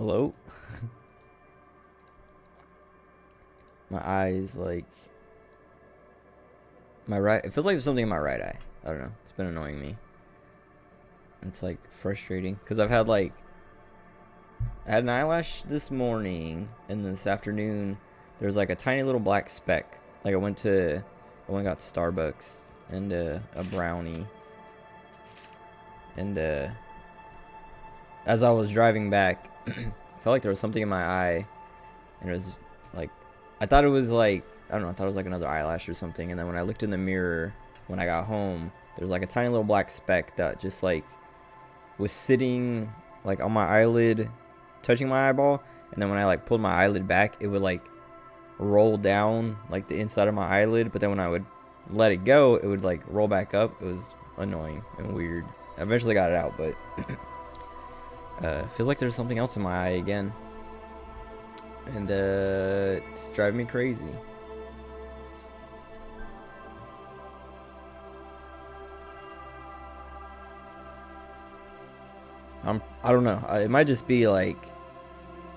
Hello? My eyes, like, my right, it feels like there's something in my right eye. I don't know. It's been annoying me. It's like frustrating because I had an eyelash this morning, and this afternoon there's like a tiny little black speck. Like I went and got Starbucks and a brownie, and as I was driving back, I felt like there was something in my eye, and it was like, I thought it was like, I don't know, I thought it was like another eyelash or something. And then when I looked in the mirror when I got home, there was like a tiny little black speck that just like was sitting like on my eyelid, touching my eyeball. And then when I like pulled my eyelid back, it would like roll down like the inside of my eyelid. But then when I would let it go, it would like roll back up. It was annoying and weird. I eventually got it out, but feels like there's something else in my eye again. And it's driving me crazy. I don't know. It might just be like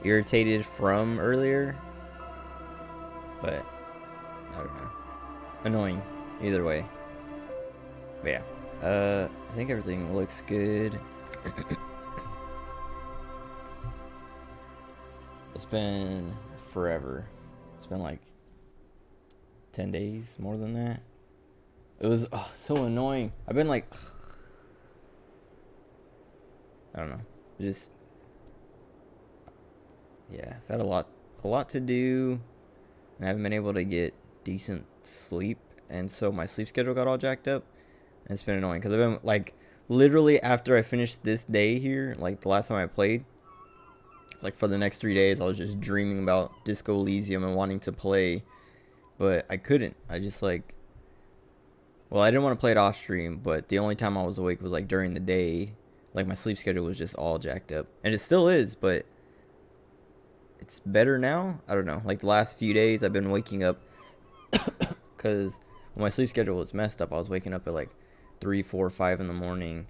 irritated from earlier, but I don't know. Annoying either way. But yeah. I think everything looks good. It's been forever. It's been like 10 days, more than that. It was so annoying. I've been like, I don't know. Just, yeah, I've had a lot to do, and I haven't been able to get decent sleep, and so my sleep schedule got all jacked up, and it's been annoying because I've been like, literally after I finished this day here, like the last time I played, like for the next 3 days, I was just dreaming about Disco Elysium and wanting to play, but I couldn't. I just like, well, I didn't want to play it off stream, but the only time I was awake was like during the day. Like my sleep schedule was just all jacked up, and it still is, but it's better now. I don't know. Like the last few days, I've been waking up because when my sleep schedule was messed up, I was waking up at like 3, 4, 5 in the morning.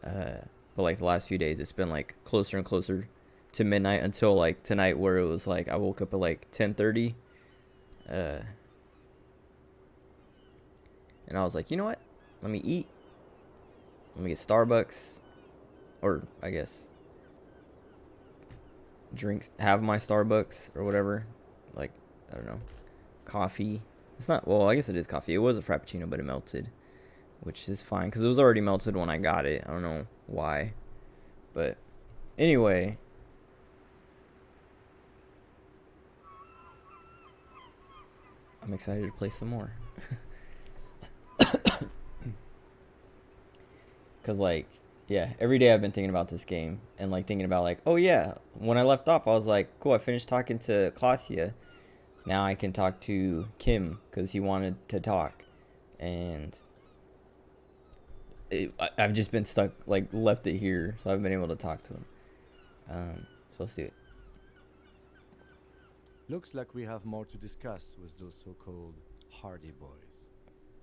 But like the last few days, it's been like closer and closer to midnight until like tonight, where it was like I woke up at like 10:30. And I was like, you know what? Let me eat. Let me get Starbucks, or I guess drinks. Have my Starbucks or whatever. Like, I don't know, coffee. It's not. Well, I guess it is coffee. It was a frappuccino, but it melted, which is fine because it was already melted when I got it. I don't know why, but anyway. I'm excited to play some more. Cause like, yeah, every day I've been thinking about this game and like thinking about like, oh yeah, when I left off, I was like, cool, I finished talking to Claudia. Now I can talk to Kim because he wanted to talk, and I've just been stuck, like left it here, so I haven't been able to talk to him. So let's do it. Looks like we have more to discuss with those so-called Hardy Boys.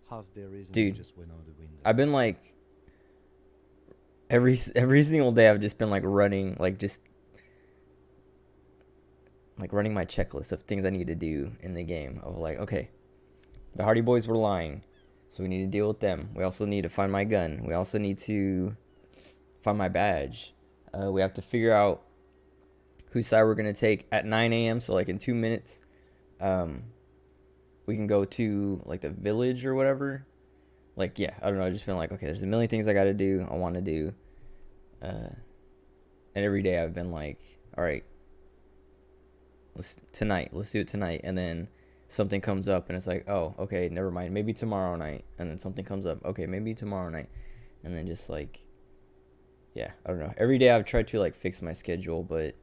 Half their reason Dude, just went out the window. I've been like every single day I've just been like running, like just like running my checklist of things I need to do in the game. Of like, okay, the Hardy Boys were lying, so we need to deal with them. We also need to find my gun. We also need to find my badge. We have to figure out whose side we're gonna take at 9 a.m. So like in 2 minutes, we can go to like the village or whatever. Like, yeah, I don't know. I've just been like, okay, there's a million things I gotta do. I want to do. And every day I've been like, all right, let's do it tonight. And then something comes up and it's like, oh, okay, never mind, maybe tomorrow night. And then something comes up, okay, maybe tomorrow night. And then just like, yeah, I don't know, every day I've tried to like fix my schedule, but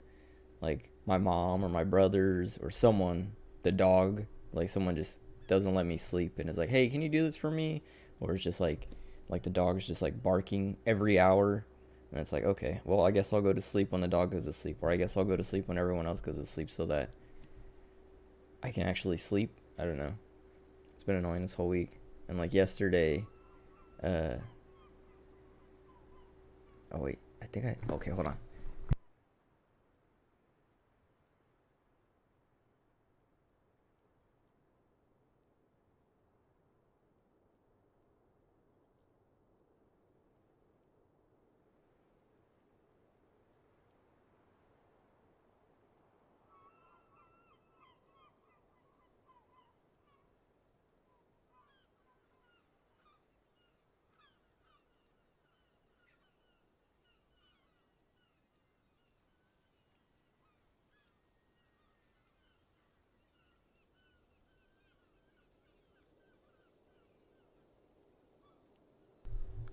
like my mom or my brothers or someone, the dog, like someone just doesn't let me sleep and is like, hey, can you do this for me? Or it's just like the dog's just like barking every hour. And it's like, okay, well, I guess I'll go to sleep when the dog goes to sleep, or I guess I'll go to sleep when everyone else goes to sleep so that I can actually sleep. I don't know. It's been annoying this whole week. And like yesterday, oh wait, okay, hold on.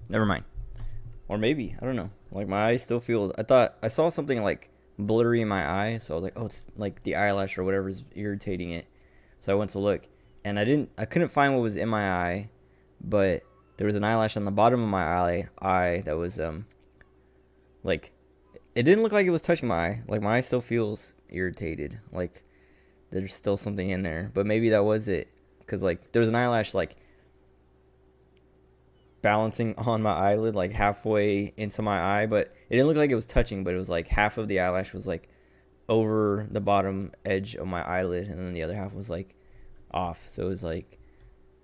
Never mind. Or maybe, I don't know. Like my eyes still feel. I thought I saw something like blurry in my eye, so I was like, oh, it's like the eyelash or whatever's irritating it. So I went to look, and I couldn't find what was in my eye, but there was an eyelash on the bottom of my eye that was like it didn't look like it was touching my eye. Like my eye still feels irritated. Like there's still something in there, but maybe that was it, cause like there was an eyelash like balancing on my eyelid like halfway into my eye, but it didn't look like it was touching, but it was like half of the eyelash was like over the bottom edge of my eyelid, and then the other half was like off. So it was like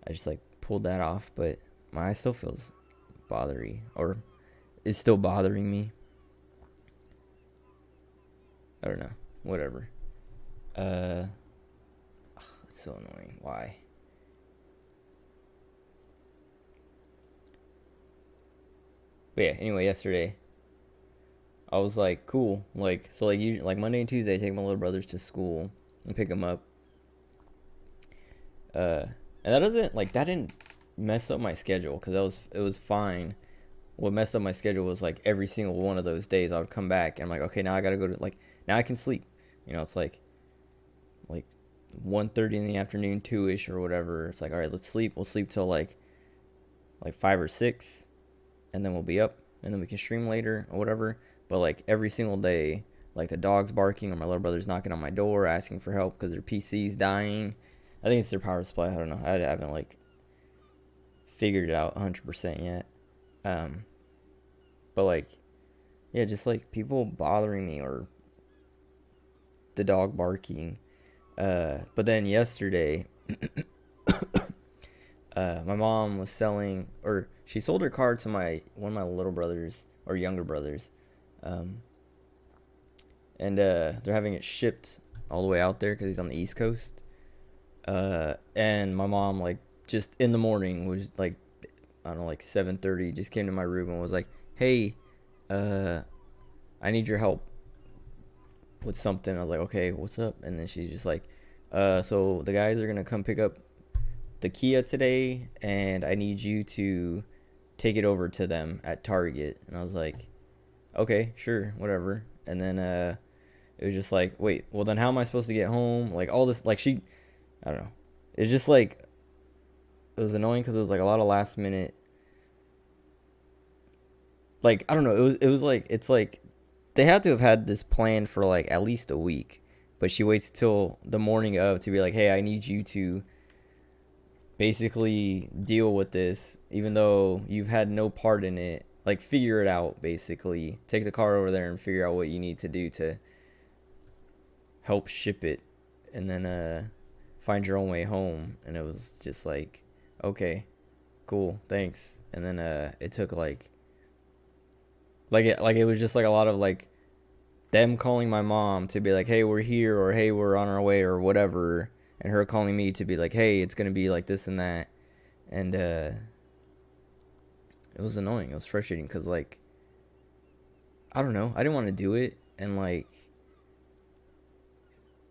I just like pulled that off, but my eye still feels bothery, or is still bothering me. I don't know. Whatever. Ugh, it's so annoying. Why? But yeah, anyway, yesterday I was like, cool. Like, so like usually, like Monday and Tuesday, I take my little brothers to school and pick them up. And that didn't mess up my schedule, because it was fine. What messed up my schedule was like every single one of those days I would come back and I'm like, okay, now I gotta go to like now I can sleep. You know, it's like 1:30 in the afternoon, 2ish or whatever. It's like, all right, let's sleep. We'll sleep till like 5 or 6, and then we'll be up, and then we can stream later or whatever. But like every single day, like the dog's barking or my little brother's knocking on my door asking for help because their PC's dying. I think it's their power supply. I don't know. I haven't like figured it out 100% yet. But like, yeah, just like people bothering me or the dog barking. But then yesterday, my mom was selling, or she sold her car to one of my little brothers or younger brothers, and they're having it shipped all the way out there because he's on the East Coast. And my mom like just in the morning was like, I don't know, like 7:30, just came to my room and was like, hey, I need your help with something. I was like, okay, what's up? And then she's just like, so the guys are gonna come pick up the Kia today, and I need you to take it over to them at Target. And I was like, okay, sure, whatever. And then it was just like, wait, well then how am I supposed to get home? Like all this, like I don't know. It's just like, it was annoying because it was like a lot of last minute. Like I don't know. It was like, it's like they had to have had this planned for like at least a week, but she waits till the morning of to be like, hey, I need you to basically deal with this, even though you've had no part in it. Like figure it out, basically. Take the car over there and figure out what you need to do to help ship it, and then find your own way home. And it was just like, okay, cool, thanks. And then it took it was just like a lot of like them calling my mom to be like, hey, we're here, or hey, we're on our way, or whatever, and her calling me to be like, hey, it's gonna be like this and that. And it was annoying. It was frustrating because like, I don't know, I didn't want to do it, and like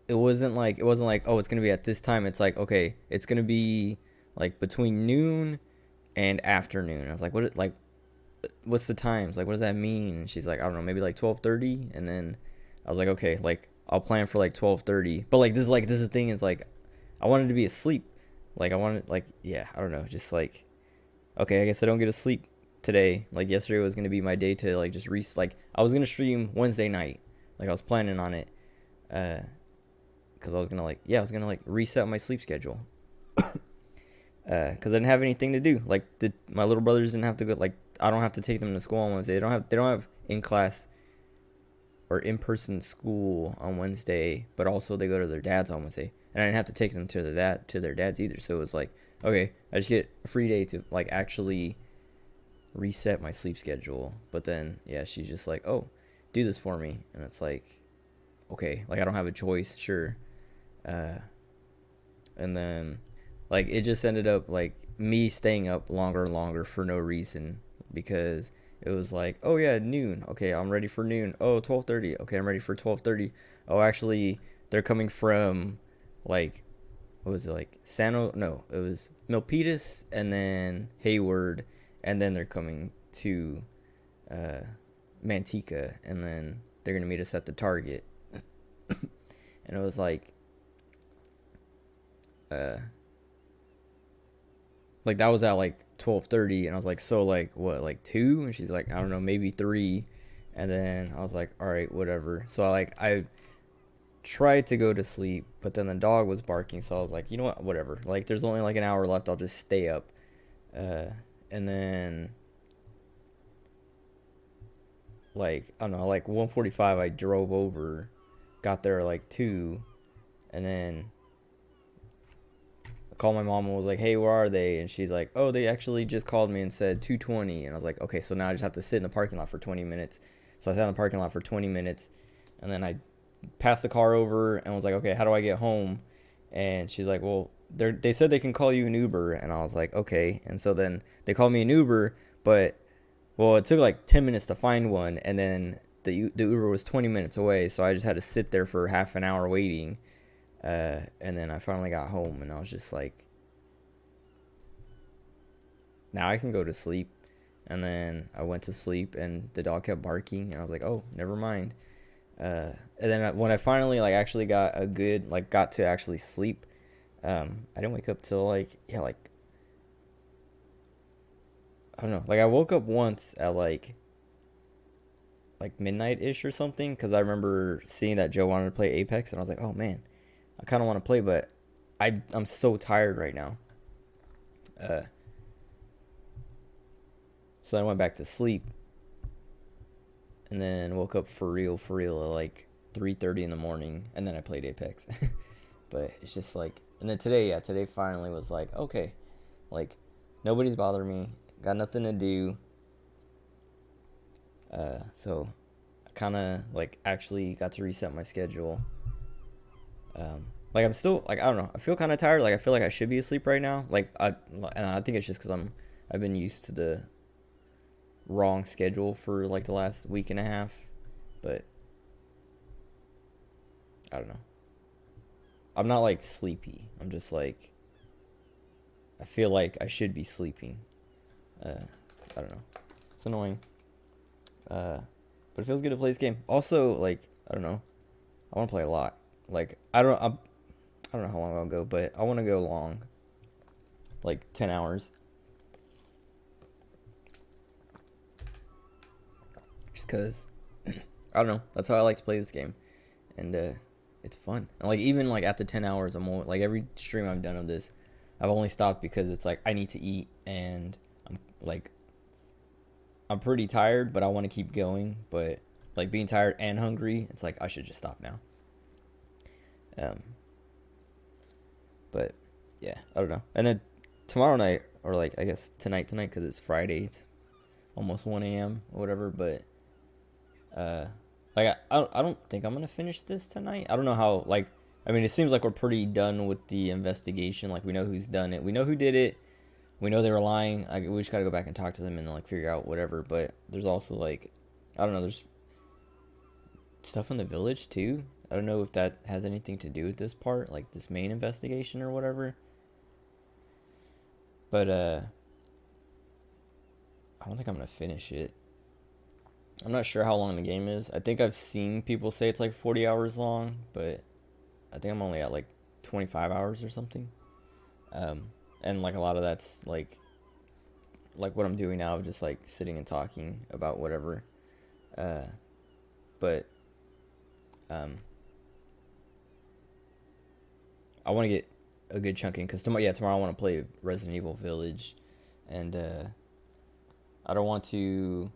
it wasn't like, oh, it's gonna be at this time. It's like, okay, it's gonna be like between noon and afternoon. I was like, what's the times? Like, what does that mean? And she's like, I don't know, maybe like 12:30. And then I was like, okay, like I'll plan for like 12:30. But like this is the thing, is like I wanted to be asleep. Like I wanted, like, yeah, I don't know, just like, okay, I guess I don't get to sleep today. Like yesterday was gonna be my day to like just like I was gonna stream Wednesday night. Like I was planning on it. Because I was gonna like reset my sleep schedule. Because I didn't have anything to do. Like my little brothers didn't have to go. Like I don't have to take them to school on Wednesday. They don't have in class or in person school on Wednesday, but also they go to their dad's on Wednesday, and I didn't have to take them to their dad's either. So it was like, okay, I just get a free day to like actually reset my sleep schedule. But then yeah, she's just like, oh, do this for me, and it's like, okay, like I don't have a choice, sure. And then like it just ended up like me staying up longer and longer for no reason, because it was like, oh yeah, noon, okay, I'm ready for noon. Oh, 12:30, okay, I'm ready for 12:30. Oh, actually they're coming from like, what was it, like no, it was Milpitas and then Hayward, and then they're coming to uh, Manteca, and then they're gonna meet us at the Target. And it was uh, like that was at like 12:30, and I was like, so like what, like 2? And she's like, I don't know, maybe 3. And then I was like, all right, whatever. So I tried to go to sleep, but then the dog was barking, so I was like, you know what, whatever. Like there's only like an hour left, I'll just stay up. And then like I don't know, like 1:45 I drove over, got there like 2, and then I called my mom and was like, hey, where are they? And she's like, oh, they actually just called me and said 2:20. And I was like, okay, so now I just have to sit in the parking lot for 20 minutes. So I sat in the parking lot for 20 minutes, and then I passed the car over and was like, okay, how do I get home? And she's like, well, they said they can call you an Uber. And I was like, okay. And so then they called me an Uber, but well, it took like 10 minutes to find one, and then the Uber was 20 minutes away, so I just had to sit there for half an hour waiting. And then I finally got home, and I was just like, now I can go to sleep. And then I went to sleep, and the dog kept barking, and I was like, oh, never mind. And then when I finally like actually got a good like got to actually sleep, I didn't wake up till like yeah like I don't know, like I woke up once at like midnight ish or something, because I remember seeing that Joe wanted to play Apex, and I was like, oh man, I kind of want to play, but I'm so tired right now. Uh, so then I went back to sleep, and then woke up for real at like 3:30 in the morning, and then I played Apex. But it's just like, and then today, yeah, today finally was like, okay, like nobody's bothering me, got nothing to do. So I kind of like actually got to reset my schedule. Like I'm still like I don't know. I feel kind of tired. Like I feel like I should be asleep right now. And I think it's just because I've been used to the wrong schedule for like the last week and a half. But I don't know. I'm not like sleepy. I'm just like I feel like I should be sleeping. I don't know. It's annoying. But it feels good to play this game. Also, like I don't know. I want to play a lot. Like I don't know how long I'll go, but I want to go long. Like 10 hours. Just cuz I don't know. That's how I like to play this game. And it's fun. And like even like at the 10 hours, I'm like every stream I've done of this, I've only stopped because it's like I need to eat, and like I'm pretty tired, but I want to keep going. But like being tired and hungry, it's like I should just stop now. Um, but yeah, I don't know. And then tomorrow night, or like I guess tonight, because it's Friday, it's almost 1 a.m. or whatever. But uh, like I don't think I'm gonna finish this tonight. I don't know how. Like I mean, it seems like we're pretty done with the investigation. Like we know who's done it. We know who did it. We know they were lying. We just gotta go back and talk to them and like figure out whatever. But there's also like, I don't know. There's stuff in the village too. I don't know if that has anything to do with this part, like this main investigation or whatever. But I don't think I'm gonna finish it. I'm not sure how long the game is. I think I've seen people say it's like 40 hours long, but I think I'm only at like 25 hours or something. And like a lot of that's like what I'm doing now, just like sitting and talking about whatever. But um, I want to get a good chunk in because tomorrow I want to play Resident Evil Village, and I don't want to.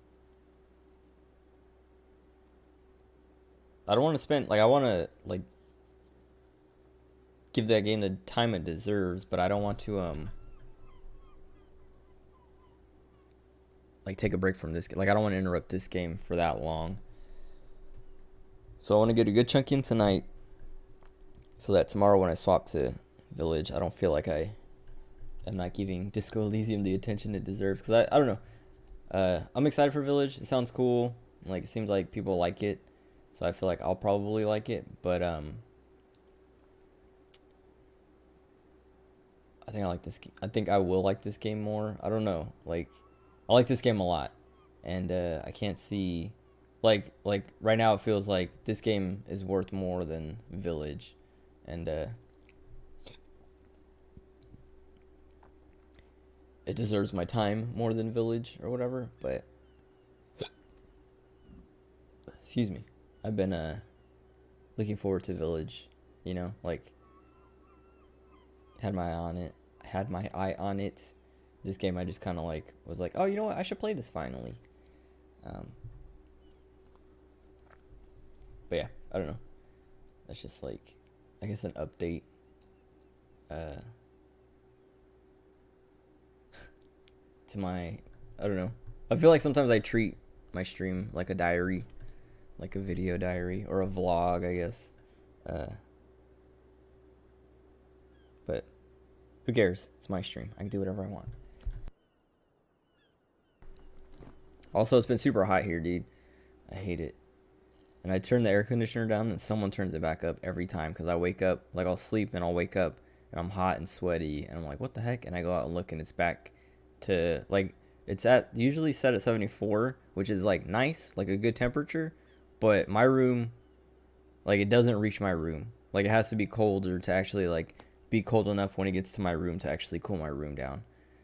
I don't want to spend like I want to like give that game the time it deserves, but I don't want to like take a break from this. Like I don't want to interrupt this game for that long. So I want to get a good chunk in tonight, so that tomorrow when I swap to Village, I don't feel like I am not giving Disco Elysium the attention it deserves. Because I don't know. I'm excited for Village. It sounds cool. Like it seems like people like it, so I feel like I'll probably like it. But I think I like this. I think I will like this game more. I don't know. Like I like this game a lot. and I can't see, like right now it feels like this game is worth more than Village, and it deserves my time more than Village or whatever. But excuse me, I've been looking forward to Village. You know, like had my eye on it. Had my eye on it. This game, I just kind of like was like, oh, you know what? I should play this finally. Um, but yeah, I don't know. That's just like, I guess an update. To my, I don't know. I feel like sometimes I treat my stream like a diary, like a video diary or a vlog, I guess. But who cares? It's my stream. I can do whatever I want. Also, it's been super hot here, dude. I hate it. And I turn the air conditioner down and someone turns it back up every time because I wake up, like I'll sleep and I'll wake up and I'm hot and sweaty and I'm like, what the heck? And I go out and look and it's back to like, it's at usually set at 74, which is like nice, like a good temperature. But my room, like it doesn't reach my room. Like it has to be colder to actually like be cold enough when it gets to my room to actually cool my room down.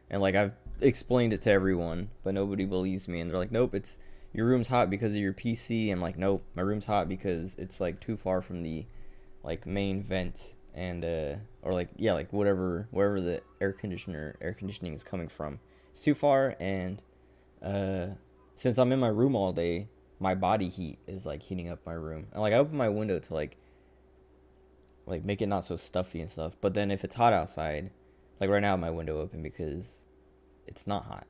And like I've explained it to everyone, but nobody believes me. And they're like, nope, it's your room's hot because of your PC. I'm like, nope, my room's hot because it's like too far from the like main vent and or like yeah, like wherever the air conditioning is coming from. It's too far and since I'm in my room all day, my body heat is like heating up my room. And like I open my window to like make it not so stuffy and stuff. But then if it's hot outside, like right now I have my window open because it's not hot.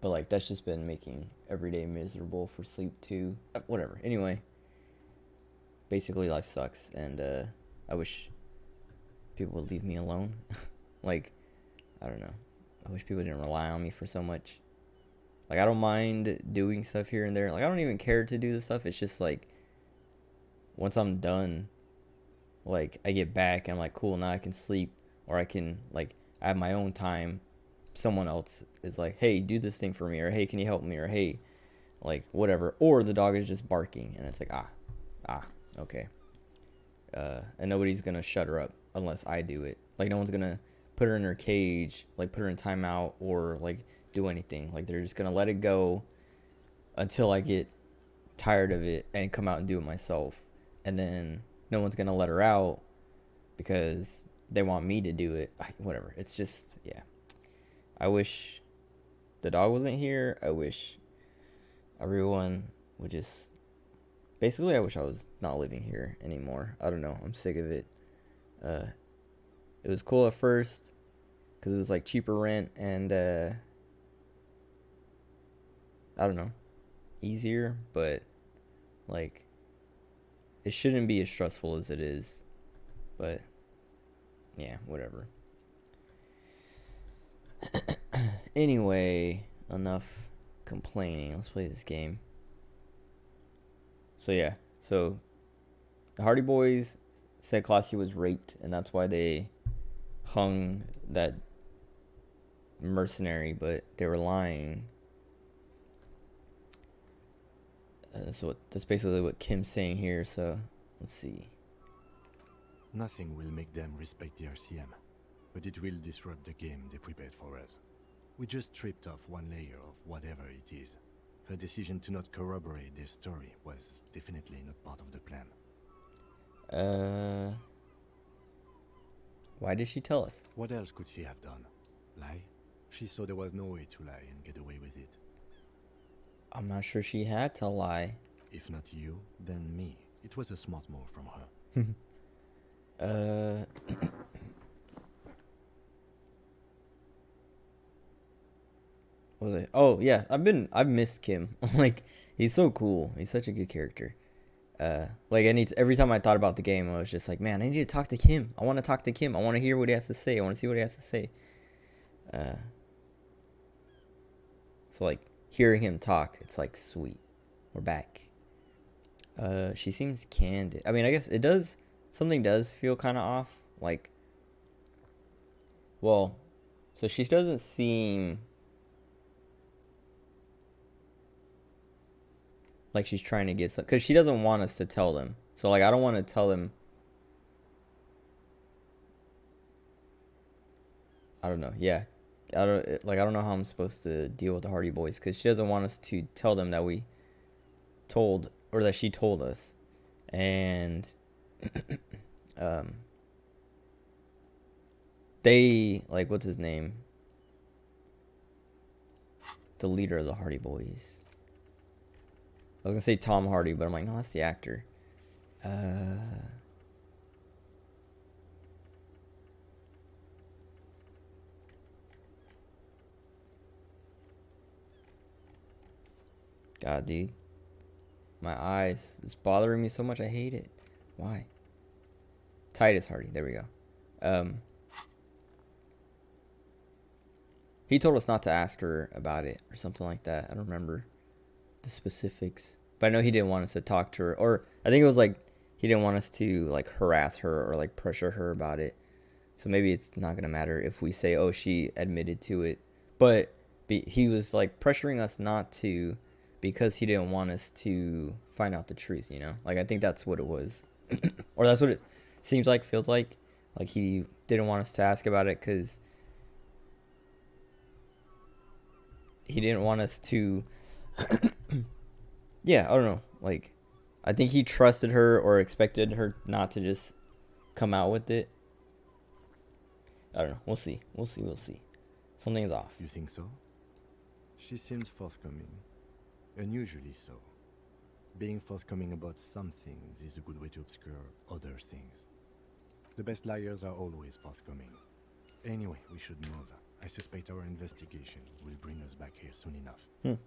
But like that's just been making every day miserable for sleep too. Whatever. Anyway, basically life sucks, and I wish people would leave me alone. Like I don't know. I wish people didn't rely on me for so much. Like I don't mind doing stuff here and there. Like I don't even care to do this stuff. It's just like once I'm done, like I get back and I'm like, cool, now I can sleep or I can like I have my own time. Someone else is like, hey, do this thing for me, or hey, can you help me, or hey, like whatever, or the dog is just barking and it's like okay, and nobody's gonna shut her up unless I do it. Like no one's gonna put her in her cage, like put her in timeout or like do anything. Like they're just gonna let it go until I get tired of it and come out and do it myself. And then no one's gonna let her out because they want me to do it. Whatever. It's just yeah. I wish the dog wasn't here. I wish everyone would just basically I wish I was not living here anymore. I don't know. I'm sick of it. It was cool at first because it was like cheaper rent and I don't know, easier, but like it shouldn't be as stressful as it is. But yeah, whatever. Anyway, enough complaining. Let's play this game. So yeah, so the Hardy Boys said Classy was raped, and that's why they hung that mercenary, but they were lying. That's basically what Kim's saying here. So let's see. Nothing will make them respect the RCM, but it will disrupt the game they prepared for us. We just stripped off one layer of whatever it is. Her decision to not corroborate their story was definitely not part of the plan. Why did she tell us? What else could she have done? Lie? She saw there was no way to lie and get away with it. I'm not sure she had to lie. If not you, then me. It was a smart move from her. What was it? Oh yeah, I've missed Kim. Like he's so cool. He's such a good character. Like every time I thought about the game, I was just like, man, I need to talk to Kim. I want to talk to Kim. I want to hear what he has to say. I want to see what he has to say. So like hearing him talk, it's like sweet. We're back. She seems candid. I mean, I guess it does. Something does feel kind of off. Like, well, so she doesn't seem like she's trying to get some, because she doesn't want us to tell them. So like I don't want to tell them. I don't know. Yeah, I don't know how I'm supposed to deal with the Hardy Boys because she doesn't want us to tell them that we told or that she told us, and um, they like what's his name? The leader of the Hardy Boys. I was gonna say Tom Hardy, but I'm like, no, that's the actor. God, dude. My eyes. It's bothering me so much. I hate it. Why? Titus Hardy. There we go. He told us not to ask her about it or something like that. I don't remember the specifics. But I know he didn't want us to talk to her. Or I think it was like he didn't want us to like harass her or like pressure her about it. So maybe it's not going to matter if we say, oh, she admitted to it. But he was like pressuring us not to because he didn't want us to find out the truth, you know? Like, I think that's what it was. Or that's what it seems like, feels like. Like, he didn't want us to ask about it because he didn't want us to... Yeah, I don't know. Like, I think he trusted her or expected her not to just come out with it. I don't know. We'll see. We'll see. Something's off. You think so? She seems forthcoming. Unusually so. Being forthcoming about some things is a good way to obscure other things. The best liars are always forthcoming. Anyway, we should move. I suspect our investigation will bring us back here soon enough.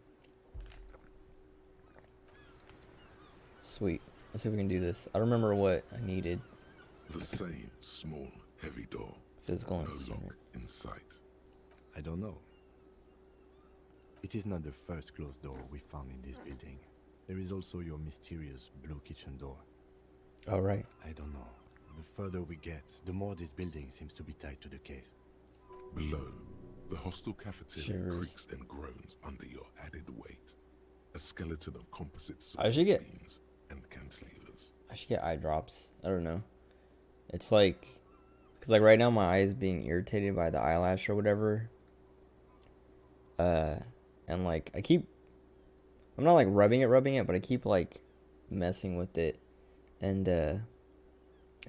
Sweet. Let's see if we can do this. I don't remember what I needed. The same small, heavy door. Physical No instrument. lock in sight. I don't know. It is not the first closed door we found in this building. There is also your mysterious blue kitchen door. Oh, right. I don't know. The further we get, the more this building seems to be tied to the case. Below, the hostel cafeteria Shivers. creaks and groans under your added weight. A skeleton of composite I should get- beams and cantilevers. I should get eye drops. I don't know. It's like... Because, like, right now my eye is being irritated by the eyelash or whatever. And, like, I keep... I'm not, like, rubbing it, but I keep, like, messing with it. And, it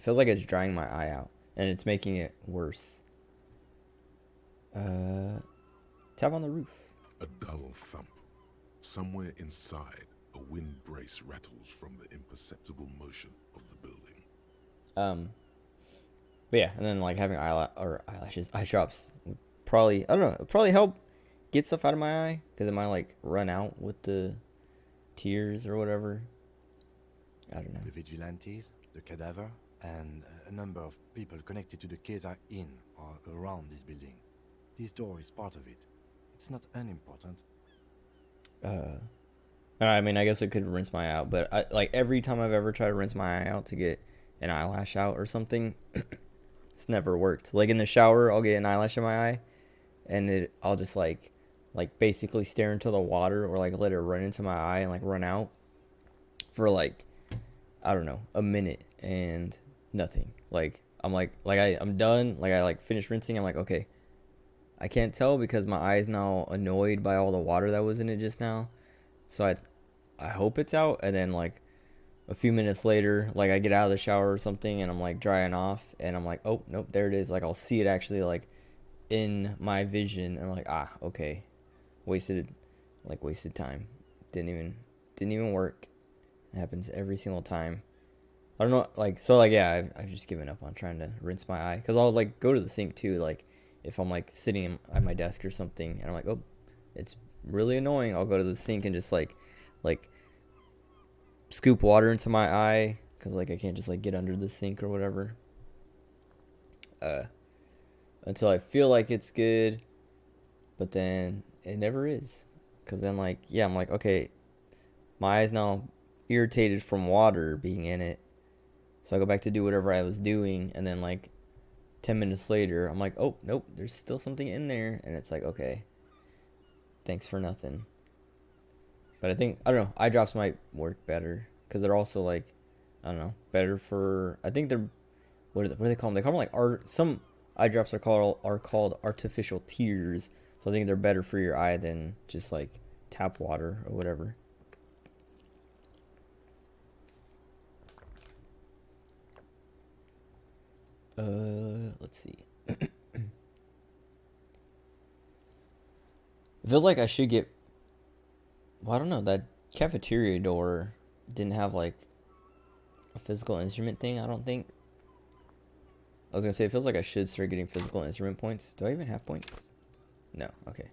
feels like it's drying my eye out. And it's making it worse. Tap on the roof. A dull thump. Somewhere inside, a wind brace rattles from the imperceptible motion of the building. But yeah, and then like having eyelashes, eye drops would probably, I don't know, it'd probably help get stuff out of my eye because it might like run out with the tears or whatever. I don't know. The vigilantes, the cadaver, and a number of people connected to the case are in or around this building. This door is part of it. It's not unimportant. I mean, I guess I could rinse my eye out, but like every time I've ever tried to rinse my eye out to get an eyelash out or something, it's never worked. Like in the shower, I'll get an eyelash in my eye, and I'll just like basically stare into the water or like let it run into my eye and like run out for like, I don't know, a minute and nothing. Like I'm done. Like I like finished rinsing. I'm like, okay, I can't tell because my eye is now annoyed by all the water that was in it just now. So I hope it's out, and then like a few minutes later, like I get out of the shower or something and I'm like drying off and I'm like, oh nope, there it is. Like I'll see it actually like in my vision and I'm like, okay. Wasted time. Didn't even work. It happens every single time. I don't know, like, so like yeah, I've just given up on trying to rinse my eye because I'll like go to the sink too, like if I'm like sitting at my desk or something and I'm like, oh, it's really annoying, I'll go to the sink and just like scoop water into my eye because like I can't just like get under the sink or whatever until I feel like it's good, but then it never is because then like yeah, I'm like, okay, my eye's now irritated from water being in it, so I go back to do whatever I was doing and then like 10 minutes later I'm like, oh nope, there's still something in there, and it's like, okay, thanks for nothing. But I think, I don't know, eye drops might work better because they're also like, I don't know, better for, I think they're, what do they call them? They call them like art. Some eye drops are called artificial tears. So I think they're better for your eye than just like tap water or whatever. Let's see. It feels like I should get. Well, I don't know. That cafeteria door didn't have like a physical instrument thing. I don't think. I was gonna say it feels like I should start getting physical instrument points. Do I even have points? No. Okay.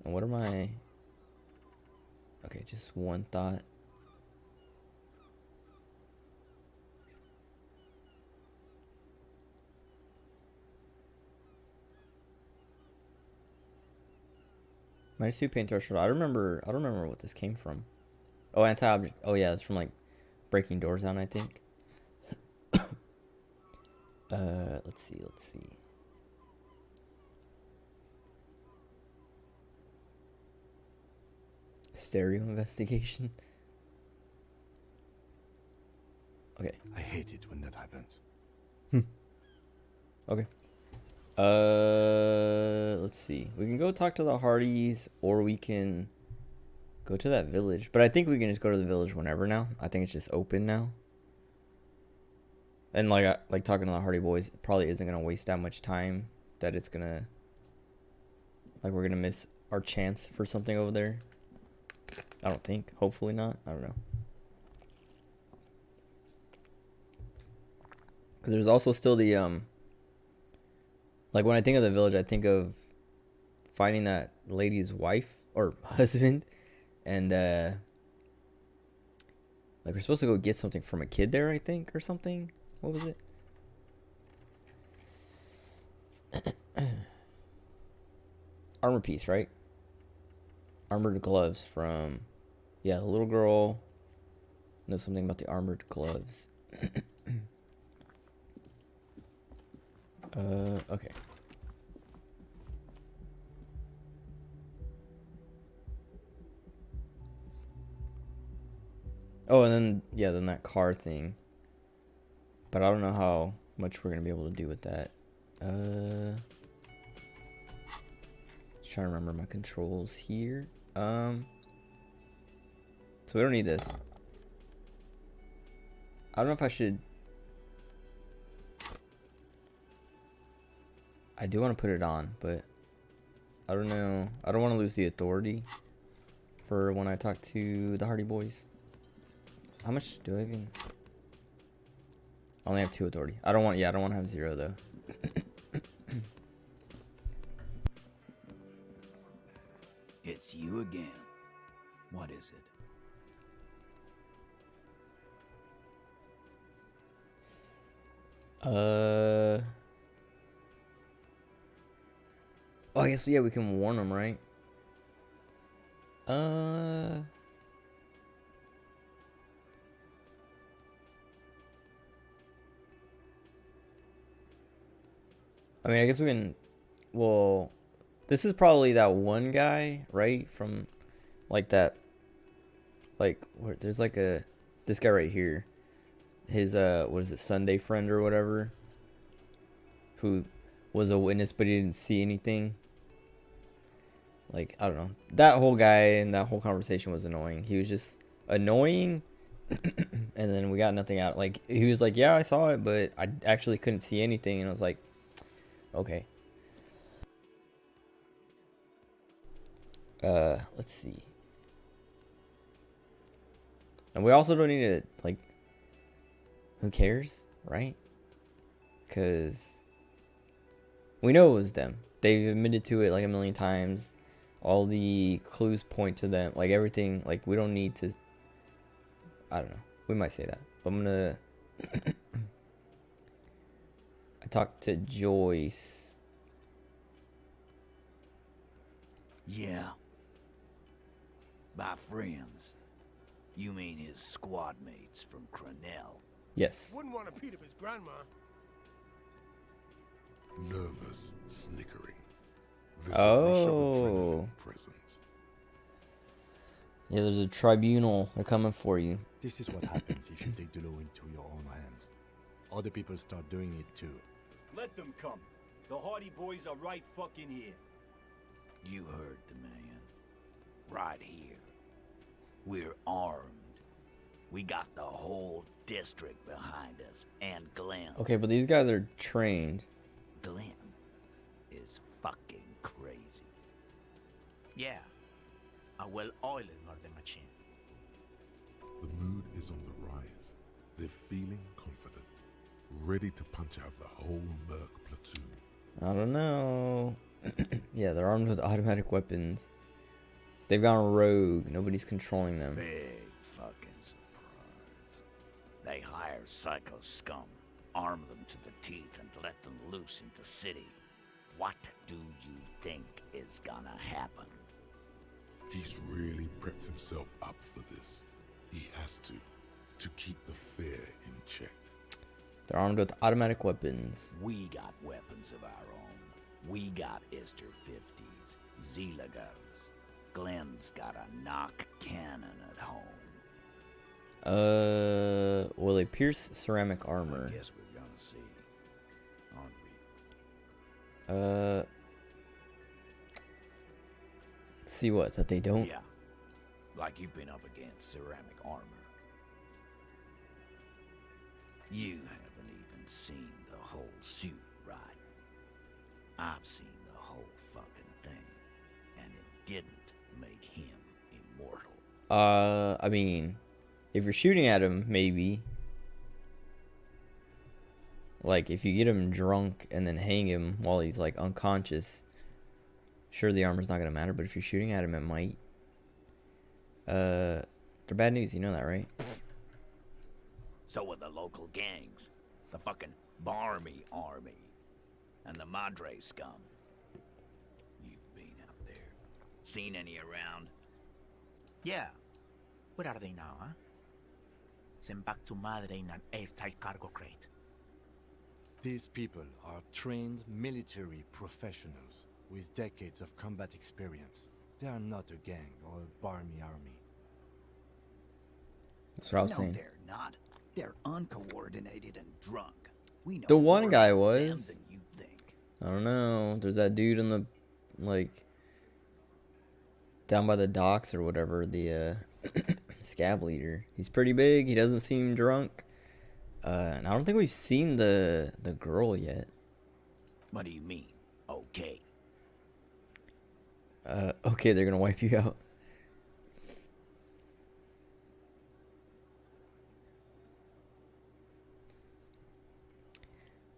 And what are my? Okay, just one thought. Minus 2 paint threshold. I don't remember what this came from. Oh, anti-object. Oh yeah, it's from like breaking doors down, I think. Let's see. Stereo investigation. Okay. I hate it when that happens. Okay. Let's see. We can go talk to the Hardys, or we can go to that village. But I think we can just go to the village whenever now. I think it's just open now. And like talking to the Hardy boys probably isn't gonna waste that much time. That it's gonna, like, we're gonna miss our chance for something over there. I don't think. Hopefully not. I don't know. Because there's also still the like when I think of the village, I think of finding that lady's wife or husband, and like we're supposed to go get something from a kid there, I think, or something. What was it? Armor piece, right? Armored gloves from, yeah, the little girl knows something about the armored gloves. Okay. Oh, and then, yeah, then that car thing. But I don't know how much we're going to be able to do with that. Just trying to remember my controls here. So we don't need this. I don't know if I should. I do want to put it on, but I don't know. I don't want to lose the authority for when I talk to the Hardy Boys. How much do I even? I only have 2 authority. I don't want to have 0 though. It's you again. What is it? Oh, I guess, yeah, we can warn them, right? I mean, I guess we can. Well, this is probably that one guy, right? From, like, that. Like, where, there's like this guy right here. His, what is it, Sunday friend or whatever. Who was a witness, but he didn't see anything. Like, I don't know. That whole guy and that whole conversation was annoying. He was just annoying. And then we got nothing out. Like, he was like, yeah, I saw it, but I actually couldn't see anything. And I was like, okay. Let's see. And we also don't need to, like, who cares, right? Because we know it was them. They've admitted to it like a million times. All the clues point to them. Like, everything, like, we don't need to. I don't know. We might say that. But I'm gonna. I talked to Joyce. Yeah. By friends, you mean his squad mates from Cronell? Yes. Wouldn't want to beat up his grandma. Nervous snickering. Oh. Present. Yeah, there's a tribunal. They're coming for you. This is what happens if you take the law into your own hands. Other people start doing it too. Let them come. The Hardy Boys are right fucking here. You heard the man. Right here. We're armed. We got the whole district behind us, and Glenn. Okay, but these guys are trained. Glenn is fucking crazy. Yeah. A well-oiled murder machine. The mood is on the rise. They're feeling confident, ready to punch out the whole Merc platoon. I don't know. Yeah, they're armed with automatic weapons. They've gone rogue. Nobody's controlling them. Big fucking surprise. They hire psycho scum, arm them to the teeth, and let them loose in the city. What do you think is gonna happen? He's really prepped himself up for this. He has to keep the fear in check. They're armed with automatic weapons. We got weapons of our own. We got Ister 50s, Zila guns. Glenn's got a knock cannon at home. Well, they pierce ceramic armor. I guess we're gonna see, aren't we? See what? That they don't? Yeah, like you've been up against ceramic armor. You haven't even seen the whole suit, right? I've seen the whole fucking thing, and it didn't make him immortal. I mean, if you're shooting at him, maybe. Like, if you get him drunk and then hang him while he's, like, unconscious, sure, the armor's not gonna matter, but if you're shooting at him, it might. They're bad news, you know that, right? So are the local gangs, the fucking Barmy army, and the Madre scum. You've been up there. Seen any around? Yeah. Where are they now, huh? Sent back to Madre in an airtight cargo crate. These people are trained military professionals with decades of combat experience. They are not a gang or a barmy army. That's what I was No, saying. they're not. They're uncoordinated and drunk. We know The one more guy about was. them than you think. I don't know. There's that dude in the, like, down by the docks or whatever, the scab leader. He's pretty big. He doesn't seem drunk. And I don't think we've seen the girl yet. What do you mean? Okay. Okay, they're gonna wipe you out.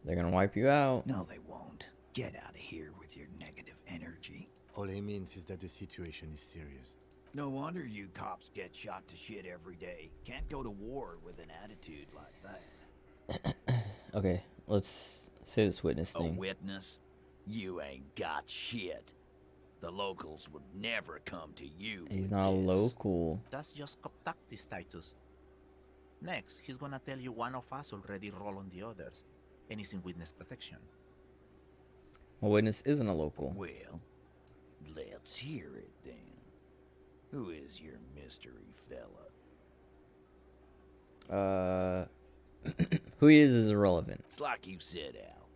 They're gonna wipe you out. No, they won't. Get out of here with your negative energy. All he means is that the situation is serious. No wonder you cops get shot to shit every day. Can't go to war with an attitude like that. Okay, let's say this witness A thing. witness? You ain't got shit. The locals would never come to you. He's with not a this. local. That's just tactics, Titus. Next, he's gonna tell you one of us already roll on the others, and he's in witness protection. A witness isn't a local. Well, let's hear it then. Who is your mystery fella? Who he is irrelevant. It's like you said, Al.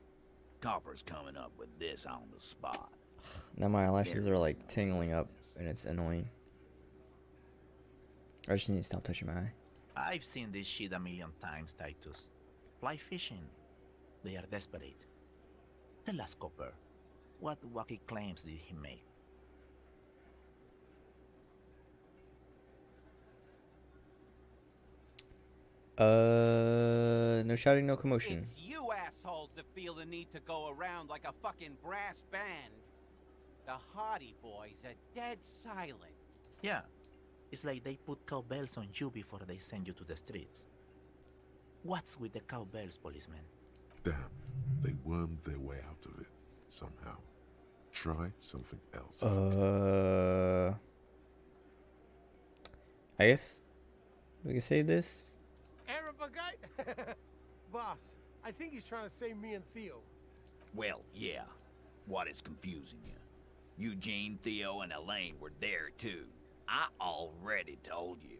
Copper's coming up with this on the spot. Now my eyelashes are like tingling up and it's annoying. I just need to stop touching my eye. I've seen this shit a million times, Titus. Fly fishing. They are desperate. Tell us, Copper, what wacky claims did he make? No shouting, no commotion. It's you assholes that feel the need to go around like a fucking brass band. The Hardy Boys are dead silent. Yeah, it's like they put cowbells on you before they send you to the streets. What's with the cowbells, policeman? Damn, they wormed their way out of it somehow. Try something else. I guess we can say this. Arab guy? Boss, I think he's trying to say me and Theo. Well, yeah. What is confusing you? Eugene, Theo, and Elaine were there too. I already told you.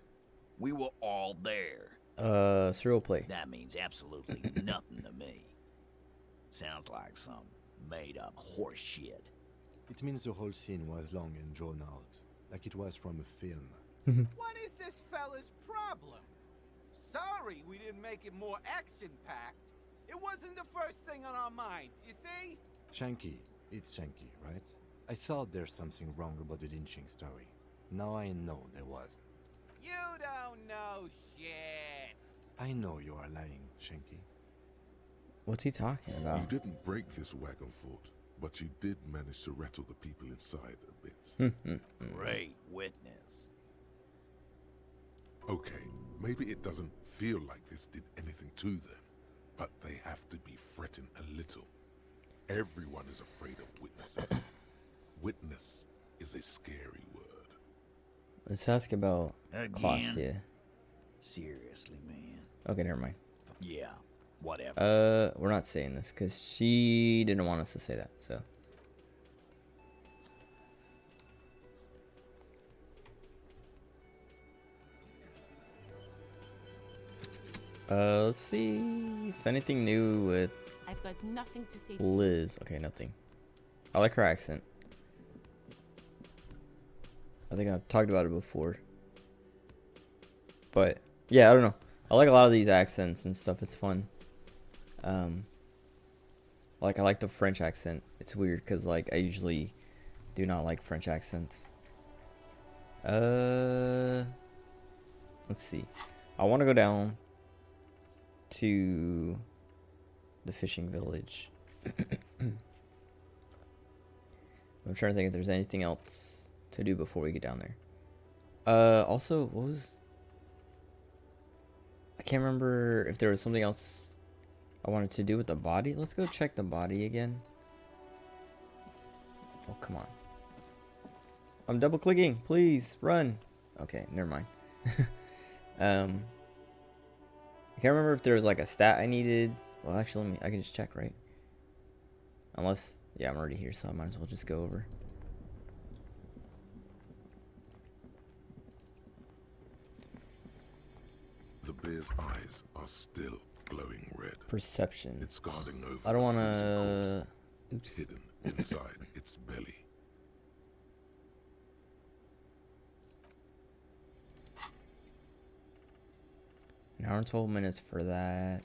We were all there. Serial play. That means absolutely nothing to me. Sounds like some made-up horse shit. It means the whole scene was long and drawn out, like it was from a film. What is this fella's problem? Sorry we didn't make it more action-packed. It wasn't the first thing on our minds, you see? Shanky, it's Shanky, right? I thought there's something wrong about the lynching story. Now I know there was. You don't know shit. I know you are lying, Shanky. What's he talking about? You didn't break this wagon fort, but you did manage to rattle the people inside a bit. Great witness. Okay, maybe it doesn't feel like this did anything to them, but they have to be fretting a little. Everyone is afraid of witnesses. Witness is a scary word. Let's ask about Again? Claudia. Seriously, man. Okay, never mind. Yeah, whatever. We're not saying this because she didn't want us to say that, so. Let's see if anything new with I've got nothing to say to Liz. Okay, nothing. I like her accent. I think I've talked about it before. But yeah, I don't know. I like a lot of these accents and stuff. It's fun. Like I like the French accent. It's weird because like I usually do not like French accents. Let's see. I want to go down to the fishing village. I'm trying to think if there's anything else to do before we get down there. Also, what was... I can't remember if there was something else I wanted to do with the body. Let's go check the body again. Oh, come on. I'm double clicking. Please, run. Okay, never mind. I can't remember if there was like a stat I needed. Well, actually, I can just check, right? Unless, yeah, I'm already here, so I might as well just go over. The bear's eyes are still glowing red. Perception. It's guarding over I don't want the freezing to... corpse Oops. hidden inside its belly. An hour and 12 minutes for that.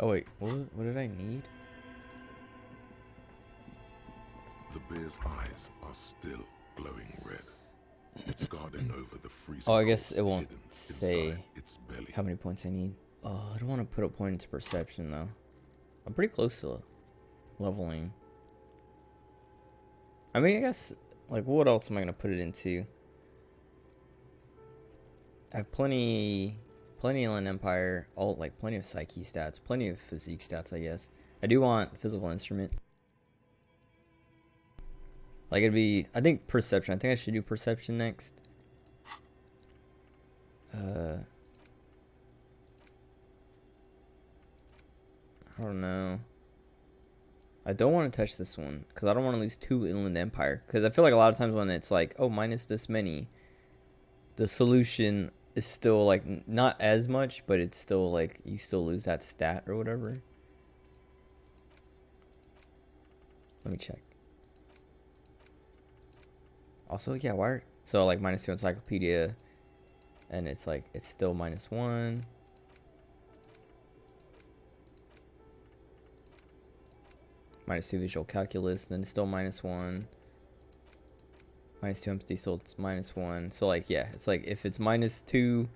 Oh wait, what did I need? The bear's eyes are still glowing red. It's guarding over the freezing Oh, I guess corpse it won't hidden say inside its belly. how many points I need. Oh, I don't want to put a point into perception though. I'm pretty close to leveling. I mean, I guess, like, what else am I going to put it into? I have plenty Inland Empire, plenty of Psyche stats, plenty of Physique stats, I guess. I do want Physical Instrument. Like, it'd be, I think Perception. I think I should do Perception next. I don't know. I don't want to touch this one because I don't want to lose 2 Inland Empire. Because I feel like a lot of times when it's like, oh, minus this many, the solution is still like not as much, but it's still like you still lose that stat or whatever. Let me check. Also, yeah, why? So like -2 Encyclopedia, and it's like it's still -1. -2 Visual Calculus, then it's still -1. -2 Empathy, so it's -1. So like, yeah, it's like if it's -2,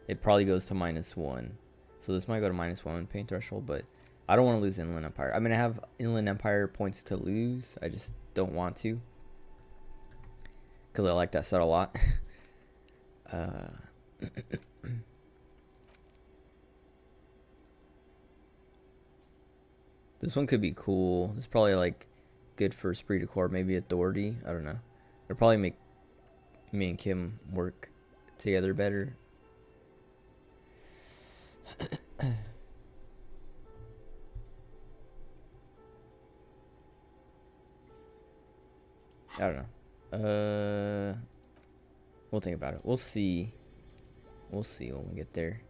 it probably goes to -1. So this might go to -1 pain threshold, but I don't want to lose Inland Empire. I mean, I have Inland Empire points to lose. I just don't want to, because I like that set a lot. This one could be cool. This is probably like good for Esprit de Corps, maybe Authority. I don't know. It'll probably make me and Kim work together better. I don't know. We'll think about it. We'll see. We'll see when we get there.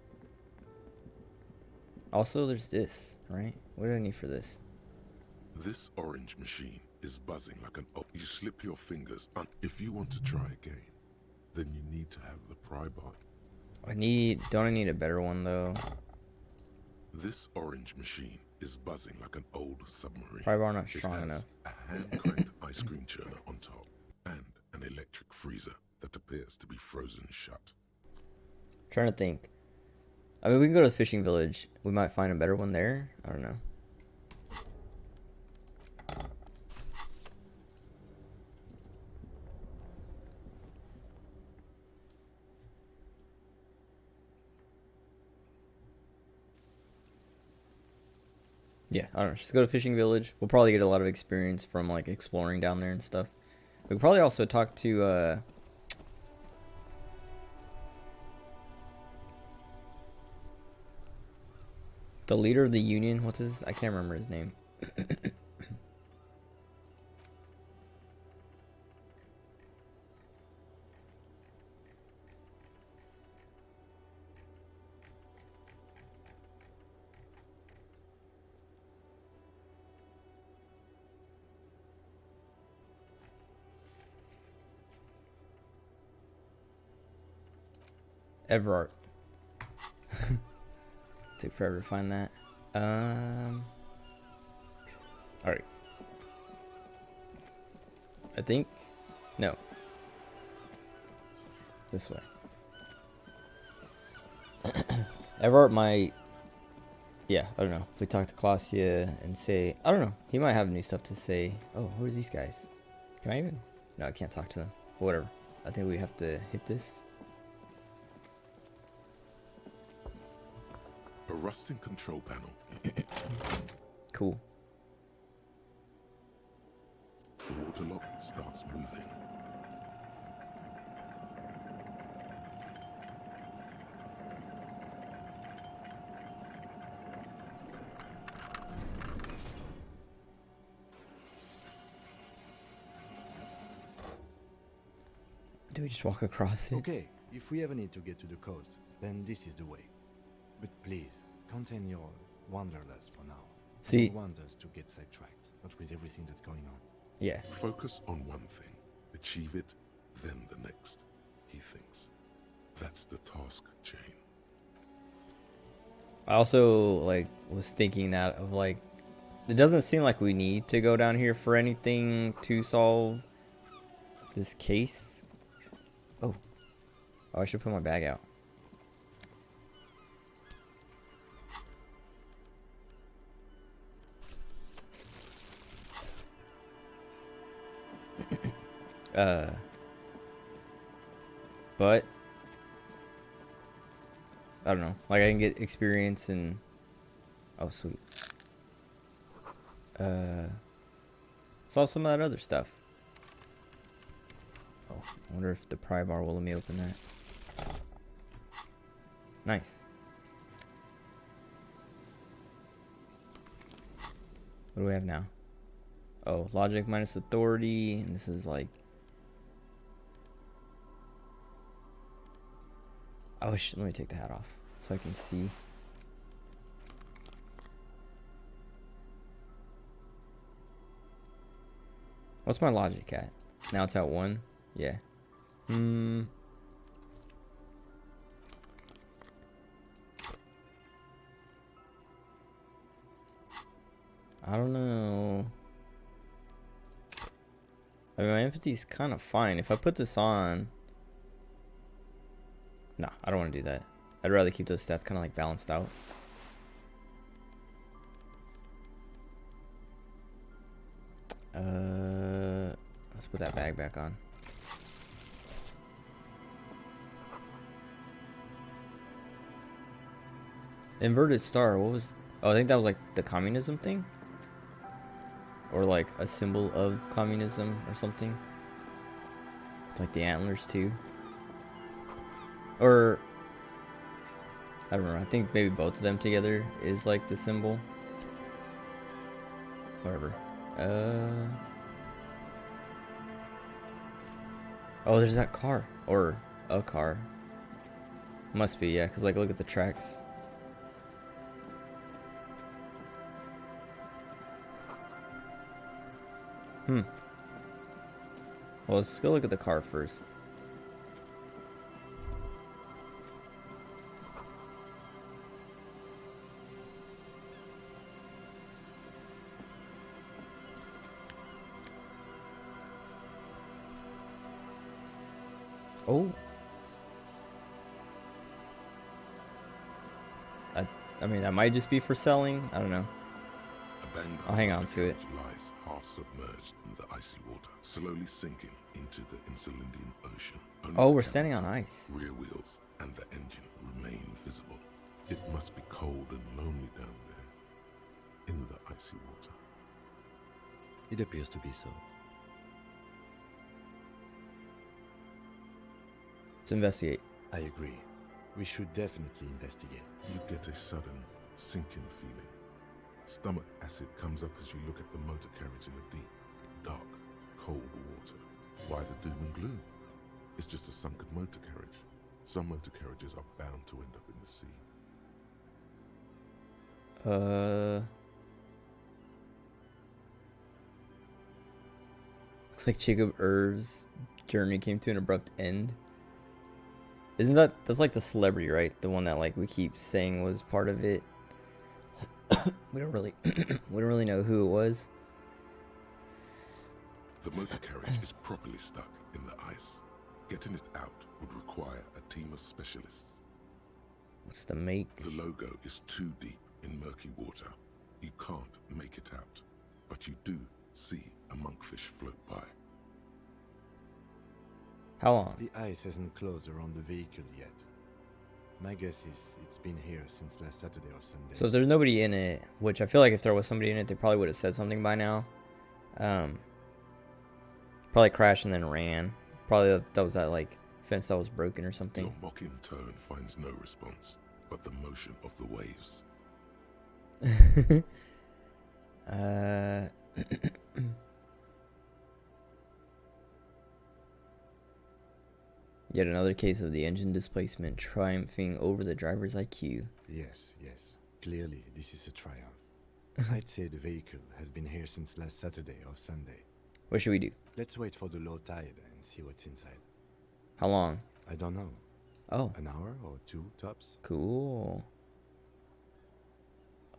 Also, there's this, right? What do I need for this? This orange machine is buzzing like an oh. You slip your fingers on. If you want to try again, then you need to have the pry bar. Don't I need a better one though? This orange machine is buzzing like an old submarine. Pry bar not It strong has enough. a hand-cranked ice cream churner on top and an electric freezer that appears to be frozen shut. Trying to think. I mean, we can go to the fishing village. We might find a better one there. I don't know. Yeah, I don't know. Just go to fishing village. We'll probably get a lot of experience from like exploring down there and stuff. We could probably also talk to the leader of the union. What's his? I can't remember his name. Everart. Took forever to find that. Alright. I think. No. This way. Everart might. Yeah, I don't know. If we talk to Claudia and say. I don't know. He might have new stuff to say. Oh, who are these guys? Can I even? No, I can't talk to them. Whatever. I think we have to hit this. A rusting control panel. Cool. The water lock starts moving. Do we just walk across it? Okay, if we ever need to get to the coast, then this is the way. But please, contain your wanderlust for now. See- I don't want us to get sidetracked, not with everything that's going on. Yeah. Focus on one thing. Achieve it, then the next, he thinks. That's the task chain. I also like was thinking that of like it doesn't seem like we need to go down here for anything to solve this case. Oh, I should put my bag out. But I don't know. Like I can get experience and oh sweet. Solve some of that other stuff. Oh, I wonder if the pry bar will let me open that. Nice. What do we have now? Oh, logic minus authority, and this is like. Oh, let me take the hat off so I can see. What's my logic at? Now it's at 1? Yeah. I don't know. I mean, my empathy's kind of fine. If I put this on... Nah, I don't want to do that. I'd rather keep those stats kind of like balanced out. Let's put that bag back on. Inverted star, what was... Oh, I think that was like the communism thing? Or like a symbol of communism or something. Like the antlers too. Or I don't know. I think maybe both of them together is like the symbol. Whatever. Oh, there's that car. Or a car. Must be, yeah, because like look at the tracks. Well, let's go look at the car first. Oh. I mean, that might just be for selling. I don't know. I'll hang on to it. Lies half submerged in the icy water, slowly sinking into the Insulindian Ocean. Only Oh, the we're standing on captain, ice. Rear wheels and the engine remain visible. It must be cold and lonely down there in the icy water. It appears to be so. Let's investigate. I agree. We should definitely investigate. You get a sudden sinking feeling. Stomach acid comes up as you look at the motor carriage in the deep, dark, cold water. Why the doom and gloom? It's just a sunken motor carriage. Some motor carriages are bound to end up in the sea. Looks like Jacob Irv's journey came to an abrupt end. Isn't that's like the celebrity, right? The one that like we keep saying was part of it. we don't really know who it was. The motor carriage is properly stuck in the ice. Getting it out would require a team of specialists. What's the make? The logo is too deep in murky water. You can't make it out, but you do see a monkfish float by. How long? The ice hasn't closed around the vehicle yet. My guess is it's been here since last Saturday or Sunday. So if there's nobody in it, which I feel like if there was somebody in it, they probably would have said something by now. Probably crashed and then ran. Probably that was that like fence that was broken or something. Your mocking tone finds no response, but the motion of the waves. Yet another case of the engine displacement triumphing over the driver's IQ. Yes. Clearly, this is a triumph. I'd say the vehicle has been here since last Saturday or Sunday. What should we do? Let's wait for the low tide and see what's inside. How long? I don't know. Oh, An hour or two, tops? cool.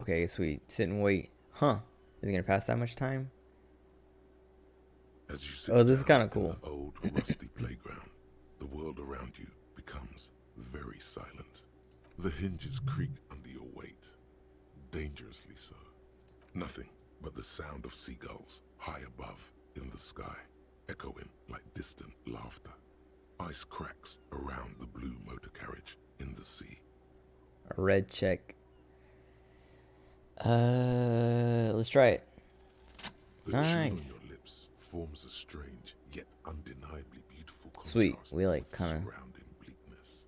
Okay, sweet. Sit and wait. Huh. Is it gonna pass that much time? As you sit Oh, this is down kinda cool. in the old rusty playground, the world around you becomes very silent. The hinges creak under your weight, dangerously so. Nothing but the sound of seagulls high above in the sky, echoing like distant laughter. Ice cracks around the blue motor carriage in the sea. A red check. Let's try it. The Nice. chew on your lips forms a strange yet undeniably beautiful contrast. Sweet. We like with the kind of surrounding bleakness.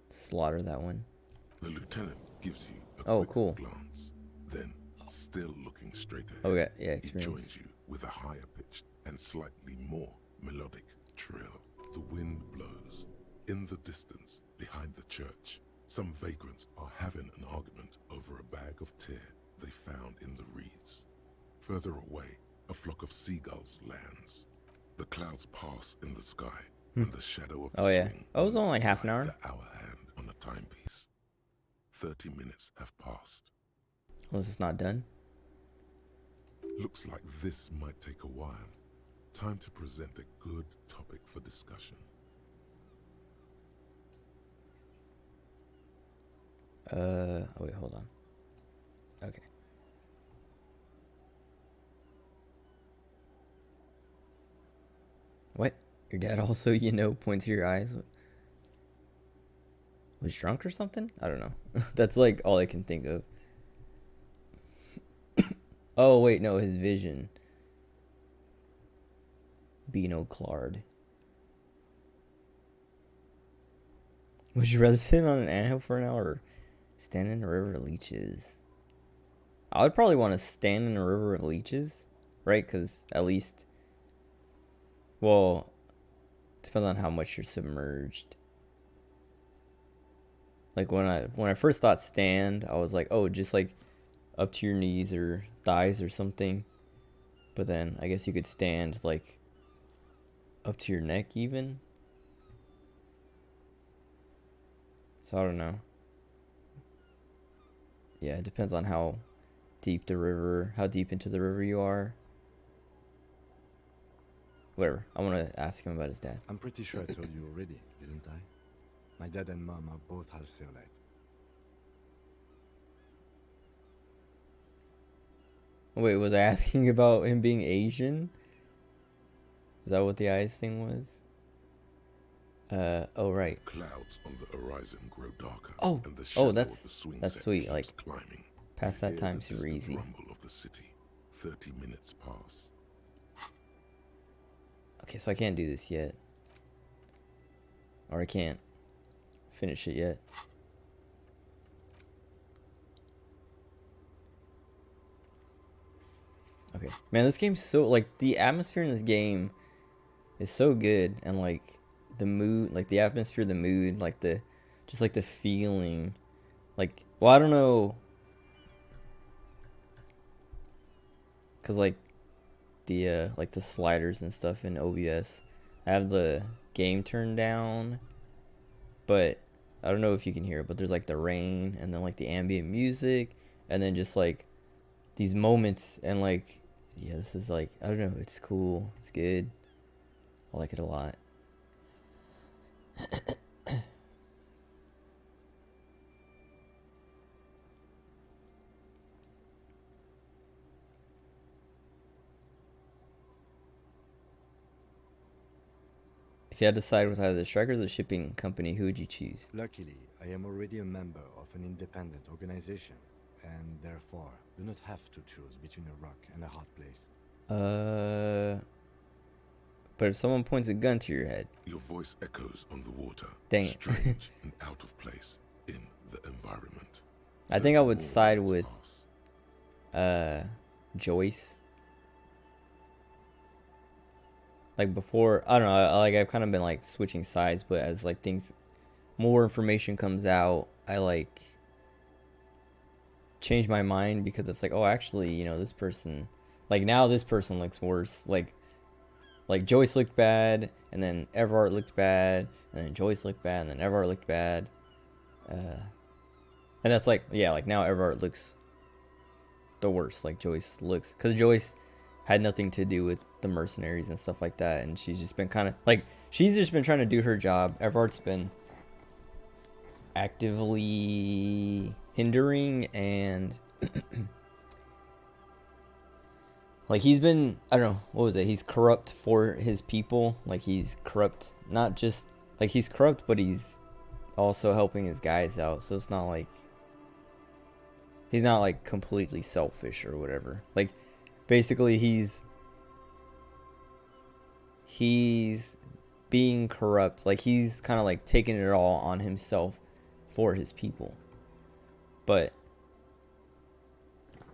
slaughter that one. The lieutenant gives you a Oh, quick cool. glance. Then, still looking straight ahead, Okay, yeah, he experience. joins you with a higher pitched and slightly more melodic trill. The wind blows. In the distance, behind the church, some vagrants are having an argument over a bag of tear they found in the reeds. Further away, a flock of seagulls lands. The clouds pass in the sky, and the shadow of the Oh, yeah. swing Oh, it was only like half an like hour. the hour hand on a timepiece. 30 minutes have passed. Well, this is not done. Looks like this might take a while. Time to present a good topic for discussion. Oh wait, hold on. Okay. What? Your dad also, points to your eyes. Was drunk or something? I don't know. That's like all I can think of. Oh wait, no, his vision. Binoclard. Would you rather sit on an anthill for an hour or stand in a river of leeches? I would probably want to stand in a river of leeches, right? Because at least, well, depends on how much you're submerged. Like when I first thought stand, I was like, oh, just like up to your knees or thighs or something. But then I guess you could stand like up to your neck even. So I don't know. Yeah, it depends on how deep into the river you are. Whatever. I want to ask him about his dad. I'm pretty sure I told you already, didn't I? My dad and mom are both half Serlite. Wait, was I asking about him being Asian? Is that what the eyes thing was? Oh right. Clouds on the horizon grow darker. Oh, and the shadow that's of the swing that's set sweet. keeps Like climbing. past You that hear time the super distant easy. rumble of the city. 30 minutes pass. Okay, so I can't do this yet. Or I can't finish it yet. Okay. Man, this game's so, like, the atmosphere in this game is so good. And, like, the mood, like, the atmosphere, the mood, like, just, like, the feeling. Like, well, I don't know. Because, like the sliders and stuff in OBS, I have the game turned down, but I don't know if you can hear it, but there's like the rain and then like the ambient music and then just like these moments and like, yeah, this is like, I don't know, it's cool, it's good, I like it a lot. If you had to decide with either the strikers or the shipping company, who would you choose? Luckily, I am already a member of an independent organization, and therefore do not have to choose between a rock and a hard place. But if someone points a gun to your head, Your voice echoes on the water. Dang it. Strange and out of place in the environment. I think I 30 would more side minutes with pass. Joyce. Like before, I don't know, I've kind of been like switching sides, but as like more information comes out, I like change my mind because it's like, oh, actually, you know, this person, like now this person looks worse. Like Joyce looked bad, and then Everard looked bad, and then Joyce looked bad, and then Everard looked bad. And that's like, yeah, like now Everard looks the worst. Like Joyce looks, because Joyce had nothing to do with the mercenaries and stuff like that, and she's just been kind of like, she's just been trying to do her job. Everard's been actively hindering and like he's been, I don't know, what was it, he's corrupt for his people. Like he's corrupt, not just like he's corrupt, but he's also helping his guys out, so it's not like he's not like completely selfish or whatever. Like basically he's being corrupt, like he's kind of like taking it all on himself for his people, but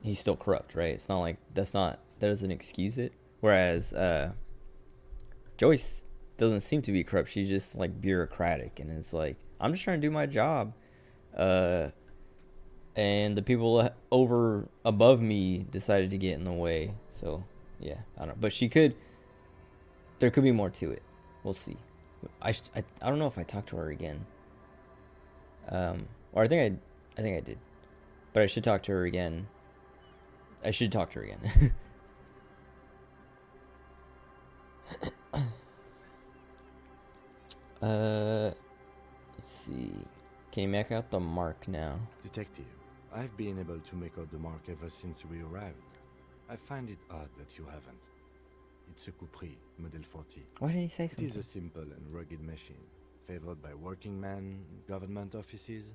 he's still corrupt, right? It's not like that doesn't excuse it. Whereas Joyce doesn't seem to be corrupt, she's just like bureaucratic, and it's like, I'm just trying to do my job, and the people above me decided to get in the way. So yeah, I don't know, but there could be more to it. We'll see. I don't know if I talked to her again. Or I think I did, but I should talk to her again. Let's see. Can you make out the mark now? Detective, I've been able to make out the mark ever since we arrived. I find it odd that you haven't. It's a Capri, Model 40. Why didn't he say It something? is a simple and rugged machine, favored by working men, government offices,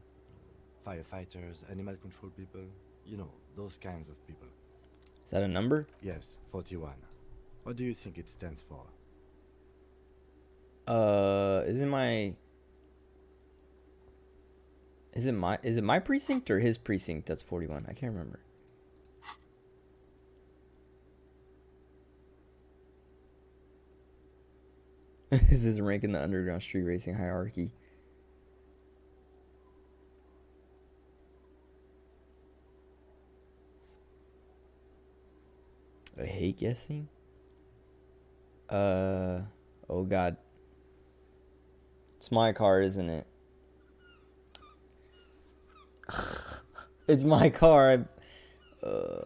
firefighters, animal control people. You know, those kinds of people. Is that a number? Yes, 41. What do you think it stands for? Isn't my... Is it my precinct or his precinct that's 41? I can't remember. Is his rank in the underground street racing hierarchy? I hate guessing. Oh god. It's my car, isn't it? It's my car.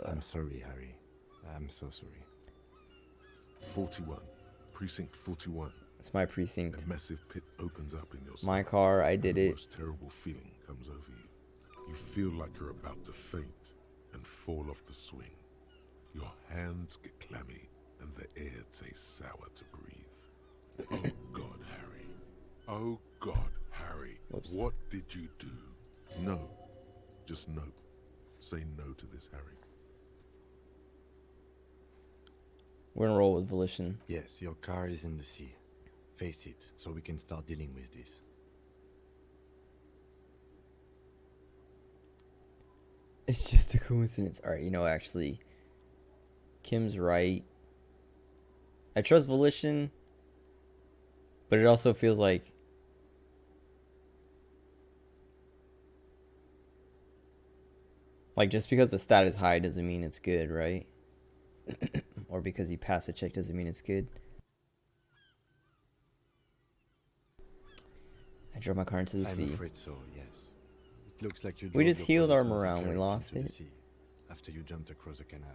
I'm sorry, Harry. I'm so sorry. 41. Precinct 41. It's my precinct. A massive pit opens up in your My stomach, car, I and did the it. most terrible feeling comes over you. You feel like you're about to faint and fall off the swing. Your hands get clammy and the air tastes sour to breathe. Oh God, Harry. Oh God, Harry. Whoops. What did you do? No. Just no. Say no to this, Harry. We're gonna roll with volition. Yes, your car is in the sea. Face it, so we can start dealing with this. It's just a coincidence. Alright, you know, actually, Kim's right. I trust volition, but it also feels like just because the stat is high doesn't mean it's good, right? Or because you pass a check doesn't mean it's good. I drove my car into the sea. I'm afraid so, yes. It looks like you We drove just your healed police our motor morale and we carriage lost into the it. sea after you jumped across the canal.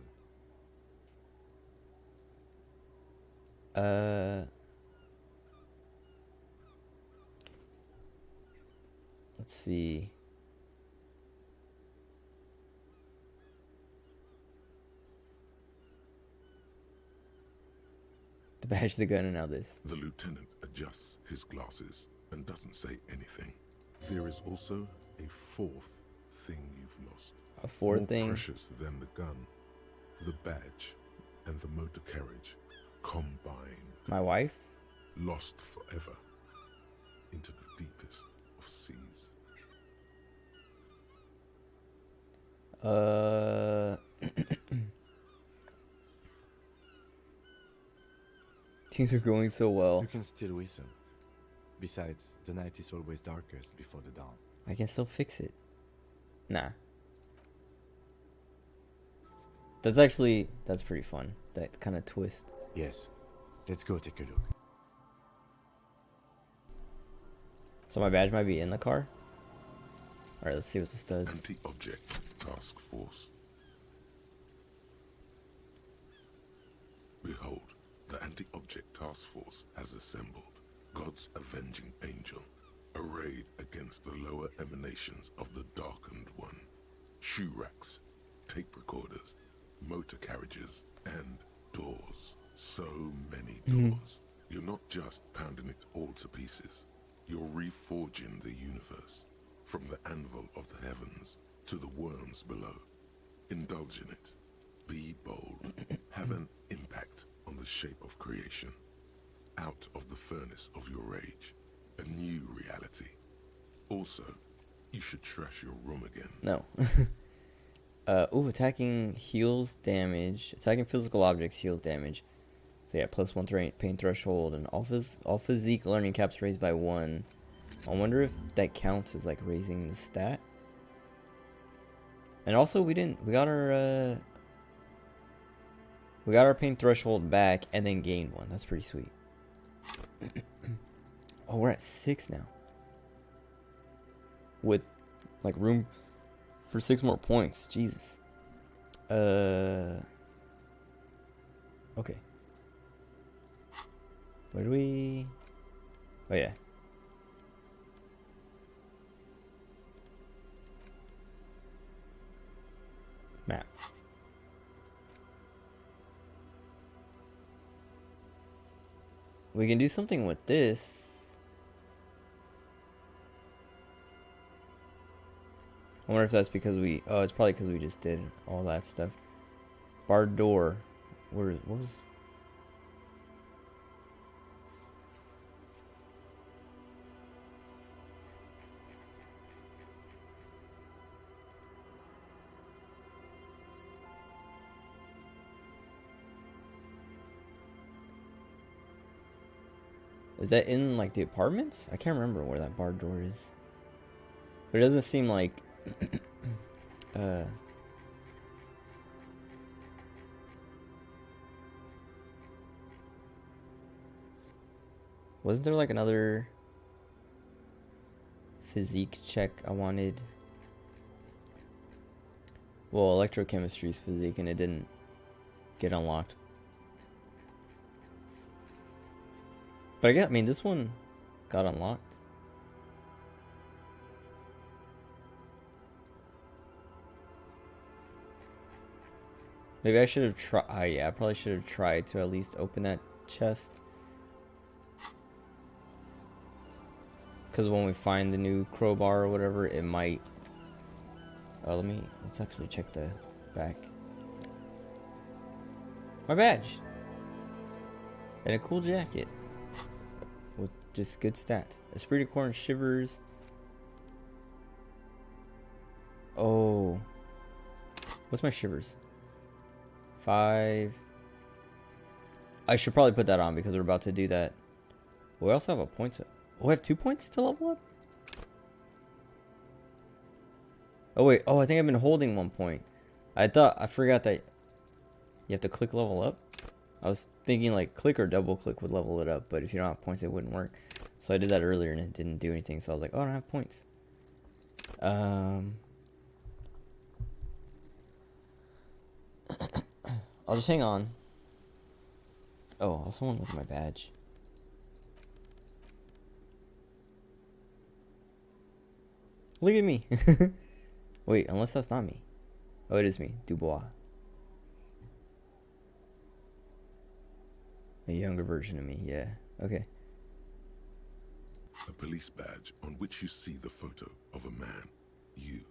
Let's see. The badge, the gun, and now this. The lieutenant adjusts his glasses and doesn't say anything. There is also a fourth thing you've lost. A fourth More thing. precious than the gun, the badge, and the motor carriage combined. My wife? Lost forever into the deepest of seas. Things are going so well. You can still whistle. Besides, the night is always darkest before the dawn. I can still fix it. Nah. That's pretty fun. That kind of twist. Yes. Let's go take a look. So my badge might be in the car. Alright, let's see what this does. Anti-object task force. Behold, the anti-object task force has assembled. God's avenging angel, arrayed against the lower emanations of the darkened one. Shoe racks, tape recorders, motor carriages, and doors. So many doors. You're not just pounding it all to pieces. You're reforging the universe, from the anvil of the heavens to the worms below. Indulge in it. Be bold. Have an impact on the shape of creation. Out of the furnace of your rage. A new reality. Also, you should trash your room again. No. Attacking heals damage. Attacking physical objects heals damage. So yeah, +1 pain threshold, and all physique learning caps raised by 1. I wonder if that counts as like raising the stat. And also we got our pain threshold back and then gained 1. That's pretty sweet. Oh, we're at 6 now. With like room for 6 more points. Jesus. Okay. Where do we... Oh, yeah. Map. We can do something with this. I wonder if that's because we... Oh, it's probably because we just did all that stuff. Barred door. What was... Is that in like the apartments? I can't remember where that bar door is. But it doesn't seem like wasn't there like another physique check I wanted? Well, electrochemistry's physique, and it didn't get unlocked. But I mean, this one got unlocked. Maybe I should have tried. Yeah, I probably should have tried to at least open that chest. Because when we find the new crowbar or whatever, it might. Oh, let's actually check the back. My badge! And a cool jacket. With just good stats. Esprit de corps and shivers. Oh. What's my shivers? 5. I should probably put that on because we're about to do that. We also have a point. Oh, I have 2 points to level up? Oh, wait. Oh, I think I've been holding 1 point. I forgot that you have to click level up. I was thinking like click or double click would level it up, but if you don't have points, it wouldn't work. So I did that earlier and it didn't do anything. So I was like, oh, I don't have points. I'll just hang on. Oh, I also want to look at my badge. Look at me. Wait, unless that's not me. Oh, it is me. Dubois. A younger version of me, yeah. Okay. A police badge on which you see the photo of a man. You.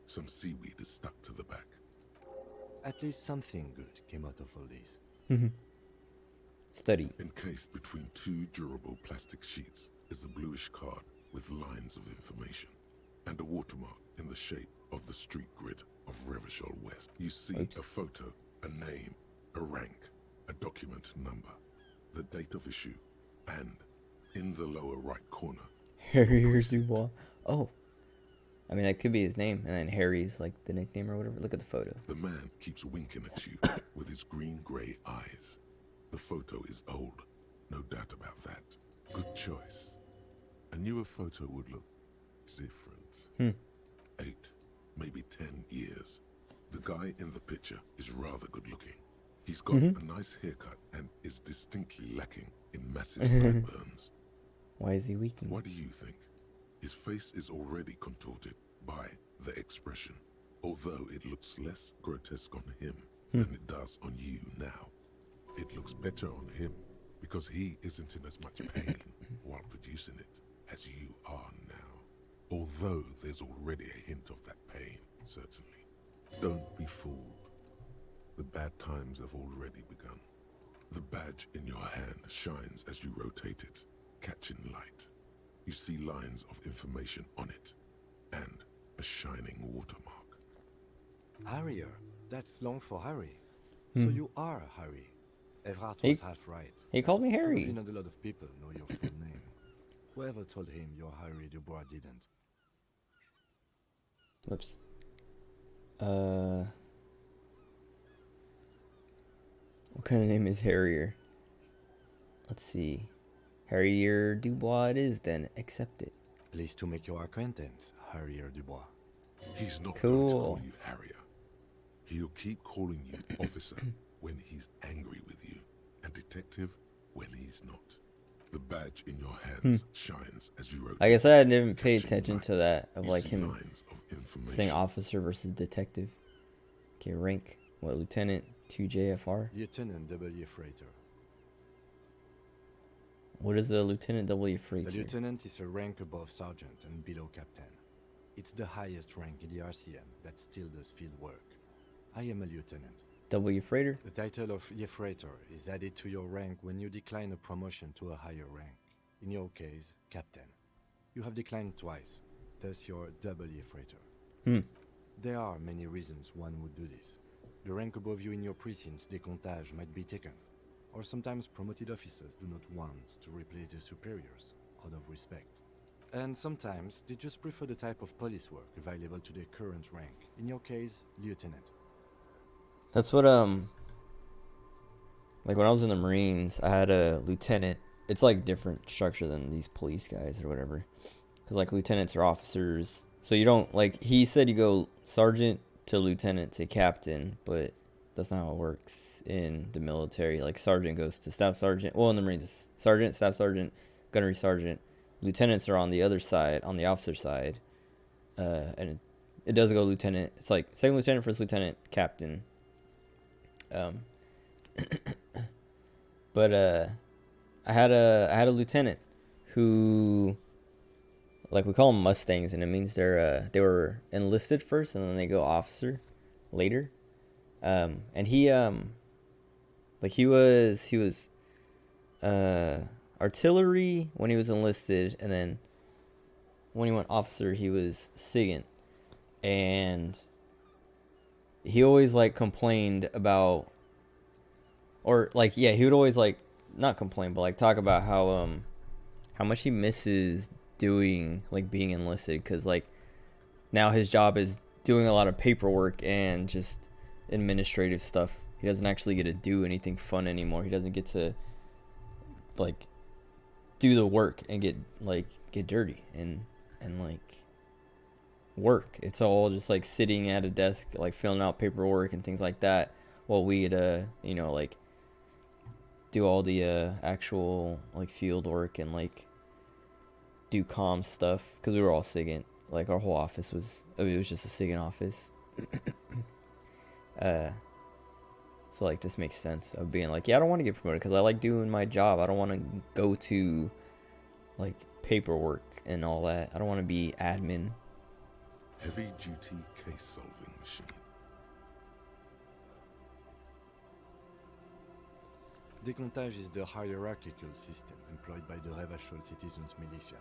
Some seaweed is stuck to the back. At least something good came out of all this. Study. Encased between 2 durable plastic sheets is a bluish card with lines of information and a watermark in the shape of the street grid of Revachol West. You see a photo, a name, a rank, a document number, the date of issue, and in the lower right corner, Harry Dubois. Oh. I mean, that could be his name, and then Harry's like the nickname or whatever. Look at the photo. the man keeps winking at you with his green-gray eyes. The photo is old, no doubt about that. Good choice. A newer photo would look different. 8, maybe 10 years. The guy in the picture is rather good looking. He's got a nice haircut and is distinctly lacking in massive sideburns. Why is he weakening? What do you think? His face is already contorted by the expression, although it looks less grotesque on him than it does on you now. It looks better on him because he isn't in as much pain while producing it as you are now. Although there's already a hint of that pain, certainly. Don't be fooled. The bad times have already begun. The badge in your hand shines as you rotate it, catching light. You see lines of information on it, and a shining watermark. Harrier. That's long for Harry. So you are Harry. Evrard He- was half right. He called me Probably Harry. not a lot of people know your full name. Whoever told him you're Harry Dubois didn't. Whoops. What kind of name is Harrier? Let's see. Harrier Dubois it is then. Accept it. Pleased to make your acquaintance, Harrier Dubois. He's not going to Cool. call you Harrier. He'll keep calling you officer when he's angry with you, and detective when he's not. The badge in your hands shines as you rotate. I guess I didn't pay catching attention to light. that of You like see him lines of information. saying officer versus detective. Okay, rank. What, lieutenant 2JFR? Lieutenant W. Freighter. What is a lieutenant W A freighter? lieutenant is a rank above sergeant and below captain. It's the highest rank in the RCM that still does field work. I am a lieutenant. W freighter? The title of Freighter is added to your rank when you decline a promotion to a higher rank. In your case, captain. You have declined twice, thus you're W Freighter. There are many reasons one would do this. The rank above you in your precinct's décomptage might be taken. or sometimes promoted officers do not want to replace their superiors out of respect. And sometimes they just prefer the type of police work available to their current rank. In your case, lieutenant. That's what like when I was in the Marines, I had a lieutenant. It's like different structure than these police guys or whatever. Cuz like lieutenants are officers. So you don't like he said you go sergeant to lieutenant to captain, but that's not how it works in the military. Like sergeant goes to staff sergeant. Well, in the Marines, sergeant, staff sergeant, gunnery sergeant. Lieutenants are on the other side, on the officer side. And it does go lieutenant. It's like second lieutenant, first lieutenant, captain. But I had a lieutenant who, like, we call them Mustangs, and it means they were enlisted first and then they go officer later. And he like he was artillery when he was enlisted, and then when he went officer he was SIGINT. And he always like complained about, or like, yeah, he would always like not complain but like talk about how much he misses doing, like, being enlisted, because like now his job is doing a lot of paperwork and just administrative stuff. He doesn't actually get to do anything fun anymore. He doesn't get to like do the work and get dirty and like work. It's all just like sitting at a desk, like filling out paperwork and things like that, while we'd like do all the actual like field work and like do comm stuff, because we were all SIGINT. Like our whole office was, it was just a SIGINT office. So like this makes sense of being like, yeah, I don't want to get promoted because I like doing my job. I don't want to go to like paperwork and all that. I don't want to be admin. Heavy duty case solving machine. Décomptage is the hierarchical system employed by the Revachol Citizens Militia.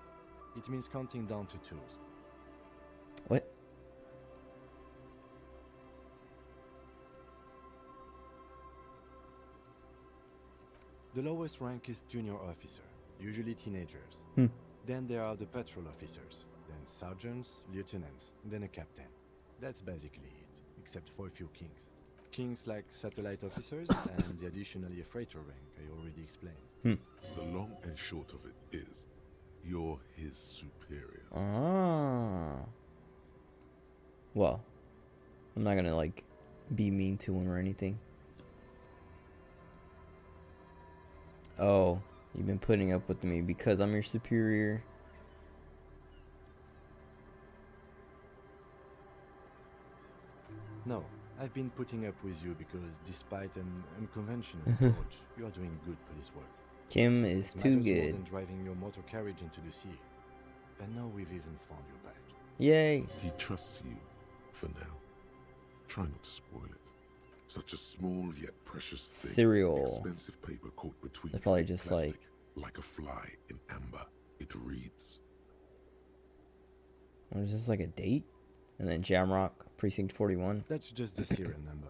It means counting down to twos. What? The lowest rank is junior officer, usually teenagers. Then there are the patrol officers, then sergeants, lieutenants, then a captain. That's basically it, except for a few kings. Kings like satellite officers and the additionally a freighter rank I already explained. The long and short of it is, you're his superior. Ah. Well, I'm not gonna like be mean to him or anything. Oh, you've been putting up with me because I'm your superior. No, I've been putting up with you because despite an unconventional approach, you are doing good police work. Kim is It too matters more good. than driving your motor carriage into the sea. And now we've even found your badge. Yay. He trusts you, for now. Try not to spoil it. Such a small yet precious thing. Cereal. Expensive paper caught between They're probably thick just plastic, like a fly in amber. It reads. Or is this like a date? And then Jamrock, Precinct 41. That's just the serial number.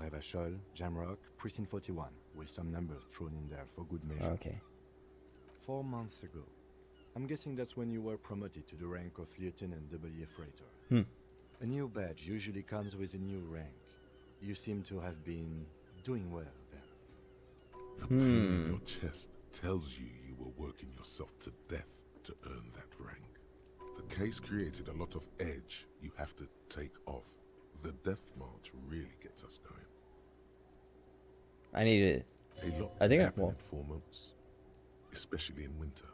Revachol, Jamrock, Precinct 41, with some numbers thrown in there for good measure. Okay. 4 months ago. I'm guessing that's when you were promoted to the rank of Lieutenant W. Freighter. A new badge usually comes with a new rank. You seem to have been doing well then. The pain in your chest tells you you were working yourself to death to earn that rank. The case created a lot of edge you have to take off. The death march really gets us going. I need it. A lot I think can I- happen well- in 4 months, especially in winter.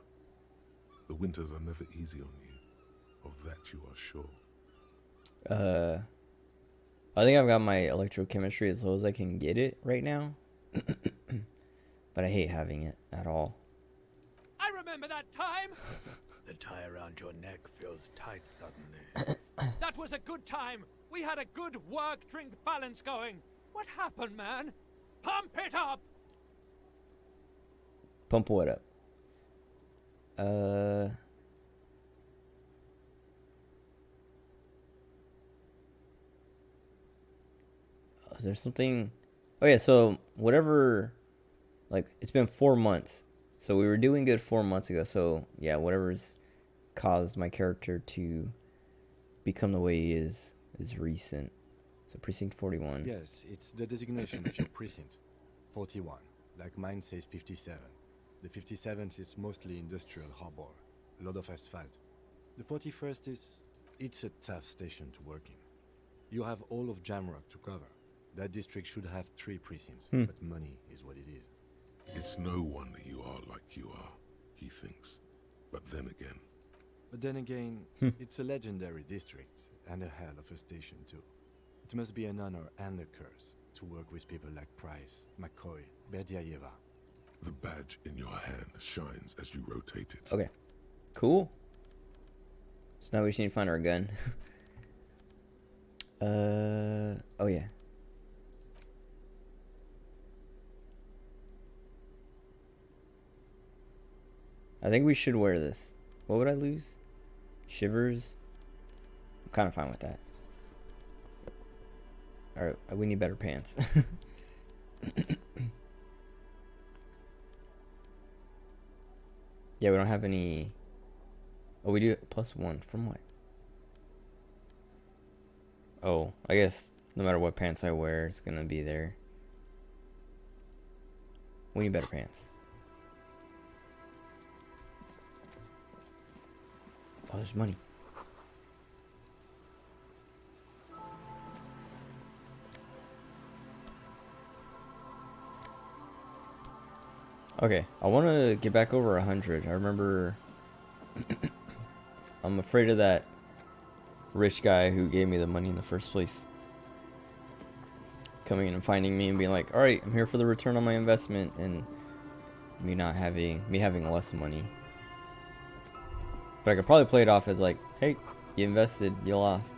The winters are never easy on you. Of that you are sure. I think I've got my electrochemistry as low as I can get it right now. But I hate having it at all. I remember that time. The tie around your neck feels tight suddenly. That was a good time. We had a good work-drink balance going. What happened, man? Pump it up! Pump what up? Is there something? Oh yeah, so whatever like it's been 4 months. So we were doing good 4 months ago. So yeah, whatever's caused my character to become the way he is recent. So precinct 41. Yes, it's the designation of your precinct. 41. Like mine says 57. The 57th is mostly industrial harbor. A lot of asphalt. The 41st is... it's a tough station to work in. You have all of Jamrock to cover. That district should have 3 precincts, but money is what it is. It's no wonder you are like you are, he thinks. But then again, it's a legendary district, and a hell of a station too. It must be an honor and a curse to work with people like Price, McCoy, Berdiaeva. the badge in your hand shines as you rotate it. Okay. Cool. So now we just need to find our gun. Oh yeah. I think we should wear this. What would I lose? Shivers? I'm kind of fine with that. Alright, we need better pants. Yeah, we don't have any... Oh, we do +1. From what? Oh, I guess no matter what pants I wear, it's gonna be there. We need better pants. Oh, there's money. Okay, I want to get back over 100. I remember... I'm afraid of that rich guy who gave me the money in the first place coming in and finding me and being like, alright, I'm here for the return on my investment, and me having less money. But I could probably play it off as like, hey, you invested, you lost.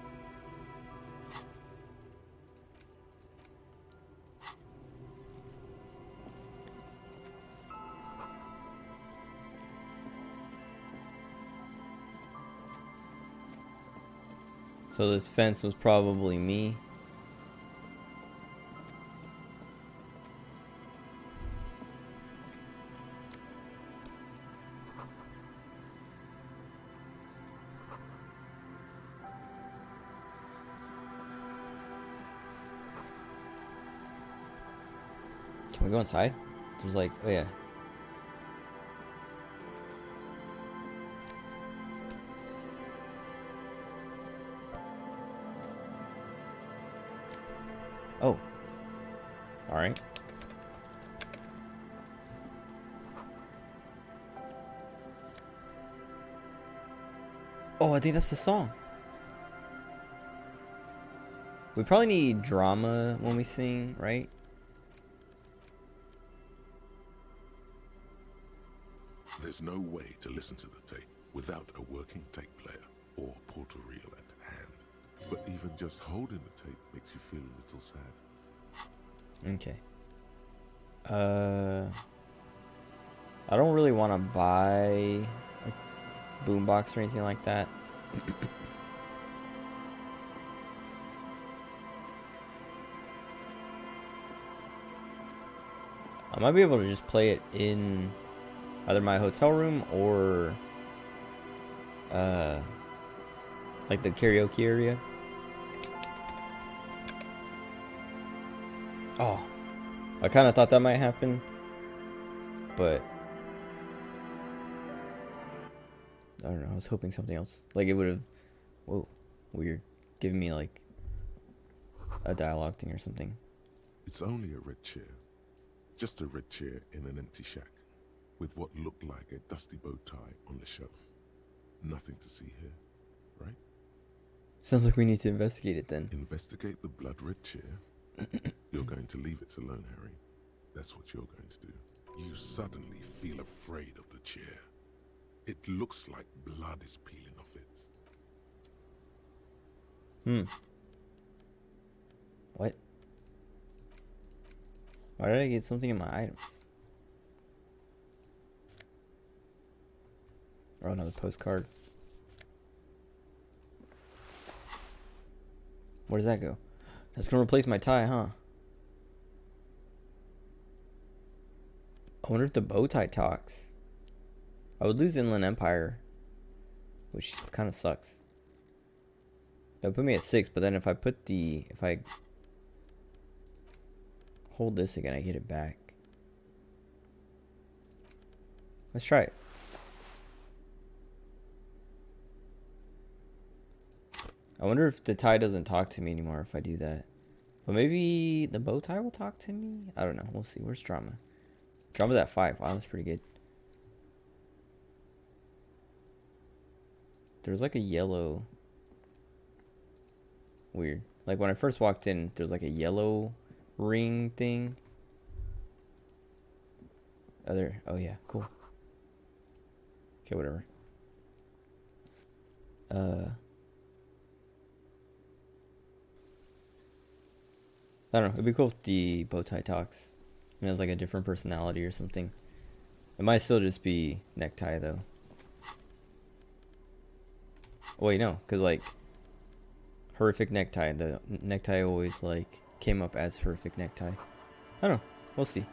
So this fence was probably me. Can we go inside? There's like, oh yeah. Oh. Alright. Oh, I think that's the song. We probably need drama when we sing, right? There's no way to listen to the tape without a working tape player or portal reel at hand. But even just holding the tape makes you feel a little sad. Okay. I don't really want to buy a boombox or anything like that. I might be able to just play it in either my hotel room or like the karaoke area. Oh, I kind of thought that might happen, but I don't know. I was hoping something else, like it would have, whoa, weird, giving me like a dialogue thing or something. It's only a red chair. Just a red chair in an empty shack with what looked like a dusty bow tie on the shelf. Nothing to see here, right? Sounds like we need to investigate it then. Investigate the blood red chair. You're going to leave it alone, Harry. That's what you're going to do. You suddenly feel afraid of the chair. It looks like blood is peeling off it. What? Why did I get something in my items? Oh, another postcard. Where does that go? That's gonna replace my tie, huh? I wonder if the bow tie talks. I would lose Inland Empire, which kind of sucks. That would put me at 6, but then if I hold this again, I get it back. Let's try it. I wonder if the tie doesn't talk to me anymore if I do that. But maybe the bow tie will talk to me? I don't know. We'll see. Where's drama? Drama's at 5. Wow, that's pretty good. There's like a yellow... Weird. Like when I first walked in, there's like a yellow ring thing. Oh yeah, cool. Okay, whatever. I don't know. It'd be cool if the bow tie talks. It has like a different personality or something. It might still just be necktie though. Oh, wait, no, because like horrific necktie. The necktie always like came up as horrific necktie. I don't know. We'll see.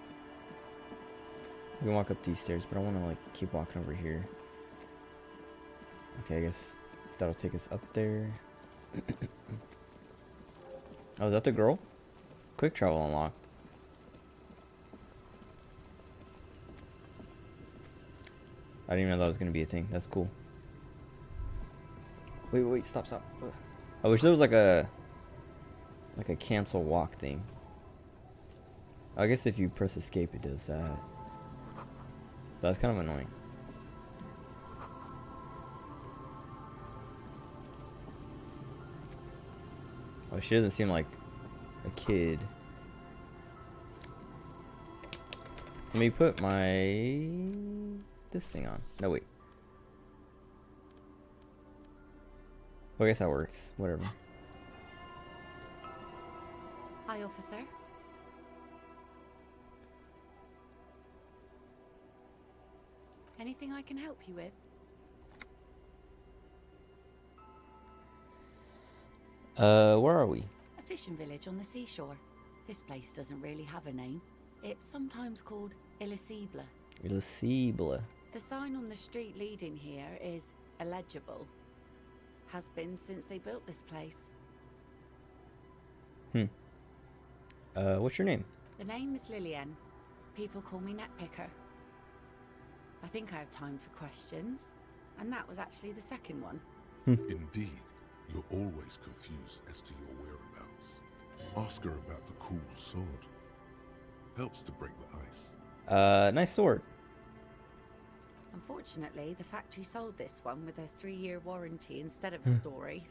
We can walk up these stairs, but I want to like keep walking over here. Okay, I guess that'll take us up there. Oh, is that the girl? Quick travel unlocked. I didn't even know that was gonna be a thing. That's cool. Wait, stop. Ugh. I wish there was like a cancel walk thing. I guess if you press escape, it does that. That's kind of annoying. Oh, she doesn't seem like a kid. Let me put this thing on. No, wait. Well, I guess that works. Whatever. Hi, officer. Anything I can help you with? Where are we? A fishing village on the seashore. This place doesn't really have a name. It's sometimes called Elysium. Elysium. The sign on the street leading here is illegible. Has been since they built this place. What's your name? The name is Lillian. People call me Netpicker. I think I have time for questions. And that was actually the second one. Indeed, you're always confused as to your whereabouts. Ask her about the cool sword. Helps to break the ice. Nice sword. Unfortunately, the factory sold this one with a 3-year warranty instead of a story.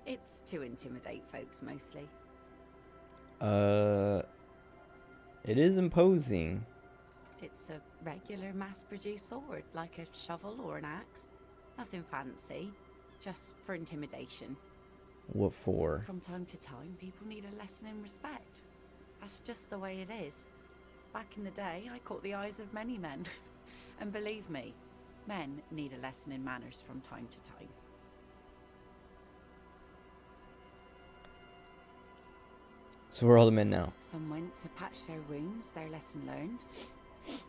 It's to intimidate folks mostly. It is imposing. It's a regular mass-produced sword, like a shovel or an axe. Nothing fancy, just for intimidation. What for? From time to time, people need a lesson in respect. That's just the way it is. Back in the day, I caught the eyes of many men. And believe me, men need a lesson in manners from time to time. So where are all the men now? Some went to patch their wounds, their lesson learned.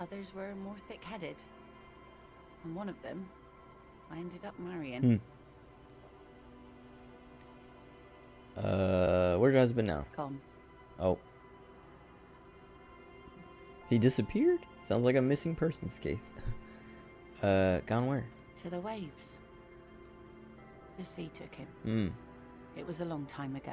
Others were more thick-headed. And one of them, I ended up marrying. Where's your husband now? Gone. Oh. He disappeared? Sounds like a missing persons case. Gone where? To the waves. The sea took him. It was a long time ago.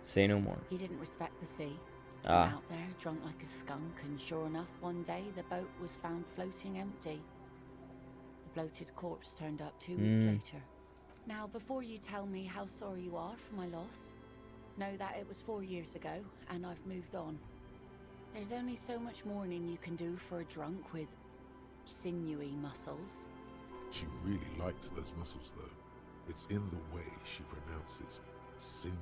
Say no more. He didn't respect the sea. Ah. Went out there, drunk like a skunk, and sure enough, one day the boat was found floating empty. The bloated corpse turned up 2 weeks later. Now, before you tell me how sorry you are for my loss, know that it was 4 years ago, and I've moved on. There's only so much mourning you can do for a drunk with sinewy muscles. She really likes those muscles, though. It's in the way she pronounces sinewy.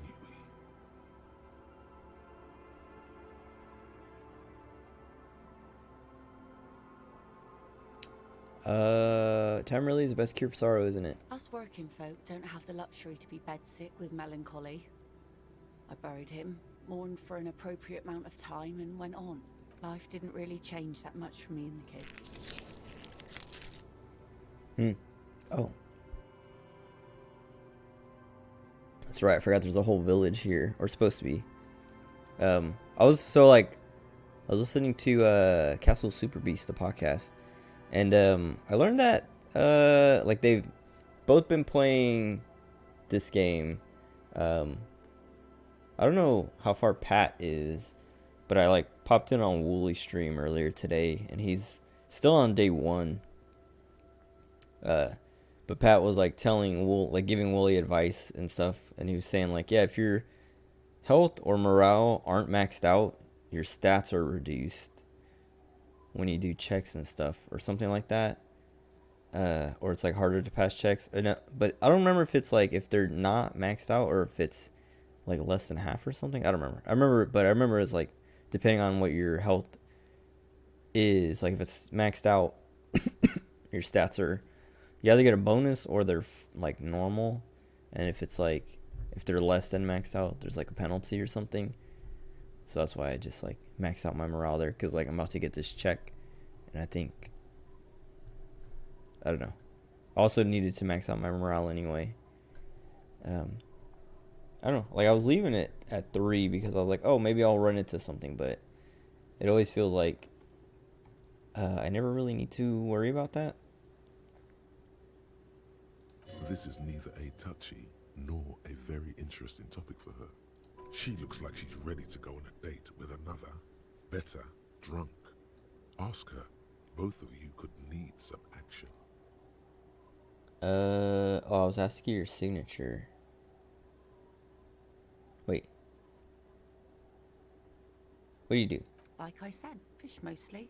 Time really is the best cure for sorrow, isn't it? Us working folk don't have the luxury to be bedsick with melancholy. I buried him, mourned for an appropriate amount of time, and went on. Life didn't really change that much for me and the kids. Oh. That's right, I forgot there's a whole village here. Or supposed to be. I was listening to Castle Super Beast, the podcast. And I learned that like they've both been playing this game. I don't know how far Pat is, but I like popped in on Woolly's stream earlier today, and he's still on day 1. But Pat was like telling giving Wooly advice and stuff, and he was saying like, yeah, if your health or morale aren't maxed out, your stats are reduced when you do checks and stuff, or something like that. Or it's like harder to pass checks. But I don't remember if it's like if they're not maxed out or if it's like less than half or something. I don't remember. I remember it's like depending on what your health is. Like if it's maxed out, your stats are, you either get a bonus or they're like normal. And if it's like if they're less than maxed out, there's like a penalty or something. So that's why I just like maxed out my morale there, because like I'm about to get this check, and I think, I don't know. I also needed to max out my morale anyway. I don't know. Like I was leaving it at 3 because I was like, oh, maybe I'll run into something, but it always feels like I never really need to worry about that. This is neither a touchy nor a very interesting topic for her. She looks like she's ready to go on a date with another, better, drunk. Ask her. Both of you could need some action. I was asking your signature. Wait. What do you do? Like I said, fish mostly.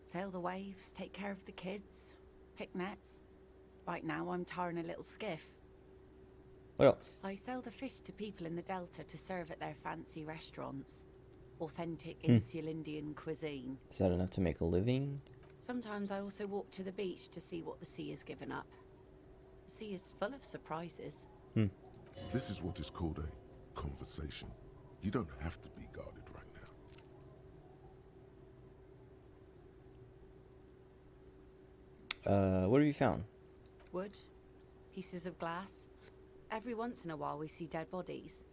Sail the waves, take care of the kids, pick nets. Right now I'm tarring a little skiff. What else? I sell the fish to people in the Delta to serve at their fancy restaurants. Authentic Insulindian cuisine. Is that enough to make a living? Sometimes I also walk to the beach to see what the sea has given up. The sea is full of surprises. This is what is called a conversation. You don't have to be guarded right now. What have you found? Wood, pieces of glass. Every once in a while we see dead bodies.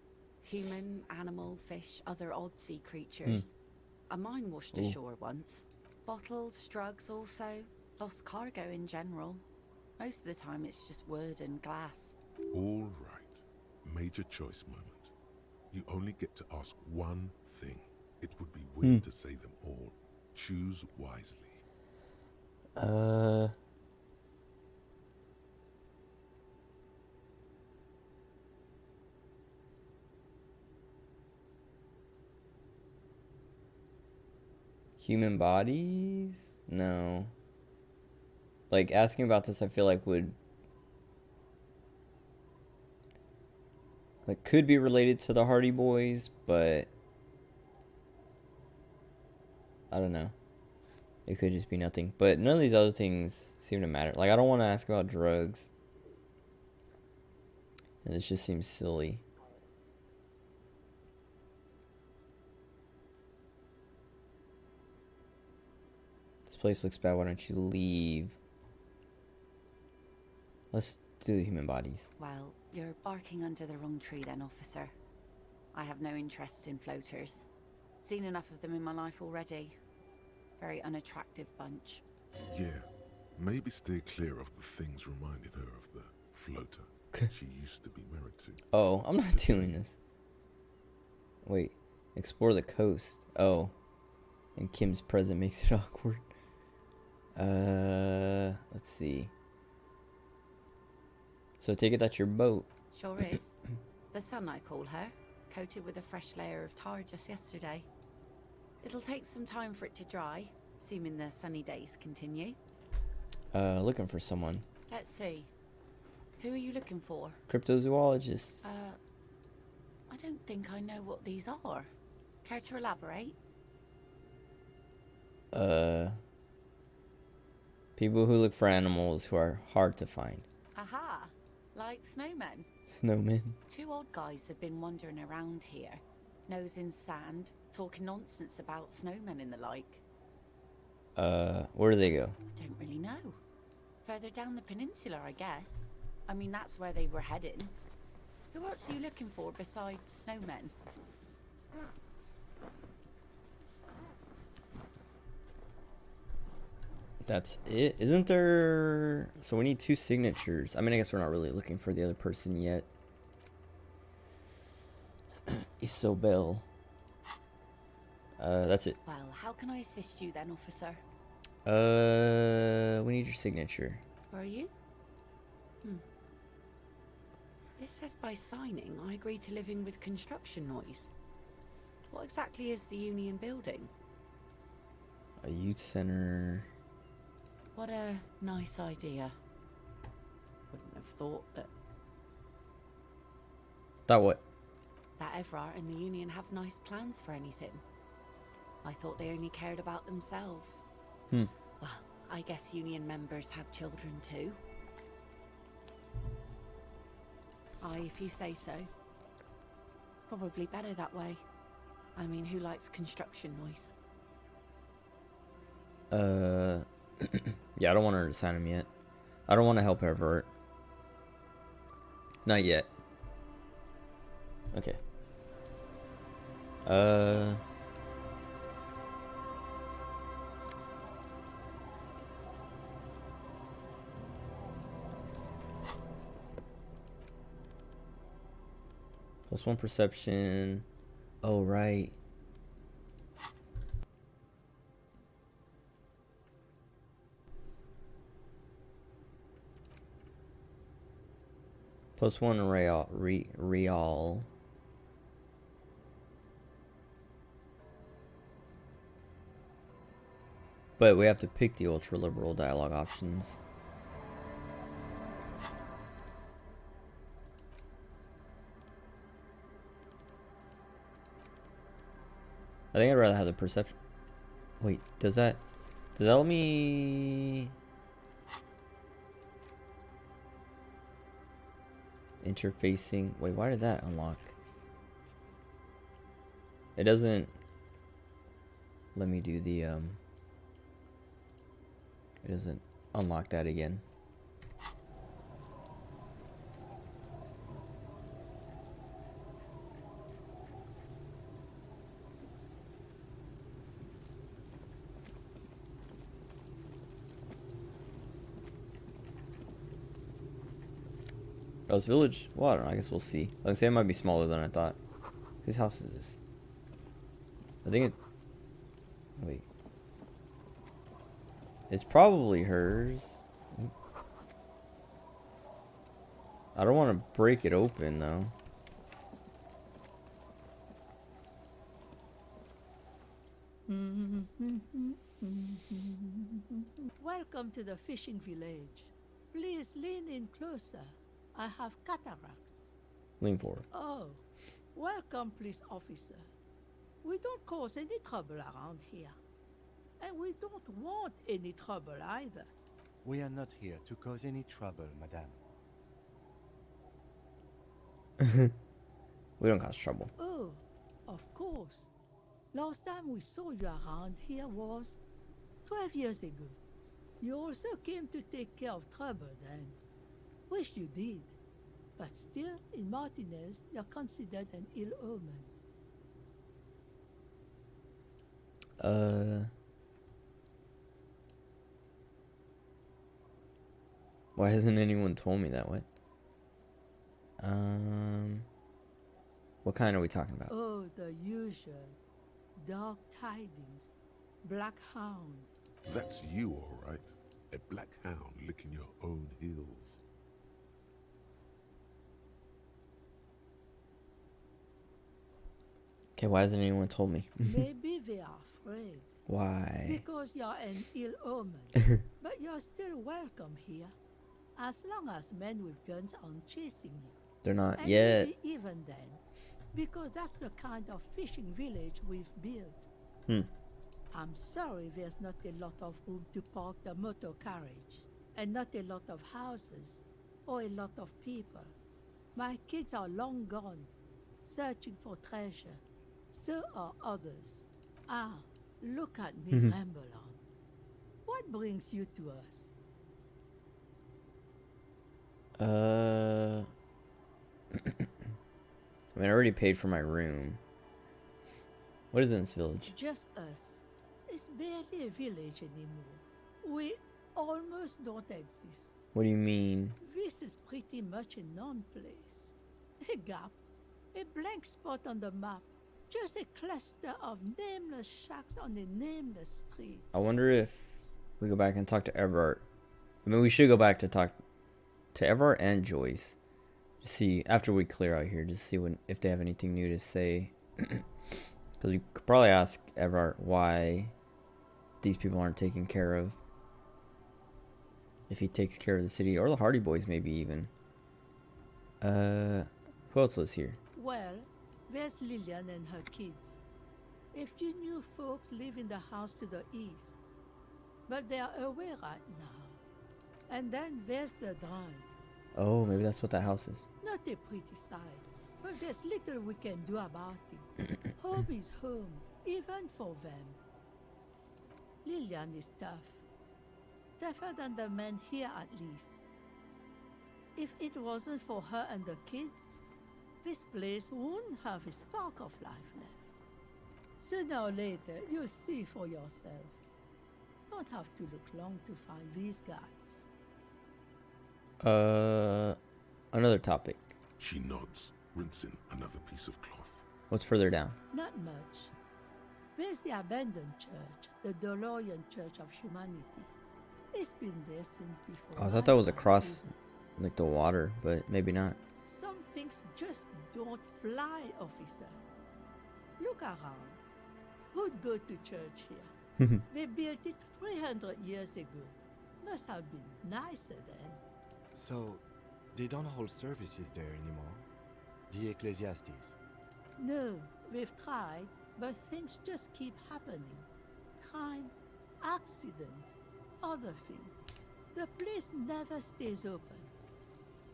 Human, animal, fish, other odd sea creatures. A mine washed ashore once. Bottles, drugs also. Lost cargo in general. Most of the time it's just wood and glass. All right. Major choice moment. You only get to ask one thing. It would be weird to say them all. Choose wisely. Human bodies? No. Like, asking about this, I feel like could be related to the Hardy Boys, but I don't know. It could just be nothing. But none of these other things seem to matter. Like, I don't want to ask about drugs. And this just seems silly. This place looks bad. Why don't you leave? Let's do the human bodies. Well, you're barking under the wrong tree then, officer. I have no interest in floaters. Seen enough of them in my life already. Very unattractive bunch. Yeah, maybe stay clear of the things reminded her of the floater she used to be married to. Oh, I'm not doing this. Wait, explore the coast. Oh, and Kim's present makes it awkward. Let's see. So take it that's your boat. Sure is. The sun, I call her. Coated with a fresh layer of tar just yesterday. It'll take some time for it to dry, assuming the sunny days continue. Looking for someone. Let's see. Who are you looking for? Cryptozoologists. I don't think I know what these are. Care to elaborate? People who look for animals who are hard to find. Aha! Like snowmen. Snowmen. 2 odd guys have been wandering around here. Nose in sand, talking nonsense about snowmen and the like. Where do they go? Don't really know. Further down the peninsula, I guess. I mean, that's where they were heading. Who else are you looking for besides snowmen? That's it. Isn't there... So we need 2 signatures. I mean, I guess we're not really looking for the other person yet. Isobel. That's it. Well, how can I assist you then, officer? We need your signature. Where are you? This says by signing, I agree to living with construction noise. What exactly is the Union building? A youth center. What a nice idea. Wouldn't have thought That what? that Evrart and the Union have nice plans for anything. I thought they only cared about themselves. Well, I guess Union members have children too. Aye, if you say so. Probably better that way. I mean, who likes construction noise? Yeah, I don't want her to sign him yet. I don't want to help Everett. Not yet. Okay. +1 perception. Oh, right. +1 real. But we have to pick the ultra liberal dialogue options. I think I'd rather have the perception. Wait, does that let me interfacing? Wait, why did that unlock? It doesn't let me do the it doesn't unlock that again. Oh, this village? Well, I don't know. I guess we'll see. Let's say it might be smaller than I thought. Whose house is this? I think it... Wait. It's probably hers. I don't want to break it open, though. Welcome to the fishing village. Please lean in closer. I have cataracts. Lean forward. Oh, welcome, police officer. We don't cause any trouble around here. And we don't want any trouble either. We are not here to cause any trouble, madame. We don't cause trouble. Oh, of course. Last time we saw you around here was 12 years ago. You also came to take care of trouble then. Wish you did. But still, in Martinez, you're considered an ill omen. Why hasn't anyone told me that? What? What kind are we talking about? Oh, the usual. Dark tidings. Black hound. That's you, all right. A black hound licking your own heels. Okay, why hasn't anyone told me? Maybe they are afraid. Why? Because you're an ill omen. But you're still welcome here. As long as men with guns aren't chasing you. They're not And yet. maybe even then. Because that's the kind of fishing village we've built. I'm sorry there's not a lot of room to park the motor carriage. And not a lot of houses. Or a lot of people. My kids are long gone. Searching for treasure. So are others. Ah, look at me Mhm. ramble on. What brings you to us? I mean, I already paid for my room. What is in this village? Just us. It's barely a village anymore. We almost don't exist. What do you mean? This is pretty much a non-place. A gap. A blank spot on the map. Just a cluster of nameless shacks on a nameless street. I wonder if we go back and talk to Everett. I mean, we should go back to talk to Everett and Joyce. See, after we clear out here, just see if they have anything new to say. Because we could probably ask Everett why these people aren't taken care of. If he takes care of the city, or the Hardy Boys maybe even. Who else lives here? Well, there's Lillian and her kids. A few new folks live in the house to the east. But they are away right now. And then there's the Drives. Oh, maybe that's what that house is. Not a pretty sight, but there's little we can do about it. Home is home, even for them. Lillian is tough. Tougher than the men here, at least. If it wasn't for her and the kids, this place wouldn't have a spark of life left. Sooner or later, you'll see for yourself. Don't have to look long to find these guys. Another topic. She nods, rinsing another piece of cloth. What's further down? Not much. There's the abandoned church, the Dolorian Church of Humanity. It's been there since before. Oh, I thought that was time across, even. like, the water, but maybe not. Some things just don't fly, officer. Look around. Who'd go to church here? They built it 300 years ago. Must have been nicer then. So, they don't hold services there anymore? The Ecclesiastes? No, we've tried, but things just keep happening. Crime, accidents, other things. The place never stays open.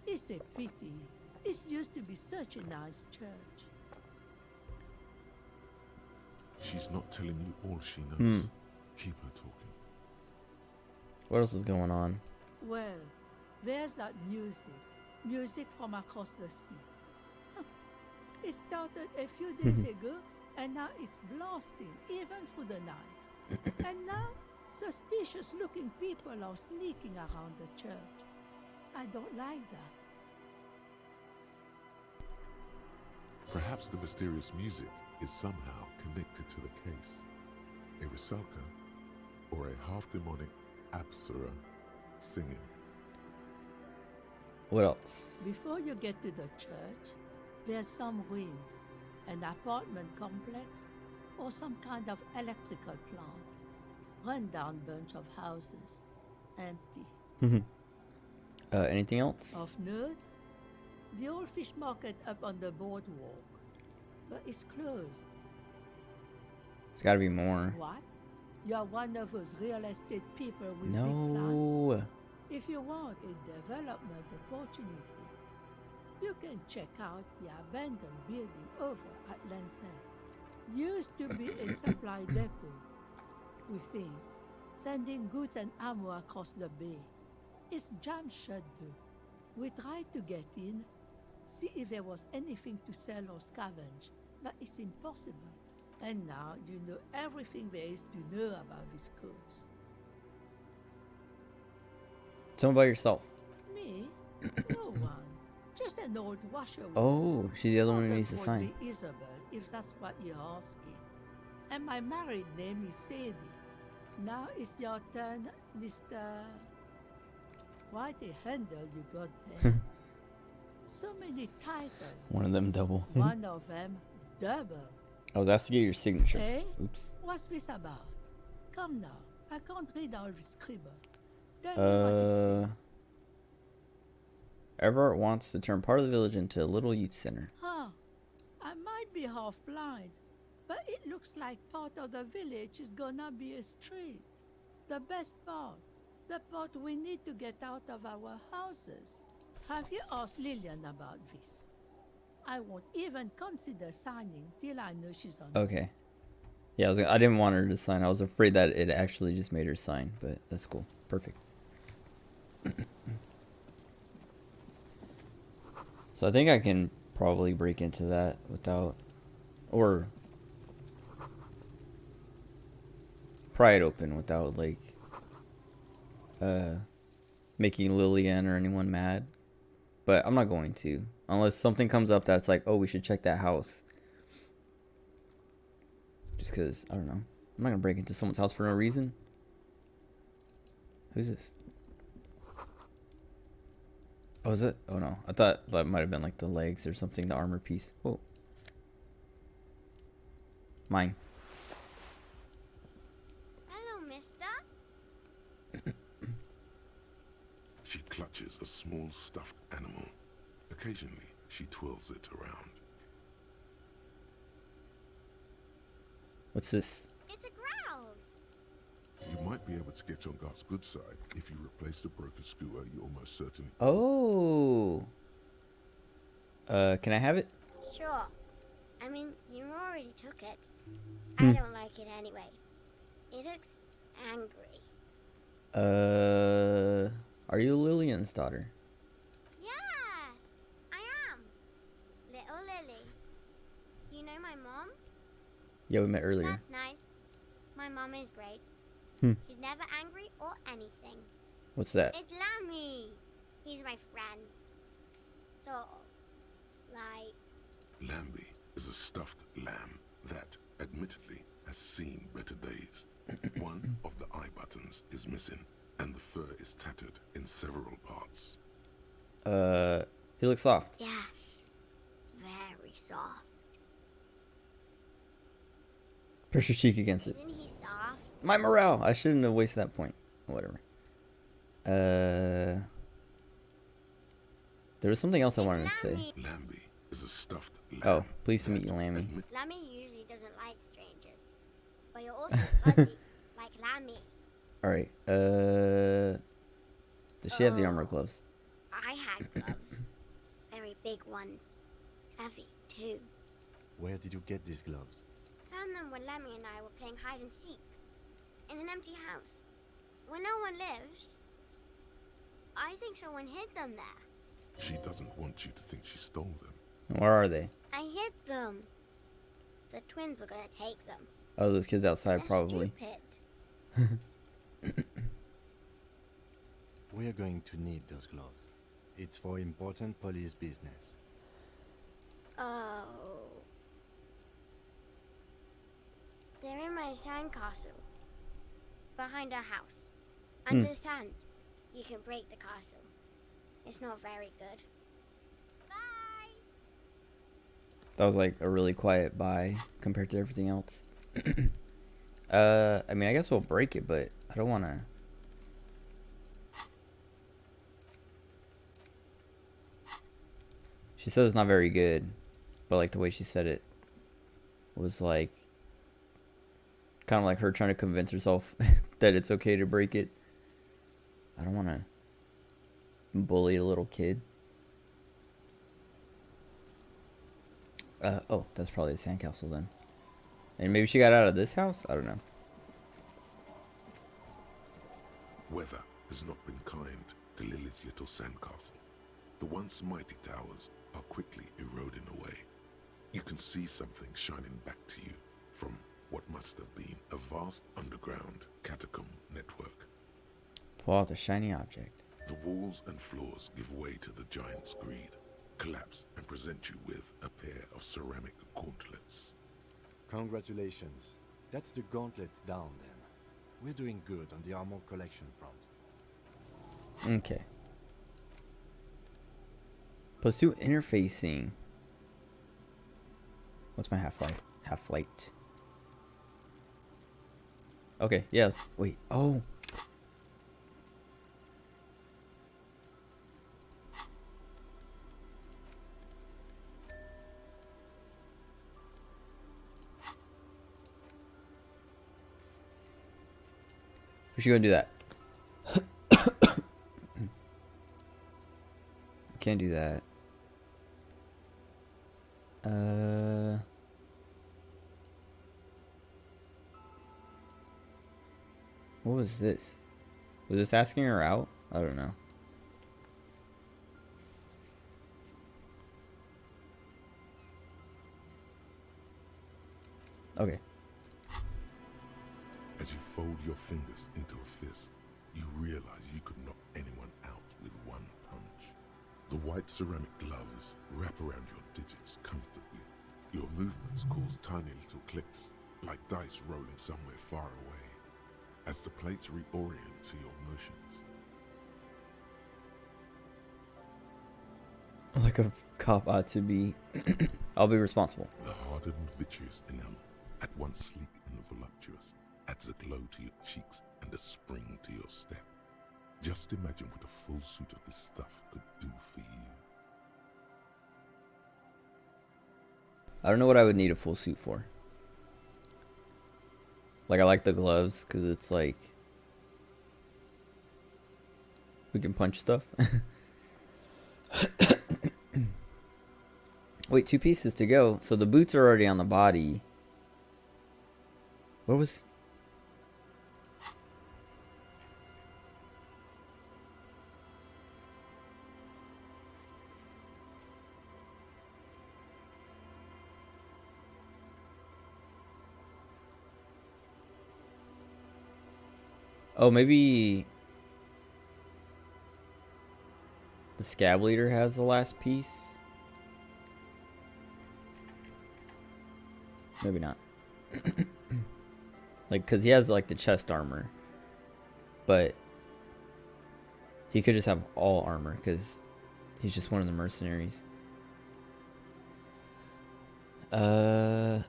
It's a pity. It used to be such a nice church. She's not telling you all she knows. Keep her talking. What else is going on? Well, there's that music. Music from across the sea. It started a few days ago, and now it's blasting, even through the night. And now, suspicious-looking people are sneaking around the church. I don't like that. Perhaps the mysterious music is somehow connected to the case. A Rusalka or a half-demonic Apsara singing. What else? Before you get to the church, there's some ruins, an apartment complex, or some kind of electrical plant. Run-down bunch of houses, empty. Anything else? Of note, the old fish market up on the boardwalk, but it's closed. It's gotta be more. What? You're one of those real estate people with big plans? No. If you want a development opportunity, you can check out the abandoned building over at Lansing. Used to be a supply depot, we think, sending goods and ammo across the bay. It's jammed shut though. We tried to get in, see if there was anything to sell or scavenge, but it's impossible. And now you know everything there is to know about this coast. Tell me about yourself. Me? No one. Just an old washerwoman. Oh, she's the other one who Mother needs to called sign. me Isabel, if that's what you're asking. And my married name is Sadie. Now it's your turn, Mr. Quite a handle you got there. So many titles. One of them double. One of them double. I was asked to get your signature. Eh? Oops. What's this about? Come now. I can't read all this scribble. Tell me what it says. Everett wants to turn part of the village into a little youth center. Huh. I might be half blind, but it looks like part of the village is gonna be a street. The best part. The part we need to get out of our houses. Have you asked Lillian about this? I won't even consider signing till I know she's on. Okay. Yeah, I didn't want her to sign. I was afraid that it actually just made her sign, but that's cool. Perfect. So I think I can probably break into that without, or pry it open without like making Lillian or anyone mad. But I'm not going to, unless something comes up that's like, oh, we should check that house. Just because, I don't know. I'm not gonna break into someone's house for no reason. Who's this? Oh, is it? Oh no, I thought that might have been like the legs or something, the armor piece. Oh, mine. Hello, mister. She clutches a small stuffed animal. Occasionally, she twirls it around. What's this? It's a grouse. You might be able to get on Garth's good side. If you replace the broken skewer, you almost certainly... Oh. Can I have it? Sure. I mean, you already took it. I don't like it anyway. It looks angry. Are you Lillian's daughter? Yes, I am. Little Lily. You know my mom? Yeah, we met earlier. That's nice. My mom is great. She's never angry or anything. What's that? It's Lammy. He's my friend. So, like... Lambie is a stuffed lamb that, admittedly, has seen better days. One of the eye buttons is missing, and the fur is tattered in several parts. He looks soft. Yes. Very soft. Press your cheek against it. Isn't he soft? My morale! I shouldn't have wasted that point. Whatever. There was something else I wanted to say. Lambie is a stuffed lamb. Oh, pleased to meet you, Lammy. Lammy usually doesn't like strangers. But you're also fuzzy, like Lammy. Alright, does she have the armor gloves? I had gloves. Very big ones. Heavy, too. Where did you get these gloves? Found them when Lemmy and I were playing hide and seek. In an empty house. Where no one lives. I think someone hid them there. She doesn't want you to think she stole them. Where are they? I hid them. The twins were gonna take them. Oh, those kids outside, They're probably. stupid. We are going to need those gloves. It's for important police business. Oh. They're in my sandcastle. Behind our house. Understand? You can break the castle. It's not very good. Bye! That was like a really quiet bye compared to everything else. I mean, I guess we'll break it, but I don't want to... She says it's not very good, but like the way she said it was like kind of like her trying to convince herself that it's okay to break it. I don't want to bully a little kid. Oh, that's probably the sandcastle then. And maybe she got out of this house? I don't know. Weather has not been kind to Lily's little sandcastle. The once mighty towers are quickly eroding away. You can see something shining back to you from what must have been a vast underground catacomb network. Pull out the shiny object. The walls and floors give way to the giant's greed, collapse and present you with a pair of ceramic gauntlets. Congratulations. That's the gauntlets down then. We're doing good on the armor collection front. Okay. +2 interfacing. What's my half-life? Half-light. Okay, yeah. Wait. Oh. We should go do that. Can't do that. What was this? Was this asking her out? I don't know. Okay. As you fold your fingers into a fist, you realize you could knock anyone out with one punch. The white ceramic gloves wrap around your digits comfortably. Your movements cause tiny little clicks, like dice rolling somewhere far away, as the plates reorient to your motions. Like a cop ought to be. I'll be responsible. The hardened vitreous enamel, at once sleek and voluptuous, adds a glow to your cheeks and a spring to your step. Just imagine what a full suit of this stuff could do for you. I don't know what I would need a full suit for. Like, I like the gloves because it's like we can punch stuff. Wait, 2 pieces to go. So the boots are already on the body. What was... Oh, maybe the scab leader has the last piece. Maybe not. Like, because he has like the chest armor, but he could just have all armor because he's just one of the mercenaries. Could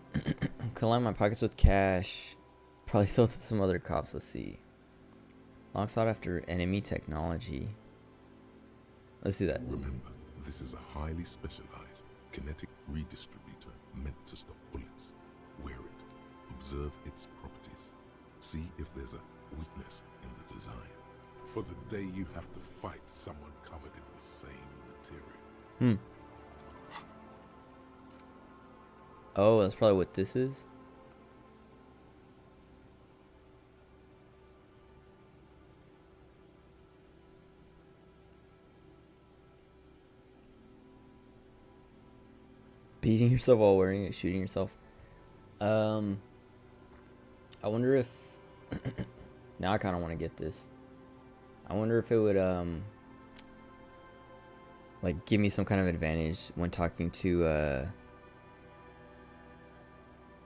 line my pockets with cash. Probably sell to some other cops. Let's see. Long sought after enemy technology. Let's do that. Remember, this is a highly specialized kinetic redistributor meant to stop bullets. Wear it. Observe its properties. See if there's a weakness in the design. For the day you have to fight someone covered in the same material. Oh, that's probably what this is. Beating yourself while wearing it, shooting yourself. I wonder if now I kind of want to get this. I wonder if it would like give me some kind of advantage when talking to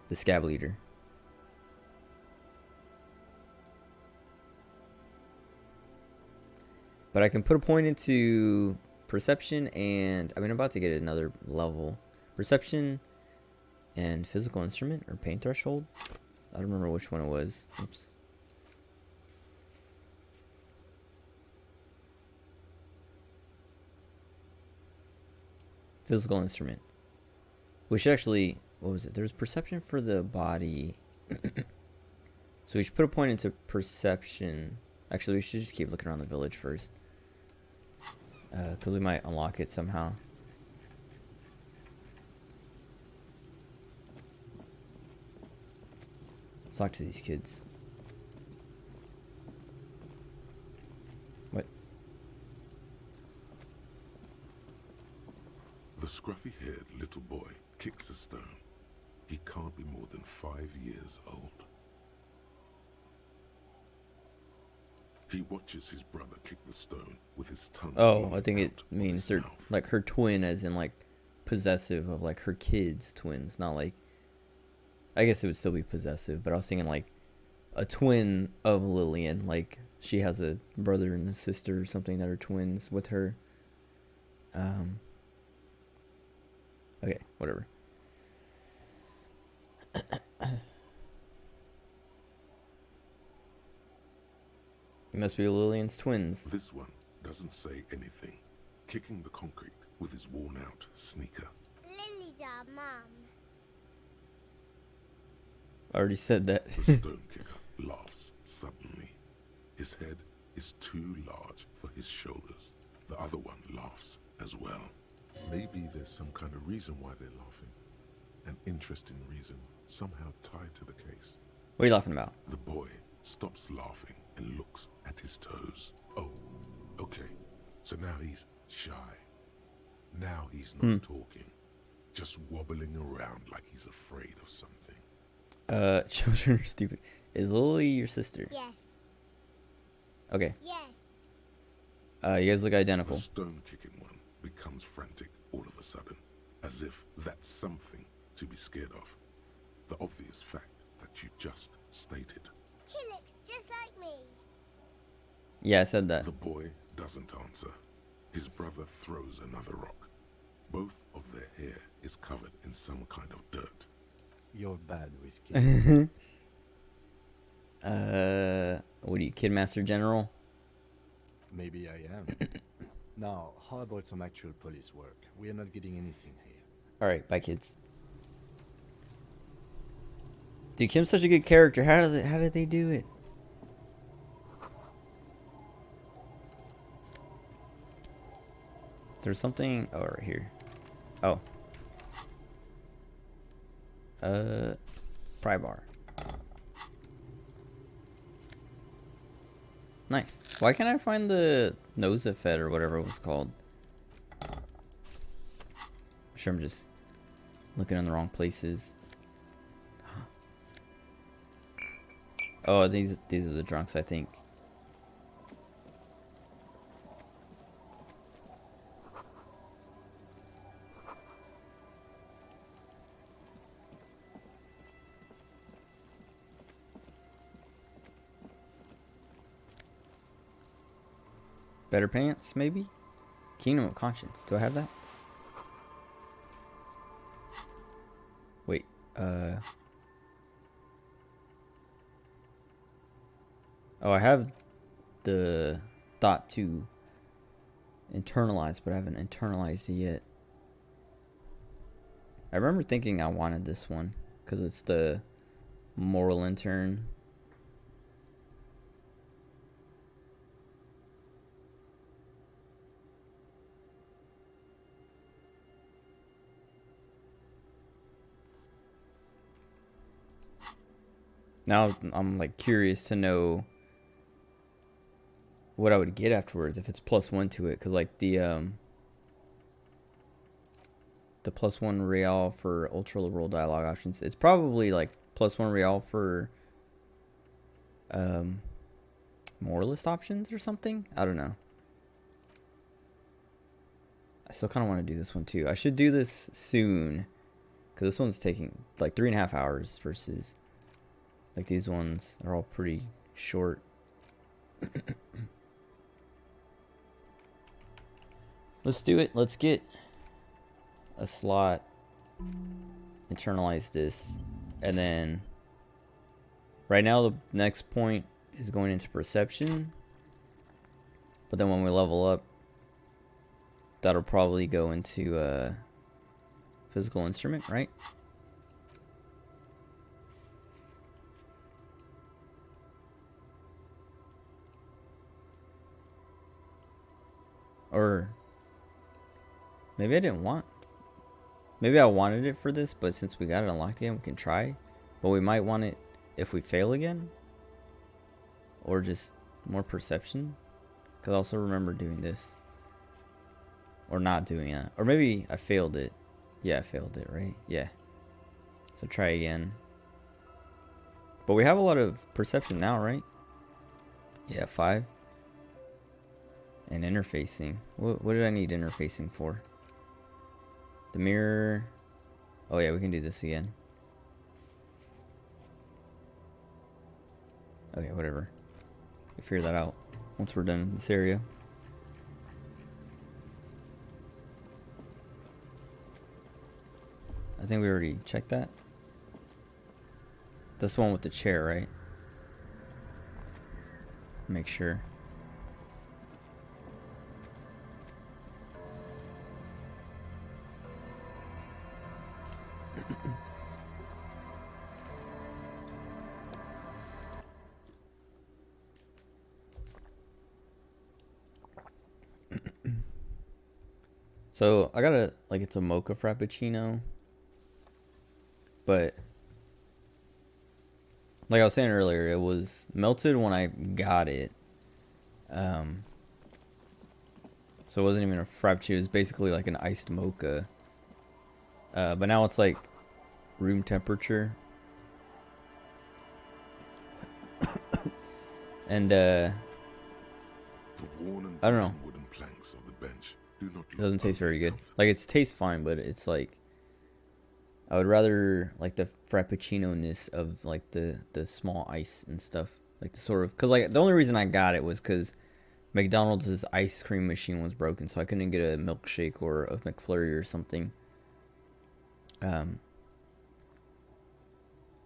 the scab leader. But I can put a point into perception and I mean I'm about to get another level. Perception and physical instrument or pain threshold. I don't remember which one it was. Oops. Physical instrument. We should actually, what was it? There was perception for the body. So we should put a point into perception. Actually, we should just keep looking around the village first. Because we might unlock it somehow. Let's talk to these kids. What? The scruffy-haired little boy kicks a stone. He can't be more than 5 years old. He watches his brother kick the stone with his tongue. Oh, I think it out of means his they're mouth. like her twin, as in like possessive of like her kids' twins, not like. I guess it would still be possessive, but I was thinking like a twin of Lillian, like she has a brother and a sister or something that are twins with her. Okay, whatever. You must be Lillian's twins. This one doesn't say anything, kicking the concrete with his worn-out sneaker. Lily's our mum. I already said that. The stone kicker laughs suddenly. His head is too large for his shoulders. The other one laughs as well. Maybe there's some kind of reason why they're laughing. An interesting reason, somehow tied to the case. What are you laughing about? The boy stops laughing and looks at his toes. Oh, okay. So now he's shy. Now he's not talking. Just wobbling around like he's afraid of something. Children are stupid. Is Lily your sister? Yes. Okay. Yes. You guys look identical. The stone-kicking one becomes frantic all of a sudden, as if that's something to be scared of. The obvious fact that you just stated. He looks just like me. Yeah, I said that. The boy doesn't answer. His brother throws another rock. Both of their hair is covered in some kind of dirt. You're bad with kids. What are you, Kidmaster General? Maybe I am. Now, how about some actual police work? We are not getting anything here. Alright, bye kids. Dude, Kim's such a good character. How did they do it? There's something right here. Oh. Pry bar. Nice. Why can't I find the Nosafed or whatever it was called? I'm sure I'm just looking in the wrong places. Oh, these are the drunks, I think. Better pants, maybe? Kingdom of Conscience. Do I have that? Wait, oh, I have the thought to internalize, but I haven't internalized it yet. I remember thinking I wanted this one because it's the moral intern. Now I'm like curious to know what I would get afterwards if it's +1 to it, because like the +1 real for ultra liberal dialogue options, it's probably like +1 real for moralist options or something. I don't know. I still kind of want to do this one too. I should do this soon because this one's taking like 3.5 hours versus like these ones are all pretty short. Let's do it. Let's get a slot, internalize this, and then right now the next point is going into perception, but then when we level up, that'll probably go into physical instrument, right? Or maybe I didn't want. Maybe I wanted it for this, but since we got it unlocked again, we can try. But we might want it if we fail again. Or just more perception. Because I also remember doing this. Or not doing it. Or maybe I failed it. Yeah, I failed it, right? Yeah. So try again. But we have a lot of perception now, right? Yeah, 5. And interfacing. What did I need interfacing for? The mirror. Oh yeah, we can do this again. Okay, whatever. We'll figure that out once we're done in this area. I think we already checked that. That's the one with the chair, right? Make sure. So I got it's a mocha frappuccino, but like I was saying earlier, it was melted when I got it. So it wasn't even a frappuccino. It was basically like an iced mocha. But now it's like room temperature. And The worn and I don't know. beaten wooden planks of the bench do not It doesn't look taste very overly good. comfortable. Like it tastes fine, but it's like I would rather like the frappuccino-ness of like the small ice and stuff. Like the sort of, because like the only reason I got it was because McDonald's ice cream machine was broken, so I couldn't get a milkshake or a McFlurry or something. And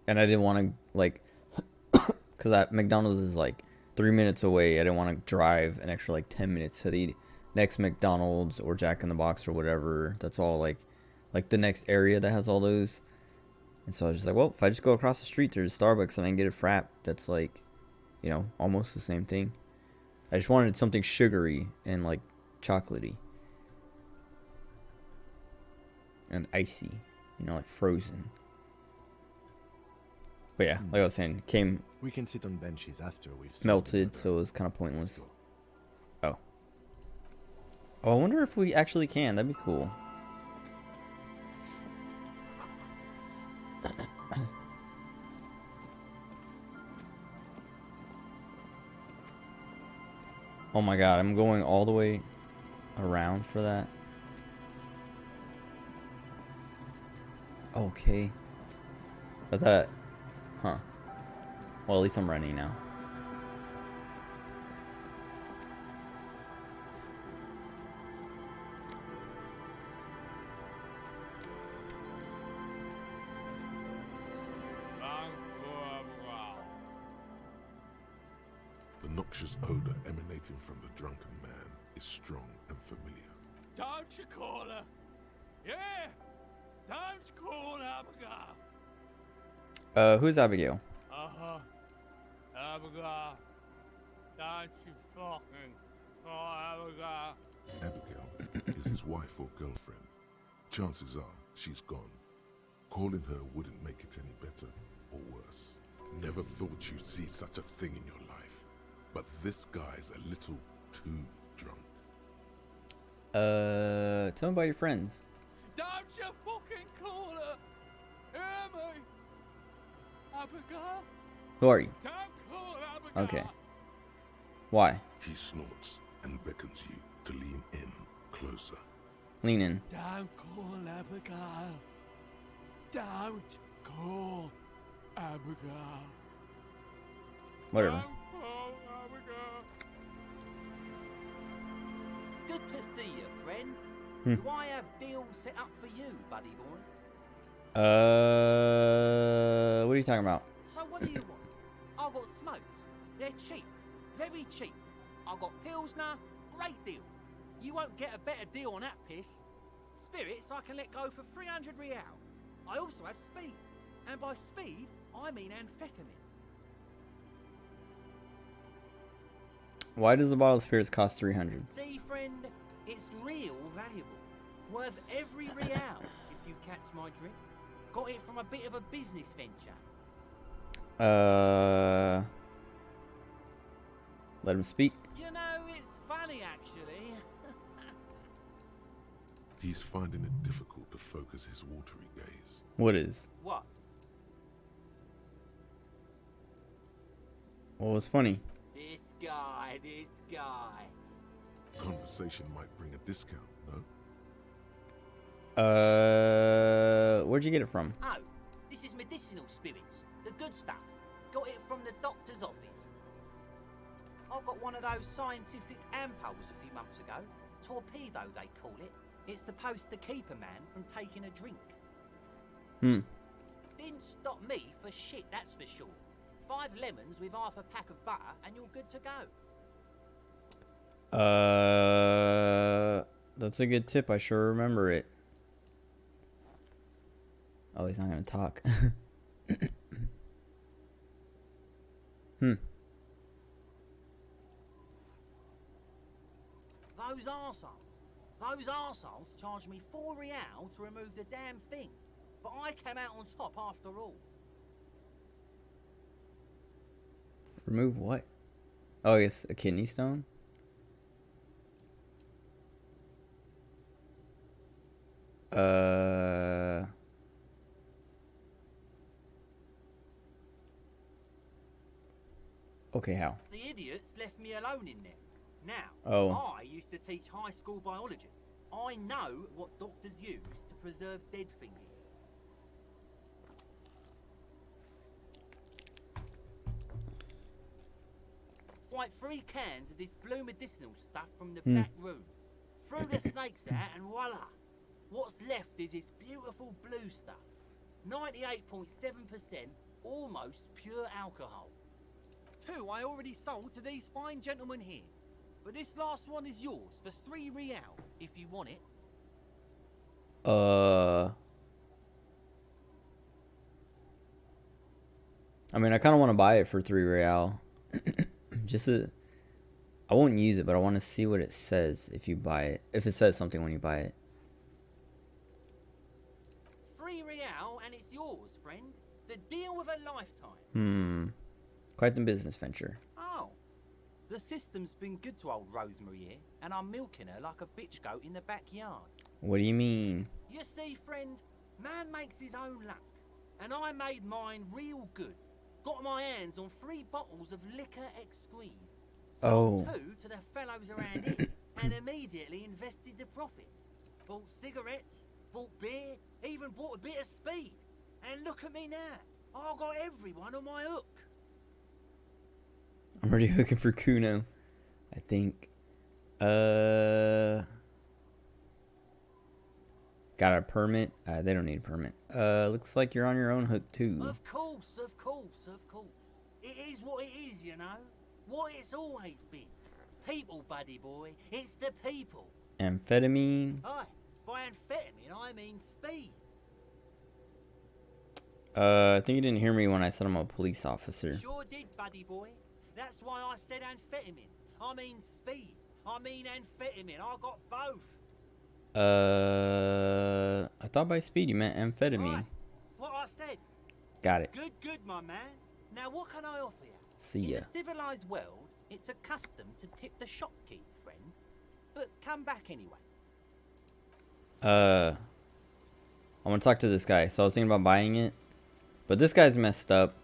I didn't want to like, because McDonald's is like 3 minutes away. I didn't want to drive an extra like 10 minutes to the next McDonald's or Jack in the Box or whatever. That's all like the next area that has all those. And so I was just like, well, if I just go across the street, there's a Starbucks and I can get a frap that's like, you know, almost the same thing. I just wanted something sugary and like chocolatey and icy, you know, like frozen. But yeah, like I was saying, came We can sit on benches after we've solved the melted, murder. so it was kind of Let's pointless. go. Oh, I wonder if we actually can. That'd be cool. Oh my god, I'm going all the way around for that. Okay. Is that... Huh. Well, at least I'm running now. The noxious odor emanating from the drunken man is strong and familiar. Don't you call her? Yeah! Don't call Abigail! Who's Abigail? Uh-huh. Abigail. Don't you fucking call Abigail. Abigail is his wife or girlfriend. Chances are she's gone. Calling her wouldn't make it any better or worse. Never thought you'd see such a thing in your life. But this guy's a little too drunk. Tell me about your friends. Don't you fucking call her! Hear me? Abigail? Who are you? Don't call her Abigail! Okay. Why? He snorts and beckons you to lean in closer. Lean in. Don't call Abigail. Don't call Abigail. Whatever. Don't call Abigail. Good to see you, friend. Hmm. Do I have deals set up for you, buddy boy? What are you talking about? So what do you want? I've got smokes. They're cheap. Very cheap. I've got Pilsner. Great deal. You won't get a better deal on that piss. Spirits I can let go for 300 real. I also have speed. And by speed, I mean amphetamine. Why does a bottle of spirits cost 300? See, friend, it's real valuable. Worth every real, if you catch my drift. Got it from a bit of a business venture. Let him speak. You know, it's funny, actually. He's finding it difficult to focus his watery gaze. What is? What? What was funny? This guy. Conversation might bring a discount, no? Where'd you get it from? Oh, this is medicinal spirits. The good stuff. Got it from the doctor's office. I got one of those scientific ampoules a few months ago. Torpedo, they call it. It's supposed to keep a man from taking a drink. Didn't stop me for shit, that's for sure. 5 lemons with half a pack of butter and you're good to go. That's a good tip. I sure remember it. Oh, he's not gonna talk. Those arseholes. Those arseholes charged me 4 real to remove the damn thing. But I came out on top after all. Remove what? Oh, I guess a kidney stone? Okay, how? The idiots left me alone in there. Now, Oh. I used to teach high school biology. I know what doctors use to preserve dead things. Like 3 cans of this blue medicinal stuff from the back room. Threw the snakes out and voila! What's left is this beautiful blue stuff. 98.7% almost pure alcohol. 2 I already sold to these fine gentlemen here. But this last one is yours for 3 real, if you want it. I mean, I kind of want to buy it for 3 real. I won't use it, but I want to see what it says if you buy it. If it says something when you buy it. 3 real and it's yours, friend. The deal of a lifetime. Quite the business venture. Oh. The system's been good to old Rosemary here, and I'm milking her like a bitch goat in the backyard. What do you mean? You see, friend, man makes his own luck, and I made mine real good. Got my hands on 3 bottles of liquor exquise. Sold 2 to the fellows around here, and immediately invested the profit. Bought cigarettes, bought beer, even bought a bit of speed. And look at me now. I got everyone on my hook. I'm already looking for Kuno, I think. Got a permit? They don't need a permit. Looks like you're on your own hook too. Of course, of course, of course. It is what it is, you know. What it's always been. People, buddy boy. It's the people. Amphetamine. Aye, by amphetamine I mean speed. I think you didn't hear me when I said I'm a police officer. Sure did, buddy boy. That's why I said amphetamine. I mean speed. I mean amphetamine. I got both. I thought by speed you meant amphetamine. Right. That's what I said. Got it. Good, good, my man. Now what can I offer you? See ya. In the civilized world, it's a custom to tip the shopkeep, friend. But come back anyway. I want to talk to this guy. So I was thinking about buying it, but this guy's messed up.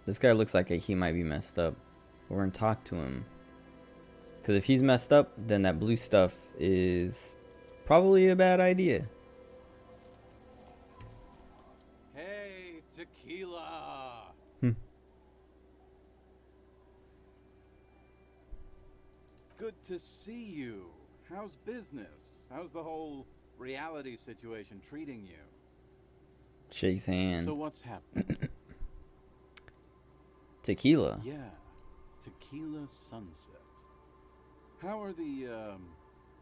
This guy looks like he might be messed up. We're gonna talk to him. Cause if he's messed up, then that blue stuff is probably a bad idea. Hey, tequila. Good to see you. How's business? How's the whole reality situation treating you? Shakes hand. So what's happening? Tequila. Yeah, Tequila Sunset. How are the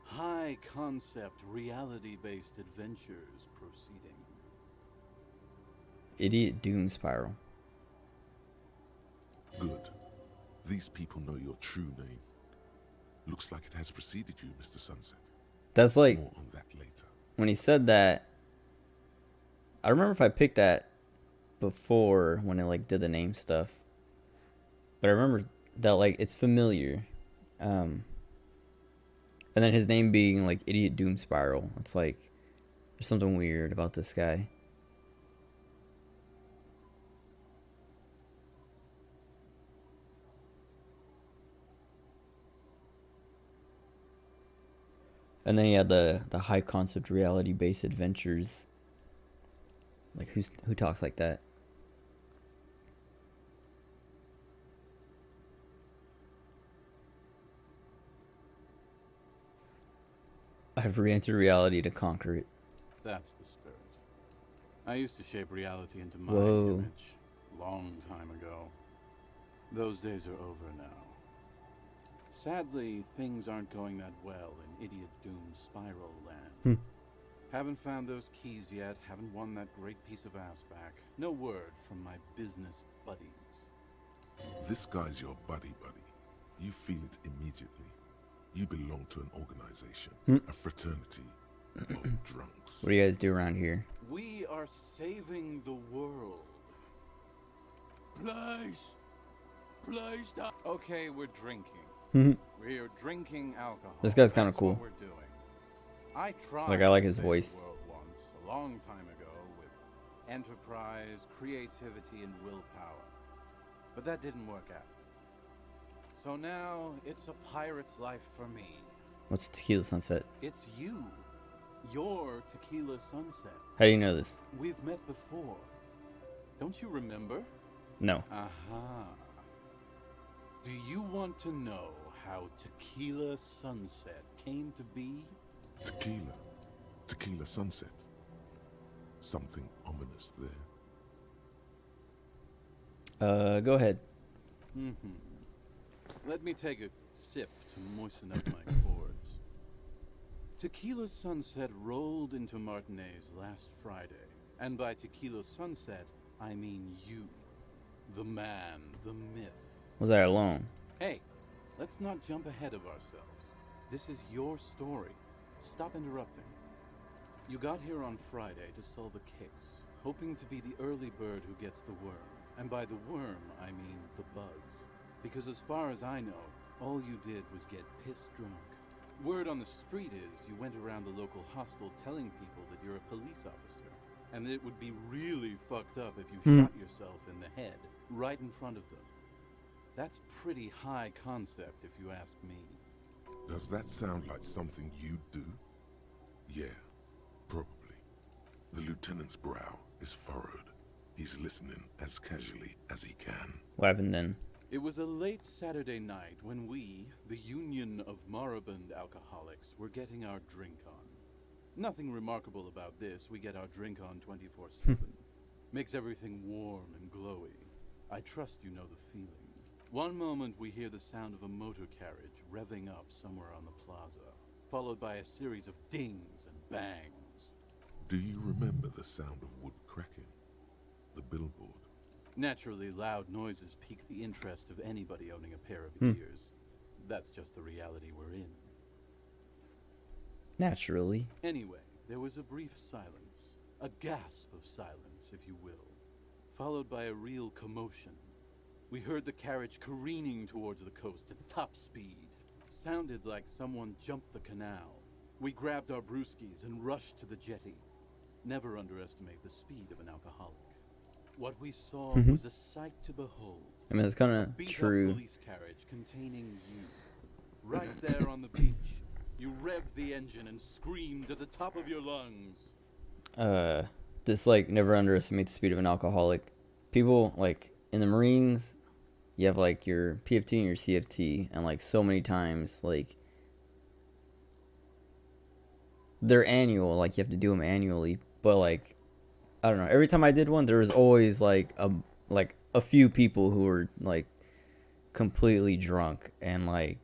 high concept reality-based adventures proceeding? Idiot doom spiral. Good. These people know your true name. Looks like it has preceded you, Mr. Sunset. That's like More on that later. when he said that. I remember if I picked that before when it like did the name stuff. But I remember that like it's familiar. And then his name being like Idiot Doom Spiral. It's like there's something weird about this guy. And then he had the high concept reality based adventures. Like who talks like that? I've re-entered reality to conquer it. That's the spirit. I used to shape reality into my Whoa. image long time ago. Those days are over now. Sadly, things aren't going that well in Idiot Doom Spiral Land. Haven't found those keys yet, haven't won that great piece of ass back. No word from my business buddies. This guy's your buddy. You feel it immediately. You belong to an organization, a fraternity of drunks. What do you guys do around here? We are saving the world. Please stop. Okay, we're drinking. We're drinking alcohol. This guy's kind of That's cool. What we're doing. I tried. Like, I like to his save voice. The world once, a long time ago, with enterprise, creativity, and willpower. But that didn't work out. So now it's a pirate's life for me. What's Tequila Sunset? It's you. You're Tequila Sunset. How do you know this? We've met before. Don't you remember? No. Aha. Do you want to know how Tequila Sunset came to be? Tequila Sunset. Something ominous there. Go ahead. Let me take a sip to moisten up my chords. Tequila Sunset rolled into Martinez last Friday. And by Tequila Sunset, I mean you. The man, the myth. Was I alone? Hey, let's not jump ahead of ourselves. This is your story. Stop interrupting. You got here on Friday to solve a case, hoping to be the early bird who gets the worm. And by the worm, I mean the buzz. Because as far as I know, all you did was get pissed drunk. Word on the street is you went around the local hostel telling people that you're a police officer, and that it would be really fucked up if you shot yourself in the head, right in front of them. That's pretty high concept, if you ask me. Does that sound like something you do? Yeah, probably. The lieutenant's brow is furrowed. He's listening as casually as he can. What happened then? It was a late Saturday night when we, the Union of Moribund Alcoholics, were getting our drink on. Nothing remarkable about this. We get our drink on 24/7. Makes everything warm and glowy. I trust you know the feeling. One moment we hear the sound of a motor carriage revving up somewhere on the plaza, followed by a series of dings and bangs. Do you remember the sound of wood cracking? The billboard? Naturally, loud noises pique the interest of anybody owning a pair of ears. That's just the reality we're in. Naturally. Anyway, there was a brief silence, a gasp of silence, if you will, followed by a real commotion. We heard the carriage careening towards the coast at top speed. Sounded like someone jumped the canal. We grabbed our brewskis and rushed to the jetty. Never underestimate the speed of an alcoholic. What we saw was a sight to behold. I mean, it's kind of true. A police carriage containing you. Right there on the beach. You revved the engine and screamed at the top of your lungs. This, like, never underestimate the speed of an alcoholic. People, like, in the Marines, you have, like, your PFT and your CFT, and, like, so many times, like, they're annual, like, you have to do them annually, but, like, I don't know, every time I did one, there was always, like, a few people who were, like, completely drunk, and, like,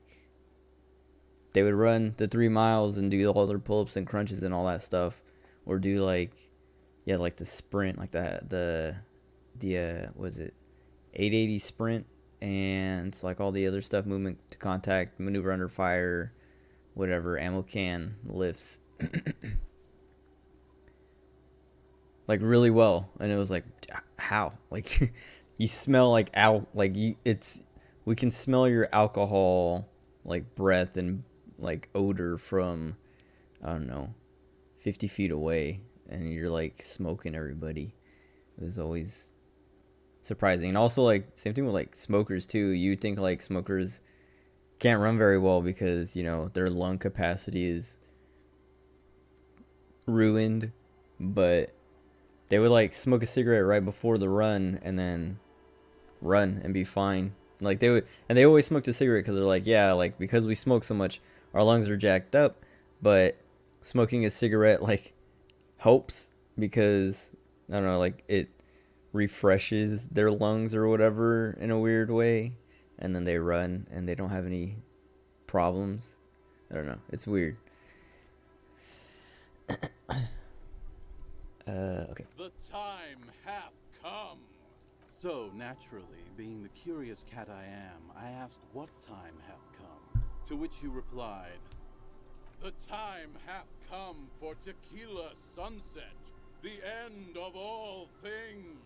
they would run the 3 miles and do all their pull-ups and crunches and all that stuff, or do, like, yeah, like, the sprint, like, what is it, 880 sprint, and, like, all the other stuff, movement to contact, maneuver under fire, whatever, ammo can, lifts, like, really well. And it was like, how? Like, you smell like we can smell your alcohol, like, breath and, like, odor from, I don't know, 50 feet away, and you're, like, smoking everybody. It was always surprising. And also, like, same thing with, like, smokers too. You think, like, smokers can't run very well because, you know, their lung capacity is ruined, but they would, like, smoke a cigarette right before the run and then run and be fine. Like, they always smoked a cigarette because they're like, yeah, like, because we smoke so much, our lungs are jacked up, but smoking a cigarette, like, helps because, I don't know, like, it refreshes their lungs or whatever in a weird way, and then they run and they don't have any problems. I don't know, it's weird. Okay. The time hath come. So, naturally, being the curious cat I am, I asked what time hath come. To which you replied, "The time hath come for tequila sunset, the end of all things."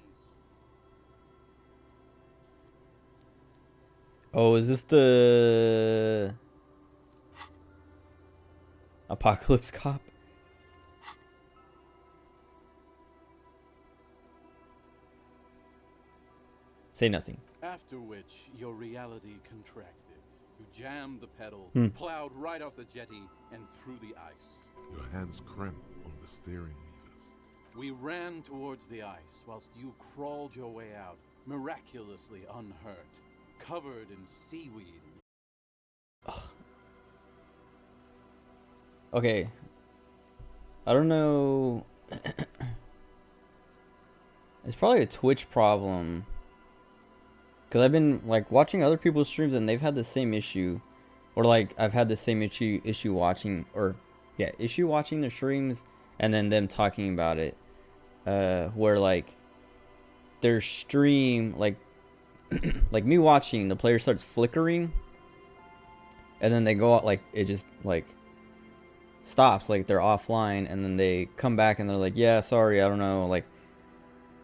Oh, is this the Apocalypse Cop? Say nothing. After which, your reality contracted. You jammed the pedal, Hmm. plowed right off the jetty, and through the ice. Your hands cramped on the steering levers. We ran towards the ice, whilst you crawled your way out, miraculously unhurt, covered in seaweed. Okay. I don't know. It's probably a Twitch problem. Because I've been like watching other people's streams and they've had the same issue. Or like I've had the same issue watching, or yeah, issue watching the streams and then them talking about it. Where like their stream, like like me watching, the player starts flickering and then they go out, like it just like stops, like they're offline, and then they come back and they're like, yeah, sorry, I don't know, like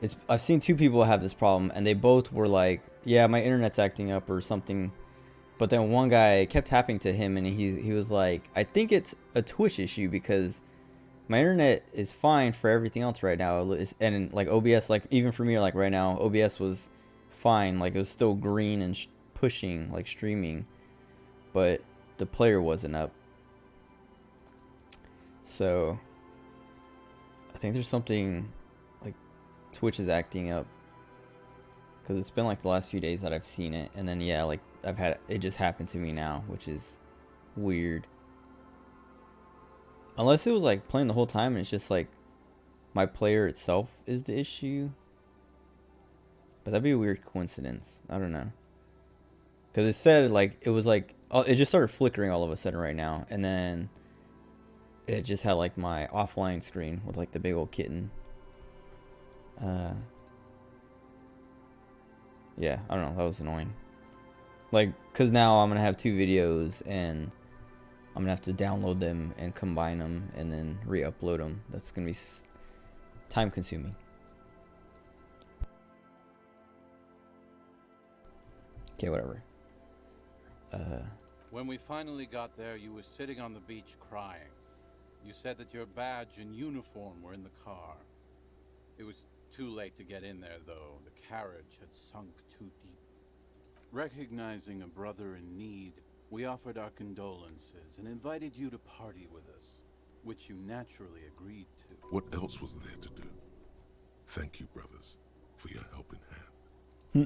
it's, I've seen two people have this problem and they both were like, yeah, my internet's acting up or something. But then one guy kept happening to him and he was like, I think it's a Twitch issue because my internet is fine for everything else right now. And like OBS, like even for me, like right now, OBS was fine. Like it was still green and pushing, like streaming, but the player wasn't up. So I think there's something like Twitch is acting up, because it's been like the last few days that I've seen it, and then yeah, like I've had it just happened to me now, which is weird. Unless it was like playing the whole time and it's just like my player itself is the issue, but that'd be a weird coincidence. I don't know, because it said like it was like it just started flickering all of a sudden right now, and then it just had like my offline screen with like the big old kitten. Yeah, I don't know, that was annoying. Like, cause now I'm gonna have two videos and I'm gonna have to download them and combine them and then re-upload them. That's gonna be time consuming. Okay, whatever. When we finally got there, you were sitting on the beach crying. You said that your badge and uniform were in the car. It was too late to get in there, though. The carriage had sunk too deep. Recognizing a brother in need, we offered our condolences and invited you to party with us, which you naturally agreed to. What else was there to do? Thank you, brothers, for your helping hand.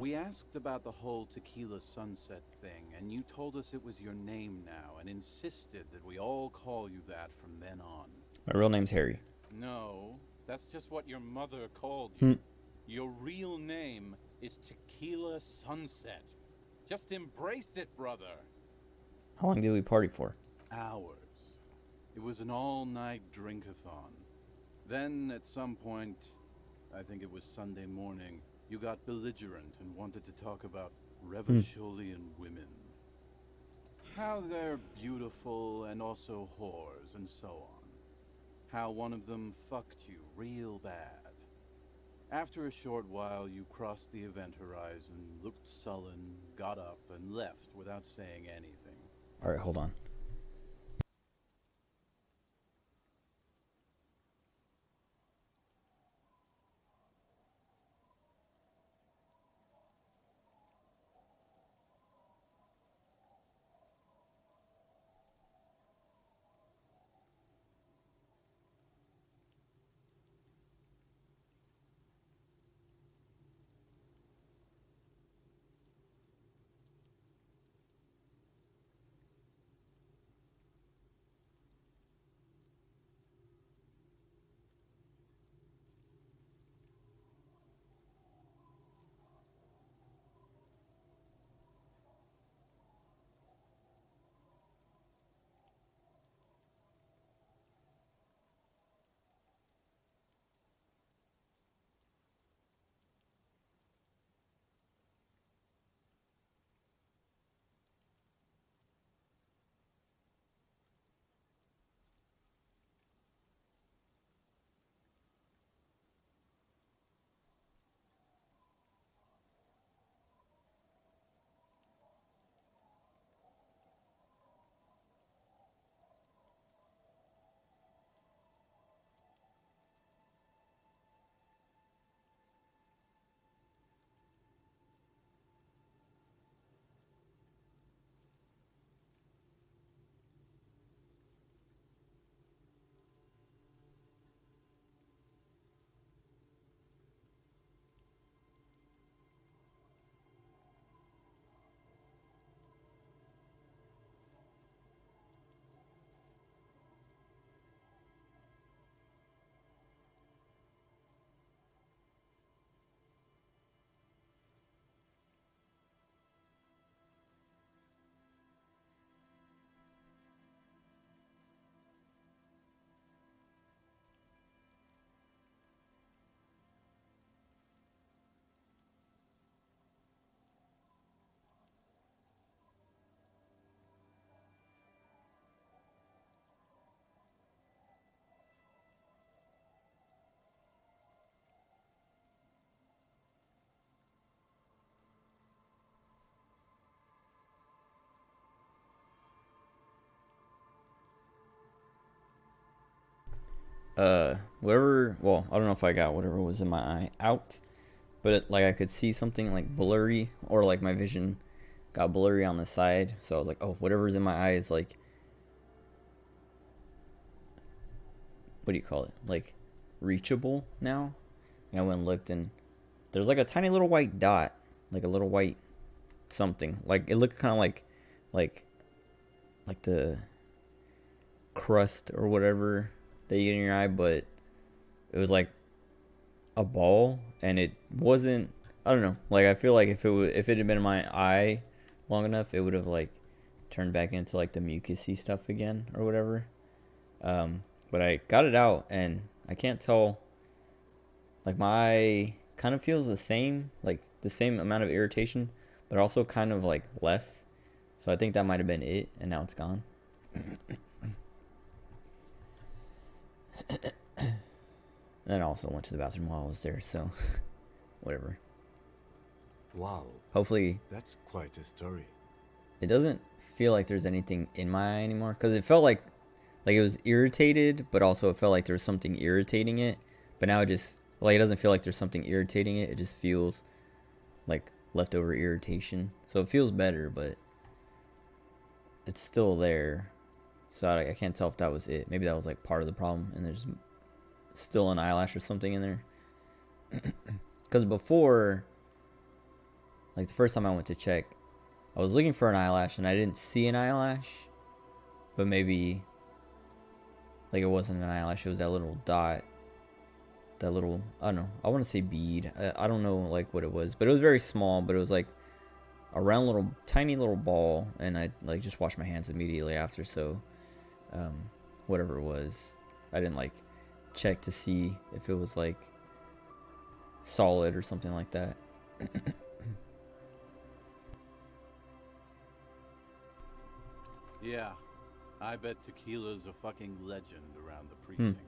We asked about the whole Tequila Sunset thing, and you told us it was your name now, and insisted that we all call you that from then on. My real name's Harry. No, that's just what your mother called you. Your real name is Tequila Sunset. Just embrace it, brother. How long did we party for? Hours. It was an all-night drink-a-thon. Then, at some point, I think it was Sunday morning, you got belligerent and wanted to talk about Revacholian women. How they're beautiful and also whores and so on. How one of them fucked you real bad. After a short while, you crossed the event horizon, looked sullen, got up, and left without saying anything. Alright, hold on. whatever. Well, I don't know if I got whatever was in my eye out, but like I could see something like blurry, or like my vision got blurry on the side. So I was like, oh, whatever's in my eye is like, what do you call it? Like reachable now. And I went and looked, and there's like a tiny little white dot, like a little white something. Like it looked kind of like the crust or whatever that you get in your eye, but it was like a ball, and it wasn't. I don't know. Like I feel like if it had been in my eye long enough, it would have like turned back into like the mucusy stuff again or whatever. But I got it out, and I can't tell. Like my eye kind of feels the same, like the same amount of irritation, but also kind of like less. So I think that might have been it, and now it's gone. Then I also went to the bathroom while I was there, so whatever. Wow. Hopefully, that's quite a story. It doesn't feel like there's anything in my eye anymore, because it felt like it was irritated, but also it felt like there was something irritating it. But now it just like it doesn't feel like there's something irritating it. It just feels like leftover irritation. So it feels better, but it's still there. So I can't tell if that was it. Maybe that was like part of the problem, and there's still an eyelash or something in there. Because before, like the first time I went to check, I was looking for an eyelash and I didn't see an eyelash. But maybe like it wasn't an eyelash, it was that little dot. That little, I don't know, I want to say bead. I don't know like what it was, but it was very small, but it was like a round little, tiny little ball, and I like just washed my hands immediately after, so whatever it was, I didn't like check to see if it was like solid or something like that. Yeah, I bet Tequila's a fucking legend around the precinct.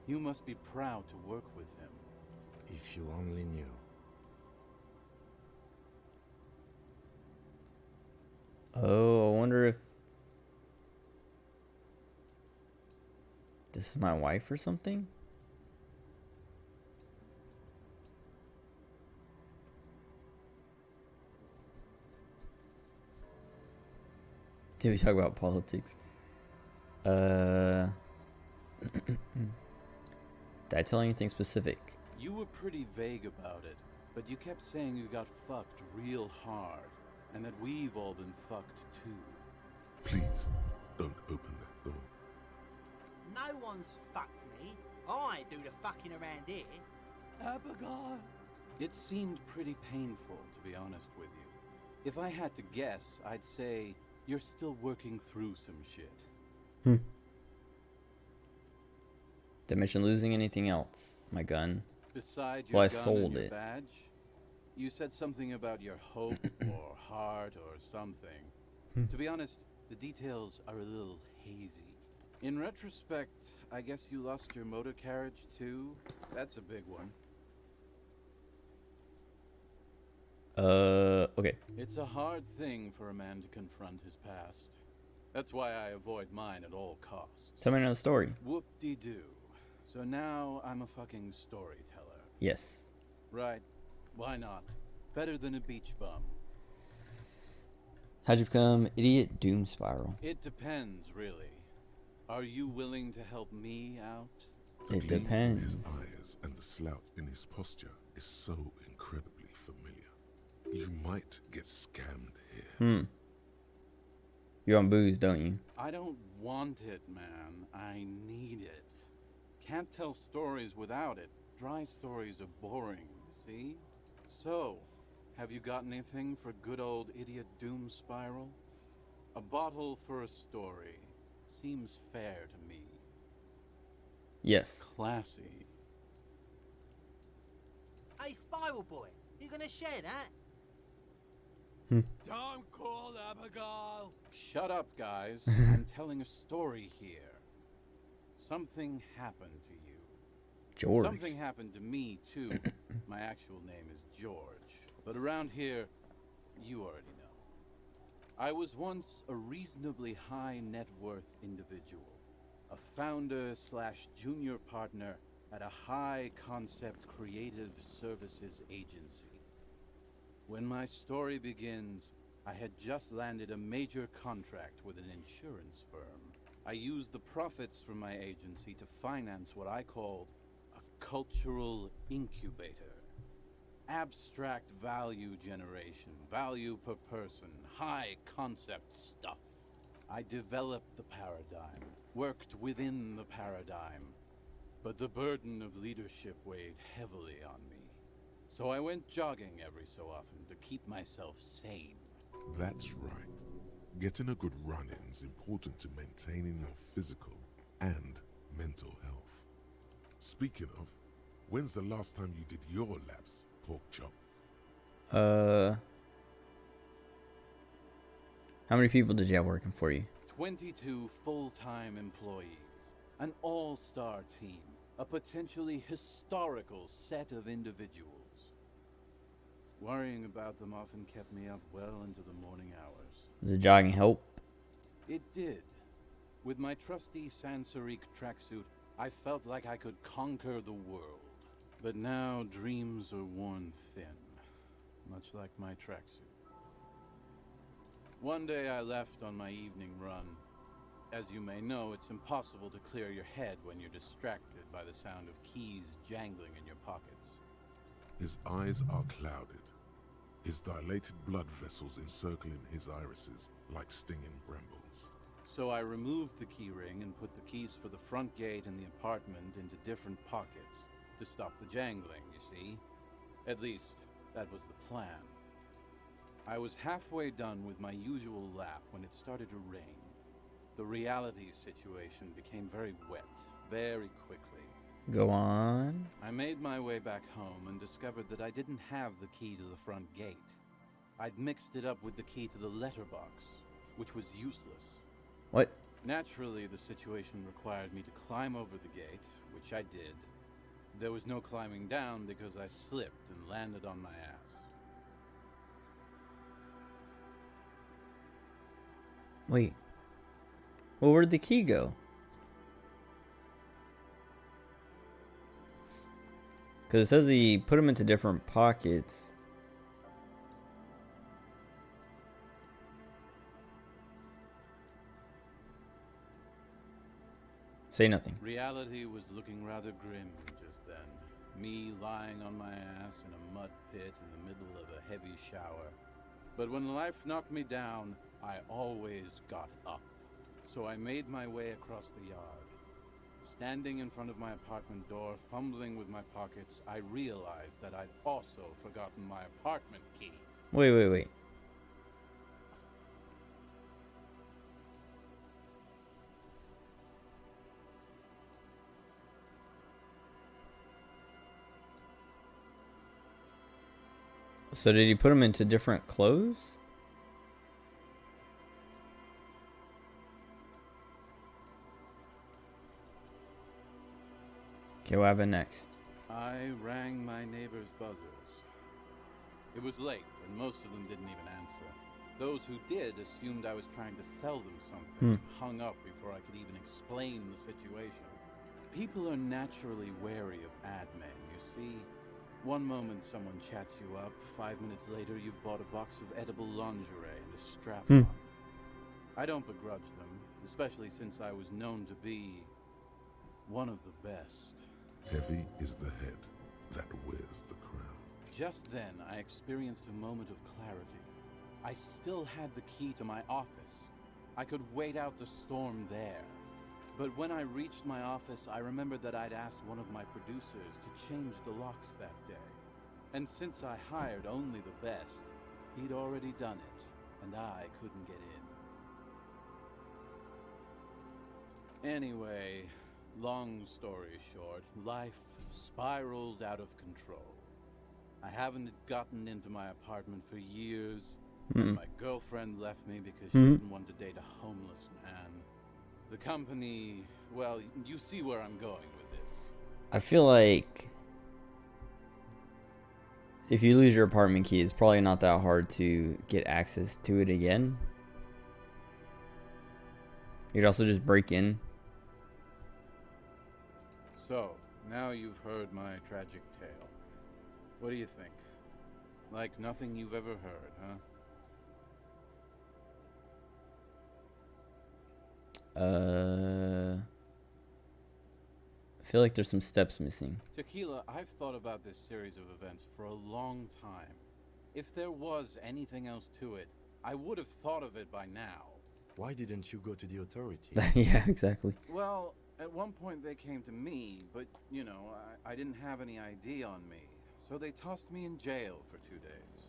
You must be proud to work with him. If you only knew. Oh, I wonder if this is my wife or something? Did we talk about politics? Did I tell anything specific? You were pretty vague about it, but you kept saying you got fucked real hard, and that we've all been fucked too. Please, don't open that door. No one's fucked me. I do the fucking around here. Abigail! It seemed pretty painful, to be honest with you. If I had to guess, I'd say you're still working through some shit. Did I mention losing anything else? My gun? Besides your Well, I gun sold and your it. badge, you said something about your hope or heart or something. To be honest, the details are a little hazy. In retrospect, I guess you lost your motor carriage too. That's a big one. Okay. It's a hard thing for a man to confront his past. That's why I avoid mine at all costs. Tell me another story. Whoop-de-doo. So now I'm a fucking storyteller. Yes. Right. Why not? Better than a beach bum. How'd you become idiot doom spiral? It depends, really. Are you willing to help me out? The It gleam in depends. his eyes and the slouch in his posture is so incredibly familiar. You might get scammed here. You're on booze, don't you? I don't want it, man. I need it. Can't tell stories without it. Dry stories are boring, see? So, have you got anything for good old idiot doom spiral? A bottle for a story. Seems fair to me. Yes. Classy. Hey, Spiral Boy, you gonna share that? Don't call Abigail. Shut up, guys. I'm telling a story here. Something happened to you. George. Something happened to me, too. My actual name is George. But around here, you already know. I was once a reasonably high net worth individual. a founder slash junior partner at a high-concept creative services agency. When my story begins, I had just landed a major contract with an insurance firm. I used the profits from my agency to finance what I called a cultural incubator. Abstract value generation, value per person, high concept stuff. I developed the paradigm, worked within the paradigm, but the burden of leadership weighed heavily on me. So I went jogging every so often to keep myself sane. That's right. Getting a good run-in is important to maintaining your physical and mental health. Speaking of, when's the last time you did your laps, Pork Chop? How many people did you have working for you? 22 full-time employees, an all-star team, a potentially historical set of individuals. Worrying about them often kept me up well into the morning hours. Does the jogging help? It did. With my trusty Sansariq tracksuit, I felt like I could conquer the world. But now dreams are worn thin, much like my tracksuit. One day I left on my evening run. As you may know, it's impossible to clear your head when you're distracted by the sound of keys jangling in your pockets. His eyes are clouded, his dilated blood vessels encircling his irises like stinging brambles. So I removed the key ring and put the keys for the front gate and the apartment into different pockets to stop the jangling, you see. At least, that was the plan. I was halfway done with my usual lap when it started to rain. The reality situation became very wet, very quickly. Go on. I made my way back home and discovered that I didn't have the key to the front gate. I'd mixed it up with the key to the letterbox, which was useless. What? Naturally, the situation required me to climb over the gate, which I did. There was no climbing down because I slipped and landed on my ass. Wait. Well, where'd the key go? Because it says he put them into different pockets. Say nothing. Reality was looking rather grim just then. Me lying on my ass in a mud pit in the middle of a heavy shower. But when life knocked me down, I always got up. So I made my way across the yard. Standing in front of my apartment door, fumbling with my pockets, I realized that I'd also forgotten my apartment key. Wait. So did he put them into different clothes? Okay, what happened next? I rang my neighbor's buzzers. It was late, and most of them didn't even answer. Those who did assumed I was trying to sell them something, and hung up before I could even explain the situation. People are naturally wary of ad men, you see. One moment someone chats you up, 5 minutes later you've bought a box of edible lingerie and a strap-on. I don't begrudge them, especially since I was known to be one of the best. Heavy is the head that wears the crown. Just then, I experienced a moment of clarity. I still had the key to my office. I could wait out the storm there. But when I reached my office, I remembered that I'd asked one of my producers to change the locks that day. And since I hired only the best, he'd already done it, and I couldn't get in. Anyway, long story short, life spiraled out of control. I haven't gotten into my apartment for years. My girlfriend left me because she didn't want to date a homeless man. The company, well, you see where I'm going with this. I feel like if you lose your apartment key, it's probably not that hard to get access to it again. You could also just break in So, now you've heard my tragic tale. What do you think? Like nothing you've ever heard, huh? I feel like there's some steps missing. Tequila, I've thought about this series of events for a long time. If there was anything else to it, I would have thought of it by now. Why didn't you go to the authorities? Yeah, exactly. Well, at one point they came to me, but, you know, I didn't have any ID on me. So they tossed me in jail for 2 days.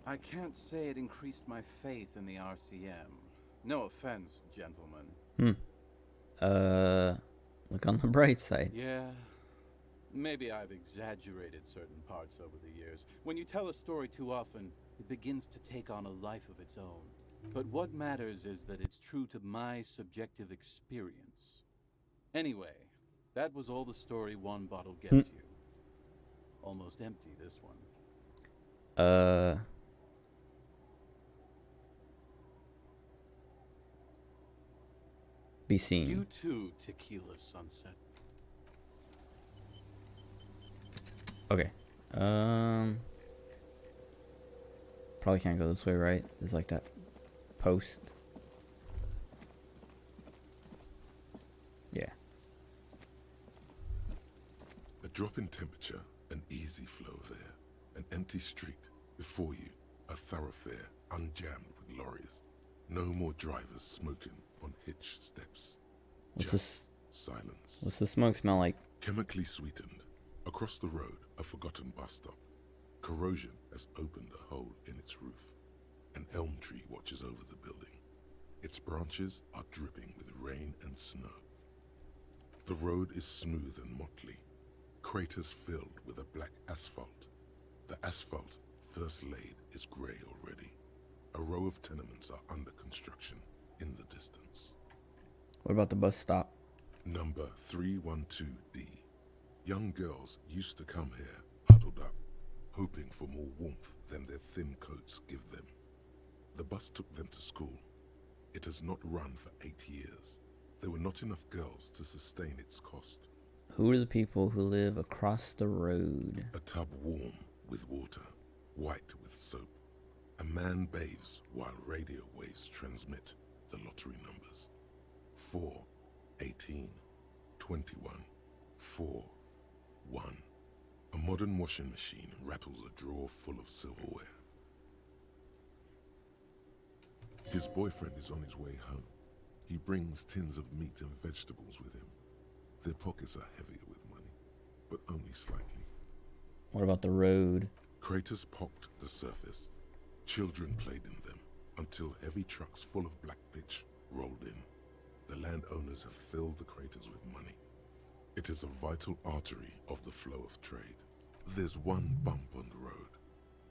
I can't say it increased my faith in the RCM. No offense, gentlemen. Look on the bright side. Yeah, maybe I've exaggerated certain parts over the years. When you tell a story too often, it begins to take on a life of its own. But what matters is that it's true to my subjective experience. Anyway, that was all the story one bottle gets you. Almost empty, this one. Be seen. You too, Tequila Sunset. Okay. Probably can't go this way, right? There's like that post. Yeah. A drop in temperature, an easy flow of air, an empty street. Before you, a thoroughfare unjammed with lorries. No more drivers smoking on hitch steps. What's Just this? silence. What's the smoke smell like? Chemically sweetened. Across the road, a forgotten bus stop. Corrosion has opened a hole in its roof. An elm tree watches over the building. Its branches are dripping with rain and snow. The road is smooth and motley. Craters filled with a black asphalt. The asphalt, first laid, is grey already. A row of tenements are under construction in the distance. What about the bus stop? Number 312D. Young girls used to come here, huddled up, hoping for more warmth than their thin coats give them. The bus took them to school. It has not run for 8 years. There were not enough girls to sustain its cost. Who are the people who live across the road? A tub warm with water, white with soap. A man bathes while radio waves transmit the lottery numbers. 4, 18, 21, 4, 1. A modern washing machine rattles a drawer full of silverware. His boyfriend is on his way home. He brings tins of meat and vegetables with him. Their pockets are heavier with money, but only slightly. What about the road? Craters pocked the surface. Children played in them until heavy trucks full of black pitch rolled in. The landowners have filled the craters with money. It is a vital artery of the flow of trade. There's one bump on the road.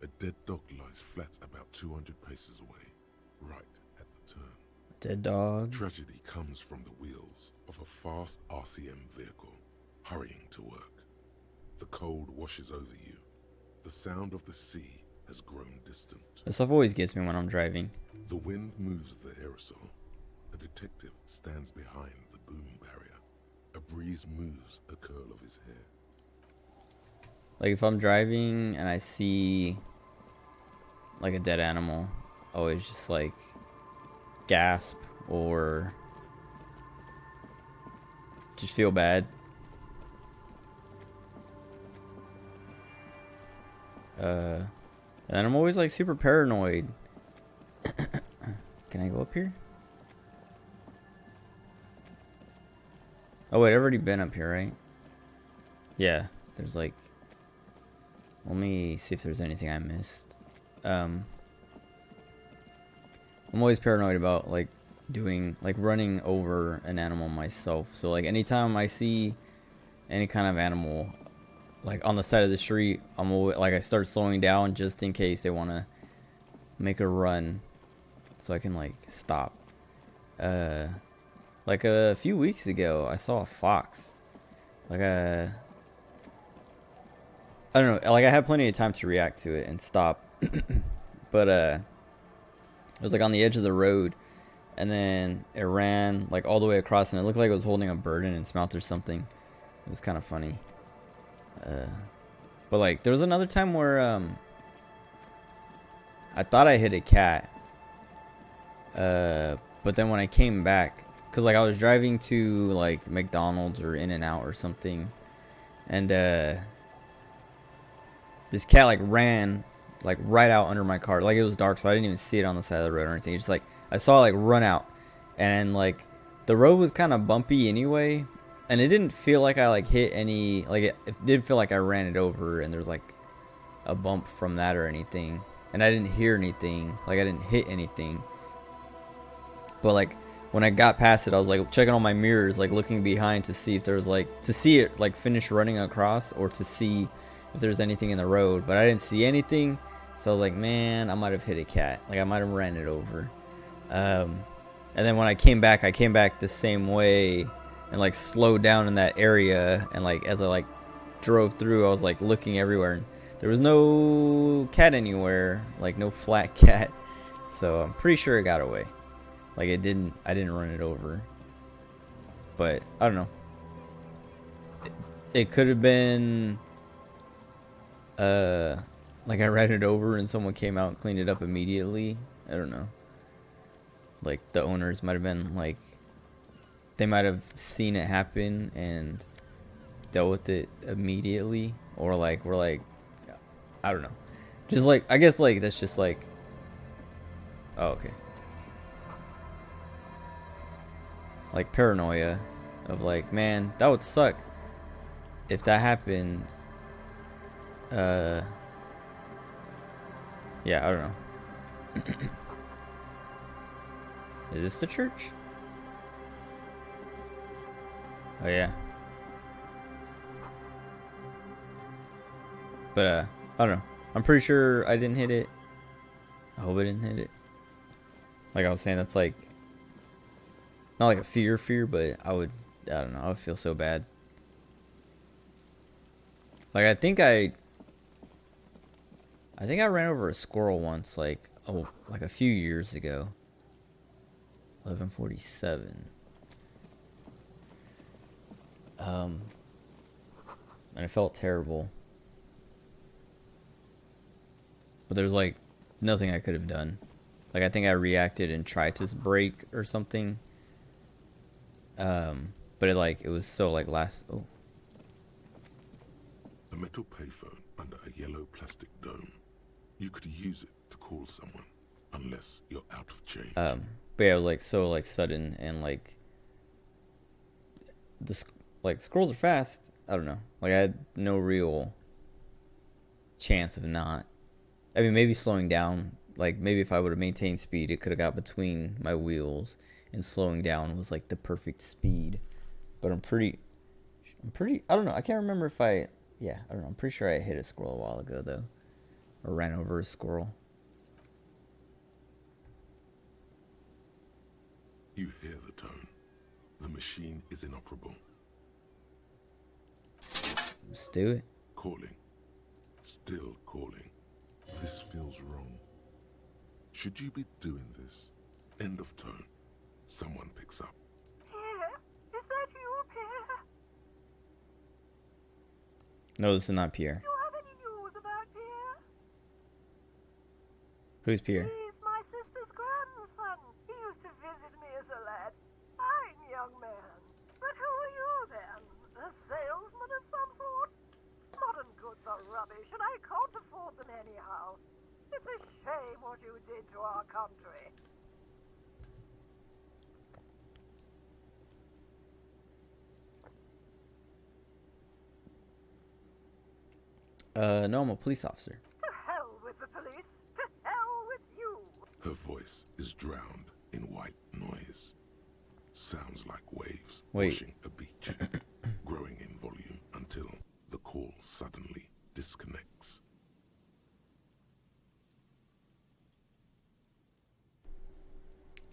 A dead dog lies flat about 200 paces away, right at the turn. Dead dog. Tragedy comes from the wheels of a fast RCM vehicle, hurrying to work. The cold washes over you. The sound of the sea has grown distant. This stuff always gets me when I'm driving. The wind moves the aerosol. A detective stands behind the boom barrier. A breeze moves a curl of his hair. Like if I'm driving and I see like a dead animal, I always just like gasp or just feel bad. And I'm always like super paranoid. Can I go up here? Oh wait, I've already been up here, right? Yeah, there's like... Let me see if there's anything I missed. I'm always paranoid about like running over an animal myself. So like anytime I see any kind of animal like on the side of the street, I'm always, like I start slowing down just in case they want to make a run, so I can like stop. Like a few weeks ago, I saw a fox. Like I don't know. Like I had plenty of time to react to it and stop, but it was like on the edge of the road, and then it ran like all the way across, and it looked like it was holding a bird in its mouth or something. It was kind of funny. But like there was another time where I thought I hit a cat. But then when I came back, cause like I was driving to like McDonald's or In-N-Out or something, and this cat like ran like right out under my car. Like it was dark, so I didn't even see it on the side of the road or anything. It's just like I saw it like run out, and like the road was kind of bumpy anyway, and it didn't feel like I like hit any. Like it did feel like I ran it over, and there's like a bump from that or anything, and I didn't hear anything. Like I didn't hit anything. But like when I got past it, I was like checking all my mirrors, like looking behind to see if there was like to see it like finish running across, or to see if there's anything in the road. But I didn't see anything, so I was like, man, I might have hit a cat. Like I might have ran it over. And then when I came back the same way and like slowed down in that area. And like as I like drove through, I was like looking everywhere, and there was no cat anywhere, like no flat cat. So I'm pretty sure it got away. Like I didn't run it over. But I don't know. It could have been like I ran it over and someone came out and cleaned it up immediately. I don't know. Like the owners might have been like, they might have seen it happen and dealt with it immediately, or like we're like, I don't know. Just like, I guess like that's just like, oh, okay. Like paranoia of like, man, that would suck if that happened. Yeah, I don't know. Is this the church? Oh yeah. But I don't know. I'm pretty sure I didn't hit it. I hope I didn't hit it. Like I was saying, that's like not like a fear, but I don't know, I would feel so bad. Like I think I ran over a squirrel once, like a few years ago. 1147. And it felt terrible. But there's like nothing I could have done. Like I think I reacted and tried to brake or something. But it was so like oh. A metal payphone under a yellow plastic dome. You could use it to call someone, unless you're out of change. But yeah, it was like so like sudden, and like squirrels are fast. I don't know. Like I had no real chance of not. I mean, maybe slowing down. Like maybe if I would have maintained speed, it could have got between my wheels, and slowing down was like the perfect speed. But I'm pretty. I don't know. I can't remember if I. Yeah, I don't know. I'm pretty sure I hit a squirrel a while ago though, or ran over a squirrel. You hear the tone. The machine is inoperable. Let's do it. Calling. Still calling. This feels wrong. Should you be doing this? End of tone. Someone picks up. Pierre, is that you, Pierre? No, this is not Pierre. Do you have any news about Pierre? Who's Pierre? He's my sister's grandson. He used to visit me as a lad. Fine young man. But who are you then? A salesman of some sort? Modern goods are rubbish, and I can't afford them anyhow. It's a shame what you did to our country. No, I'm a police officer. To hell with the police. To hell with you. Her voice is drowned in white noise. Sounds like waves Wait. washing a beach, growing in volume until the call suddenly disconnects.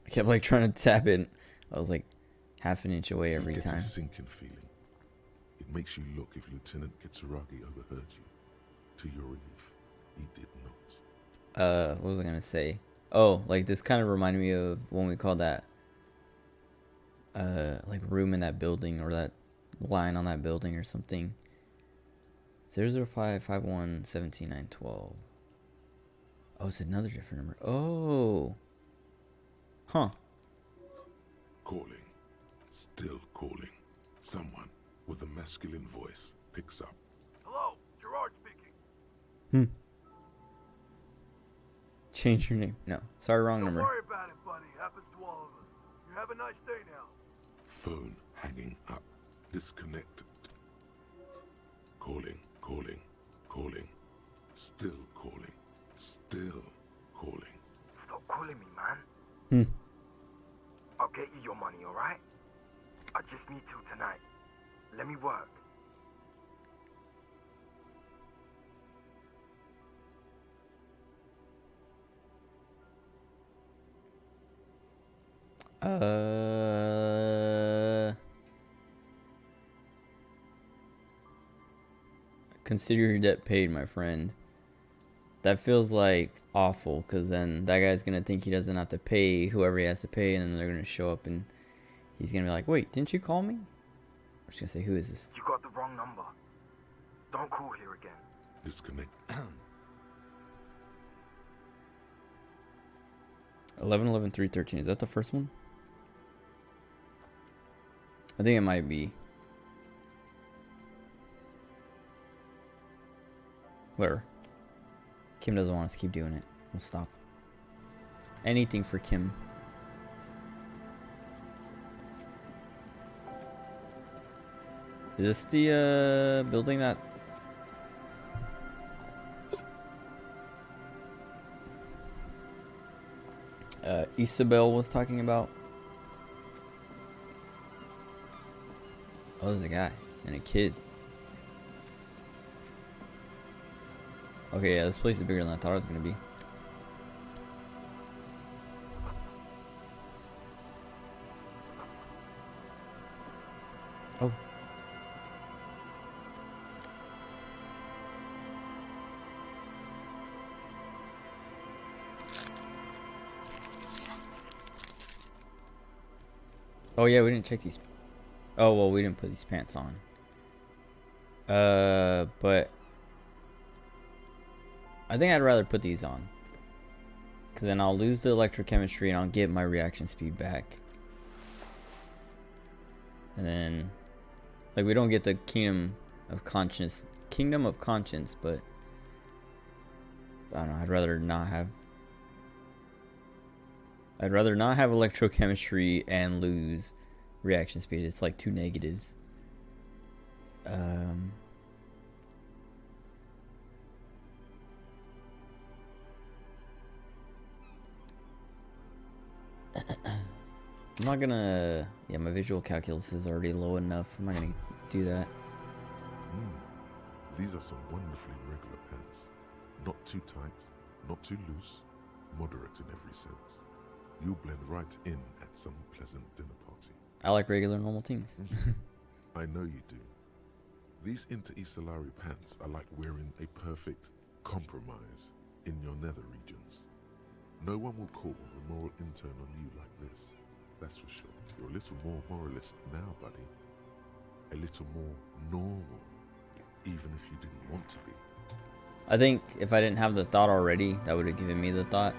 I kept like trying to tap it. I was like half an inch away every you get time. a sinking feeling. It makes you look if Lieutenant Kitsuragi overheard you. To your relief, he did not. What was I gonna say? Oh, like this kind of reminded me of when we called that like room in that building, or that line on that building or something. 00551 Oh, it's another different number. Oh. Huh. Calling. Still calling. Someone with a masculine voice picks up. Hello, Gerard speaking. Change your name. No. Sorry, wrong Don't number. worry about it, buddy. Happens to all of us. You have a nice day now. Phone hanging up. Disconnected. Calling, calling, calling. Still calling. Still calling. Stop calling me, man. I'll get you your money, alright? I just need till tonight. Let me work. Consider your debt paid, my friend. That feels like awful, because then that guy's going to think he doesn't have to pay whoever he has to pay, and then they're going to show up and he's going to be like, wait, didn't you call me? I'm just going to say, who is this? You got the wrong number. Don't call here again. Disconnect. 11-11-3-13. Is that the first one? I think it might be. Whatever. Kim doesn't want us to keep doing it. We'll stop. Anything for Kim. Is this the building that Isabel was talking about? Oh, there's a guy and a kid. Okay, yeah, this place is bigger than I thought it was gonna be. Oh. Oh yeah, we didn't check these. Oh well, we didn't put these pants on. But I think I'd rather put these on, because then I'll lose the electrochemistry and I'll get my reaction speed back. And then, like, we don't get the kingdom of conscience, but I don't know. I'd rather not have electrochemistry and lose reaction speed. It's like two negatives. I'm not gonna. Yeah, my visual calculus is already low enough. I'm not gonna do that. These are some wonderfully regular pants. Not too tight, not too loose, moderate in every sense. You'll blend right in at some pleasant dinner party. I like regular, normal things. I know you do. These inter-Isolari pants are like wearing a perfect compromise in your nether regions. No one will call the moral intern on you like this. That's for sure. You're a little more moralist now, buddy. A little more normal, even if you didn't want to be. I think if I didn't have the thought already, that would have given me the thought.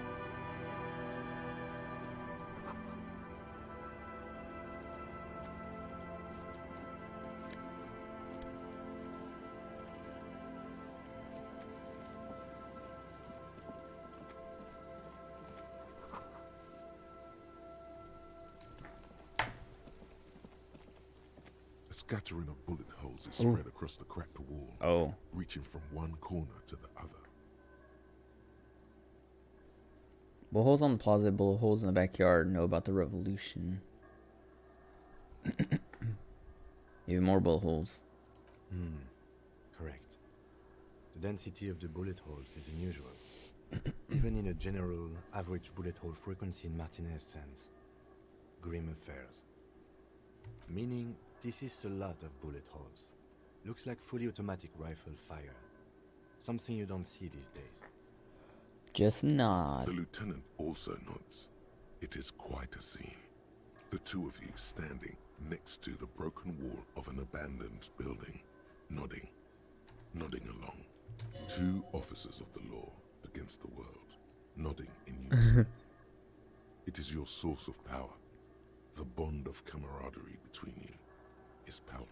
A scattering of bullet holes is spread across the cracked wall, reaching from one corner to the other. Bullet holes on the plaza, bullet holes in the backyard. Know about the revolution. Even more bullet holes. Correct. The density of the bullet holes is unusual. Even in a general average bullet hole frequency in Martinez sense. Grim affairs. Meaning, this is a lot of bullet holes. Looks like fully automatic rifle fire. Something you don't see these days. Just nod. The lieutenant also nods. It is quite a scene. The two of you standing next to the broken wall of an abandoned building, nodding along. Two officers of the law against the world, nodding in unison. It is your source of power. The bond of camaraderie between you is palpable.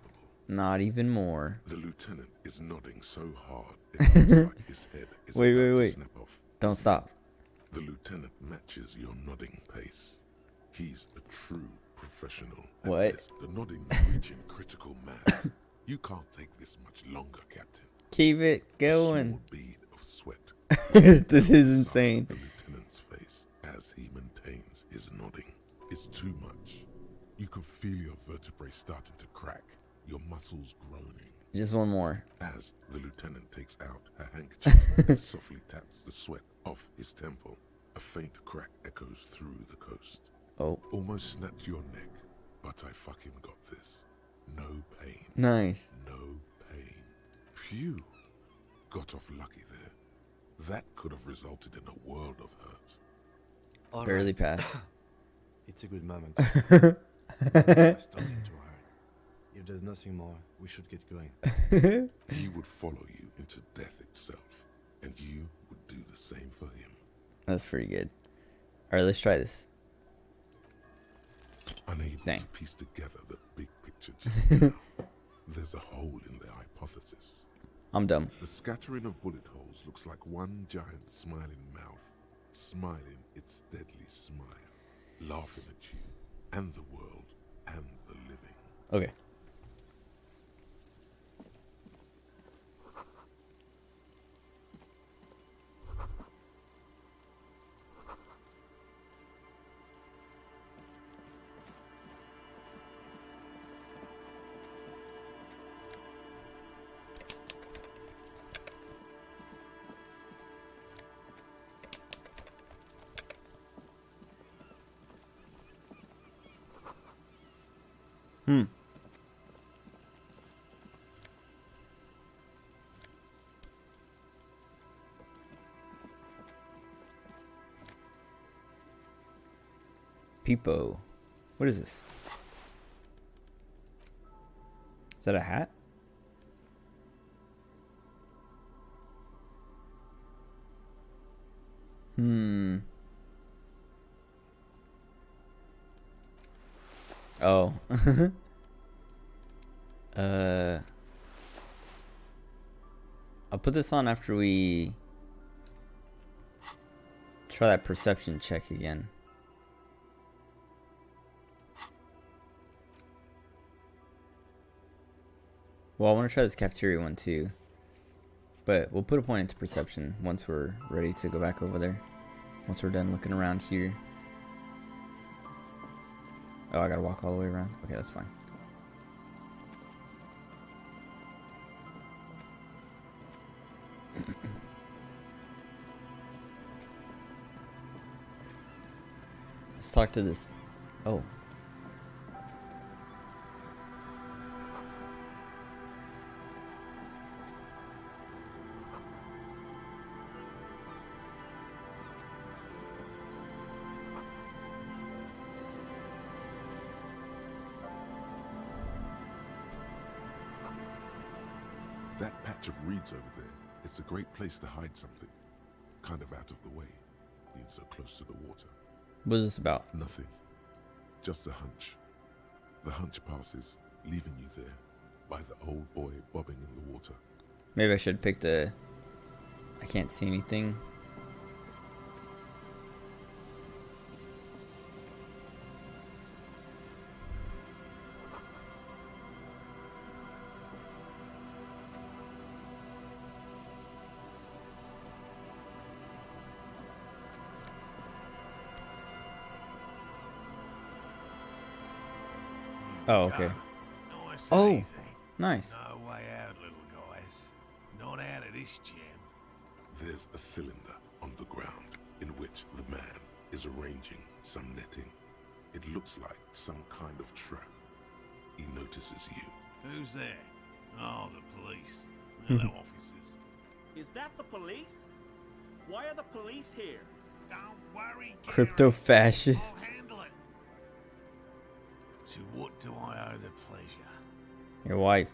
Not even more. The lieutenant is nodding so hard it looks like his head is about to snap off. Don't stop. The lieutenant matches your nodding pace. He's a true professional. What? The nodding is reaching critical mass. You can't take this much longer, Captain. Keep it A going. small bead of sweat. This is insane. The lieutenant's face as he maintains his nodding is too much. You can feel your vertebrae starting to crack, your muscles groaning. Just one more. As the lieutenant takes out her handkerchief and softly taps the sweat off his temple, a faint crack echoes through the coast. Oh. Almost snapped your neck, but I fucking got this. No pain. Nice. No pain. Phew. Got off lucky there. That could have resulted in a world of hurt. All Barely right. passed. It's a good moment. It's starting to hurt. If there's nothing more, we should get going. He would follow you into death itself, and you would do the same for him. That's pretty good. Alright, let's try this. Unable Dang. to piece together the big picture just now, there's a hole in their hypothesis. I'm dumb. The scattering of bullet holes looks like one giant smiling mouth, smiling its deadly smile, laughing at you, and the world, and the living. Okay. Peepo. What is this? Is that a hat? Oh. I'll put this on after we try that perception check again. Well, I want to try this cafeteria one too. But we'll put a point into perception once we're ready to go back over there. Once we're done looking around here. Oh, I gotta walk all the way around? Okay, that's fine. Let's talk to this. Oh. That patch of reeds over there, it's a great place to hide something. Kind of out of the way, being so close to the water. What is this about? Nothing. Just a hunch. The hunch passes, leaving you there, by the old boy bobbing in the water. Maybe I should pick the... I can't see anything. Oh, okay. Nice Oh, and easy. nice. No way out, little guys. Not out of this jam. There's a cylinder on the ground in which the man is arranging some netting. It looks like some kind of trap. He notices you. Who's there? Oh, the police. Hello, officers. Is that the police? Why are the police here? Don't worry, Gary. Crypto fascist. I'll handle it. To what do I owe the pleasure? Your wife.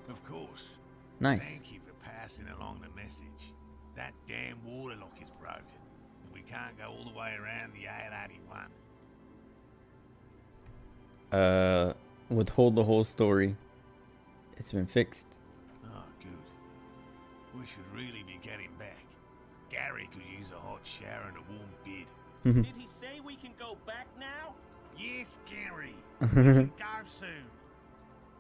Of course. Nice. Thank you for passing along the message. That damn water lock is broken, and we can't go all the way around the 881. Withhold the whole story. It's been fixed. Oh, good. We should really be getting back. Gary could use a hot shower and a warm bed. Did he say we can go back now? Yes, Gary. We can go soon.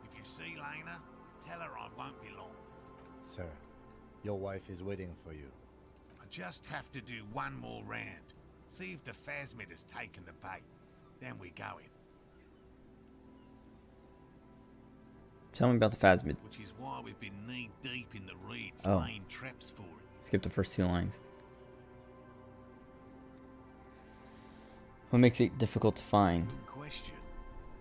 If you see Lena, tell her I won't be long. Sir, your wife is waiting for you. I just have to do one more round. See if the phasmid has taken the bait. Then we go in. Tell me about the phasmid. Which is why we've been knee-deep in the reeds Oh. laying traps for it. Skip the first 2 lines. What makes it difficult to find? Good question.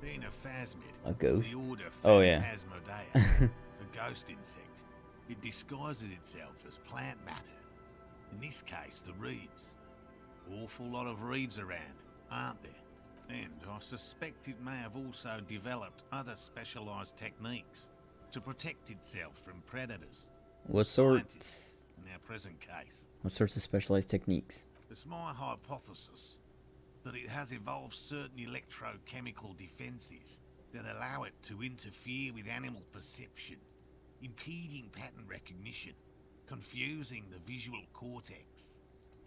Being a phasmid, A ghost? the order Oh, yeah. Phantasmodea, a ghost insect, it disguises itself as plant matter. In this case, the reeds. Awful lot of reeds around, aren't there? And I suspect it may have also developed other specialised techniques to protect itself from predators. What Scientists, sorts? in our present case. What sorts of specialized techniques? It's my hypothesis that it has evolved certain electrochemical defenses that allow it to interfere with animal perception, impeding pattern recognition, confusing the visual cortex.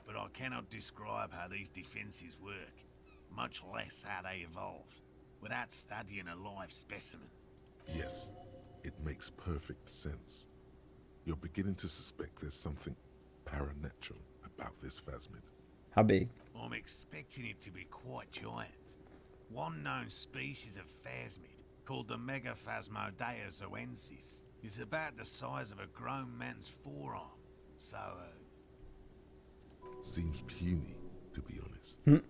But I cannot describe how these defenses work, much less how they evolved, without studying a live specimen. Yes, it makes perfect sense. You're beginning to suspect there's something paranatural about this phasmid. How big? I'm expecting it to be quite giant. One known species of phasmid, called the Megaphasmodea zoensis, is about the size of a grown man's forearm. So, Seems puny, to be honest.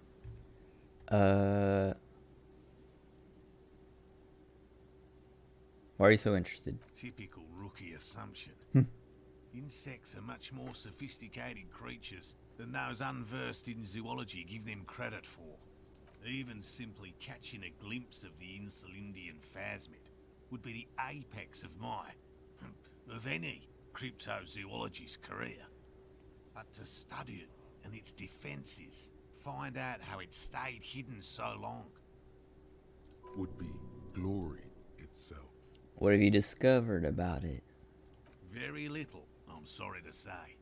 Why are you so interested? typical rookie assumption. Insects are much more sophisticated creatures than those unversed in zoology give them credit for. Even simply catching a glimpse of the Insulindian phasmid would be the apex of of any cryptozoologist's career. But to study it and its defenses, find out how it stayed hidden so long. Would be glory itself. What have you discovered about it? Very little, I'm sorry to say.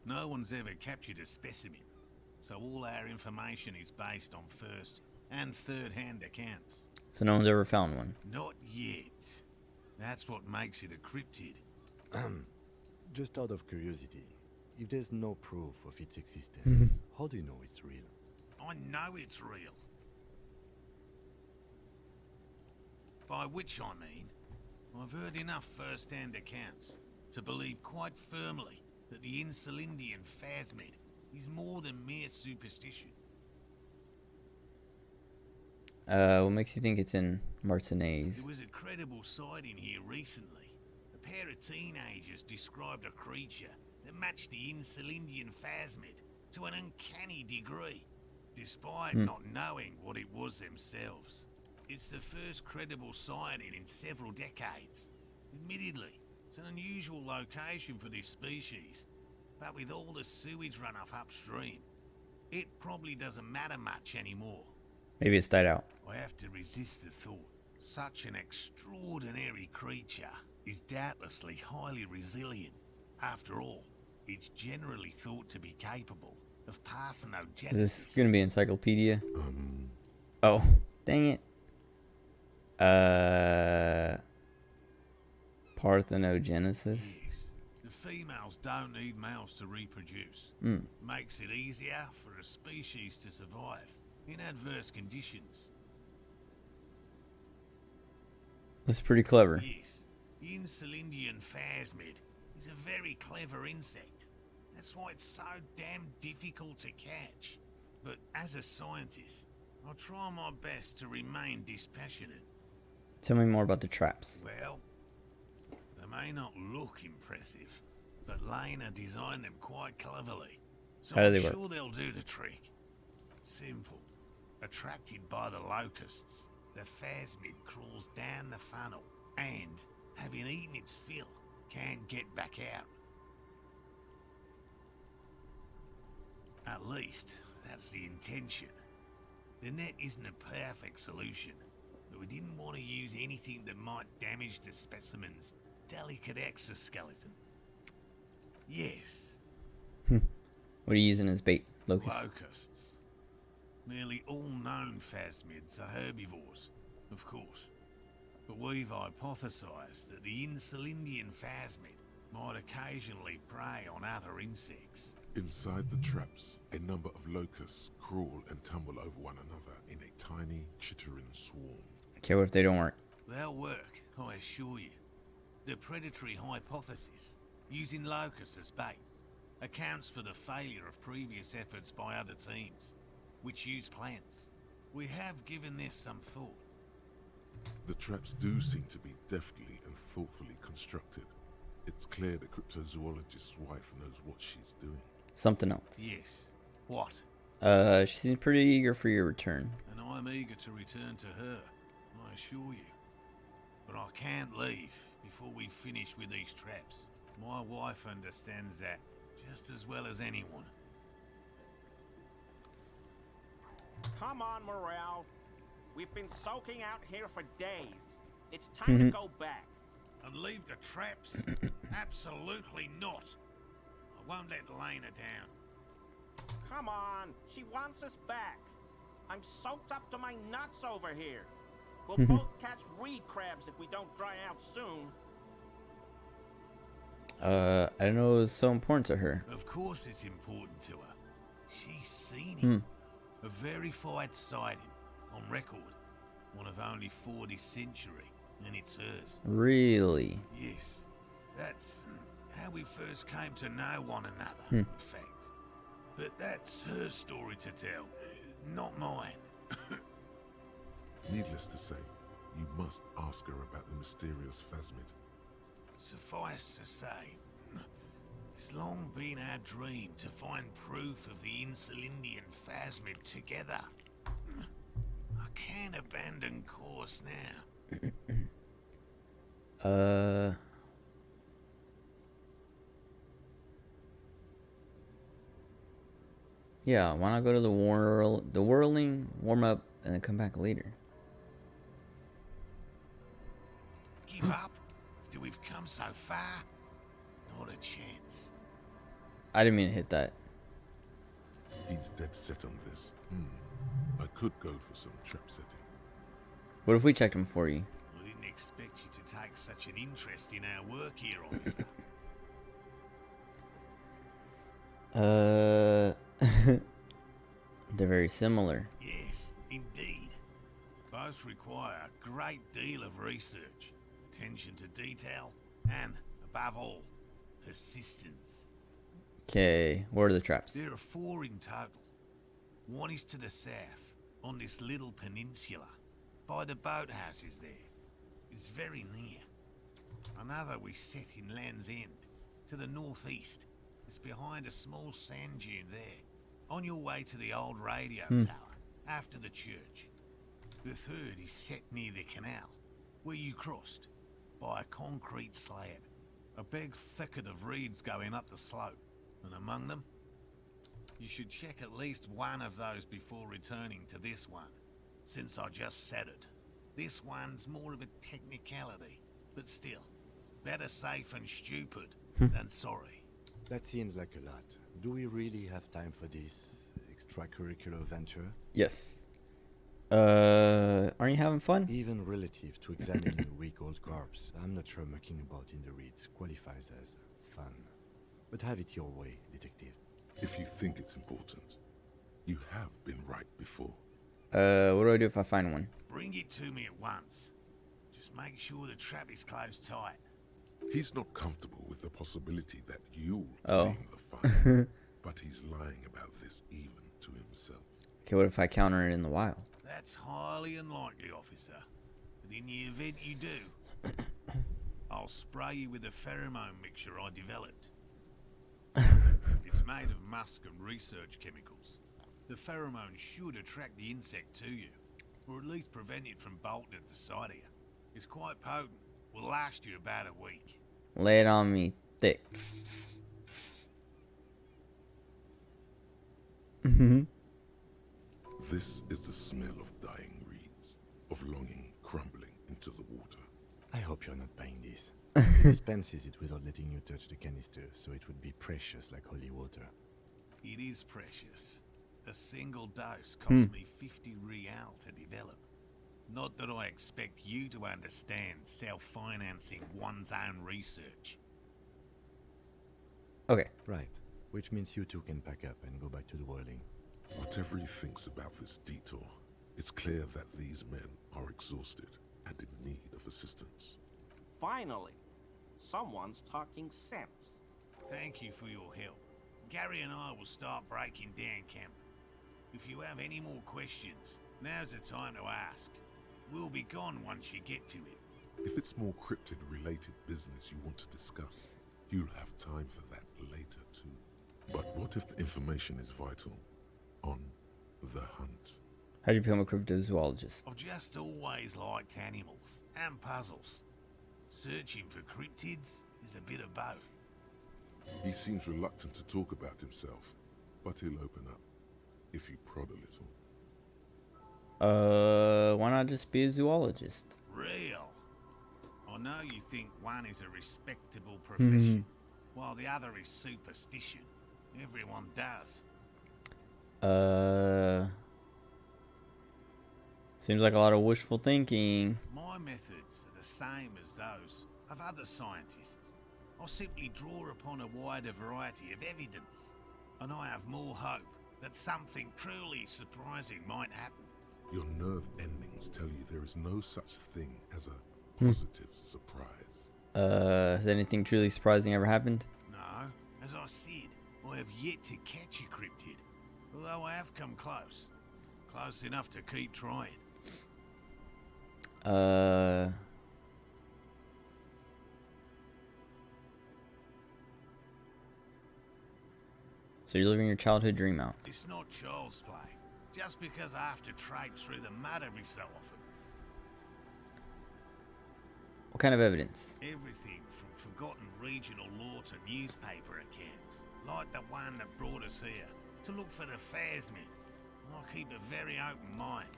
No one's ever captured a specimen, so all our information is based on first and third-hand accounts. So no one's ever found one? Not yet. That's what makes it a cryptid. Just out of curiosity, if there's no proof of its existence, how do you know it's real? I know it's real. By which I mean, I've heard enough first-hand accounts to believe quite firmly that the Insulindian phasmid is more than mere superstition. What makes you think it's in Martinez? There was a credible sighting here recently. A pair of teenagers described a creature that matched the Insulindian phasmid to an uncanny degree, despite not knowing what it was themselves. It's the first credible sighting in several decades. Admittedly, it's an unusual location for this species, but with all the sewage runoff upstream, it probably doesn't matter much anymore. Maybe it's died out. I have to resist the thought. Such an extraordinary creature is doubtlessly highly resilient. After all, it's generally thought to be capable of parthenogenesis. Is this gonna be encyclopedia? Oh, dang it. Parthenogenesis? Yes. The females don't need males to reproduce. Makes it easier for a species to survive in adverse conditions. That's pretty clever. Yes, the Insulindian phasmid is a very clever insect. That's why it's so damn difficult to catch. But as a scientist, I'll try my best to remain dispassionate. Tell me more about the traps. Well, they may not look impressive, but Lena designed them quite cleverly. So How do I'm they work? sure they'll do the trick. Simple. Attracted by the locusts, the phasmid crawls down the funnel and, having eaten its fill, can't get back out. At least, that's the intention. The net isn't a perfect solution, but we didn't want to use anything that might damage the specimen's delicate exoskeleton. Yes. What are you using as bait, Locust? Locusts. Nearly all known phasmids are herbivores, of course. But we've hypothesized that the Insulindian phasmid might occasionally prey on other insects. Inside the traps, a number of locusts crawl and tumble over one another in a tiny, chittering swarm. Okay, what if they don't work? They'll work, I assure you. The predatory hypothesis, using locusts as bait, accounts for the failure of previous efforts by other teams, which use plants. We have given this some thought. The traps do seem to be deftly and thoughtfully constructed. It's clear the cryptozoologist's wife knows what she's doing. Something else. Yes. What? She seems pretty eager for your return. And I'm eager to return to her, I assure you. But I can't leave before we finish with these traps. My wife understands that just as well as anyone. Come on, Morel. We've been soaking out here for days. It's time to go back. And leave the traps? Absolutely not. I won't let Lena down. Come on, she wants us back. I'm soaked up to my nuts over here. We'll both catch reed crabs if we don't dry out soon. I didn't know it was so important to her. Of course it's important to her. She's seen him. A verified sighting, on record. One of only 4 this century, and it's hers. Really? Yes. That's how we first came to know one another, in fact. But that's her story to tell, not mine. Needless to say, you must ask her about the mysterious phasmid. Suffice to say, it's long been our dream to find proof of the Insulindian phasmid together. I can't abandon course now. Yeah, why not go to the whirling, warm up, and then come back later? Give up? After we've come so far? Not a chance. I didn't mean to hit that. He's dead set on this. I could go for some trap setting. What if we checked him for you? I didn't expect you to take such an interest in our work here, officer. They're very similar. Yes, indeed. Both require a great deal of research, attention to detail, and, above all, persistence. Okay, where are the traps? There are 4 in total. One is to the south, on this little peninsula, by the boathouses there. It's very near. Another we set in Land's End, to the northeast. It's behind a small sand dune there, on your way to the old radio tower, after the church. The third is set near the canal, where you crossed, by a concrete slab. A big thicket of reeds going up the slope, and among them, you should check at least one of those before returning to this one, since I just said it. This one's more of a technicality, but still, better safe and stupid than sorry. That seems like a lot. Do we really have time for this extracurricular venture? Yes. Aren't you having fun? Even relative to examining a week-old corpse, I'm not sure mucking about in the reeds qualifies as fun. But have it your way, detective. If you think it's important, you have been right before. What do I do if I find one? Bring it to me at once. Just make sure the trap is closed tight. He's not comfortable with the possibility that you'll Oh. blame the fire, but he's lying about this even to himself. Okay, what if I counter it in the wild? That's highly unlikely, officer. But in the event you do, I'll spray you with a pheromone mixture I developed. It's made of musk and research chemicals. The pheromone should attract the insect to you, or at least prevent it from bolting at the sight of you. It's quite potent. Will last you about a week. Lay it on me thick. This is the smell of dying reeds, of longing crumbling into the water. I hope you're not buying this. It dispenses it without letting you touch the canister, so it would be precious like holy water. It is precious. A single dose cost me 50 real to develop. Not that I expect you to understand self-financing one's own research. Okay. Right. Which means you two can pack up and go back to the whirling. Whatever he thinks about this detour, it's clear that these men are exhausted and in need of assistance. Finally, someone's talking sense. Thank you for your help. Gary and I will start breaking down camp. If you have any more questions, now's the time to ask. We'll be gone once you get to it. If it's more cryptid-related business you want to discuss, you'll have time for that later too. But what if the information is vital? On the hunt. How'd you become a cryptozoologist? I've just always liked animals and puzzles. Searching for cryptids is a bit of both. He seems reluctant to talk about himself, but he'll open up if you prod a little. Why not just be a zoologist? Real. I know you think one is a respectable profession, while the other is superstition. Everyone does. Seems like a lot of wishful thinking. My methods are the same as those of other scientists. I simply draw upon a wider variety of evidence, and I have more hope that something truly surprising might happen. Your nerve endings tell you there is no such thing as a positive surprise. Has anything truly surprising ever happened? No, as I said, I have yet to catch a cryptid, although I have come close. Close enough to keep trying. So you're living your childhood dream out. It's not child's play, just because I have to traipse through the mud every so often. What kind of evidence? Everything from forgotten regional lore to newspaper accounts, like the one that brought us here, to look for the Phasmid. I keep a very open mind.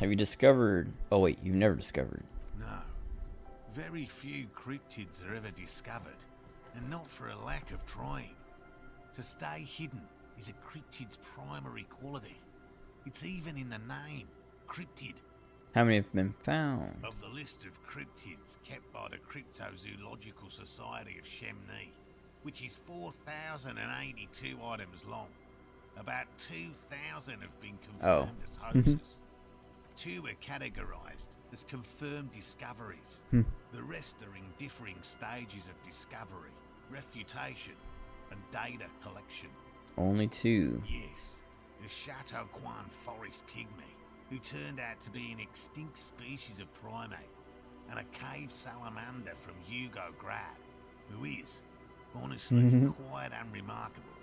Have you discovered... Oh wait, you've never discovered. No. Very few cryptids are ever discovered, and not for a lack of trying. To stay hidden is a cryptid's primary quality. It's even in the name, cryptid. How many have been found? Of the list of cryptids kept by the Cryptozoological Society of Chemnee, which is 4,082 items long, about 2,000 have been confirmed as hoaxes. 2 are categorized as confirmed discoveries. The rest are in differing stages of discovery, refutation, and data collection. Only 2. Yes, the Chateau Quan forest pygmy, who turned out to be an extinct species of primate, and a cave salamander from Hugo Grad, who is, honestly, quite unremarkable.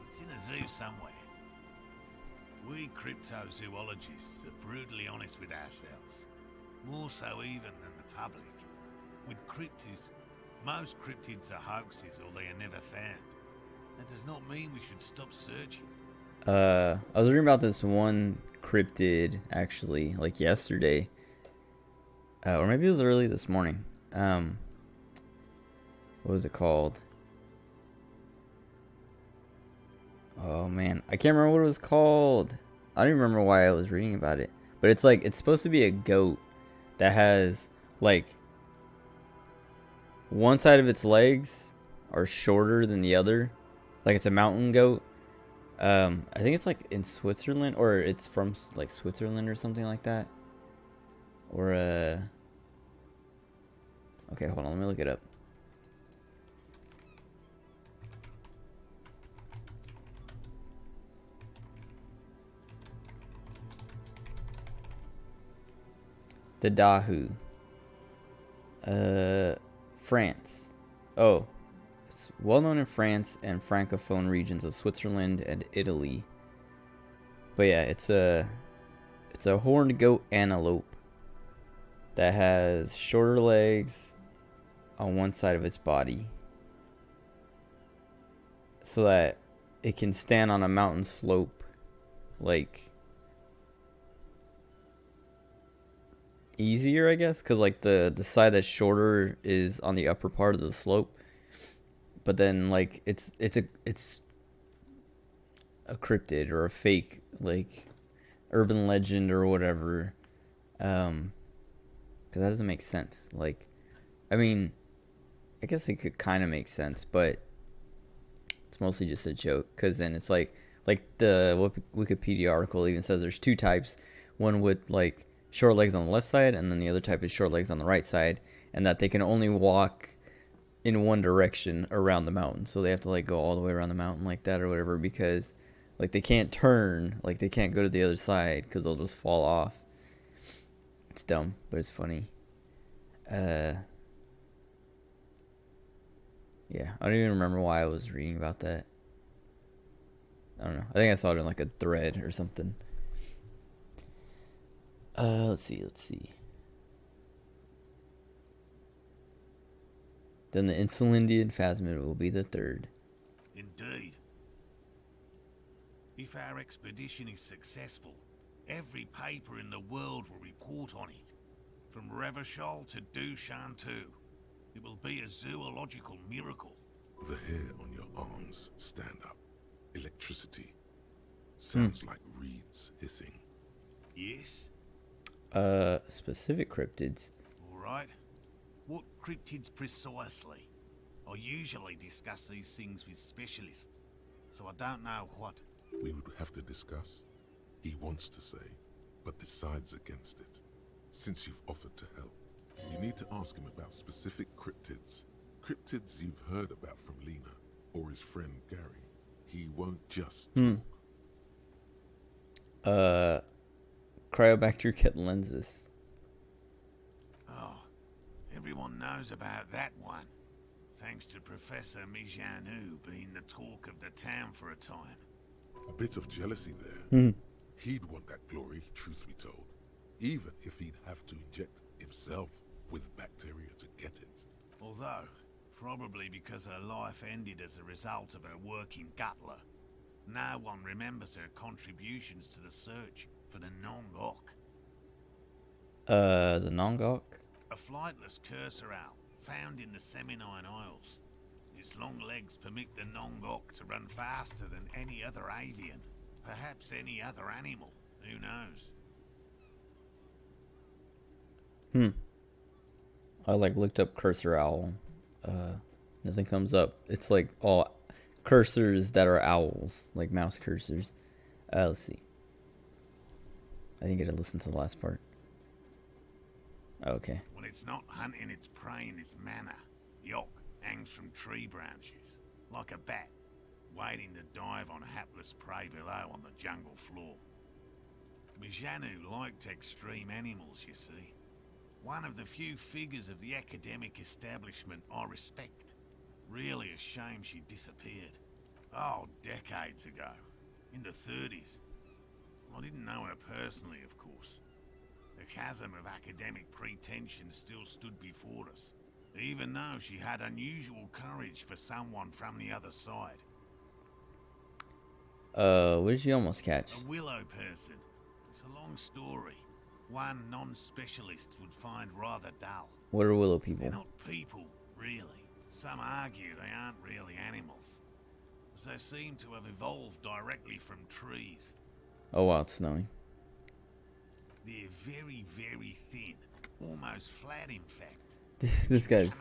It's in a zoo somewhere. We cryptozoologists are brutally honest with ourselves, more so even than the public. With cryptids, most cryptids are hoaxes or they are never found. That does not mean we should stop searching. I was reading about this one cryptid, actually, like yesterday. Or maybe it was early this morning. What was it called? Oh man, I can't remember what it was called. I don't even remember why I was reading about it. But it's like, it's supposed to be a goat that has, like, one side of its legs are shorter than the other. Like, it's a mountain goat. I think it's like in Switzerland, or it's from like Switzerland or something like that. Or okay, hold on, let me look it up. The Dahu. France. Oh, It's well known in France and francophone regions of Switzerland and Italy. But yeah, it's a horned goat antelope that has shorter legs on one side of its body, so that it can stand on a mountain slope, like, easier, I guess, because like the side that's shorter is on the upper part of the slope, but then like it's a cryptid or a fake like urban legend or whatever, because that doesn't make sense. Like, I mean, I guess it could kind of make sense, but it's mostly just a joke, because then it's like the Wikipedia article even says there's two types, one with like short legs on the left side, and then the other type is short legs on the right side, and that they can only walk in one direction around the mountain, so they have to like go all the way around the mountain like that or whatever, because like they can't turn, like they can't go to the other side because they'll just fall off. It's dumb, but it's funny. Yeah, I don't even remember why I was reading about that. I don't know. I think I saw it in like a thread or something. Let's see. Then the Insulindian phasmid will be the third. Indeed. If our expedition is successful, every paper in the world will report on it. From Revachol to Dushantu. It will be a zoological miracle. The hair on your arms stand up. Electricity. Sounds like reeds hissing. Yes? Specific cryptids. Alright. What cryptids precisely? I usually discuss these things with specialists, so I don't know what. We would have to discuss. He wants to say, but decides against it. Since you've offered to help, you need to ask him about specific cryptids. Cryptids you've heard about from Lena or his friend Gary. He won't just talk. Cryobacter lenses. Oh, everyone knows about that one. Thanks to Professor Mijanu being the talk of the town for a time. A bit of jealousy there. He'd want that glory, truth be told. Even if he'd have to inject himself with bacteria to get it. Although, probably because her life ended as a result of her work in Gutler, no one remembers her contributions to the search for the Nongok. The Nongok? A flightless cursor owl found in the Seminine Isles. Its long legs permit the Nongok to run faster than any other avian. Perhaps any other animal. Who knows? I like looked up cursor owl. Nothing comes up. It's like all cursors that are owls, like mouse cursors. Let's see. I didn't get to listen to the last part. Okay. When it's not hunting its prey in this manner, the Yok hangs from tree branches, like a bat, waiting to dive on hapless prey below on the jungle floor. Mijanu liked extreme animals, you see. One of the few figures of the academic establishment I respect. Really a shame she disappeared. Oh, decades ago. In the 30s. I didn't know her personally, of course. The chasm of academic pretension still stood before us, even though she had unusual courage for someone from the other side. What did you almost catch? A willow person. It's a long story. One non-specialist would find rather dull. What are willow people? They're not people, really. Some argue they aren't really animals, as they seem to have evolved directly from trees. Oh wow, it's snowing. They're very, very thin. Almost flat, in fact. This guy's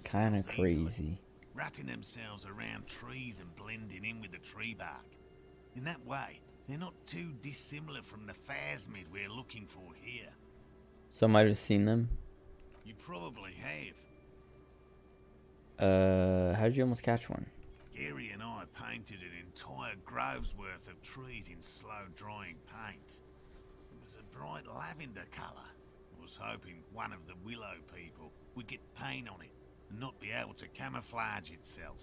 kind of crazy. Wrapping themselves around trees and blending in with the tree bark. In that way, they're not too dissimilar from the phasmid we're looking for here. So I might have seen them. You probably have. How did you almost catch one? Gary and I painted an entire grove's worth of trees in slow-drying paint. It was a bright lavender colour. I was hoping one of the willow people would get paint on it. and not be able to camouflage itself.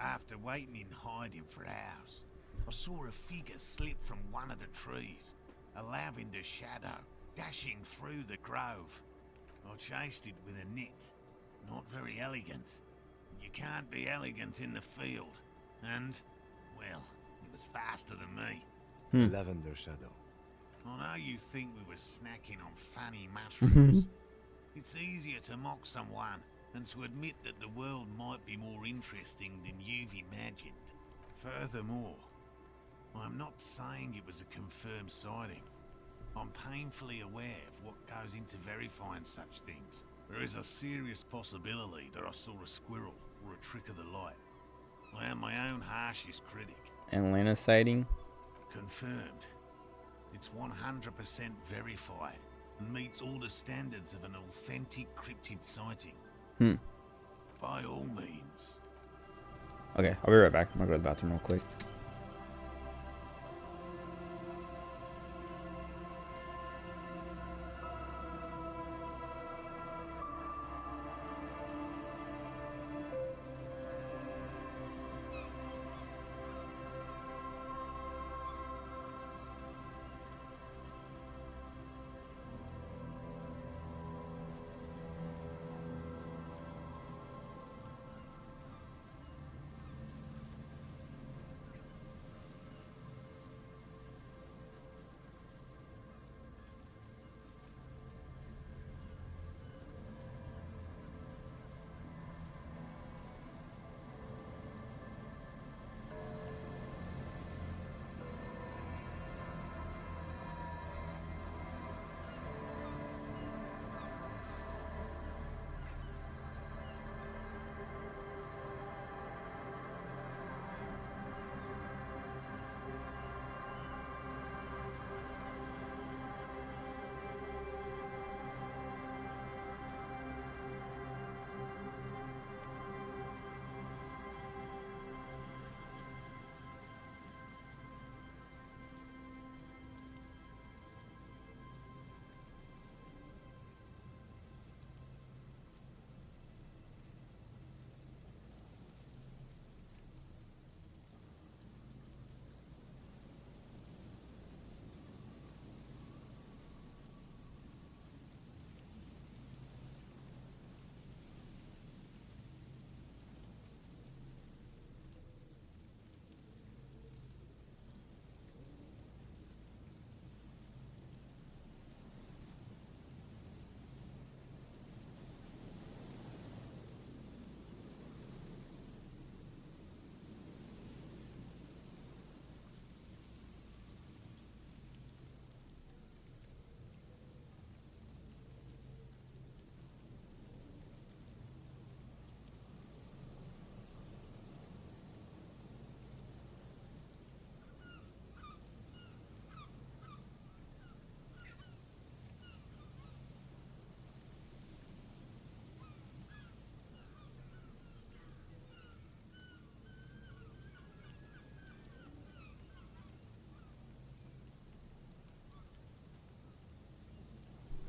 After waiting in hiding for hours, I saw a figure slip from one of the trees, a lavender shadow, dashing through the grove. I chased it with a net. Not very elegant. You can't be elegant in the field. And, well, it was faster than me. The lavender shadow. I know you think we were snacking on funny mushrooms. It's easier to mock someone and to admit that the world might be more interesting than you've imagined. Furthermore, I'm not saying it was a confirmed sighting. I'm painfully aware of what goes into verifying such things. There is a serious possibility that I saw a squirrel or a trick of the light. I am my own harshest critic. Atlanta sighting? Confirmed. It's 100% verified and meets all the standards of an authentic cryptid sighting. By all means. Okay, I'll be right back. I'm gonna go to the bathroom real quick.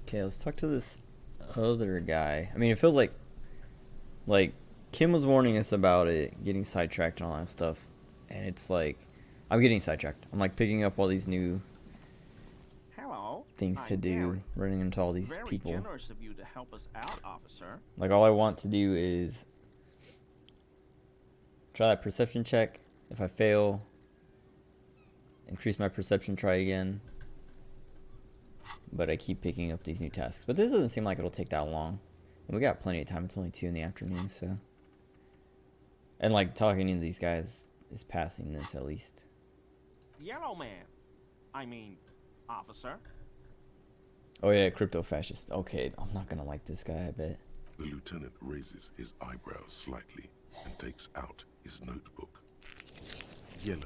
Okay, let's talk to this other guy. I mean, it feels like Kim was warning us about it, getting sidetracked and all that stuff. And it's like, I'm getting sidetracked. I'm like picking up all these new Hello. things to I'm do, Gary. running into all these Very people. generous of you to help us out, officer. Like, all I want to do is try that perception check. If I fail, increase my perception, try again. But I keep picking up these new tasks. But this doesn't seem like it'll take that long. And we got plenty of time. It's only 2 in the afternoon, so. And like talking to these guys is passing this at least. Yellow man. I mean, officer. Oh yeah, crypto fascist. Okay, I'm not gonna like this guy, I bet. The lieutenant raises his eyebrows slightly and takes out his notebook. Yellow.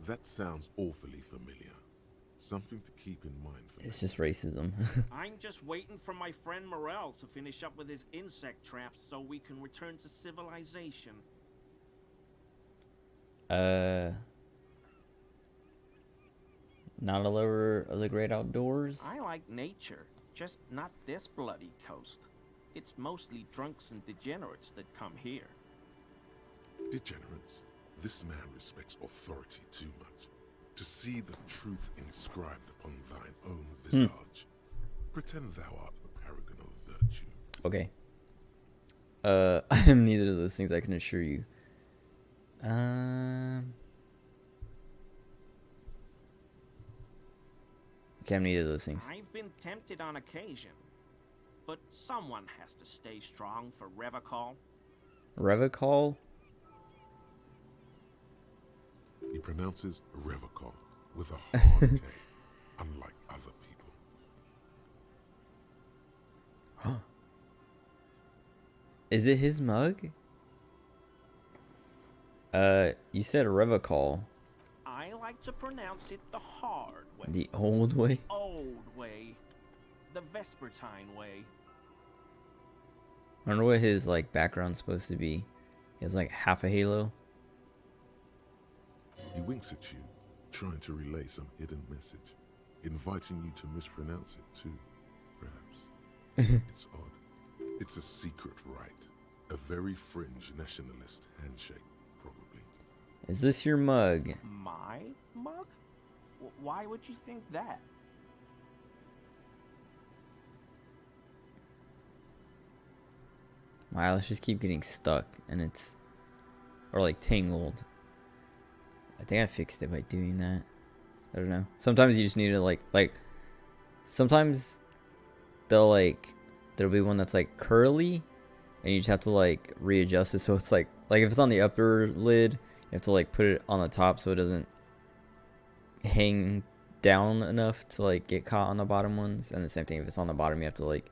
That sounds awfully familiar. Something to keep in mind for It's just racism. I'm just waiting for my friend Morel to finish up with his insect traps so we can return to civilization. Not a lover of the great outdoors. I like nature, just not this bloody coast. It's mostly drunks and degenerates that come here. Degenerates, this man respects authority too much. To see the truth inscribed upon thine own visage, pretend thou art a paragon of virtue. Okay. I am neither of those things, I can assure you. Okay, I'm neither of those things. I've been tempted on occasion, but someone has to stay strong for Revacol. Revacol? He pronounces Revacol with a hard K, unlike other people. Huh. Is it his mug? You said Revacol. I like to pronounce it the hard way. The old way? Old way. The Vespertine way. I wonder what his like background's supposed to be. He has like half a halo. He winks at you, trying to relay some hidden message, inviting you to mispronounce it too, perhaps. It's odd. It's a secret rite, a very fringe nationalist handshake, probably. Is this your mug? My mug? Why would you think that? My eyelashes keep getting stuck and it's, or like tangled. I think I fixed it by doing that. I don't know. Sometimes you just need to like sometimes there'll be one that's like curly and you just have to like readjust it so it's like if it's on the upper lid, you have to like put it on the top so it doesn't hang down enough to like get caught on the bottom ones. And the same thing if it's on the bottom, you have to like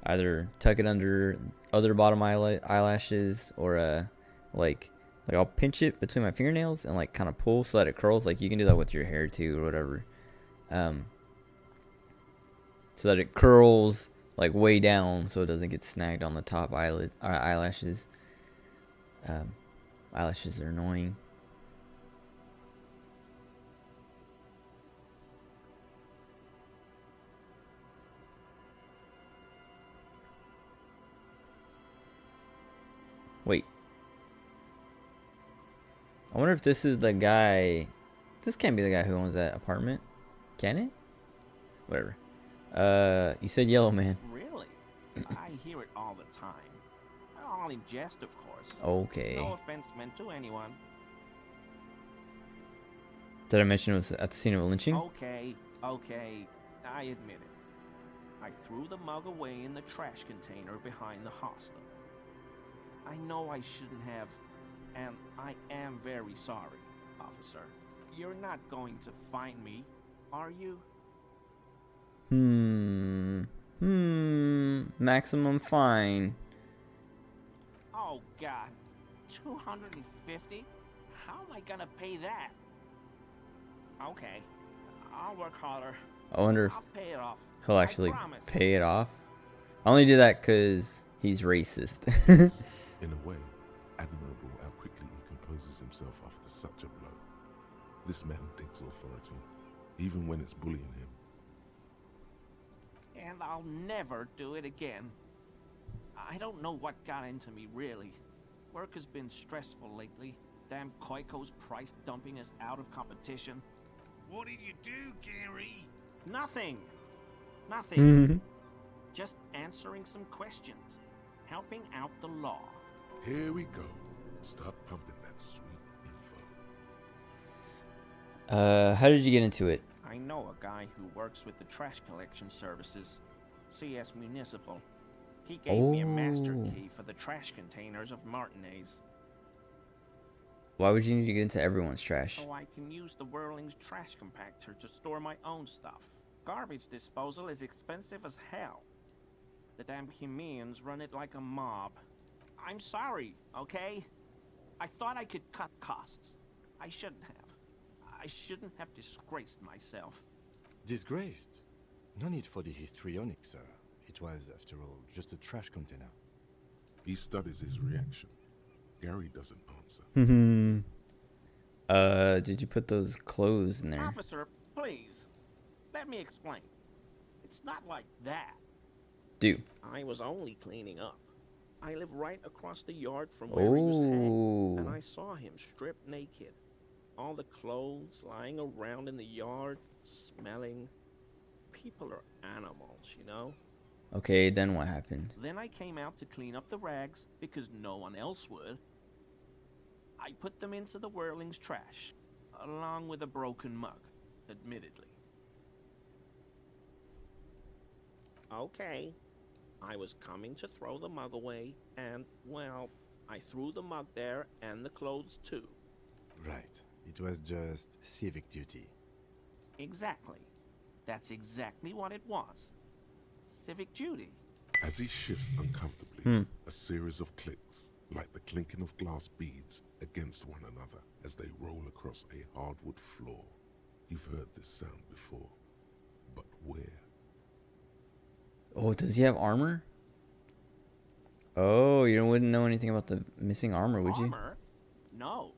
either tuck it under other bottom eyelashes or like I'll pinch it between my fingernails and like kind of pull so that it curls. Like you can do that with your hair too or whatever. So that it curls like way down so it doesn't get snagged on the top eyelashes. Eyelashes are annoying. Wait. I wonder if this is the guy. This can't be the guy who owns that apartment. Can it? Whatever. You said Yellow Man. Really? I hear it all the time. All in jest, of course. Okay. No offense meant to anyone. Did I mention it was at the scene of a lynching? Okay, I admit it. I threw the mug away in the trash container behind the hostel. I know I shouldn't have, and I am very sorry, officer. You're not going to find me, are you? Maximum fine. Oh, God. $250? How am I gonna pay that? Okay, I'll work harder. I wonder if I'll pay it off. he'll actually pay it off. I only do that because he's racist. In a way, admirable how quickly he composes himself after such a blow. This man takes authority, even when it's bullying him. And I'll never do it again. I don't know what got into me, really. Work has been stressful lately. Damn Koiko's price dumping us out of competition. What did you do, Gary? Nothing. Nothing. Just answering some questions. Helping out the law. Here we go. Start pumping that sweet info. How did you get into it? I know a guy who works with the trash collection services. CS Municipal. He gave me a master key for the trash containers of Martinez. Why would you need to get into everyone's trash? So I can use the Whirling's trash compactor to store my own stuff. Garbage disposal is expensive as hell. The damn Hemians run it like a mob. I'm sorry, okay? I thought I could cut costs. I shouldn't have. I shouldn't have disgraced myself. Disgraced? No need for the histrionic, sir. It was, after all, just a trash container. He studies his reaction. Gary doesn't answer. Did you put those clothes in there? Officer, please. Let me explain. It's not like that. Do. I was only cleaning up. I live right across the yard from where he was hanged, and I saw him stripped naked. All the clothes lying around in the yard, smelling. People are animals, you know? Okay, then what happened? Then I came out to clean up the rags because no one else would. I put them into the whirling's trash, along with a broken mug, admittedly. Okay, I was coming to throw the mug away, and, well, I threw the mug there and the clothes too. Right. It was just civic duty. Exactly. That's exactly what it was. Civic duty. As he shifts uncomfortably, a series of clicks, like the clinking of glass beads against one another as they roll across a hardwood floor. You've heard this sound before, but where? Oh, does he have armor? Oh, you wouldn't know anything about the missing armor, would you? Armor? No.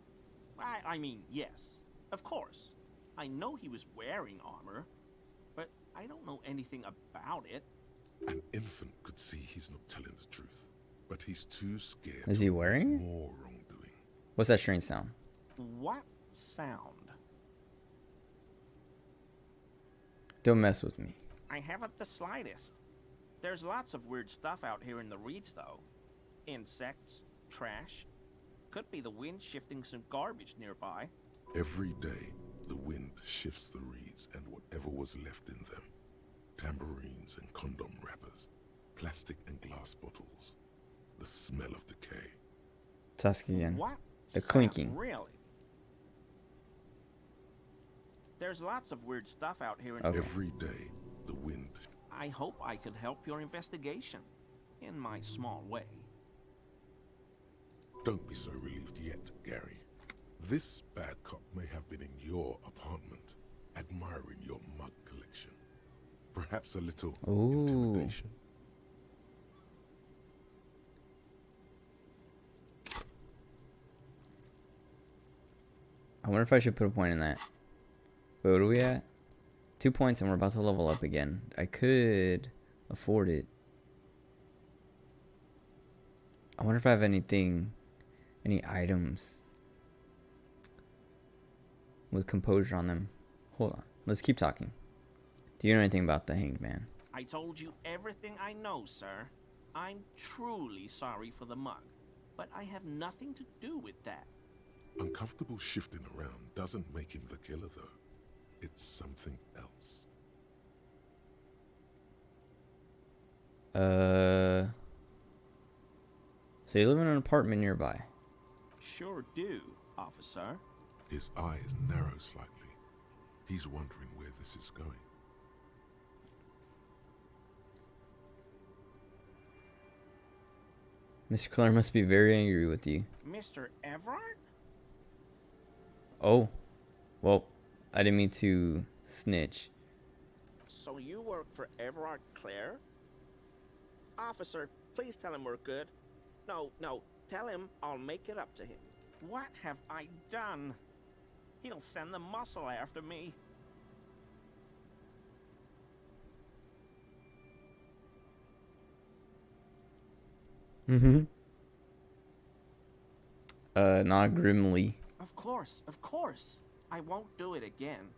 I mean, yes. Of course. I know he was wearing armor, but I don't know anything about it. An infant could see he's not telling the truth, but he's too scared. Is he wearing? More wrongdoing. What's that strange sound? What sound? Don't mess with me. I haven't the slightest. There's lots of weird stuff out here in the reeds, though. Insects, trash. Could be the wind shifting some garbage nearby. Every day, the wind shifts the reeds and whatever was left in them. Tambourines and condom wrappers, plastic and glass bottles. The smell of decay. Tusk again. What? The clinking. Really? There's lots of weird stuff out here in Every day, the wind. I hope I can help your investigation, in my small way. Don't be so relieved yet, Gary. This bad cop may have been in your apartment, admiring your mug collection. Perhaps a little intimidation. I wonder if I should put a point in that. Wait, what are we at? 2 points and we're about to level up again. I could afford it. I wonder if I have anything, any items with composure on them. Hold on. Let's keep talking. Do you know anything about the Hanged Man? I told you everything I know, sir. I'm truly sorry for the mug, but I have nothing to do with that. Uncomfortable shifting around doesn't make him the killer, though. It's something else. So you live in an apartment nearby? Sure do, officer. His eyes narrow slightly. He's wondering where this is going. Mr. Clare must be very angry with you. Mr. Everard? Oh. Well, I didn't mean to snitch. So you work for Everard Clare? Officer, please tell him we're good. No, tell him I'll make it up to him. What have I done? He'll send the muscle after me. Not grimly. Of course. I won't do it again.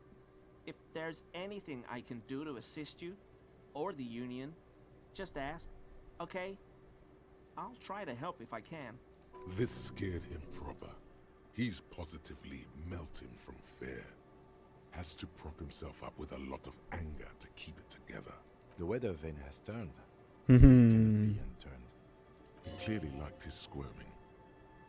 If there's anything I can do to assist you, or the Union, just ask, okay? I'll try to help if I can. This scared him proper. He's positively melting from fear. Has to prop himself up with a lot of anger to keep it together. The weather vane has turned. Hmm. He clearly liked his squirming.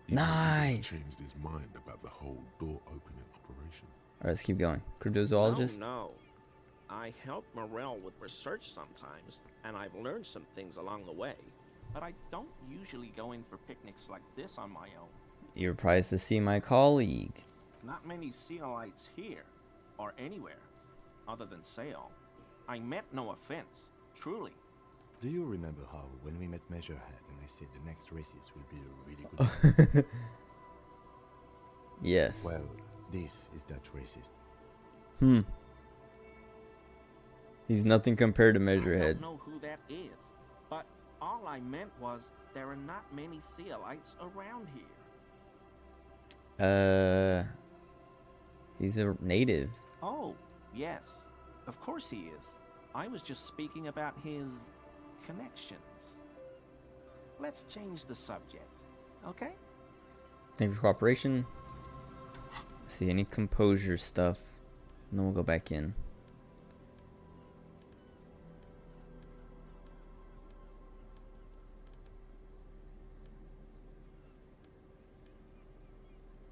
Nice. He changed his mind about the whole door opening operation. Alright, let's keep going. Cryptozoologist? No. I help Morel with research sometimes, and I've learned some things along the way. But I don't usually go in for picnics like this on my own. You're surprised to see my colleague. Not many Sealites here, or anywhere, other than Sale. I meant no offense, truly. Do you remember how, when we met Measurehead and I said the next races will be a really good one? Yes. Well, this is that racist. He's nothing compared to I Measurehead. don't know who that is. But all I meant was there are not many Sealites around here. He's a native. Oh, yes. Of course he is. I was just speaking about his connections. Let's change the subject, okay? Thank you for cooperation. See any composure stuff, and then we'll go back in.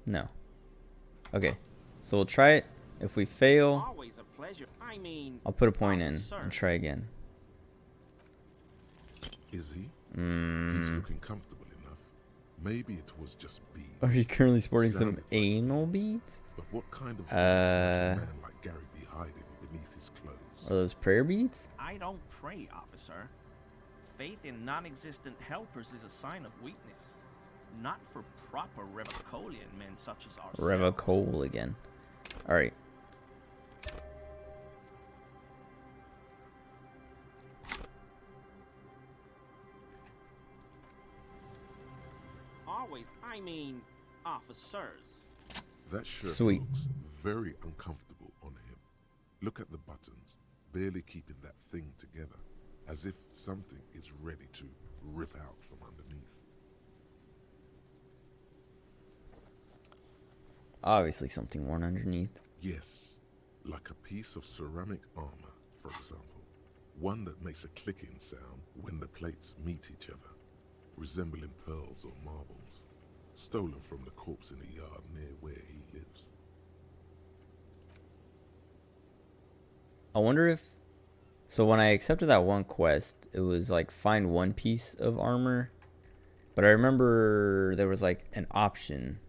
No. Okay, so we'll try it. If we fail, Always a pleasure. I mean, I'll put a point in and try again. Is he? He's Mm. looking comfortable enough. Maybe it was just beads. Are you currently sporting some Sounded like anal beads. beads? But what kind of beads might a man like Gary be hiding beneath his clothes? Are those prayer beads? I don't pray, officer. Faith in non-existent helpers is a sign of weakness. Not for proper Revocolian men such as ourselves. Revocol again. Alright. Always, I mean, officers. That shirt Sweet. looks very uncomfortable on him. Look at the buttons, barely keeping that thing together, as if something is ready to rip out from underneath. Obviously something worn underneath. Yes, like a piece of ceramic armor, for example. One that makes a clicking sound when the plates meet each other, resembling pearls or marbles, stolen from the corpse in a yard near where he lives. I wonder if... So when I accepted that one quest, it was like find one piece of armor. But I remember there was like an option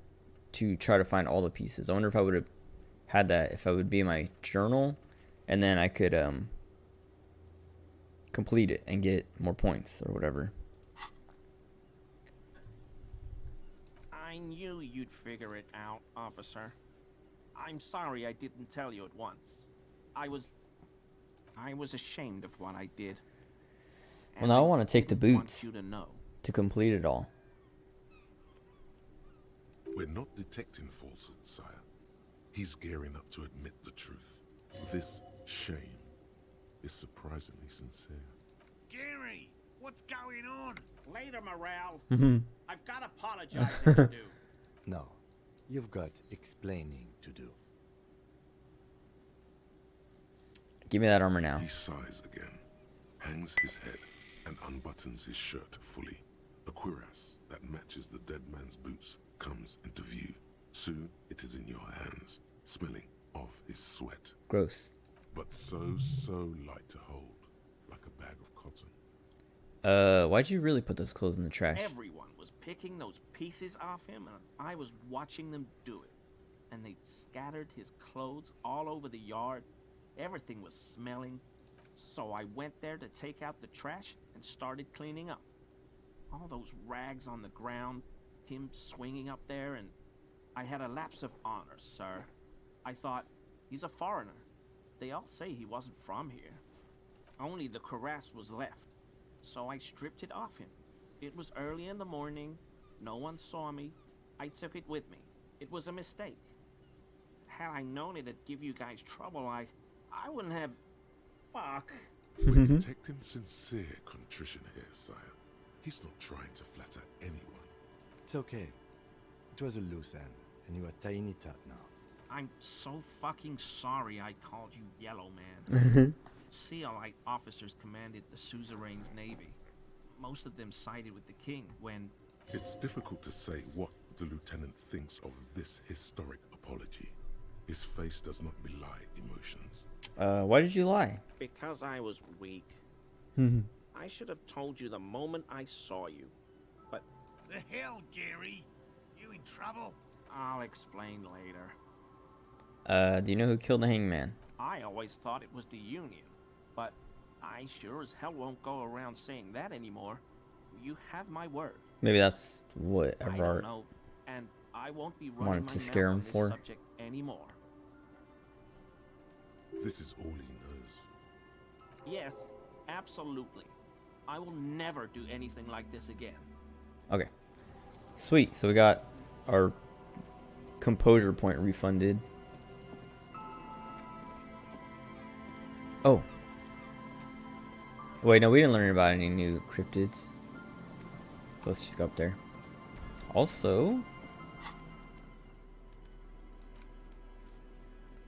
to try to find all the pieces. I wonder if I would have had that, if I would be in my journal, and then I could complete it and get more points or whatever. I knew you'd figure it out, officer. I'm sorry I didn't tell you at once. I was ashamed of what I did. Well, now I want to take the didn't want boots you to know. to complete it all. We're not detecting falsehood, sire. He's gearing up to admit the truth. This shame is surprisingly sincere. Gary, what's going on? Later, Morale. Mhm. I've got apologizing to do. No, you've got explaining to do. Give me that armor now. He sighs again, hangs his head, and unbuttons his shirt fully. A cuirass that matches the dead man's boots comes into view. Soon it is in your hands, smelling of his sweat. Gross. But so light to hold, like a bag of cotton. Why'd you really put those clothes in the trash? Everyone was picking those pieces off him, and I was watching them do it. And they'd scattered his clothes all over the yard. Everything was smelling. So I went there to take out the trash and started cleaning up. All those rags on the ground, him swinging up there, and I had a lapse of honor, sir. I thought, he's a foreigner. They all say he wasn't from here. Only the cuirass was left, so I stripped it off him. It was early in the morning. No one saw me. I took it with me. It was a mistake. Had I known it'd give you guys trouble, I wouldn't have... Fuck. We're detecting sincere contrition here, sire. He's not trying to flatter anyone. It's okay. It was a loose end, and you are tying it up now. I'm so fucking sorry I called you Yellow Man. Sealite officers commanded the suzerain's navy. Most of them sided with the king when... It's difficult to say what the lieutenant thinks of this historic apology. His face does not belie emotions. Why did you lie? Because I was weak. I should have told you the moment I saw you. But... The hell, Gary? You in trouble? I'll explain later. Do you know who killed the hangman? I always thought it was the Union, but I sure as hell won't go around saying that anymore. You have my word. Maybe that's what I don't Everard know, and I won't be wanted running my to scare mouth him on this for. subject anymore. This is all he knows. Yes, absolutely. I will never do anything like this again. Okay. Sweet. So we got our composure point refunded. Oh. Wait, no, we didn't learn about any new cryptids. So let's just go up there. Also...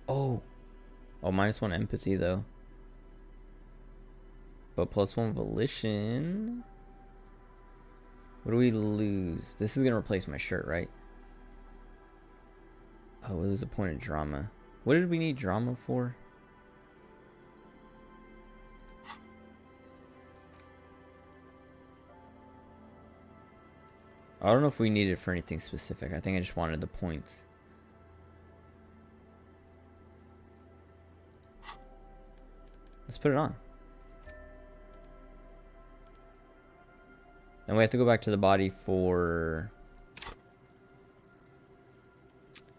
Oh. Oh, -1 empathy, though. But +1 volition. What do we lose? This is going to replace my shirt, right? Oh, we lose a point of drama. What did we need drama for? I don't know if we needed it for anything specific. I think I just wanted the points. Let's put it on. And we have to go back to the body for...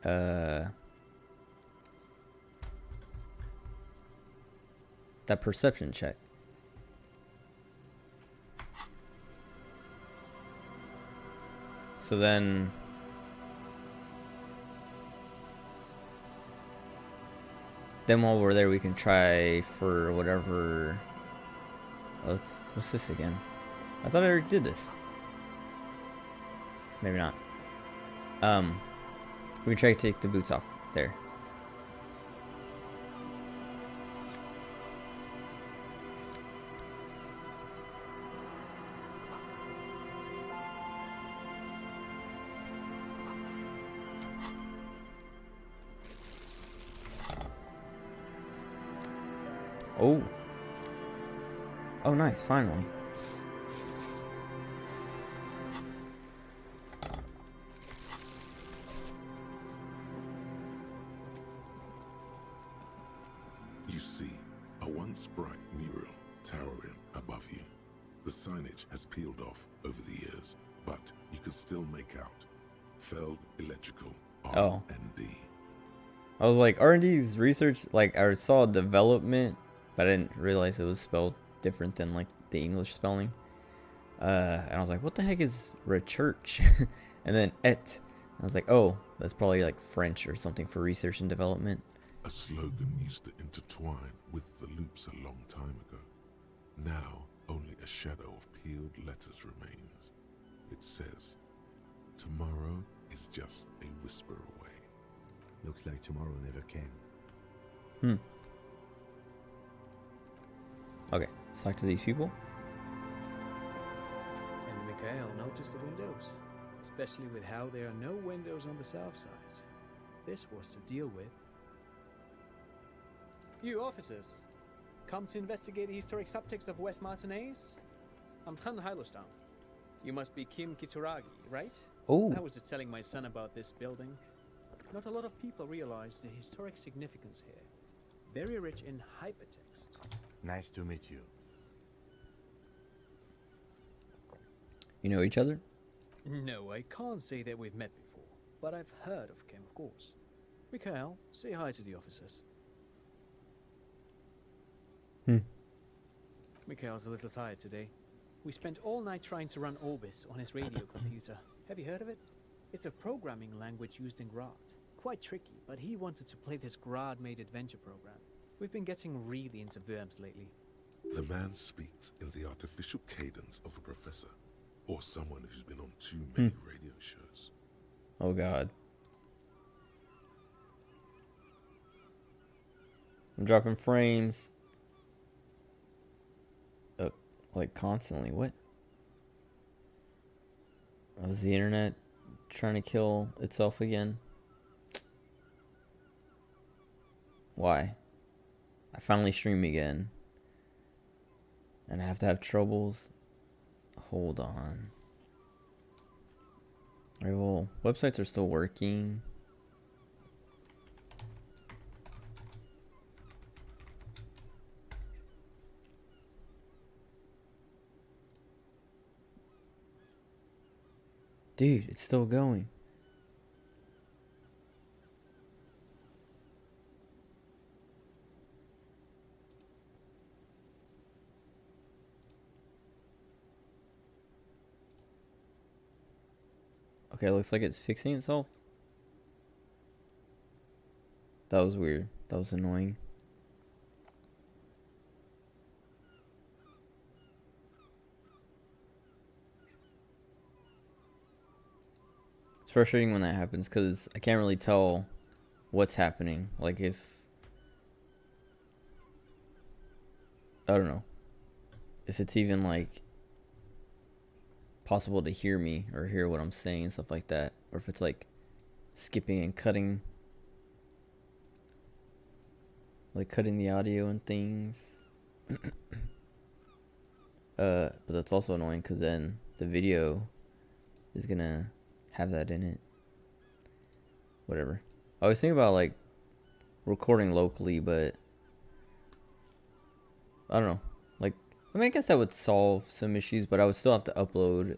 that perception check. So then... Then while we're there, we can try for whatever... Oh, what's this again? I thought I already did this. Maybe not. We can try to take the boots off there. Oh. Oh, nice, finally. You see, a once bright mural towering above you. The signage has peeled off over the years, but you can still make out Feld Electrical R&D. I was like, R&D's research, like, I saw development, but I didn't realize it was spelled different than, like, the English spelling. And I was like, what the heck is research? And then et. I was like, oh, that's probably, like, French or something for research and development. A slogan used to intertwine with the loops a long time ago. Now, only a shadow of peeled letters remains. It says, tomorrow is just a whisper away. Looks like tomorrow never came. Okay, let's talk to these people. And Mikhail noticed the windows, especially with how there are no windows on the south side. This was to deal with. You officers, come to investigate the historic subtext of West Martinez? I'm Tran Heilostam. You must be Kim Kitsuragi, right? Oh. I was just telling my son about this building. Not a lot of people realize the historic significance here. Very rich in hypertext. Nice to meet you. You know each other? No, I can't say that we've met before, but I've heard of Kim, of course. Mikhail, say hi to the officers. Mikhail's a little tired today. We spent all night trying to run Orbis on his radio computer. Have you heard of it? It's a programming language used in Grad. Quite tricky, but he wanted to play this Grad-made adventure program. We've been getting really into verbs lately. The man speaks in the artificial cadence of a professor, or someone who's been on too many radio shows. Oh god. I'm dropping frames. Like constantly. What? Oh, is the internet trying to kill itself again? Why? I finally stream again. And I have to have troubles. Hold on. Alright, well, websites are still working. Dude, it's still going. Okay, looks like it's fixing itself. That was weird. That was annoying. It's frustrating when that happens because I can't really tell what's happening. Like if... I don't know. If it's even like possible to hear me or hear what I'm saying and stuff like that. Or if it's like skipping and cutting. Like cutting the audio and things. But that's also annoying because then the video is gonna have that in it. Whatever. I was thinking about like recording locally, but I don't know. Like, I mean, I guess that would solve some issues, but I would still have to upload.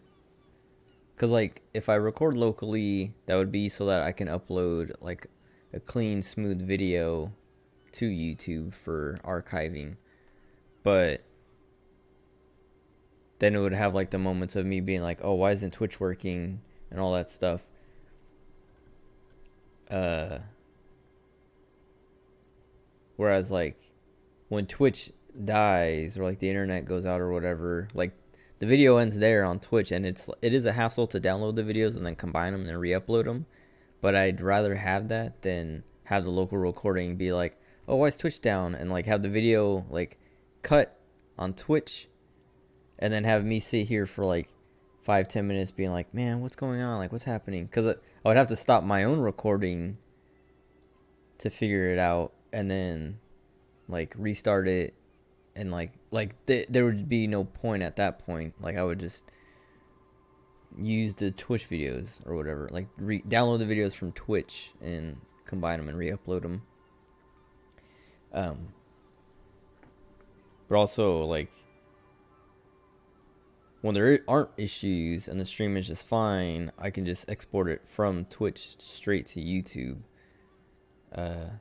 Cause like if I record locally, that would be so that I can upload like a clean, smooth video to YouTube for archiving. But then it would have like the moments of me being like, oh, why isn't Twitch working and all that stuff. Whereas like when Twitch dies or like the internet goes out or whatever, like the video ends there on Twitch, and it is a hassle to download the videos and then combine them and re-upload them. But I'd rather have that than have the local recording be like, oh, why is Twitch down? And like have the video like cut on Twitch and then have me sit here for like 5-10 minutes being like, man, what's going on? Like, what's happening? Because I would have to stop my own recording to figure it out and then like restart it. And like there would be no point at that point. Like I would just use the Twitch videos or whatever. Like download the videos from Twitch and combine them and re-upload them. But also like when there aren't issues and the stream is just fine, I can just export it from Twitch straight to YouTube. And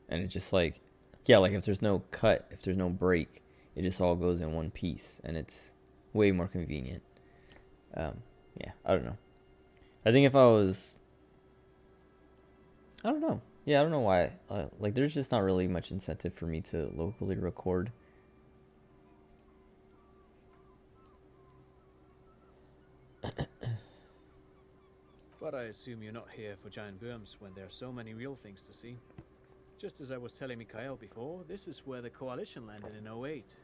it's just like, yeah, like if there's no cut, if there's no break, it just all goes in one piece, and it's way more convenient. Yeah, I don't know. I think if I was, I don't know. Yeah, I don't know why. Like, there's just not really much incentive for me to locally record. But I assume you're not here for giant worms when there are so many real things to see. Just as I was telling Mikhail before, this is where the Coalition landed in '08.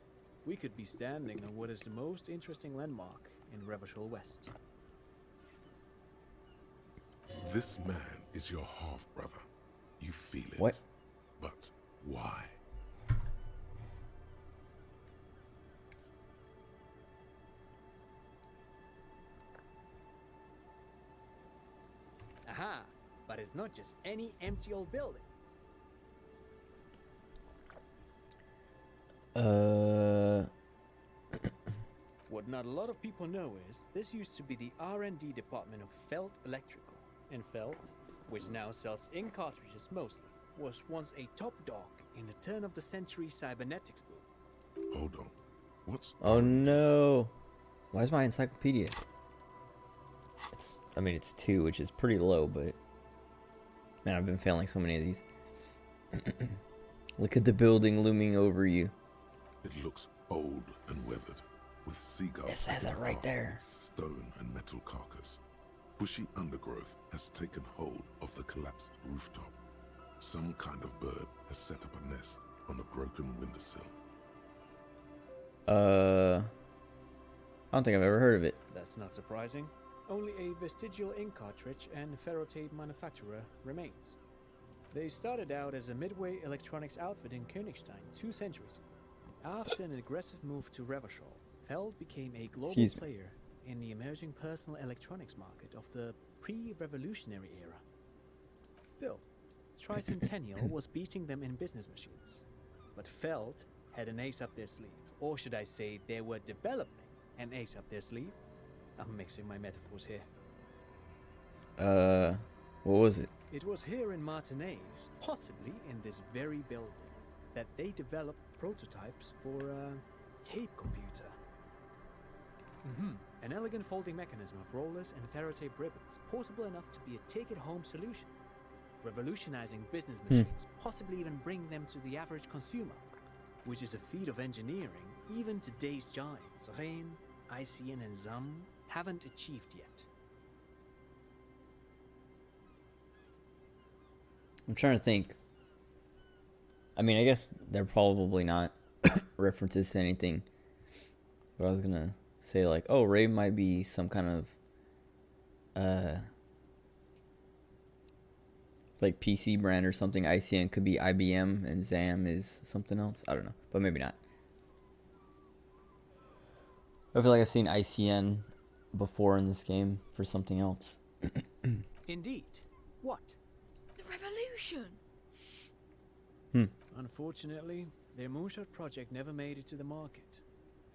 We could be standing on what is the most interesting landmark in Revachol West. This man is your half-brother. You feel it. What? But why? Aha! But it's not just any empty old building. What not a lot of people know is this used to be the R&D department of Felt Electrical. And Felt, which now sells ink cartridges mostly, was once a top dog in the turn-of-the-century cybernetics boom. Hold on. What's... Oh no! Why is my encyclopedia? I mean, it's 2, which is pretty low, but... Man, I've been failing so many of these. Look at the building looming over you. It looks old and weathered, with seagulls. It says it right there. Stone and metal carcass. Bushy undergrowth has taken hold of the collapsed rooftop. Some kind of bird has set up a nest on a broken windowsill. I don't think I've ever heard of it. That's not surprising. Only a vestigial ink cartridge and ferrotape manufacturer remains. They started out as a midway electronics outfit in Königstein 2 centuries ago. After an aggressive move to Revachol, Feld became a global player in the emerging personal electronics market of the pre-revolutionary era. Still, Tricentennial was beating them in business machines. But Feld had an ace up their sleeve. Or should I say, they were developing an ace up their sleeve. I'm mixing my metaphors here. What was it? It was here in Martinez, possibly in this very building, that they developed prototypes for a tape computer. An elegant folding mechanism of rollers and ferrotape ribbons, portable enough to be a take-it-home solution. Revolutionizing business machines, possibly even bring them to the average consumer, which is a feat of engineering even today's giants, Rehm, ICN and ZAM, haven't achieved yet. I'm trying to think. I mean, I guess they're probably not references to anything. But I was gonna say like, oh, Ray might be some kind of like PC brand or something. ICN could be IBM and ZAM is something else. I don't know, but maybe not. I feel like I've seen ICN before in this game for something else. Indeed. What? The revolution! Unfortunately, their moonshot project never made it to the market.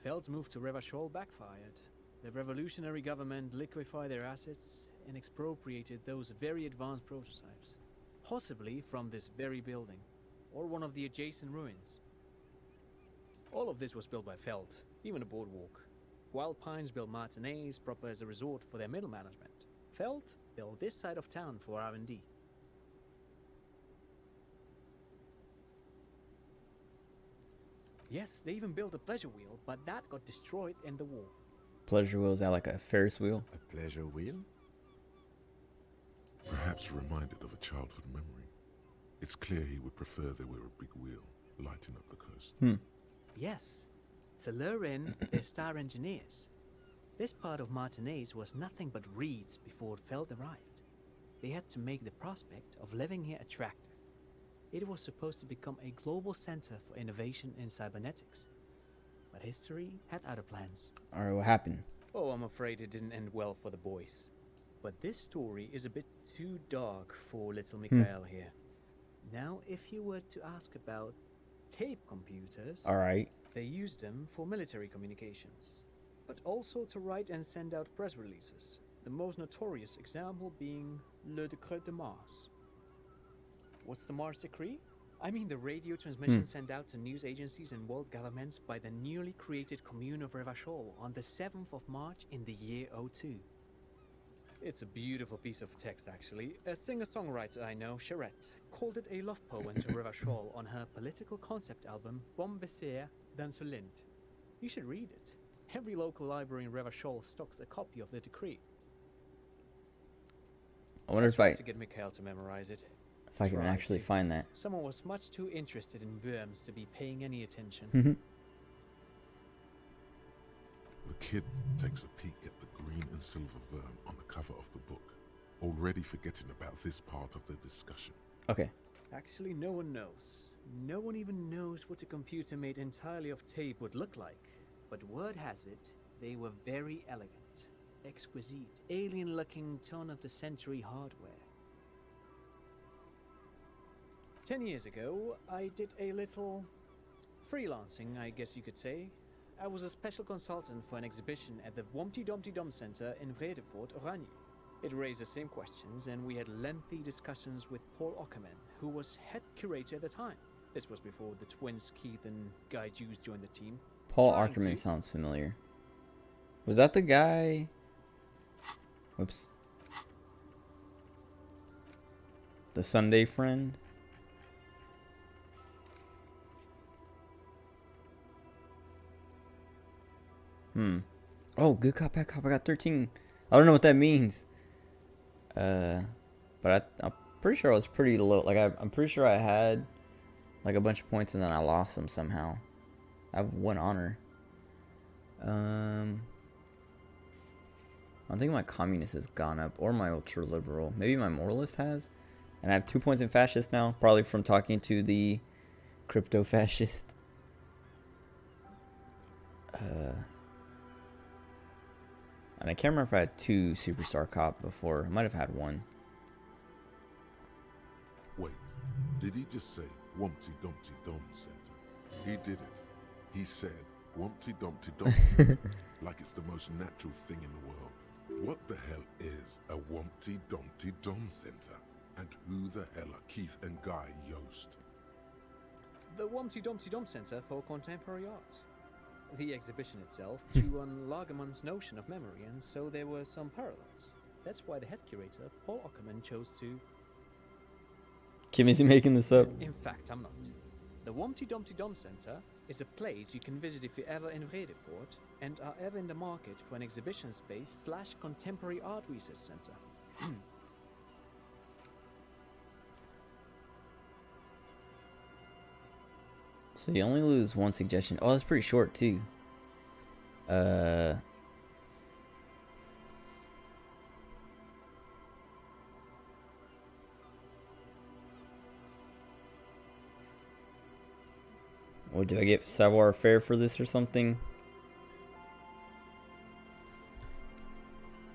Feld's move to Revachol backfired. The revolutionary government liquefied their assets and expropriated those very advanced prototypes. Possibly from this very building, or one of the adjacent ruins. All of this was built by Feld, even the boardwalk. Wild Pines built Martinez proper as a resort for their middle management. Feld built this side of town for R&D. Yes, they even built a pleasure wheel, but that got destroyed in the war. Pleasure wheel, is that like a Ferris wheel? A pleasure wheel? Perhaps reminded of a childhood memory. It's clear he would prefer there were a big wheel lighting up the coast. Yes, to lure in their star engineers. This part of Martinez was nothing but reeds before Feld arrived. They had to make the prospect of living here attractive. It was supposed to become a global center for innovation in cybernetics. But history had other plans. Alright, what happened? Oh, I'm afraid it didn't end well for the boys. But this story is a bit too dark for little Mikhail here. Now, if you were to ask about tape computers, Alright. they used them for military communications, but also to write and send out press releases. The most notorious example being Le Décret de Mars. What's the Mars Decree? I mean the radio transmission sent out to news agencies and world governments by the newly created commune of Revachol on the 7th of March in the year 02. It's a beautiful piece of text, actually. A singer-songwriter I know, Charette, called it a love poem to Revachol on her political concept album, Bon Baiser dans ce Lind. You should read it. Every local library in Revachol stocks a copy of the decree. I wonder if I to get Mikhail to memorize it. If I can actually find that. Someone was much too interested in worms to be paying any attention. The kid takes a peek at the green and silver worm on the cover of the book, already forgetting about this part of the discussion. Okay. Actually, no one knows. No one even knows what a computer made entirely of tape would look like. But word has it, they were very elegant, exquisite, alien-looking turn-of-the-century hardware. 10 years ago, I did a little freelancing, I guess you could say. I was a special consultant for an exhibition at the Wompty Dumpty Dum Center in Vredefort, Oranje. It raised the same questions, and we had lengthy discussions with Paul Ockerman, who was head curator at the time. This was before the twins Keith and Guy Jews joined the team. Paul Ockerman sounds familiar. Was that the guy? Whoops. The Sunday Friend? Oh, good cop, bad cop. I got 13. I don't know what that means. But I'm pretty sure I was pretty low. Like, I'm pretty sure I had, like, a bunch of points and then I lost them somehow. I have 1 honor. I think my communist has gone up, or my ultra liberal. Maybe my moralist has. And I have 2 points in fascist now, probably from talking to the crypto fascist. And I can't remember if I had 2 superstar cop before. I might have had 1. Wait, did he just say Wumpty Dumpty Dum Center? He did it. He said Wumpty Dumpty Dum Center, like it's the most natural thing in the world. What the hell is a Wumpty Dumpty Dum Center? And who the hell are Keith and Guy Yost? The Wompty Dumpty Dum Center for Contemporary Art. the exhibition itself drew on Lagerman's notion of memory, and so there were some parallels. That's why the head curator, Paul Ockerman, chose to... Kim, is he making this up? In fact, I'm not. The Wompty Dumpty Dum Center is a place you can visit if you're ever in Vredefort and are ever in the market for an exhibition space / contemporary art research center. So you only lose one suggestion. Oh, that's pretty short too. What do I get? Savoir faire for this or something?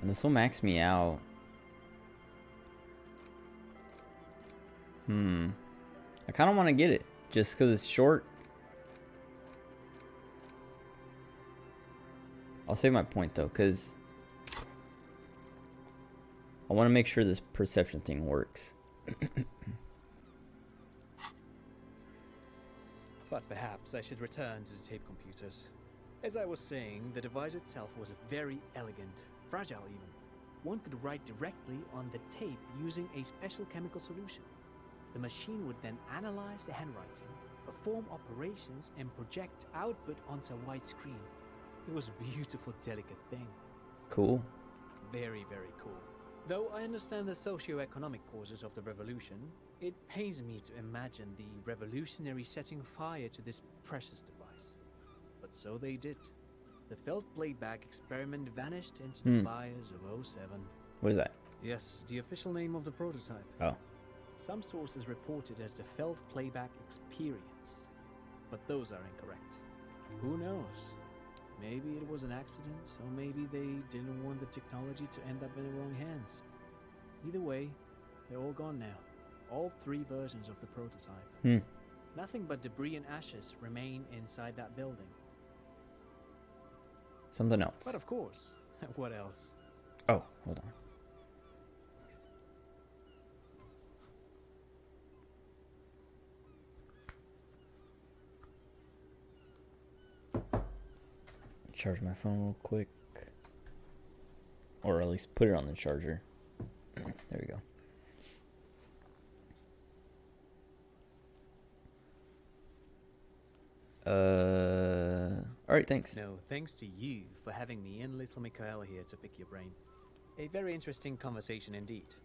And this will max me out. I kind of want to get it just because it's short. I'll save my point though, because I want to make sure this perception thing works. But perhaps I should return to the tape computers. As I was saying, the device itself was very elegant, fragile even. One could write directly on the tape using a special chemical solution. The machine would then analyze the handwriting, perform operations, and project output onto a white screen. It was a beautiful, delicate thing. Cool. Very, very cool. Though I understand the socio-economic causes of the revolution, it pains me to imagine the revolutionaries setting fire to this precious device. But so they did. The felt playback experiment vanished into the fires of 07. What is that? Yes, the official name of the prototype. Oh. Some sources report it as the felt playback experience, but those are incorrect. Who knows? Maybe it was an accident, or maybe they didn't want the technology to end up in the wrong hands. Either way, they're all gone now. All 3 versions of the prototype. Nothing but debris and ashes remain inside that building. Something else. But of course, what else? Oh, hold on. Charge my phone real quick. Or at least put it on the charger. There we go. Alright, thanks. No, thanks to you for having me and little Michaela here to pick your brain. A very interesting conversation indeed.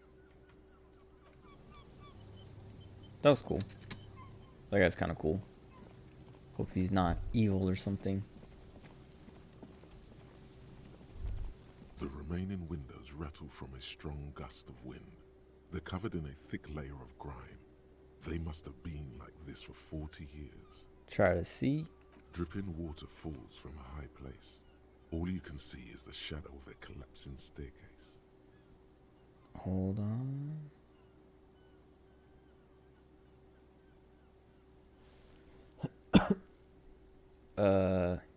That was cool. That guy's kind of cool. Hope he's not evil or something. The remaining windows rattle from a strong gust of wind. They're covered in a thick layer of grime. They must have been like this for 40 years. Try to see. Dripping water falls from a high place. All you can see is the shadow of a collapsing staircase. Hold on.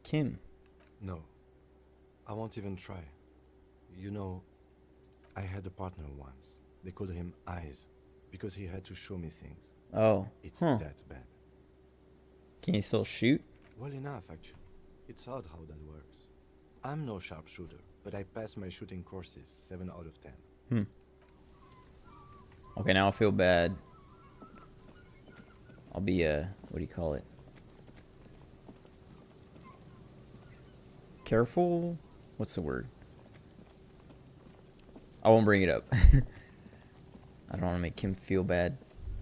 Kim. No, I won't even try. You know, I had a partner once. They called him Eyes, because he had to show me things. Oh. It's that bad. Can you still shoot? Well enough, actually. It's odd how that works. I'm no sharpshooter, but I passed my shooting courses 7 out of 10. Okay, now I feel bad. I'll be what do you call it? Careful? What's the word? I won't bring it up. I don't want to make Kim feel bad.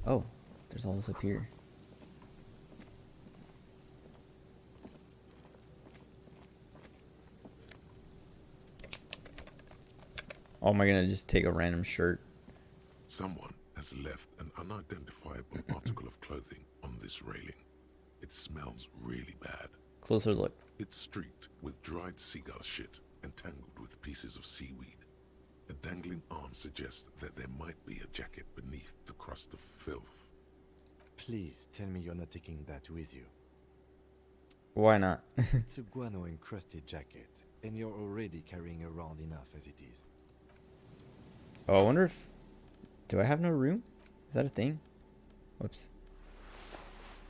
Oh, there's all this up here. Oh, am I gonna just take a random shirt? Someone has left an unidentifiable article of clothing on this railing. It smells really bad. Closer look. It's streaked with dried seagull shit and tangled with pieces of seaweed. A dangling arm suggests that there might be a jacket beneath the crust of filth. Please tell me you're not taking that with you. Why not? It's a guano-encrusted jacket, and you're already carrying around enough as it is. Oh, I wonder if... Do I have no room? Is that a thing? Whoops.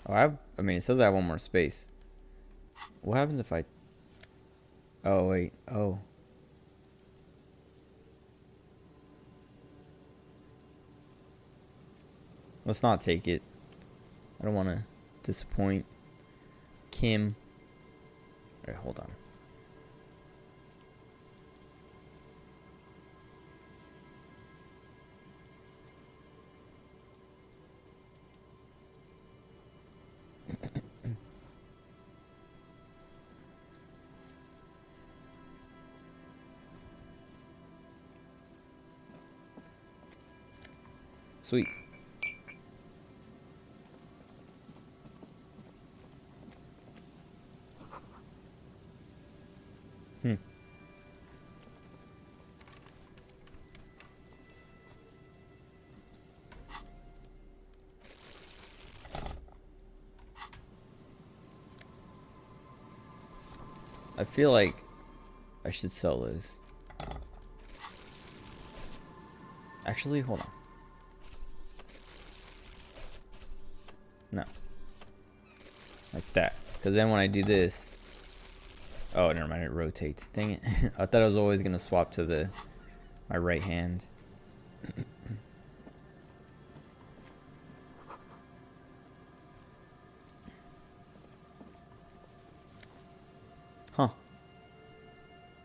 Oh, I mean, it says I have one more space. What happens if I... Oh, wait. Oh. Let's not take it. I don't want to disappoint Kim. Alright, hold on. Sweet. I feel like I should sell those. Actually, hold on. No. Like that. Because then when I do this... Oh, never mind. It rotates. Dang it. I thought I was always going to swap to my right hand. Huh.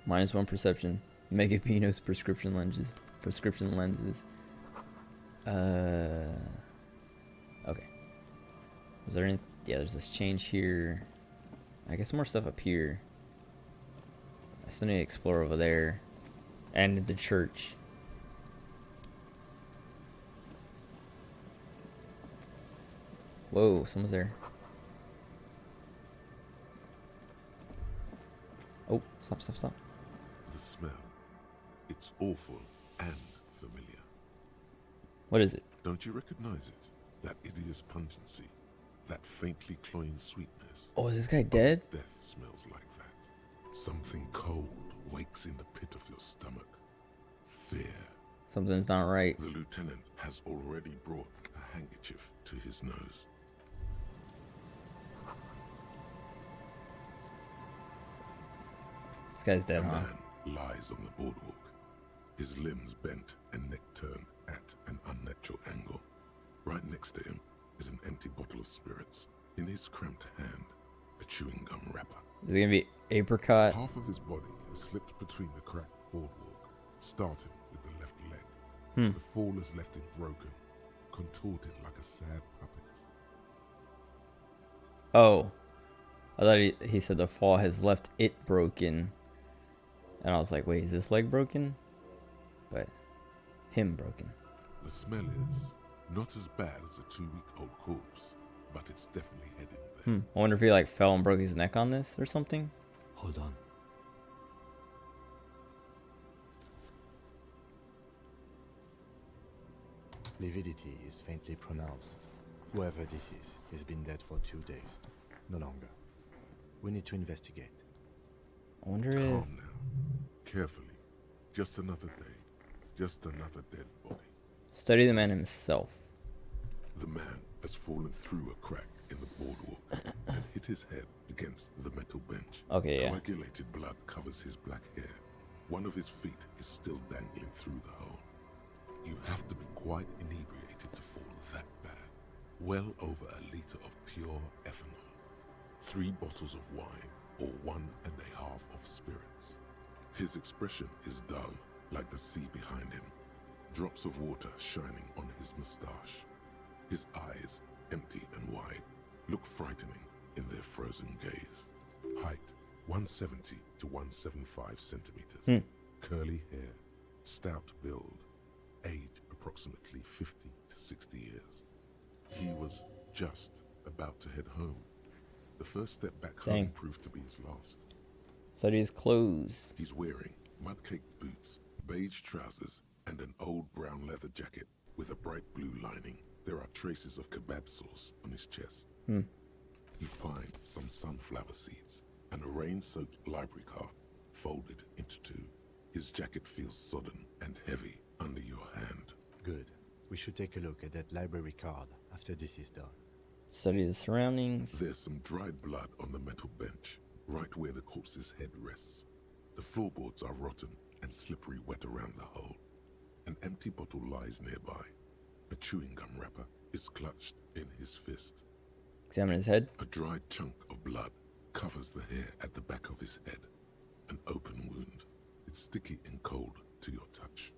-1 perception. Mega Pino's prescription lenses. Okay. Was there any... Yeah, there's this change here. I guess more stuff up here. I still need to explore over there. And the church. Whoa, someone's there. Oh, stop. The smell. It's awful and familiar. What is it? Don't you recognize it? That hideous pungency. That faintly cloying sweetness. Oh, is this guy dead? Death smells like that. Something cold wakes in the pit of your stomach. Fear. Something's not right. The lieutenant has already brought a handkerchief to his nose. This guy's dead, a huh? Man lies on the boardwalk, his limbs bent and neck turned at an unnatural angle. Right next to him is an empty bottle of spirits. In his cramped hand, a chewing gum wrapper. Is it gonna be apricot? Half of his body has slipped between the cracked boardwalk, starting with the left leg. The fall has left it broken, contorted like a sad puppet. Oh. I thought he said the fall has left it broken. And I was like, wait, is this leg broken? But him broken. The smell is not as bad as a 2-week-old corpse, but it's definitely heading there. I wonder if he like fell and broke his neck on this or something. Hold on. Lividity is faintly pronounced. Whoever this is has been dead for 2 days. No longer. We need to investigate. I wonder Calm now. Carefully. Just another day. Just another dead body. Study the man himself. The man has fallen through a crack in the boardwalk and hit his head against the metal bench. Okay, yeah. Coagulated blood covers his black hair. One of his feet is still dangling through the hole. You have to be quite inebriated to fall that bad. Well over a liter of pure ethanol. 3 bottles of wine, or 1.5 of spirits. His expression is dull, like the sea behind him. Drops of water shining on his moustache. His eyes, empty and wide, look frightening in their frozen gaze. Height, 170 to 175 centimeters. Curly hair, stout build. Age, approximately 50 to 60 years. He was just about to head home. The first step back home proved to be his last. Study his clothes. He's wearing mud-caked boots, beige trousers, and an old brown leather jacket with a bright blue lining. There are traces of kebab sauce on his chest. You find some sunflower seeds and a rain-soaked library card folded into 2. His jacket feels sodden and heavy under your hand. Good. We should take a look at that library card after this is done. Study the surroundings. There's some dried blood on the metal bench. right where the corpse's head rests. The floorboards are rotten and slippery wet around the hole. An empty bottle lies nearby. A chewing gum wrapper is clutched in his fist. Examine his head. A dried chunk of blood covers the hair at the back of his head. An open wound. It's sticky and cold to your touch.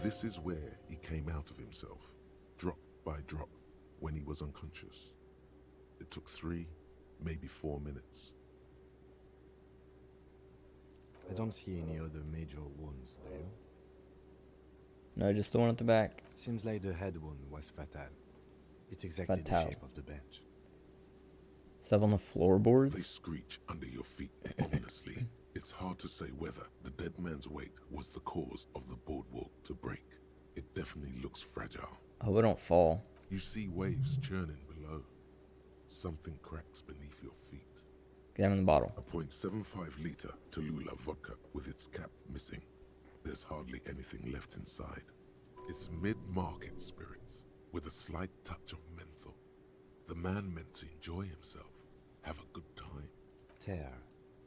This is where he came out of himself, drop by drop, when he was unconscious. It took 3, maybe 4 minutes. I don't see any other major wounds, do you? No, just the one at the back. Seems like the head wound was fatal. It's exactly the shape of the bench. Stuff on the floorboards? They screech under your feet ominously. It's hard to say whether the dead man's weight was the cause of the boardwalk to break. It definitely looks fragile. I hope I don't fall. You see waves churning below. Something cracks beneath your feet. Examine the bottle. A .75 liter Tallulah vodka with its cap missing. There's hardly anything left inside. It's mid-market spirits with a slight touch of menthol. The man meant to enjoy himself, have a good time. Tear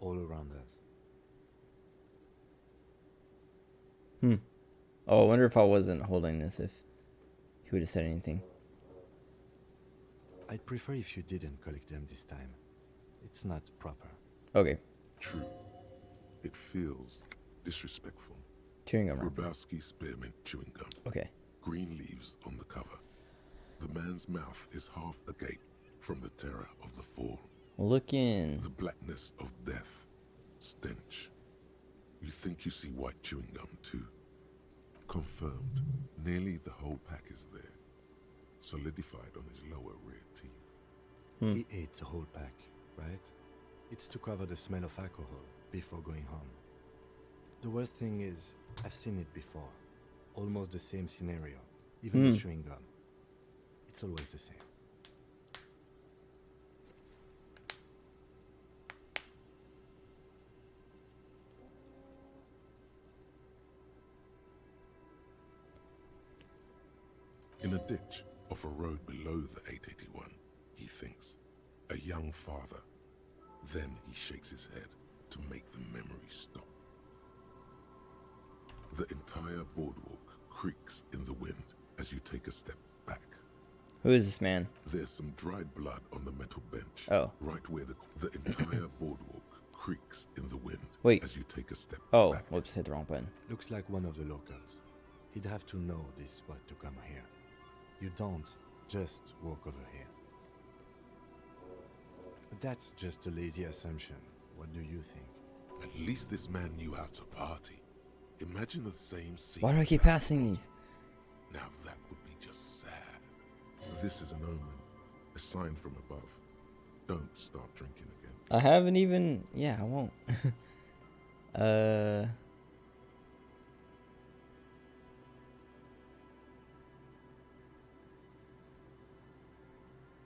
all around us. Oh, I wonder if I wasn't holding this, if he would have said anything. I'd prefer if you didn't collect them this time. It's not proper. Okay. True. It feels disrespectful. Chewing gum. Grabowski spearmint chewing gum. Okay. Green leaves on the cover. The man's mouth is half agape from the terror of the fall. Look in. The blackness of death. Stench. You think you see white chewing gum too. Confirmed. Nearly the whole pack is there. Solidified on his lower rear teeth. He ate the whole pack, right? It's to cover the smell of alcohol before going home. The worst thing is, I've seen it before. Almost the same scenario. Even with chewing gum. It's always the same. In a ditch off a road below the 881, he thinks. A young father. Then he shakes his head to make the memory stop. The entire boardwalk creaks in the wind as you take a step back. Who is this man? There's some dried blood on the metal bench. Oh. Right where the entire boardwalk creaks in the wind. Wait. As you take a step back. Oh, whoops, hit the wrong button. Looks like one of the locals. He'd have to know this spot to come here. You don't just walk over here. But that's just a lazy assumption. What do you think? At least this man knew how to party. Imagine the same scene. Why do I keep passing these? Now that would be just sad. This is an omen. A sign from above. Don't start drinking again. I haven't even... Yeah, I won't.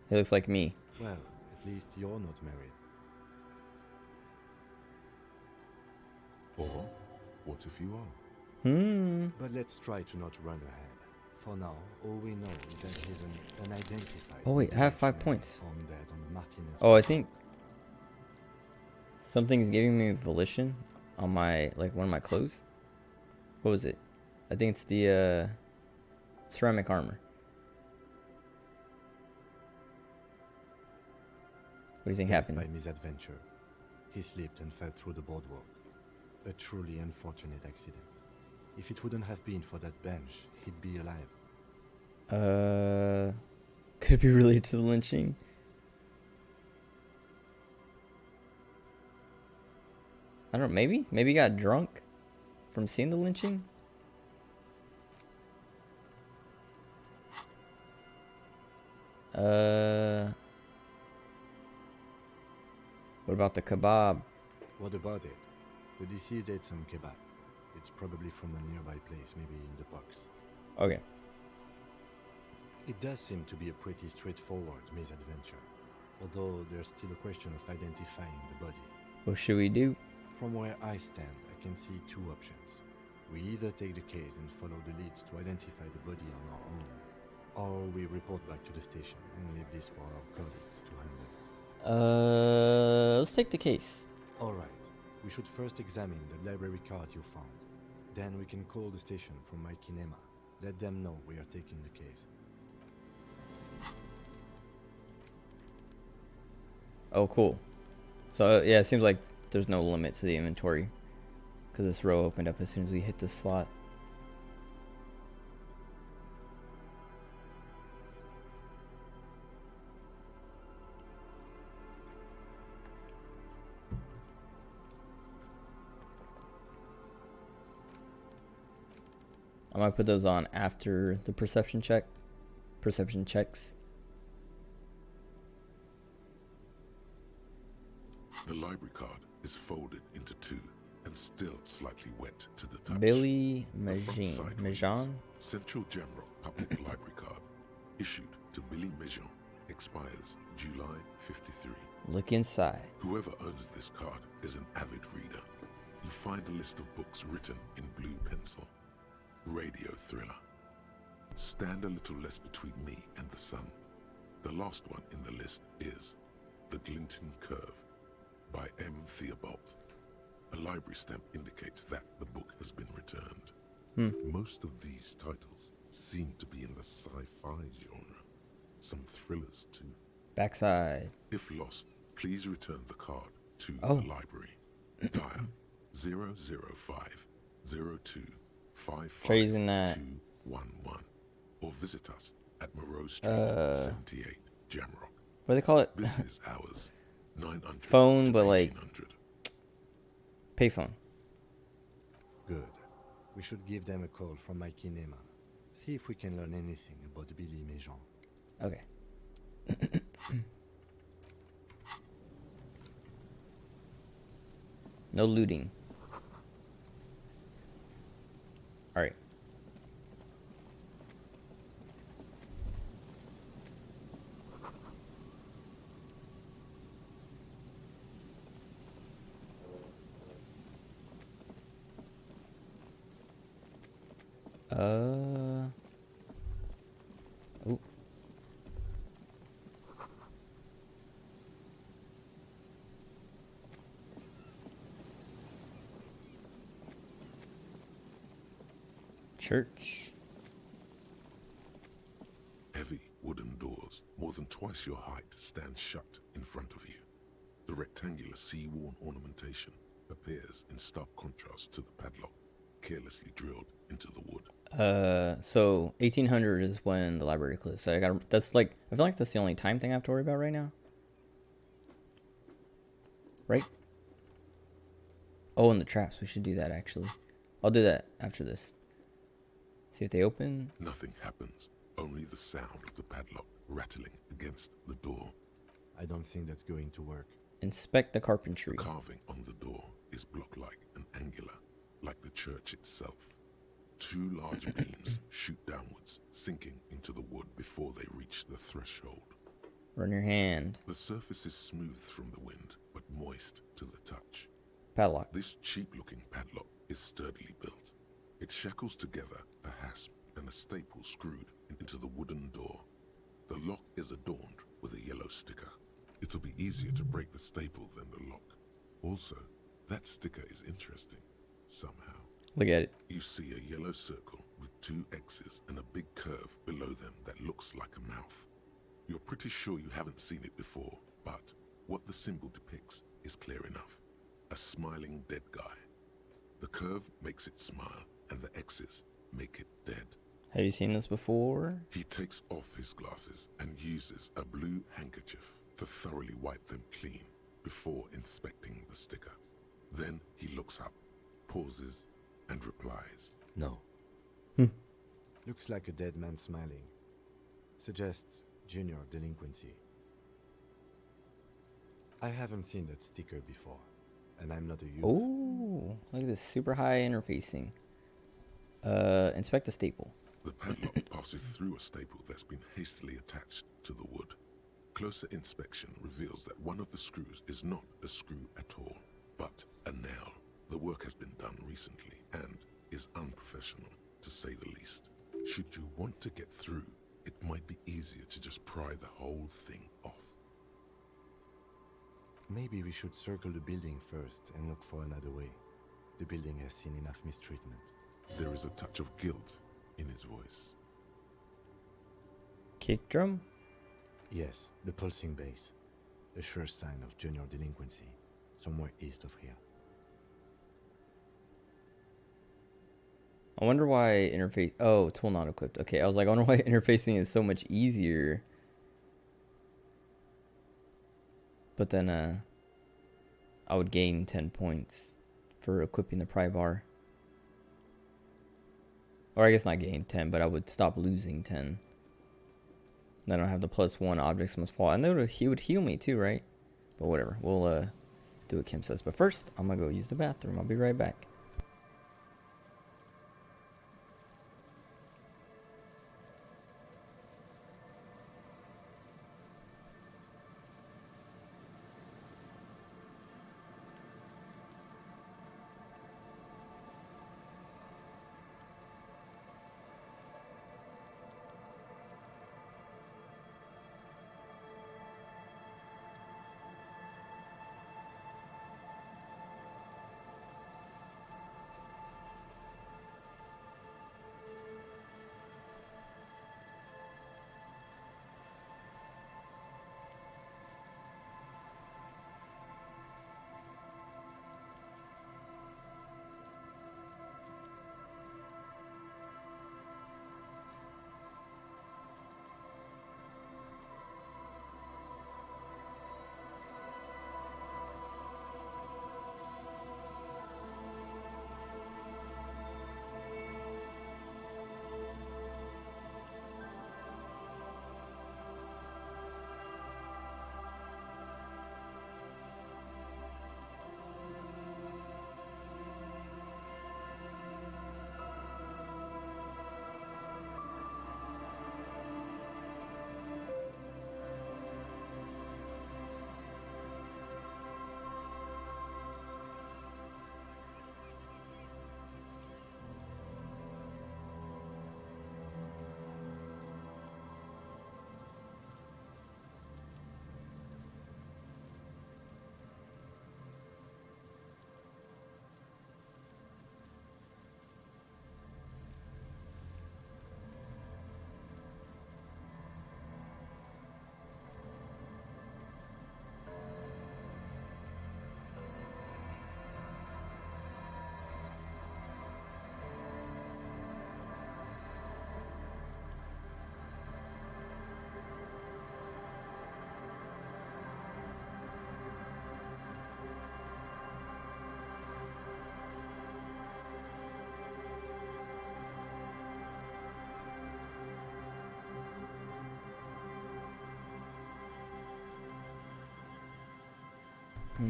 He looks like me. Well, at least you're not married. Or, what if you are? But let's try to not run ahead. For now, all we know is that he's an unidentified... Oh wait, I have 5 points. On that, on Martinez. Oh, I think... Something's giving me volition on my... Like, one of my clothes. What was it? I think it's the, ceramic armor. What do you think happened? By misadventure. He slipped and fell through the boardwalk. A truly unfortunate accident. If it wouldn't have been for that bench, he'd be alive. Could it be related to the lynching? I don't know, maybe? Maybe he got drunk from seeing the lynching? What about the kebab? What about it? The deceased ate some kebab. It's probably from a nearby place, maybe in the box. Okay. It does seem to be a pretty straightforward misadventure, although there's still a question of identifying the body. What should we do? From where I stand, I can see 2 options. We either take the case and follow the leads to identify the body on our own, or we report back to the station and leave this for our colleagues to handle. Let's take the case. Alright, we should first examine the library card you found. Then we can call the station from my kinema. Let them know we are taking the case. Oh, cool. So, yeah, it seems like there's no limit to the inventory. Because this row opened up as soon as we hit this slot. I might put those on after the perception checks. The library card is folded into two and still slightly wet to the touch. Billy The front Majan. side reads, Majan? Central Jamrock Public Library Card, issued to Billy Majan, expires July 53. Look inside. Whoever owns this card is an avid reader. You find a list of books written in blue pencil. Radio thriller. Stand a little less between me and the sun. The last one in the list is The Glinton Curve by M. Theobald. A library stamp indicates that the book has been returned. Most of these titles seem to be in the sci-fi genre. Some thrillers too. Backside. If lost, please return the card to Oh. the library. Dial 005 02 Tracing that. 55211 or visit us at Moreau Street, 78, Jamrock. What do they call it? Business hours 900 Phone, to but like 1800. payphone. Good. We should give them a call from my kinema. See if we can learn anything about Billy Majan. Okay. No looting. All right. Ooh. Church. Heavy wooden doors, more than twice your height, stand shut in front of you. The rectangular sea-worn ornamentation appears in stark contrast to the padlock, carelessly drilled into the wood. So 1800 is when the library closed. So I got that's like I feel like that's the only time thing I have to worry about right now. Right? Oh, and the traps. We should do that actually. I'll do that after this. See if they open. Nothing happens, only the sound of the padlock rattling against the door. I don't think that's going to work. Inspect the carpentry. The carving on the door is block-like and angular, like the church itself. Two large beams shoot downwards, sinking into the wood before they reach the threshold. Run your hand. The surface is smooth from the wind, but moist to the touch. Padlock. This cheap-looking padlock is sturdily built. It shackles together a hasp and a staple screwed into the wooden door. The lock is adorned with a yellow sticker. It'll be easier to break the staple than the lock. Also, that sticker is interesting, somehow. Look at it. You see a yellow circle with two X's and a big curve below them that looks like a mouth. You're pretty sure you haven't seen it before, but what the symbol depicts is clear enough. A smiling dead guy. The curve makes it smile, and the X's make it dead. Have you seen this before? He takes off his glasses and uses a blue handkerchief to thoroughly wipe them clean before inspecting the sticker. Then he looks up, pauses, and replies. No. Looks like a dead man smiling. Suggests junior delinquency. I haven't seen that sticker before, and I'm not a youth. Oh, look at this super high interfacing. Inspect the staple. The padlock passes through a staple that's been hastily attached to the wood. Closer inspection reveals that one of the screws is not a screw at all, but a nail. The work has been done recently and is unprofessional, to say the least. Should you want to get through, it might be easier to just pry the whole thing off. Maybe we should circle the building first and look for another way. The building has seen enough mistreatment. There is a touch of guilt in his voice. Kick drum? Yes, the pulsing base. A sure sign of junior delinquency, somewhere east of here. I wonder why interface... Oh, tool not equipped. Okay, I was like, I wonder why interfacing is so much easier. But then, I would gain 10 points for equipping the pry bar. Or I guess not gain 10, but I would stop losing 10. Then I don't have the +1 objects must fall. I know he would heal me too, right? But whatever. We'll do what Kim says. But first, I'm going to go use the bathroom. I'll be right back.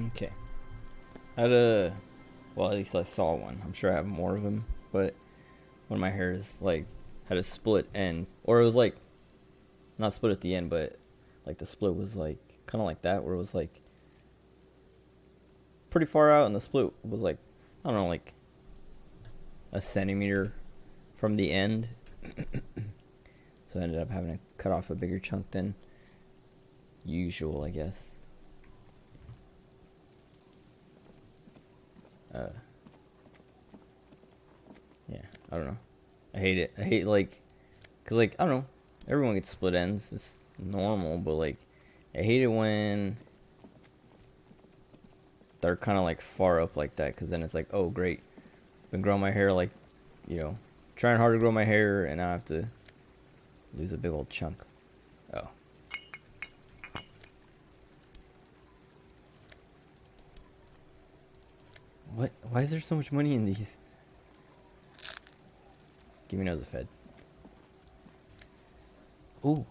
Okay. I had well, at least I saw one. I'm sure I have more of them, but one of my hairs, like, had a split end. Or it was, like, not split at the end, but, like, the split was, like, kind of like that, where it was, like, pretty far out, and the split was, like, I don't know, like, a centimeter from the end. So I ended up having to cut off a bigger chunk than usual, I guess. Yeah, I don't know. I hate it. I hate, like, cause, like, I don't know. Everyone gets split ends. It's normal, but, like, I hate it when they're kind of, like, far up like that, cause then it's like, oh, great. Been growing my hair, like, you know, trying hard to grow my hair, and now I have to lose a big old chunk. Oh. What? Why is there so much money in these? Give me another Fed. Ooh.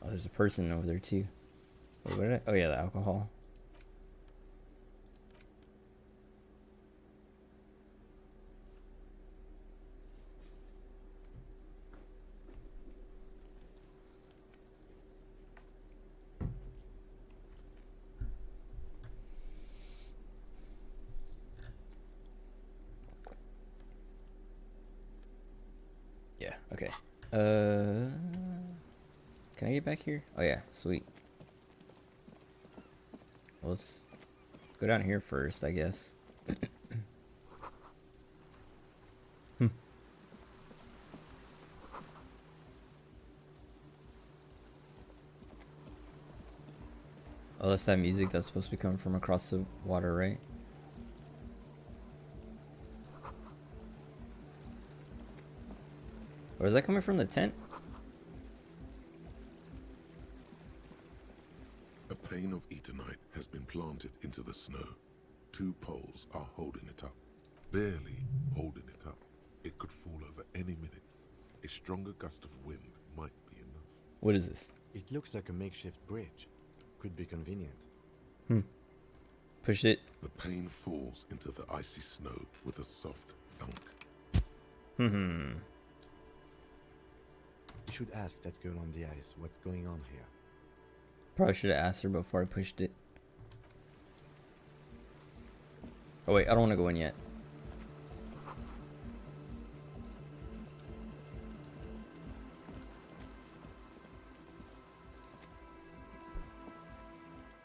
Oh, there's a person over there too. Wait, what did I? Oh yeah, the alcohol. Yeah, okay. Can I get back here? Oh yeah, sweet. Well, let's go down here first, I guess. Oh, that's that music that's supposed to be coming from across the water, right? Or is that coming from the tent? A pane of Eternite has been planted into the snow. 2 poles are holding it up. Barely holding it up. It could fall over any minute. A stronger gust of wind might be enough. What is this? It looks like a makeshift bridge. Could be convenient. Push it. The pane falls into the icy snow with a soft thunk. You should ask that girl on the ice what's going on here. Probably should have asked her before I pushed it. Oh wait, I don't want to go in yet.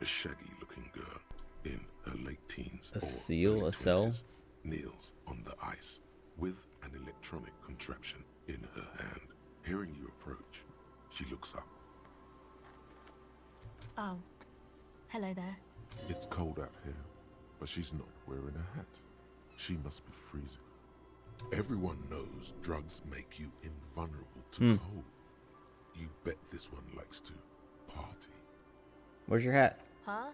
A shaggy-looking girl in her late teens A or seal? early A cell? 20s kneels on the ice with an electronic contraption in her hand. Hearing you approach, she looks up. Oh, hello there. It's cold out here, but she's not wearing a hat. She must be freezing. Everyone knows drugs make you invulnerable to cold. You bet this one likes to party. Where's your hat? Huh?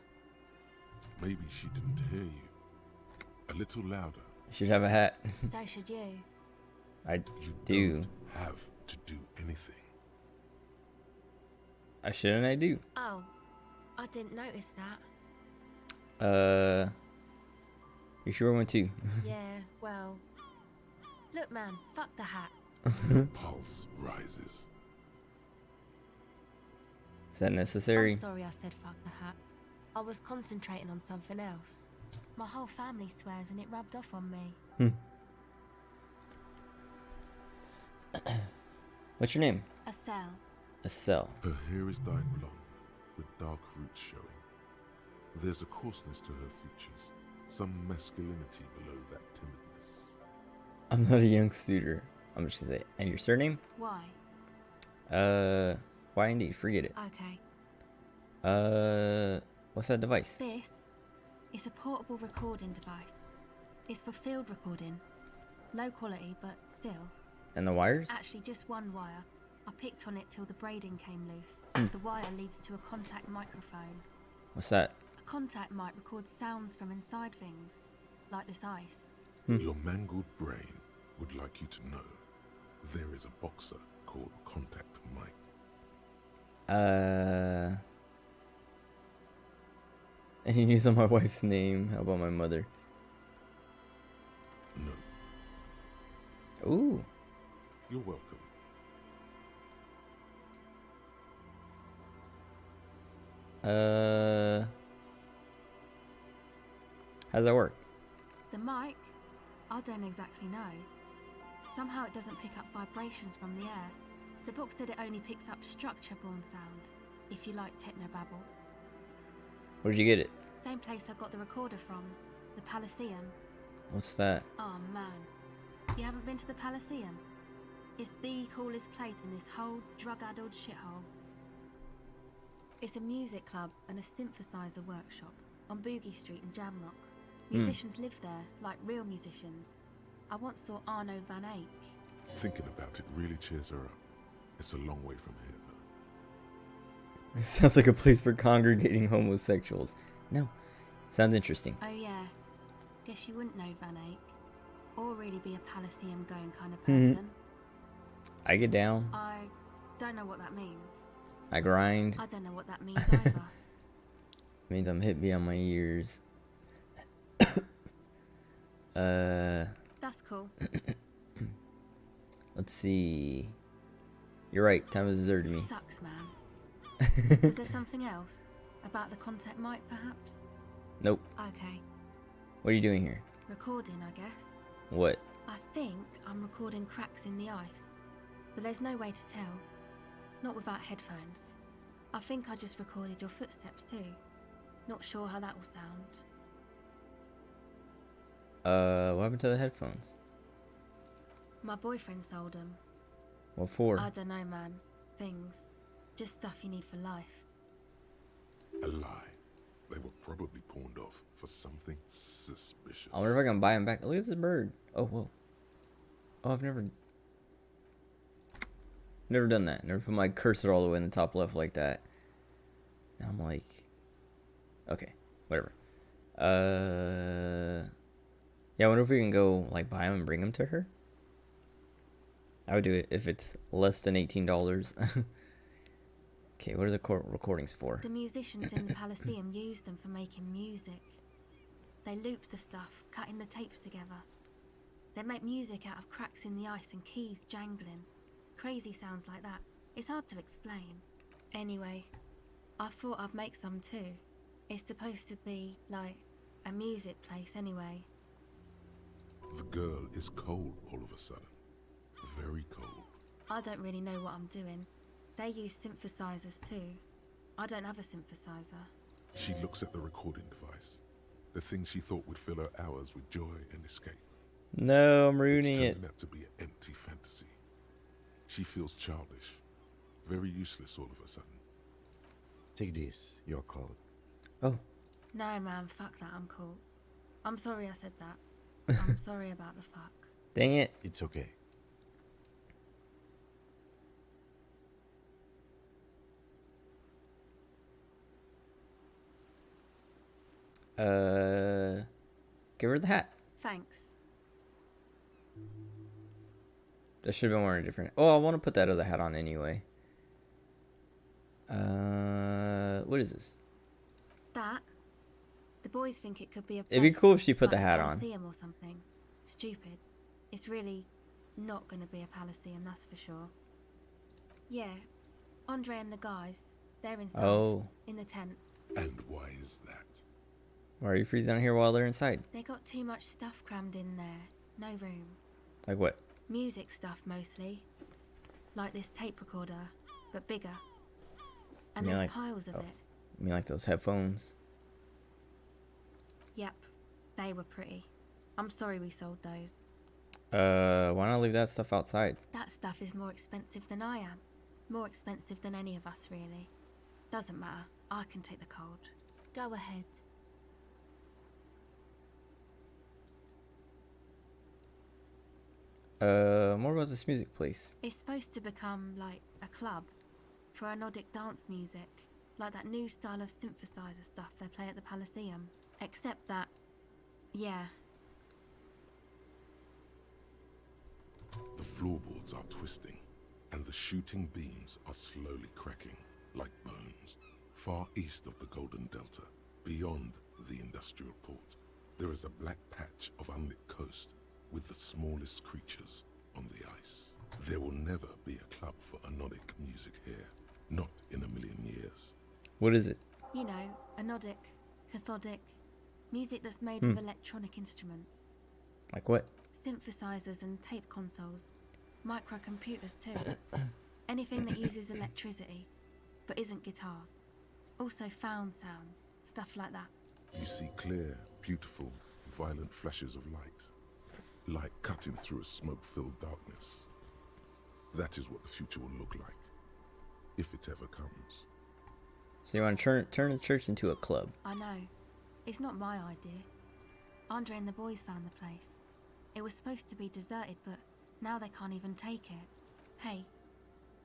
Maybe she didn't hear you. A little louder. You should have a hat. So should you. I You do. don't have to do anything. I should and I do. Oh, I didn't notice that. You sure one too? Yeah, well. Look, man, fuck the hat. Pulse rises. Is that necessary? I'm sorry I said fuck the hat. I was concentrating on something else. My whole family swears and it rubbed off on me. What's your name? A cell. A cell. Her hair is dyed blonde, with dark roots showing. There's a coarseness to her features, some masculinity below that timidness. I'm not a young suitor. I'm just gonna say. And your surname? Why? Why indeed? Forget it. Okay. What's that device? This is a portable recording device. It's for field recording. Low quality, but still. And the wires? Actually, just one wire. I picked on it till the braiding came loose. The wire leads to a contact microphone. What's that? A contact mic records sounds from inside things, like this ice. Your mangled brain would like you to know there is a boxer called Contact Mike. Any news on my wife's name? How about my mother? No. Ooh. You're welcome. How's that work? The mic? I don't exactly know. Somehow it doesn't pick up vibrations from the air. The book said it only picks up structure-borne sound, if you like technobabble. Where'd you get it? Same place I got the recorder from, the Palaceum. What's that? Oh man, you haven't been to the Palaceum? It's the coolest place in this whole drug-addled shithole. It's a music club and a synthesizer workshop on Boogie Street in Jamrock. Musicians live there, like real musicians. I once saw Arno van Eyck. Thinking about it really cheers her up. It's a long way from here, though. It sounds like a place for congregating homosexuals. No. Sounds interesting. Oh yeah, guess you wouldn't know Van Eyck. Or really be a Palaceum going kind of person. I get down. I don't know what that means. I grind. I don't know what that means either. Means I'm hit beyond my ears. That's cool. Let's see. You're right. Time has deserted me. Sucks, man. Was there something else? About the contact mic, perhaps? Nope. Okay. What are you doing here? Recording, I guess. What? I think I'm recording cracks in the ice. but there's no way to tell. Not without headphones. I think I just recorded your footsteps too. Not sure how that will sound. What happened to the headphones? My boyfriend sold them. What for? I don't know, man. Things. Just stuff you need for life. A lie. They were probably pawned off for something suspicious. I wonder if I can buy him back. Look at this bird. Oh, whoa. Oh, I've never done that. Never put my cursor all the way in the top left like that. Now I'm like, okay, whatever. Yeah, I wonder if we can go like buy them and bring them to her. I would do it if it's less than $18. Okay, what are the recordings for? The musicians in the Palaceum used them for making music. They looped the stuff, cutting the tapes together. They make music out of cracks in the ice and keys jangling. Crazy sounds like that. It's hard to explain. Anyway, I thought I'd make some too. It's supposed to be like a music place anyway. The girl is cold all of a sudden. Very cold. I don't really know what I'm doing. They use synthesizers too. I don't have a synthesizer. She looks at the recording device. The thing she thought would fill her hours with joy and escape. No, I'm ruining it's it. out to be an empty fantasy. She feels childish. Very useless all of a sudden. Take this, your code. Oh. No, man, fuck that, I'm cool. I'm sorry I said that. I'm sorry about the fuck. Dang it. It's okay. Give her the hat. Thanks. I should have been wearing a different. Oh, I want to put that other hat on anyway. What is this? That? The boys think it could be a It'd be place cool if she put like the hat on. Elysium or something. Stupid. It's really not going to be a Palaceum, that's for sure. Yeah, Andre and the guys, they're inside. Oh. In the tent. And why is that? Why are you freezing down here while they're inside? They got too much stuff crammed in there. No room. Like what? Music stuff mostly. Like this tape recorder, but bigger. And You mean there's like- piles of oh. it. I mean like those headphones. Yep, they were pretty. I'm sorry we sold those. Why not leave that stuff outside? That stuff is more expensive than I am. More expensive than any of us, really. Doesn't matter. I can take the cold. Go ahead. More about this music place. It's supposed to become like a club for anodic dance music, like that new style of synthesizer stuff they play at the Palaceum. Except that, yeah. The floorboards are twisting, and the shooting beams are slowly cracking, like bones. Far east of the Golden Delta, beyond the industrial port, there is a black patch of unlit coast with the smallest creatures on the ice. There will never be a club for anodic music here, not in a million years. What is it? You know, anodic, cathodic, music that's made Hmm. of electronic instruments. Like what? Synthesizers and tape consoles. Microcomputers too. Anything that uses electricity, but isn't guitars. Also found sounds, stuff like that. You see clear, beautiful, violent flashes of light. Light cutting through a smoke-filled darkness. That is what the future will look like, if it ever comes. So you want to turn the church into a club? I know. It's not my idea. Andre and the boys found the place. It was supposed to be deserted, but now they can't even take it. Hey,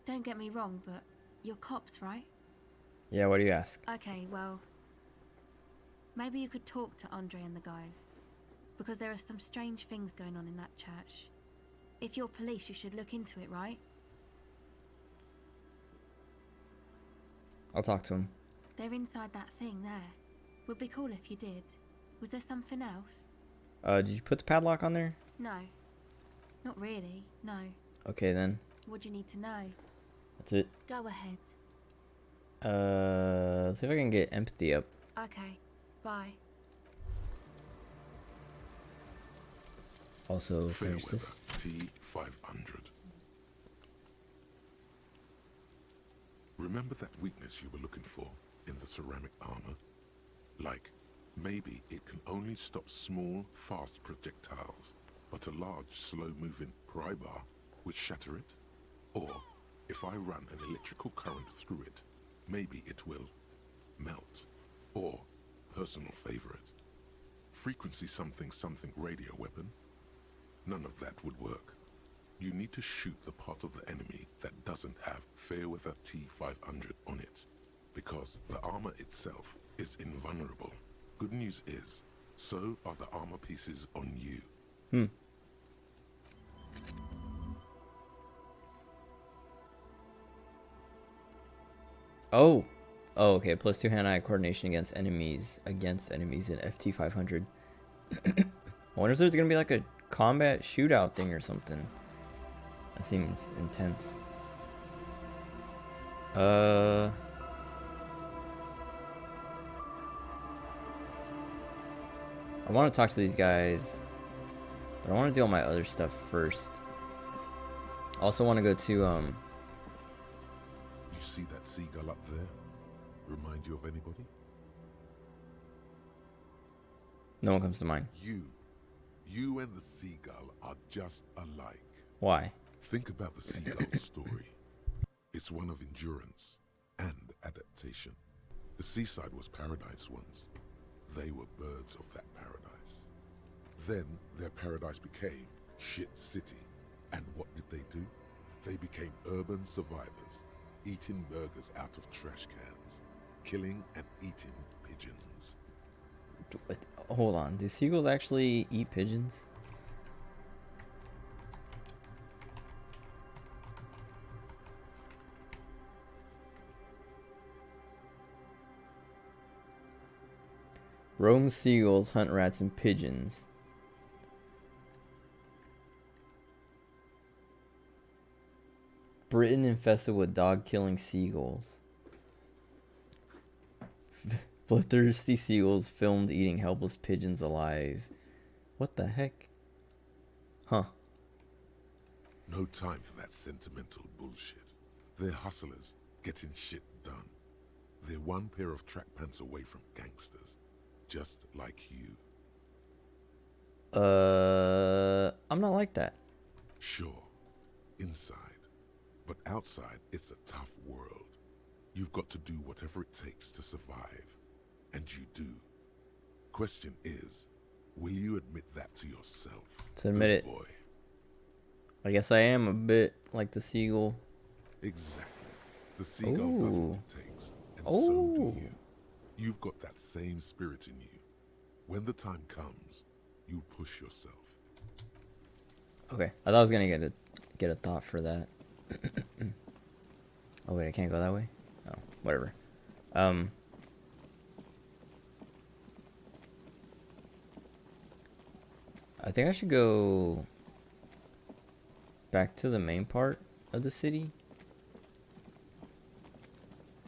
don't get me wrong, but you're cops, right? Yeah, what do you ask? Okay, well, maybe you could talk to Andre and the guys. Because there are some strange things going on in that church. If you're police, you should look into it, right? I'll talk to him. They're inside that thing there. Would be cool if you did. Was there something else? Did you put the padlock on there? No. Not really, no. Okay then. What do you need to know? That's it. Go ahead. Let's see if I can get empathy up. Okay, bye. Also finish this. T500. Remember that weakness you were looking for in the ceramic armor? Like, maybe it can only stop small, fast projectiles, but a large, slow-moving pry bar would shatter it? Or, if I run an electrical current through it, maybe it will melt. Or, personal favorite, frequency something something radio weapon? None of that would work. You need to shoot the part of the enemy that doesn't have Fairweather T-500 on it, because the armor itself is invulnerable. Good news is, so are the armor pieces on you. Oh. Oh, okay. Plus 2 hand-eye coordination against enemies in FT500. I wonder if there's gonna be like a combat shootout thing or something. That seems intense. I want to talk to these guys, but I want to do all my other stuff first. I also want to go to You see that seagull up there? Remind you of anybody? No one comes to mind. You and the seagull are just alike. Why? Think about the seagull's story. It's one of endurance and adaptation. The seaside was paradise once. They were birds of that paradise. Then their paradise became shit city. And what did they do? They became urban survivors, eating burgers out of trash cans, killing and eating pigeons. Hold on. Do seagulls actually eat pigeons? Rome seagulls hunt rats and pigeons. Britain infested with dog-killing seagulls. Bloodthirsty seagulls filmed eating helpless pigeons alive. What the heck? Huh. No time for that sentimental bullshit. They're hustlers, getting shit done. They're one pair of track pants away from gangsters, just like you. I'm not like that. Sure, inside. But outside, it's a tough world. You've got to do whatever it takes to survive. And you do. Question is, will you admit that to yourself? To admit it. Boy. I guess I am a bit like the seagull. Exactly. The seagull does what it takes. And so do you. You've got that same spirit in you. When the time comes, you push yourself. Okay, I thought I was gonna get a thought for that. Oh wait, I can't go that way? Oh, whatever. I think I should go back to the main part of the city.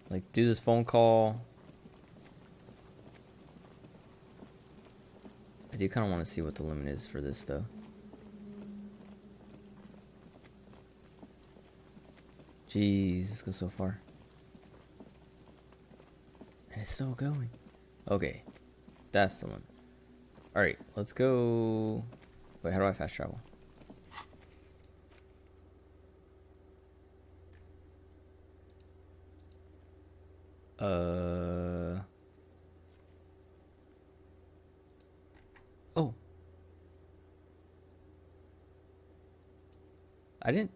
Like, do this phone call. I do kind of want to see what the limit is for this, though. Jeez, this goes so far. And it's still going. Okay. That's the limit. Alright, let's go... Wait, how do I fast travel? Oh. I didn't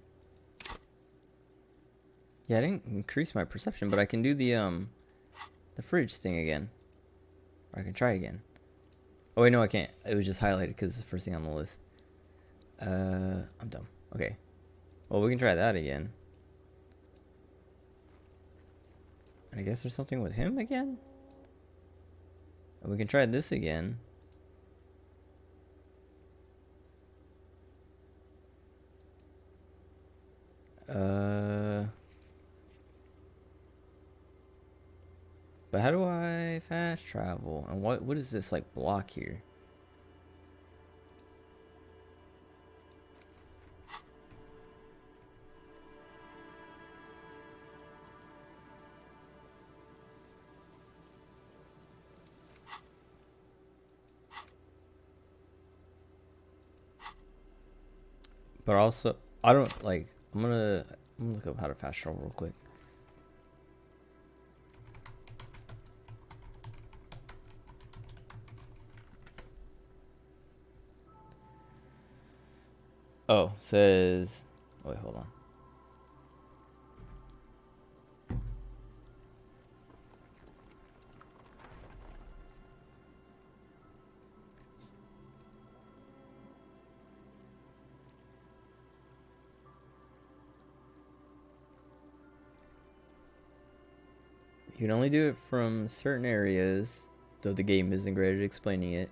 increase my perception, but I can do the fridge thing again. Or I can try again. Oh wait, no, I can't. It was just highlighted because it's the first thing on the list. I'm dumb. Okay. Well, we can try that again. And I guess there's something with him again? And we can try this again. But how do I fast travel? And what is this like block here? But also, I don't like. I'm gonna look up how to fast travel real quick. Oh, says. Wait, hold on. You can only do it from certain areas, though the game isn't great at explaining it.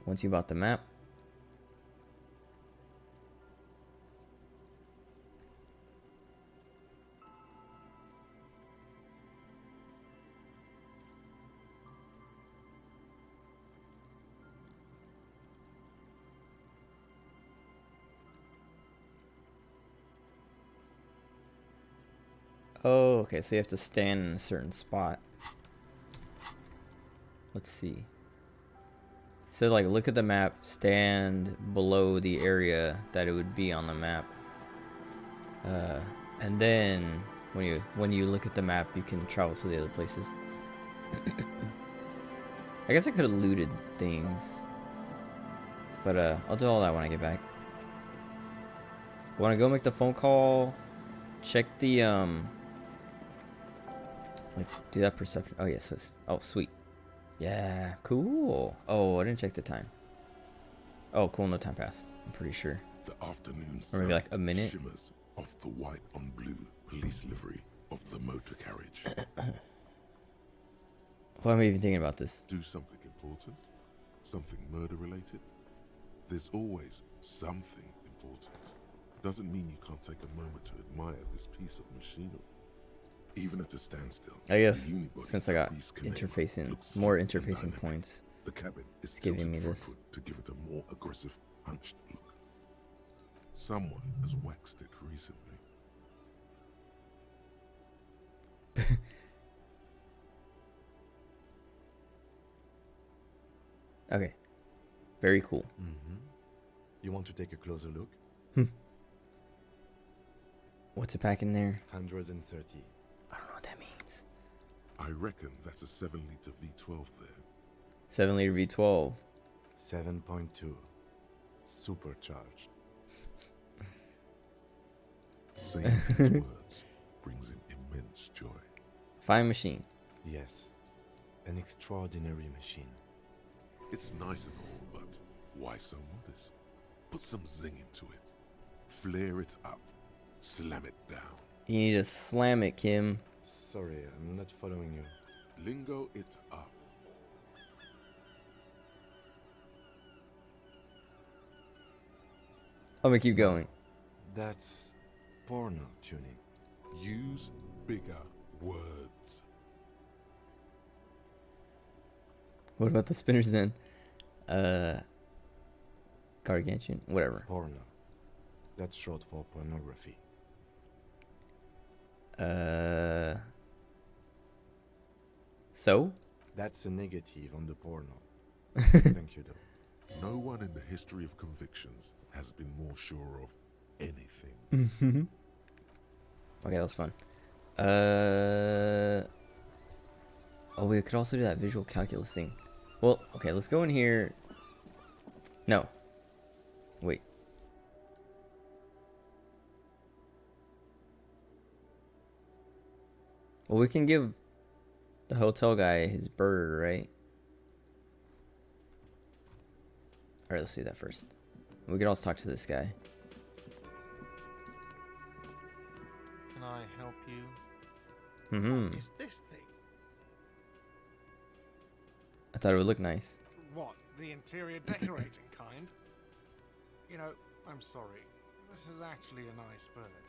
Once you bought the map. Oh, okay, so you have to stand in a certain spot. Let's see. So like look at the map, stand below the area that it would be on the map. And then when you look at the map, you can travel to the other places. I guess I could have looted things. But I'll do all that when I get back. Want to go make the phone call? Check the like do that perception. Oh yes, oh sweet. Yeah, cool. Oh, I didn't check the time. Oh, cool, no time passed. I'm pretty sure. The afternoon or maybe like a minute. Shimmers off the white on blue police livery of the motor carriage. Why am I even thinking about this? Do something important? Something murder related? There's always something important. Doesn't mean you can't take a moment to admire this piece of machinery. Even at a standstill. I guess since I got more interfacing points, the cabin is it's giving me this. To give it a more aggressive, hunched look. Someone has waxed it recently. Okay. Very cool. You want to take a closer look? What's it pack in there? 130. I don't know what that means. I reckon that's a 7-liter V12 there. 7-liter V12. 7.2. Supercharged. Saying these words brings him immense joy. Fine machine. Yes. An extraordinary machine. It's nice and all, but why so modest? Put some zing into it. Flare it up. Slam it down. You need to slam it, Kim. Sorry, I'm not following you. Lingo it up. I'm gonna keep going. That's porno tuning. Use bigger words. What about the spinners then? Gargantuan? Whatever. Porno. That's short for pornography. So? That's a negative on the porno. Thank you, though. No one in the history of convictions has been more sure of anything. Okay, that was fun. Oh, we could also do that visual calculus thing. Well, okay, let's go in here. No. Wait. Well, we can give the hotel guy his bird, right? Alright, let's do that first. We can also talk to this guy. Can I help you? Mm-hmm. What is this thing? I thought it would look nice. What, the interior decorating kind? You know, I'm sorry. This is actually a nice bird.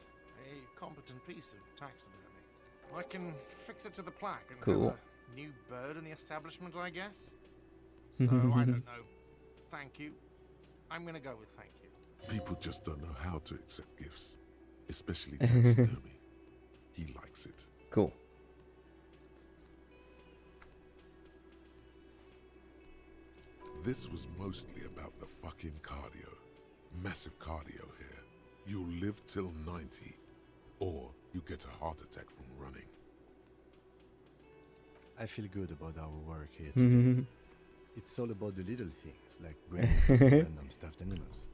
A competent piece of taxidermy. I can fix it to the plaque and cool. have a new bird in the establishment, I guess. So, I don't know. Thank you. I'm gonna go with thank you. People just don't know how to accept gifts. Especially taxidermy. He likes it. Cool. This was mostly about the fucking cardio. Massive cardio here. You'll live till 90, or you get a heart attack from running. I feel good about our work here today. It's all about the little things, like bringing random stuffed animals.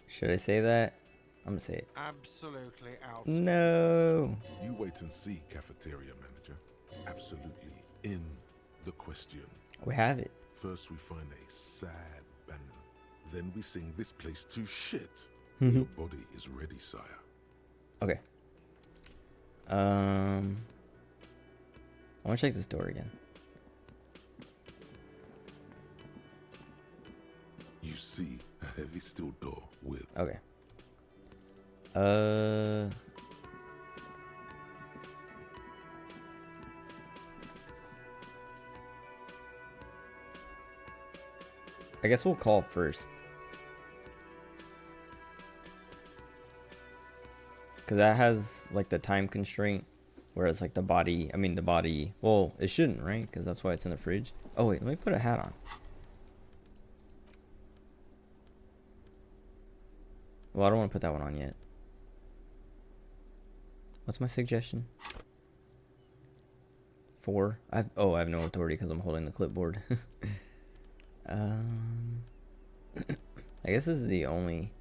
Should I say that? I'm gonna say it. Absolutely out. No. You wait and see, cafeteria manager. Absolutely in the question. We have it. First we find a sad banner. Then we sing this place to shit. Your body is ready, sire. Okay. I want to check this door again. You see a heavy steel door with... Okay. I guess we'll call first. Because that has, like, the time constraint. Whereas, like, the body... Well, it shouldn't, right? Because that's why it's in the fridge. Oh, wait. Let me put a hat on. Well, I don't want to put that one on yet. What's my suggestion? 4? I have no authority because I'm holding the clipboard. I guess this is the only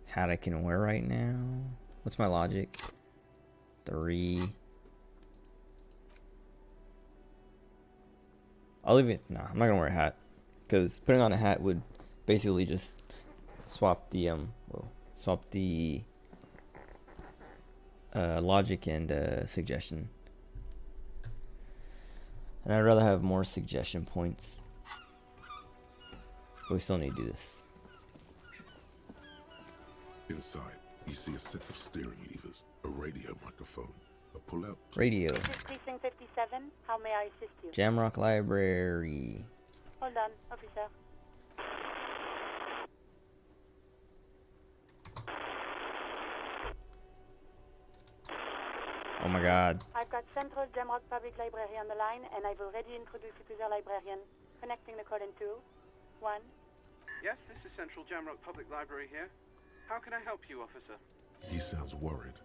hat I can wear right now. What's my logic? 3. I'll leave it. Nah, I'm not gonna wear a hat because putting on a hat would basically just swap the logic and suggestion. And I'd rather have more suggestion points. But we still need to do this. Inside, you see a set of steering levers, a radio microphone, a pull-out... Radio. This is Precinct 57. How may I assist you? Jamrock Library. Hold on, officer. Oh my god. I've got Central Jamrock Public Library on the line, and I've already introduced you to their librarian. Connecting the call in 2, 1. Yes, this is Central Jamrock Public Library here. How can I help you, officer? He sounds worried,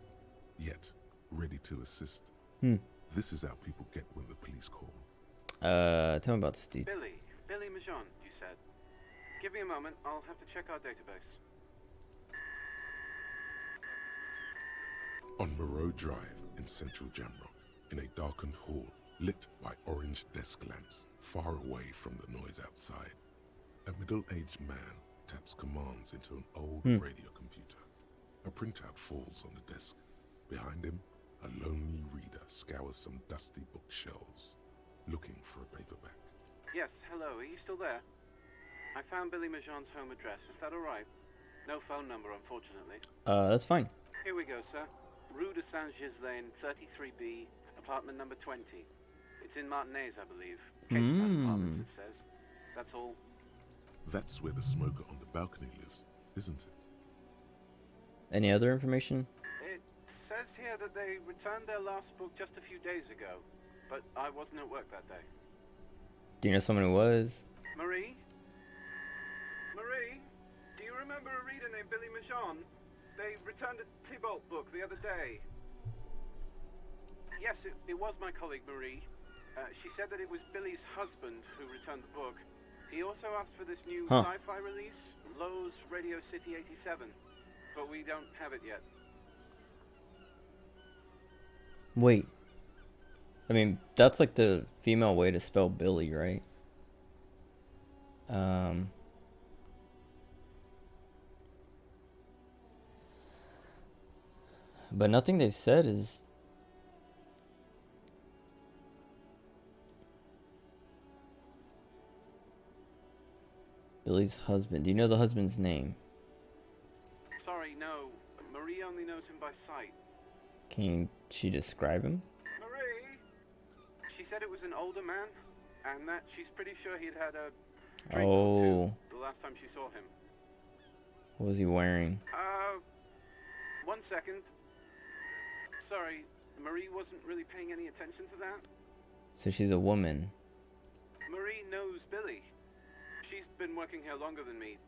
yet ready to assist. This is how people get when the police call. Tell me about this dude. Billy Majon, you said. Give me a moment, I'll have to check our database. On Moreau Drive in central Jamrock, in a darkened hall, lit by orange desk lamps, far away from the noise outside, a middle-aged man taps commands into an old radio computer. A printout falls on the desk. Behind him, a lonely reader scours some dusty bookshelves, looking for a paperback. Yes, hello, are you still there? I found Billy Majon's home address, is that alright? No phone number, unfortunately. That's fine. Here we go, sir. Rue de Saint-Ghislain, 33B, apartment number 20. It's in Martinez, I believe. Apartments, it says. That's all. That's where the smoker on the balcony lives, isn't it? Any other information? It says here that they returned their last book just a few days ago, but I wasn't at work that day. Do you know someone who was? Marie? Marie? Do you remember a reader named Billy Majon? They returned a Tybalt book the other day. Yes, it was my colleague Marie. She said that it was Billy's husband who returned the book. He also asked for this new sci-fi release, Lowe's Radio City 87, but we don't have it yet. Wait. I mean, that's like the female way to spell Billy, right? But nothing they've said is... Billy's husband. Do you know the husband's name? Sorry, no. Marie only knows him by sight. Can she describe him? Marie? She said it was an older man, and that she's pretty sure he'd had a drink or two the last time she saw him. What was he wearing? 1 second. Sorry, Marie wasn't really paying any attention to that. So she's a woman. working here longer than me.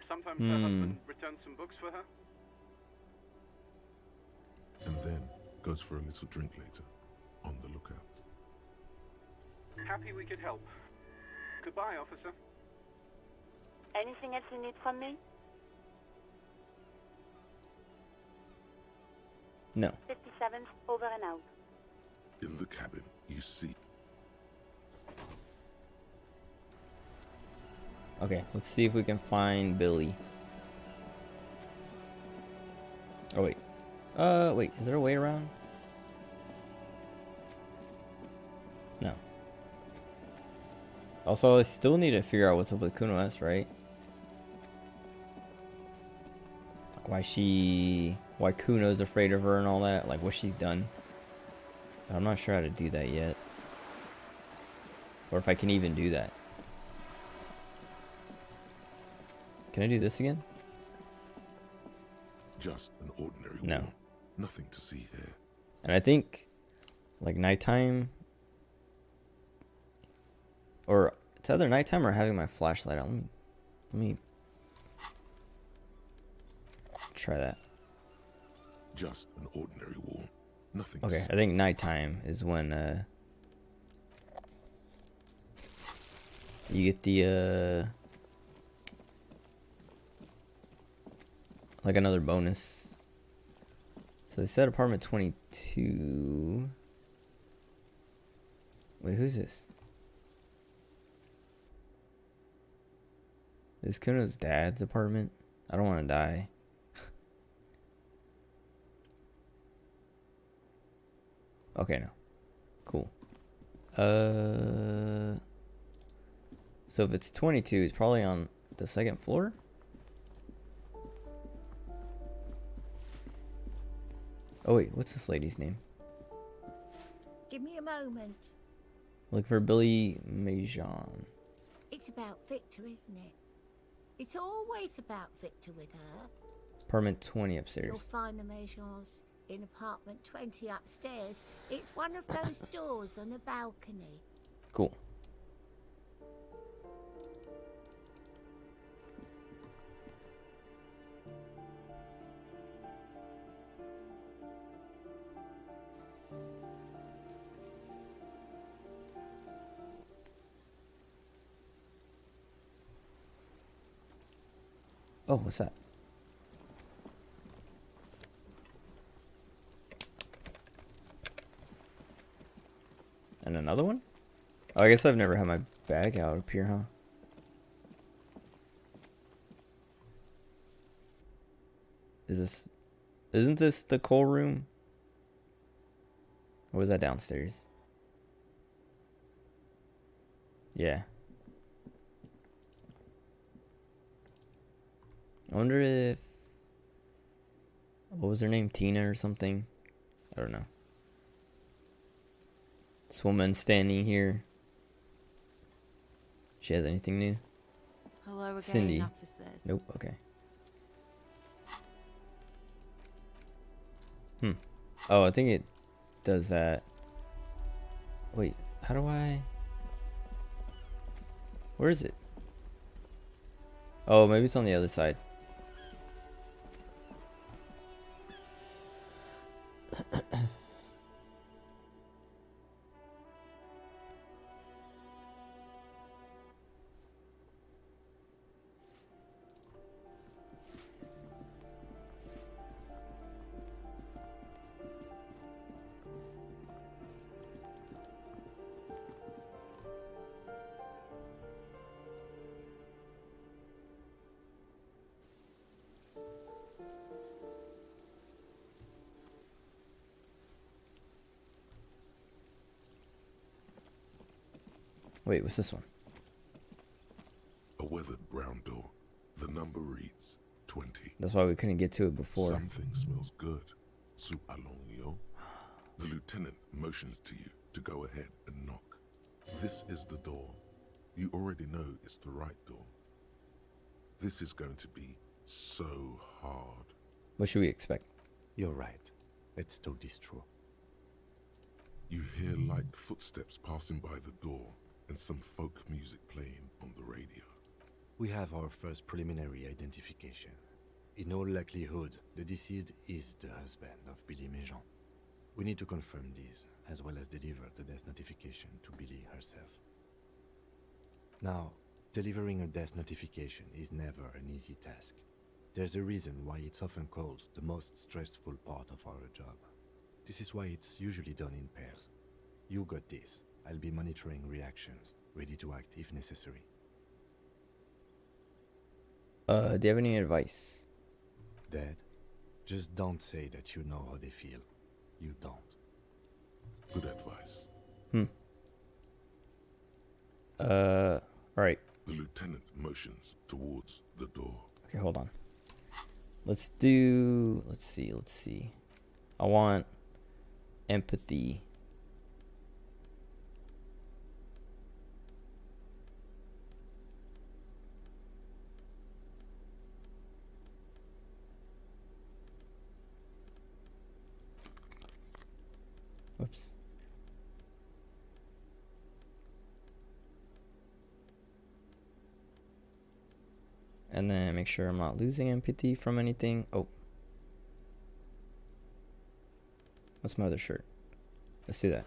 Sometimes her husband returns some books for her. And then goes for a little drink later. On the lookout. Happy we could help. Goodbye, officer. Anything else you need from me? No. 57th, over and out. In the cabin, you see. Okay, let's see if we can find Billy. Oh wait. Wait, is there a way around? No. Also, I still need to figure out what's up with Kuno S, right? Like why Kuno's afraid of her and all that, like what she's done. But I'm not sure how to do that yet. Or if I can even do that. Can I do this again? Just an ordinary No. wall. Nothing to see here. And I think like nighttime, or it's either nighttime or having my flashlight on. Let me try that. Just an ordinary wall. Nothing Okay, to see. I think nighttime is when you get the like another bonus. So they said apartment 22. Wait, who's this? Is Kuno's dad's apartment? I don't want to die. Okay, no. Cool. So if it's 22, it's probably on the second floor? Oh wait, what's this lady's name? Give me a moment. Look for Billy Majon. It's about Victor, isn't it? It's always about Victor with her. Apartment 20 You'll upstairs. find the Majons in apartment 20 upstairs. It's one of those doors on the balcony. Cool. Oh, what's that? And another one? Oh, I guess I've never had my bag out up here, huh? Isn't this the coal room? Or was that downstairs? Yeah. I wonder if... What was her name? Tina or something? I don't know. This woman standing here. She has anything new? Hello again, Cindy. officers. Nope, okay. Oh, I think it does that. Wait, how do I... Where is it? Oh, maybe it's on the other side. Wait, what's this one? A weathered brown door. The number reads 20. That's why we couldn't get to it before. Something smells good. Soup alongio. The lieutenant motions to you to go ahead and knock. This is the door. You already know it's the right door. This is going to be so hard. What should we expect? You're right. It's to destroy. You hear light footsteps passing by the door and some folk music playing on the radio. We have our first preliminary identification. In all likelihood, the deceased is the husband of Billy Méjean. We need to confirm this, as well as deliver the death notification to Billy herself. Now, delivering a death notification is never an easy task. There's a reason why it's often called the most stressful part of our job. This is why it's usually done in pairs. You got this. I'll be monitoring reactions, ready to act if necessary. Do you have any advice? Dad, just don't say that you know how they feel. You don't. Good advice. Alright. The lieutenant motions towards the door. Okay, hold on. Let's see. I want empathy. Oops. And then make sure I'm not losing empathy from anything. Oh. What's my other shirt? Let's do that.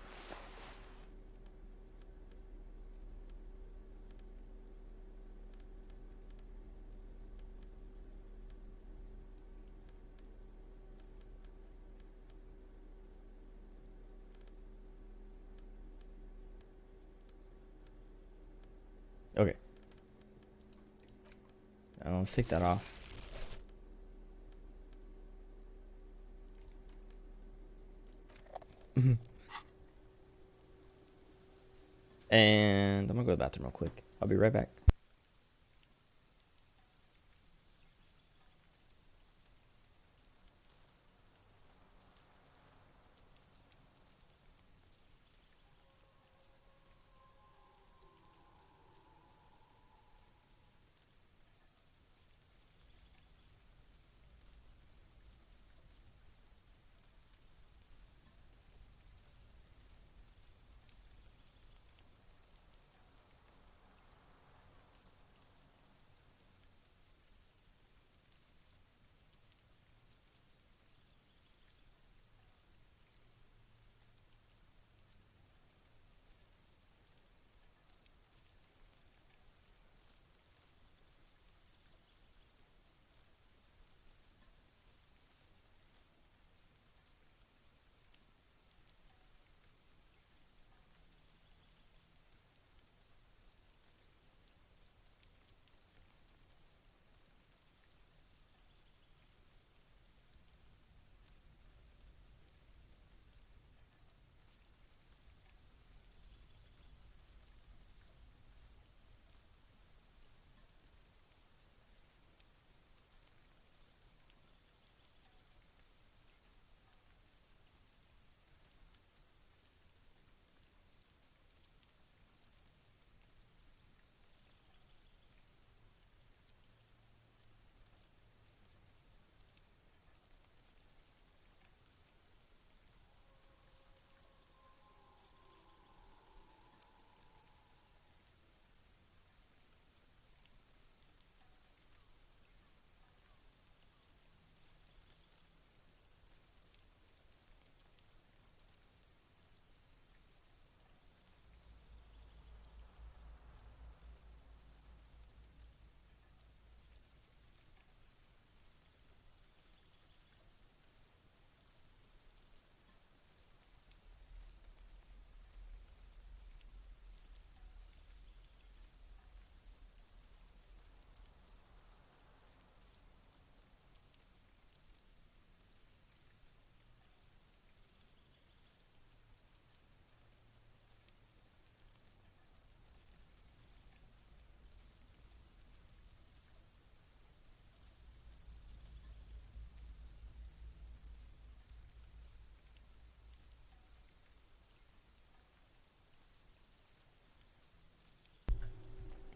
Okay. Now let's take that off. And I'm gonna go to the bathroom real quick. I'll be right back.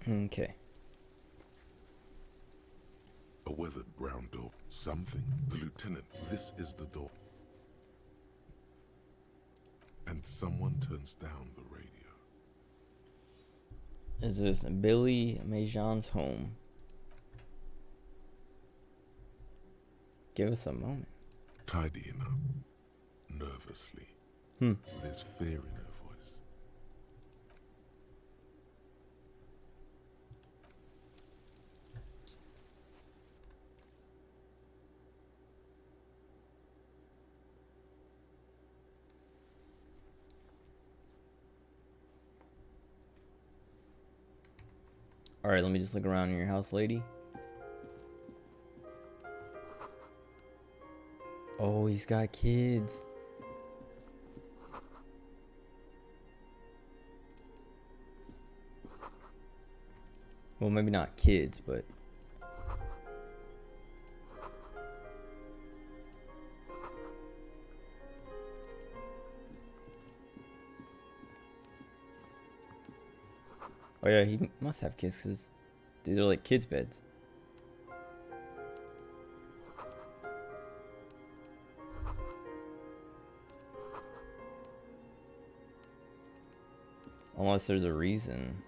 Okay. A weathered brown door. Something. The lieutenant, this is the door. And someone turns down the radio. Is this Billy Méjean's home? Give us a moment. Tidying up. Nervously. There's fear in her voice. Alright, let me just look around in your house, lady. Oh, he's got kids. Well, maybe not kids, but... Oh yeah, he must have kids because these are like kids' beds. Unless there's a reason.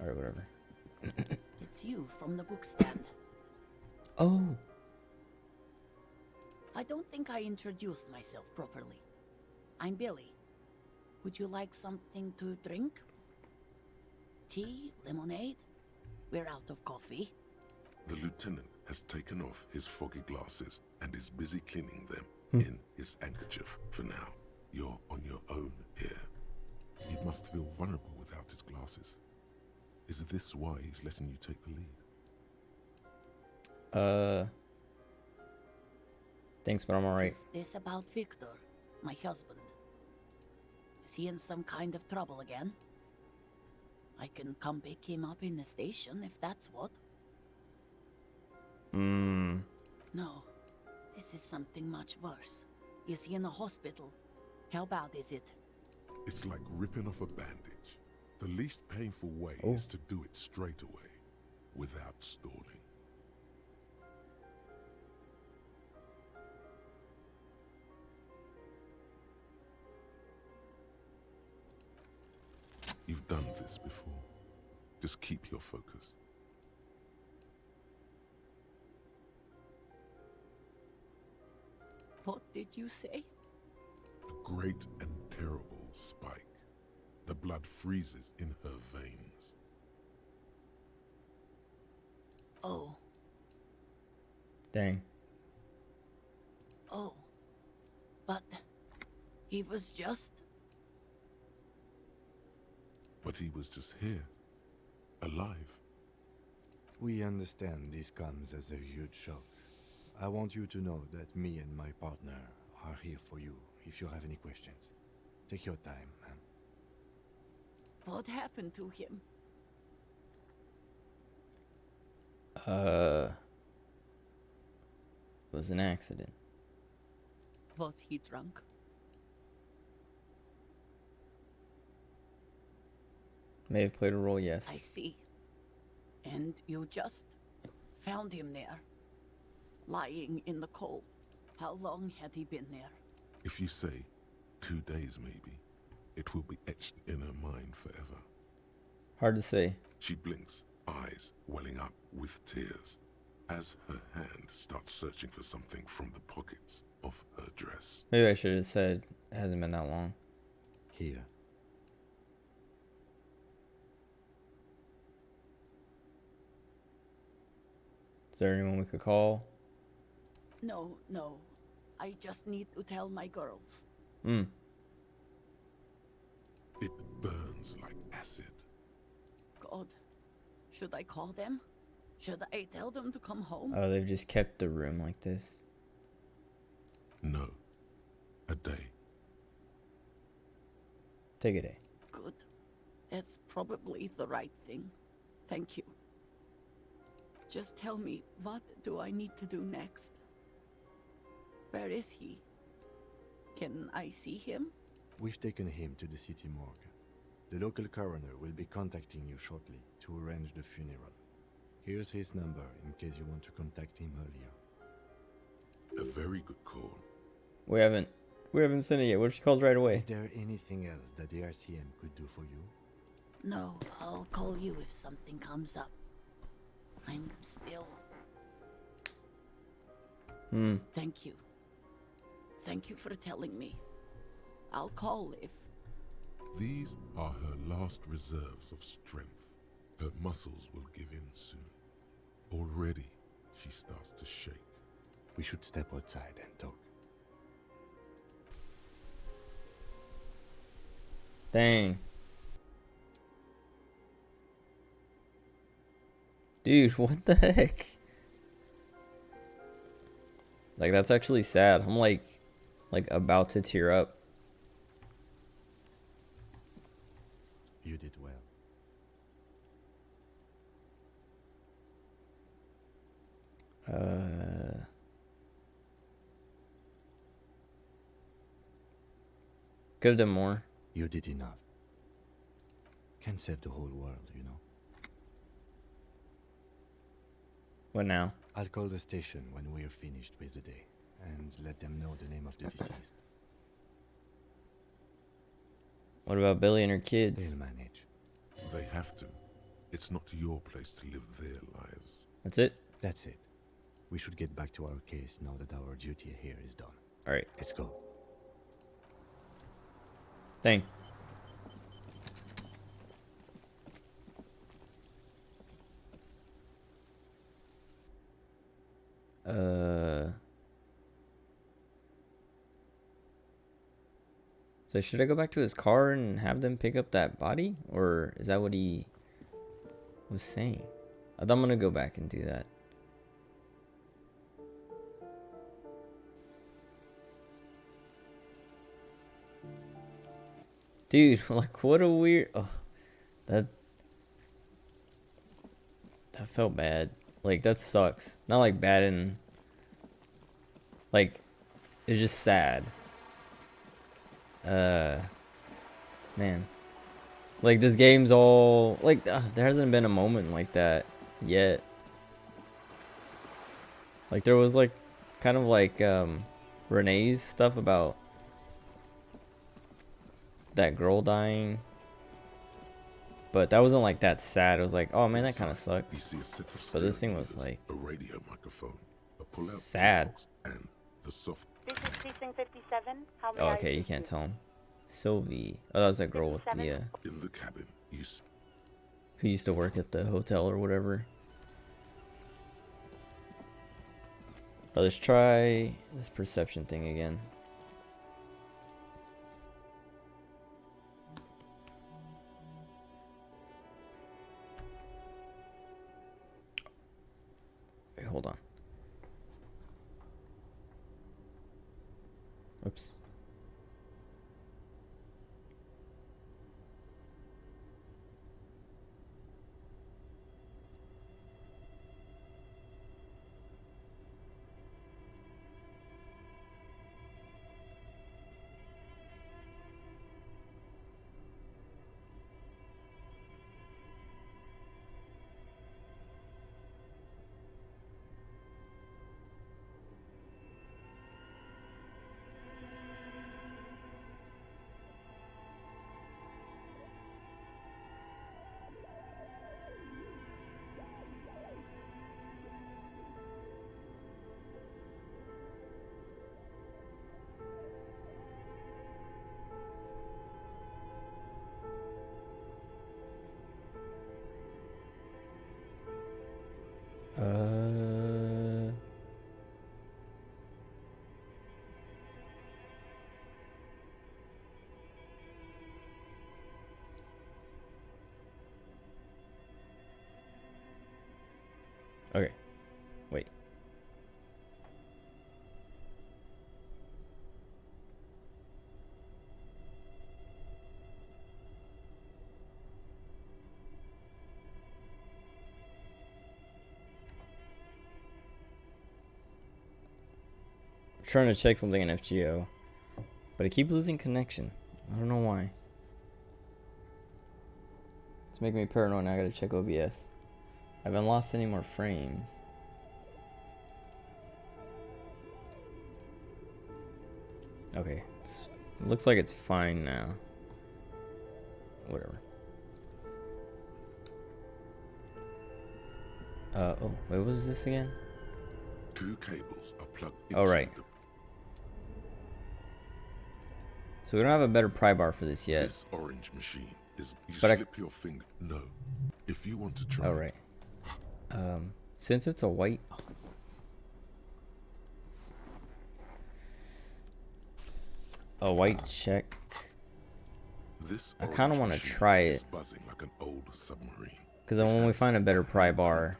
Alright, whatever. It's you from the book stand. Oh! I don't think I introduced myself properly. I'm Billy. Would you like something to drink? Tea? Lemonade? We're out of coffee. The lieutenant has taken off his foggy glasses and is busy cleaning them in his handkerchief for now. You're on your own here. He must feel vulnerable without his glasses. Is this why he's letting you take the lead? Thanks, but I'm alright. Is this about Victor, my husband? Is he in some kind of trouble again? I can come pick him up in the station if that's what. No, this is something much worse. Is he in a hospital? How bad is it? It's like ripping off a bandage. The least painful way is to do it straight away, without stalling. You've done this before. Just keep your focus. What did you say? A great and terrible spike. The blood freezes in her veins. Oh. Dang. Oh. But he was just... But he was just here. Alive. We understand this comes as a huge shock. I want you to know that me and my partner are here for you if you have any questions. Take your time, man. What happened to him? It was an accident. Was he drunk? May have played a role, yes. I see. And you just found him there, lying in the cold. How long had he been there? If you say 2 days maybe, it will be etched in her mind forever. Hard to say. She blinks, eyes welling up with tears, as her hand starts searching for something from the pockets of her dress. Maybe I should have said it hasn't been that long. Here. Is there anyone we could call? No, no. I just need to tell my girls. It burns like acid. God. Should I call them? Should I tell them to come home? Oh, they've just kept the room like this. No. A day. Take a day. Good. That's probably the right thing. Thank you. Just tell me, what do I need to do next? Where is he? Can I see him? We've taken him to the city morgue. The local coroner will be contacting you shortly to arrange the funeral. Here's his number in case you want to contact him earlier. A very good call. We haven't sent it yet. What if she calls right away? Is there anything else that the RCM could do for you? No, I'll call you if something comes up. I'm still Thank you. Thank you for telling me. I'll call if... These are her last reserves of strength. Her muscles will give in soon. Already, she starts to shake. We should step outside and talk. Dang. Dude, what the heck? Like, that's actually sad. I'm like about to tear up. You did well. Could have done more. You did enough. Can save the whole world, you know. What now? I'll call the station when we're finished with the day, and let them know the name of the deceased. What about Billy and her kids? They'll manage. They have to. It's not your place to live their lives. That's it? That's it. We should get back to our case now that our duty here is done. Alright. Let's go. Dang. So should I go back to his car and have them pick up that body? Or is that what he was saying? I thought I'm gonna go back and do that. Dude, like what a weird... Oh, that felt bad. Like that sucks. Not like bad and... Like, it's just sad. Man. Like this game's all... Like, there hasn't been a moment like that yet. Like there was like... Kind of like, Renee's stuff about... that girl dying, but that wasn't like that sad. It was like, oh man, that kind of sucks. You see a set of But this thing steering was wheels, like a radio microphone, a pull-out sad. toolbox, and the soft. This is Precinct 57. How may Oh, I okay, you assist can't tell him. Sylvie. Oh, that was that girl with the In the cabin, who used to work at the hotel or whatever. Oh, let's try this perception thing again. Wait, hold on. Oops. Okay. Wait. I'm trying to check something in FGO, but I keep losing connection. I don't know why. It's making me paranoid. Now I gotta check OBS. I haven't lost any more frames. Okay, it looks like it's fine now. Whatever. Oh, wait, what was this again? 2 cables are plugged into Oh, right. the... So we don't have a better pry bar for this yet. This orange machine is... You But slip your finger... No. If you want to try... Oh, right. Since it's a white... A white check. This I kind of want to try it. Buzzing like an old submarine. Because then when we find a better pry bar,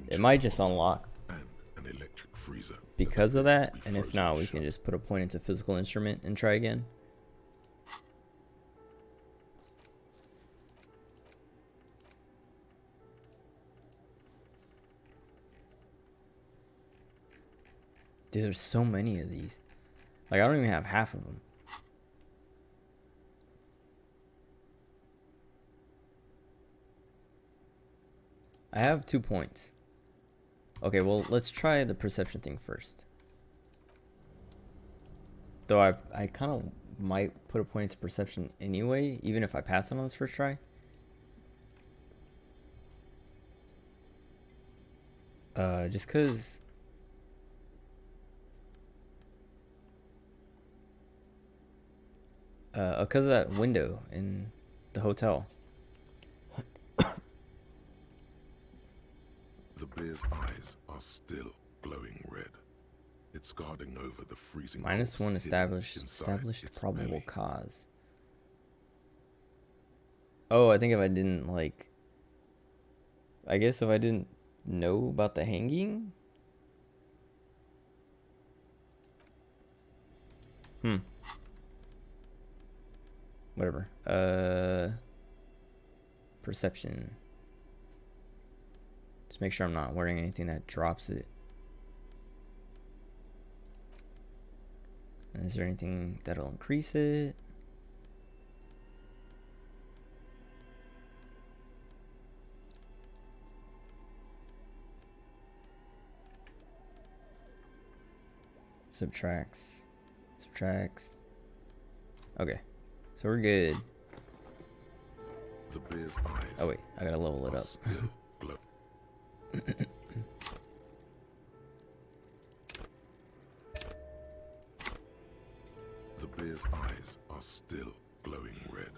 it might just unlock And an electric freezer. because of that. And if not, we can just put a point into physical instrument and try again. Dude, there's so many of these. Like, I don't even have half of them. I have 2 points. Okay, well, let's try the perception thing first. Though I kind of might put a point into perception anyway, even if I pass it on this first try. Just because... because of that window in the hotel. The bear's eyes are still glowing red. It's guarding over the freezing... -1 established its probable belly. cause. Oh, I think if I didn't, like... I guess if I didn't know about the hanging? Whatever. Perception. Just make sure I'm not wearing anything that drops it. And is there anything that'll increase it? Subtracts. Okay. So we're good. The bear's eyes... Oh wait, I gotta level it up. Still glow. The bear's eyes are still glowing red.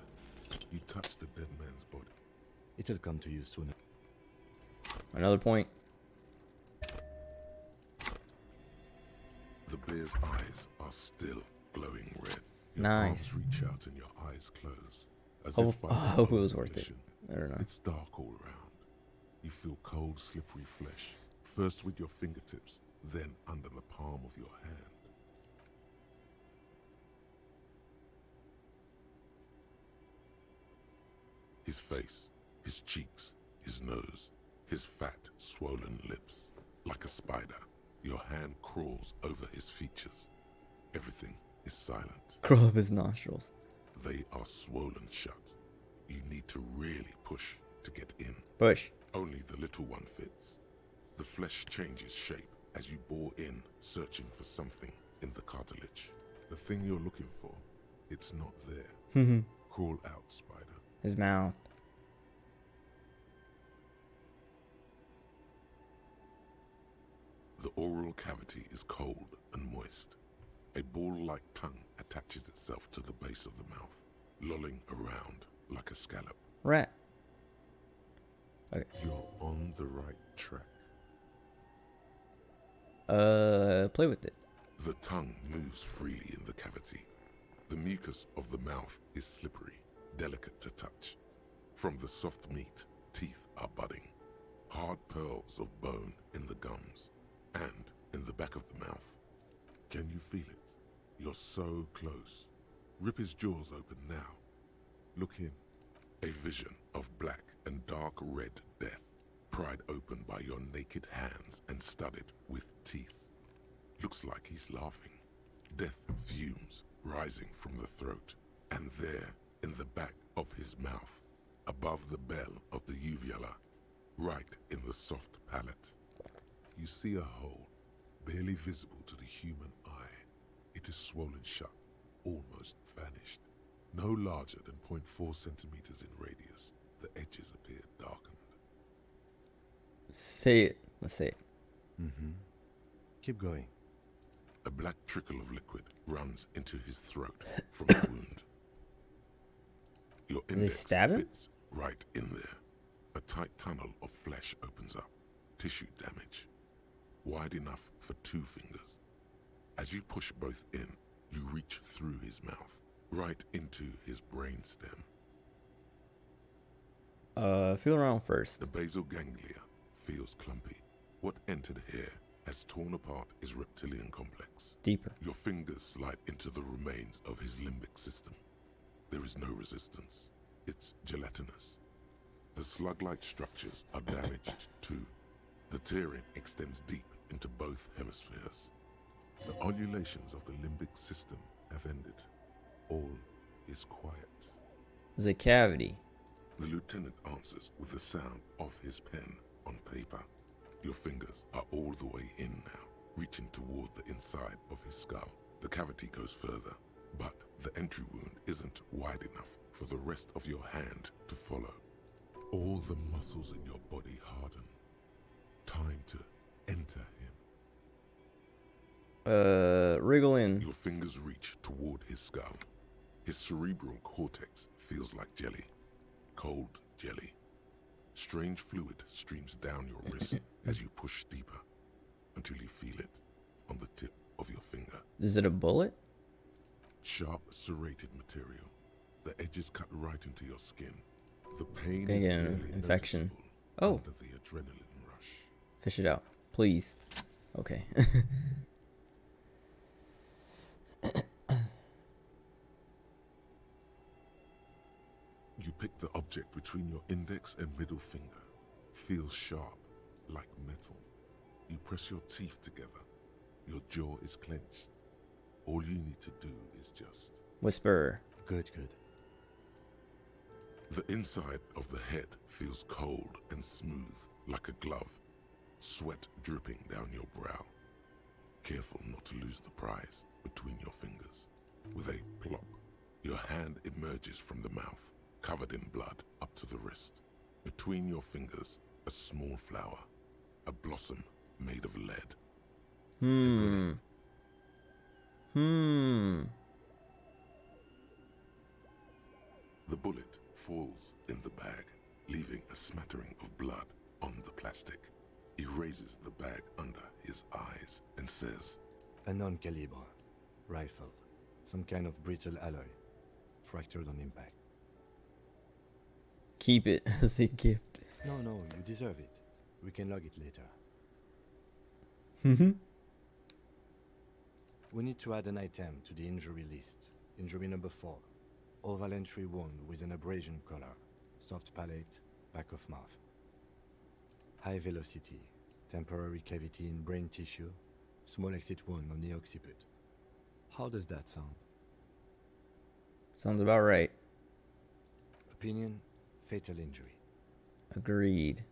You touch the dead man's body. It'll come to you soon. Another point. The bear's eyes are still glowing red. Your Nice. arms reach out and your eyes close. As I if by hope it was worth it. volition. I don't know. It's dark all around. You feel cold, slippery flesh. First with your fingertips, then under the palm of your hand. His face, his cheeks, his nose, his fat, swollen lips. Like a spider, your hand crawls over his features. Everything is silent. Crawl up his nostrils. They are swollen shut. You need to really push to get in. Push. Only the little one fits. The flesh changes shape as you bore in, searching for something in the cartilage. The thing you're looking for, it's not there. Crawl out, spider. His mouth. The oral cavity is cold and moist. A ball-like tongue attaches itself to the base of the mouth, lolling around like a scallop. Rat. Okay. You're on the right track. Play with it. The tongue moves freely in the cavity. The mucus of the mouth is slippery, delicate to touch. From the soft meat, teeth are budding. Hard pearls of bone in the gums and in the back of the mouth. Can you feel it? You're so close. Rip his jaws open now. Look in. A vision of black and dark red death, pried open by your naked hands and studded with teeth. Looks like he's laughing. Death fumes rising from the throat, and there, in the back of his mouth, above the bell of the uvula, right in the soft palate, you see a hole, barely visible to the human eye. It is swollen shut, almost vanished. No larger than 0.4 centimeters in radius, the edges appear darkened. Say it. Let's say it. Keep going. A black trickle of liquid runs into his throat from the wound. Your index stab him? fits right in there. A tight tunnel of flesh opens up. Tissue damage. Wide enough for 2 fingers. As you push both in, you reach through his mouth, right into his brainstem. Feel around first. The basal ganglia feels clumpy. What entered here has torn apart his reptilian complex. Deeper. Your fingers slide into the remains of his limbic system. There is no resistance. It's gelatinous. The slug-like structures are damaged too. The tearing extends deep into both hemispheres. The undulations of the limbic system have ended. All is quiet. There's a cavity. The lieutenant answers with the sound of his pen on paper. Your fingers are all the way in now, reaching toward the inside of his skull. The cavity goes further, but the entry wound isn't wide enough for the rest of your hand to follow. All the muscles in your body harden. Time to enter him. Wriggle in. Your fingers reach toward his skull. His cerebral cortex feels like jelly. Cold jelly. Strange fluid streams down your wrist as you push deeper until you feel it on the tip of your finger. Is it a bullet? Sharp, serrated material. The edges cut right into your skin. The pain Gonna is get an barely infection. noticeable Oh. under the adrenaline rush. Fish it out, please. Okay. You pick the object between your index and middle finger. Feels sharp, like metal. You press your teeth together. Your jaw is clenched. All you need to do is just... Whisper. Good, good. The inside of the head feels cold and smooth, like a glove. Sweat dripping down your brow. Careful not to lose the prize between your fingers. With a plop, your hand emerges from the mouth, covered in blood up to the wrist. Between your fingers, a small flower, a blossom made of lead. The bullet falls in the bag, leaving a smattering of blood on the plastic. He raises the bag under his eyes and says, A non-calibre rifle. Some kind of brittle alloy. Fractured on impact. Keep it as a gift. No, you deserve it. We can log it later. We need to add an item to the injury list. Injury number 4. Oval entry wound with an abrasion color. Soft palate, back of mouth. High velocity. Temporary cavity in brain tissue. Small exit wound on the occiput. How does that sound? Sounds about right. Opinion, fatal injury. Agreed.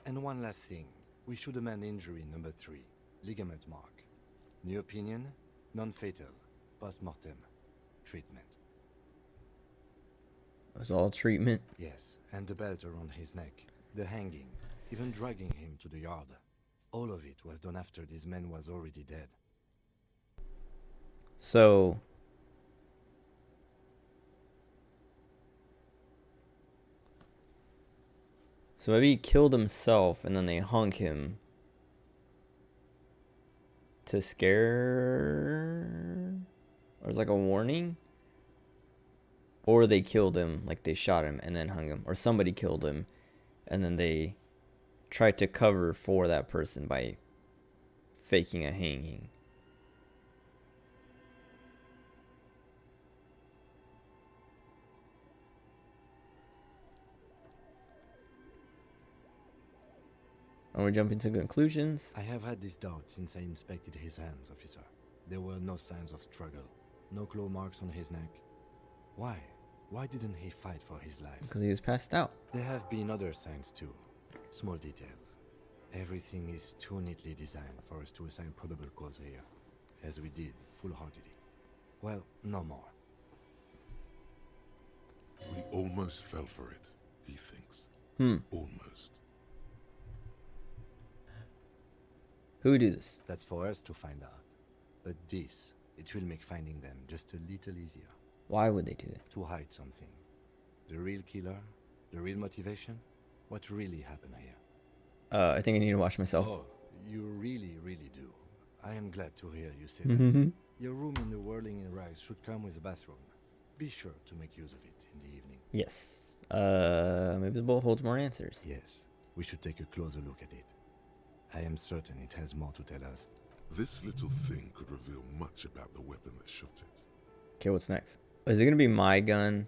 And one last thing. We should amend injury number 3. Ligament mark. New opinion, non-fatal. Post-mortem. Treatment. It was all treatment. Yes, and the belt around his neck. The hanging. Even dragging him to the yard. All of it was done after this man was already dead. So maybe he killed himself and then they hung him to scare, or it's like a warning, or they killed him, like they shot him and then hung him, or somebody killed him and then they tried to cover for that person by faking a hanging. Are we jumping to conclusions? I have had this doubt since I inspected his hands, officer. There were no signs of struggle. No claw marks on his neck. Why? Why didn't he fight for his life? Because he was passed out. There have been other signs too. Small details. Everything is too neatly designed for us to assign probable cause here. As we did, full-heartedly. Well, no more. We almost fell for it, he thinks. Almost. Who would do this? That's for us to find out. But this, it will make finding them just a little easier. Why would they do it? To hide something. The real killer, the real motivation, what really happened here. I think I need to watch myself. Oh, you really, really do. I am glad to hear you say Mhm. that. Your room in the Whirling in Rags should come with a bathroom. Be sure to make use of it in the evening. Yes. Maybe the bolt holds more answers. Yes, we should take a closer look at it. I am certain it has more to tell us. This little thing could reveal much about the weapon that shot it. Okay, what's next? Is it gonna be my gun?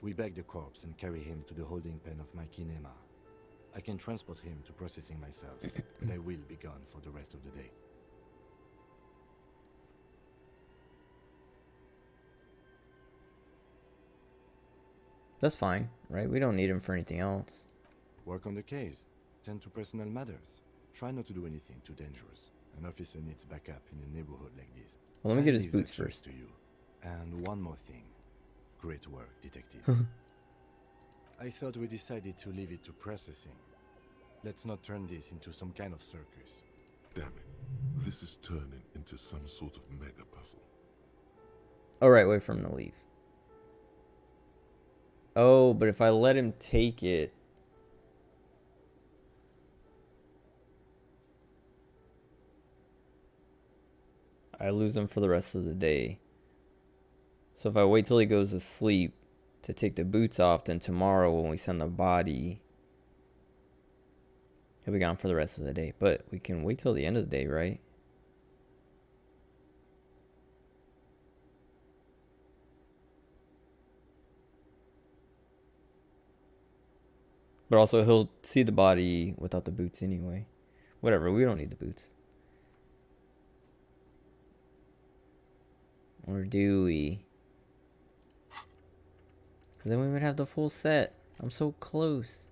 We bag the corpse and carry him to the holding pen of my kinema. I can transport him to processing myself, but I will be gone for the rest of the day. That's fine, right? We don't need him for anything else. Work on the case. Tend to personal matters. Try not to do anything too dangerous. An officer needs backup in a neighborhood like this. Well, let me get I'll his leave boots that choice first. to you. And one more thing. Great work, detective. I thought we decided to leave it to processing. Let's not turn this into some kind of circus. Damn it. This is turning into some sort of mega puzzle. Oh, right, wait for him to leave. Oh, but if I let him take it... I lose him for the rest of the day. So if I wait till he goes to sleep to take the boots off, then tomorrow when we send the body, he'll be gone for the rest of the day. But we can wait till the end of the day, right? But also he'll see the body without the boots anyway. Whatever, we don't need the boots. Or do we? Because then we would have the full set. I'm so close.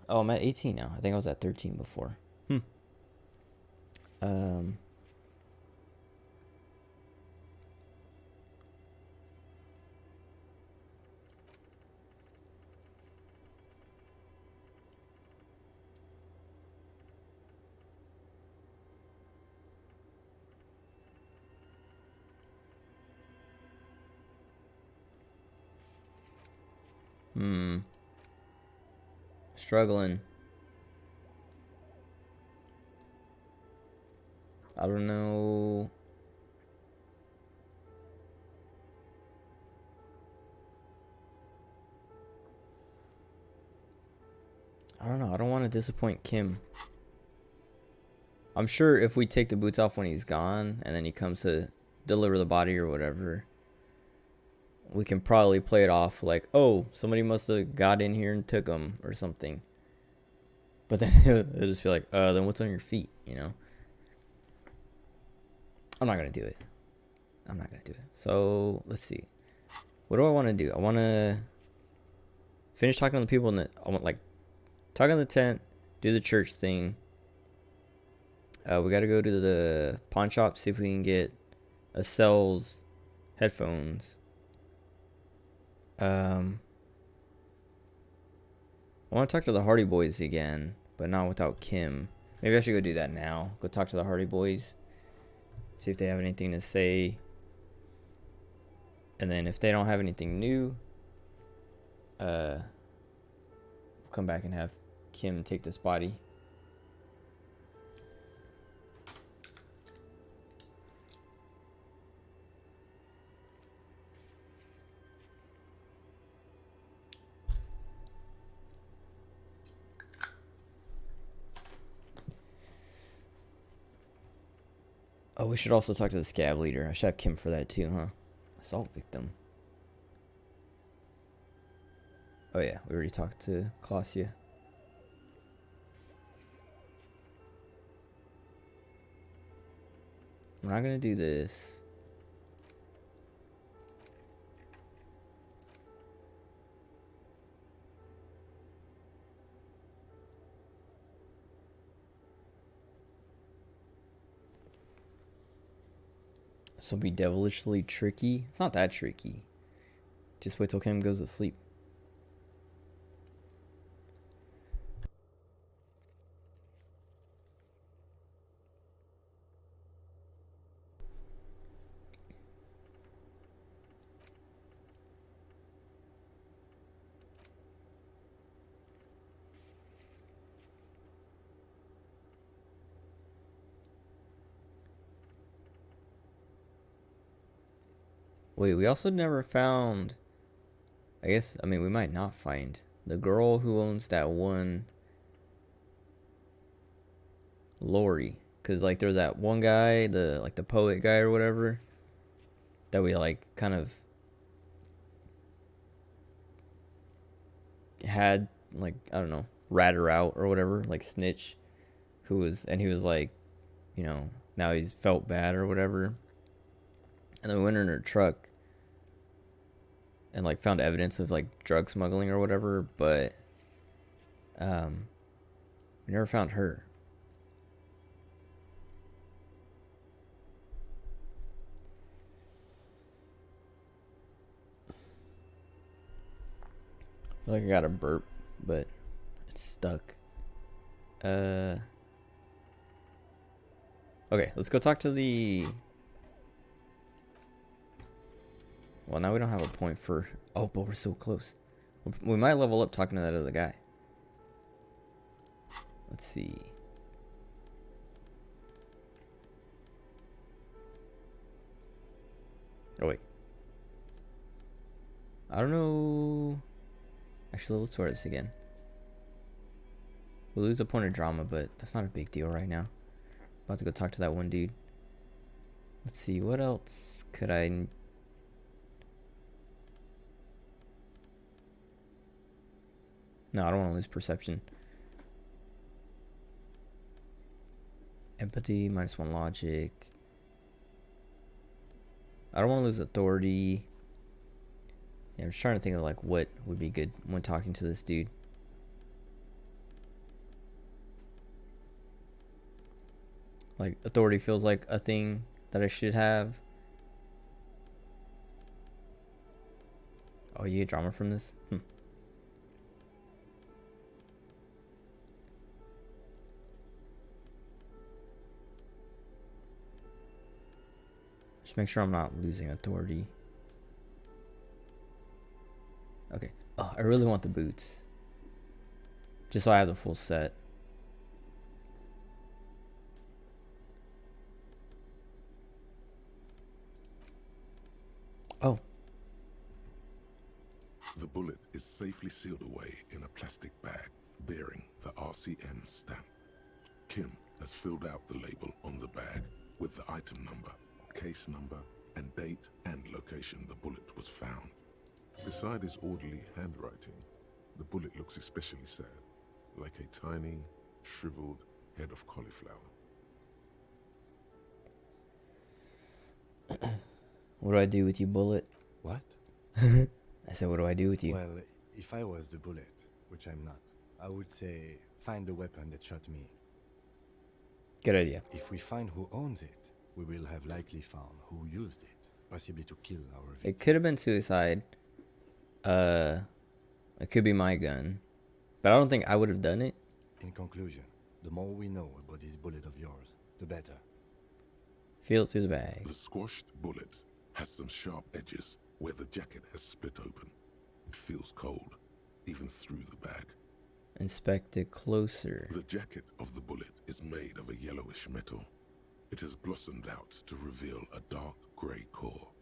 Oh, I'm at 18 now. I think I was at 13 before. Um... Struggling. I don't know. I don't know. I don't want to disappoint Kim. I'm sure if we take the boots off when he's gone and then he comes to deliver the body or whatever, we can probably play it off like, oh, somebody must have got in here and took them or something. But then it'll just be like, then what's on your feet, you know? I'm not going to do it. I'm not going to do it. So let's see. What do I want to do? I want to finish talking to the people in the, I want like talk in the tent, do the church thing. We got to go to the pawn shop, see if we can get a Cell's headphones. I want to talk to the Hardy Boys again, but not without Kim. Maybe I should go do that now. Go talk to the Hardy Boys. See if they have anything to say. And then if they don't have anything new, we'll come back and have Kim take this body. Oh, we should also talk to the scab leader. I should have Kim for that too, huh? Assault victim. Oh yeah, we already talked to Clausia. We're not gonna do this. This will be devilishly tricky. It's not that tricky. Just wait till Kim goes to sleep. Wait, we also never found... I mean, we might not find the girl who owns that one lorry. Because, like, there was that one guy, the poet guy or whatever, that we, like, kind of had, like, I don't know, rat her out or whatever, like, snitch, he was like, you know, now he's felt bad or whatever. And then we went in her truck and, like, found evidence of, like, drug smuggling or whatever, but we never found her. I feel like I got a burp, but it's stuck. Okay, let's go talk to the... Well, now we don't have a point for... Oh, but we're so close. We might level up talking to that other guy. Let's see. Oh, wait. I don't know... Actually, let's try this again. We'll lose a point of drama, but that's not a big deal right now. About to go talk to that one dude. Let's see, what else could I... No, I don't want to lose perception. Empathy, -1 logic. I don't want to lose authority. Yeah, I'm just trying to think of, like, what would be good when talking to this dude. Like, authority feels like a thing that I should have. Oh, you get drama from this? Just make sure I'm not losing authority. Okay. Oh, I really want the boots. Just so I have the full set. Oh. The bullet is safely sealed away in a plastic bag bearing the RCM stamp. Kim has filled out the label on the bag with the item number, case number, and date and location the bullet was found. Beside his orderly handwriting, the bullet looks especially sad, like a tiny, shriveled head of cauliflower. What do I do with you, bullet? What? I said, what do I do with you? Well, if I was the bullet, which I'm not, I would say find the weapon that shot me. Good idea. If we find who owns it, we will have likely found who used it, possibly to kill our victim. It could have been suicide. It could be my gun. But I don't think I would have done it. In conclusion, the more we know about this bullet of yours, the better. Feel it through the bag. The squashed bullet has some sharp edges where the jacket has split open. It feels cold, even through the bag. Inspect it closer. The jacket of the bullet is made of a yellowish metal. It has blossomed out to reveal a dark grey core.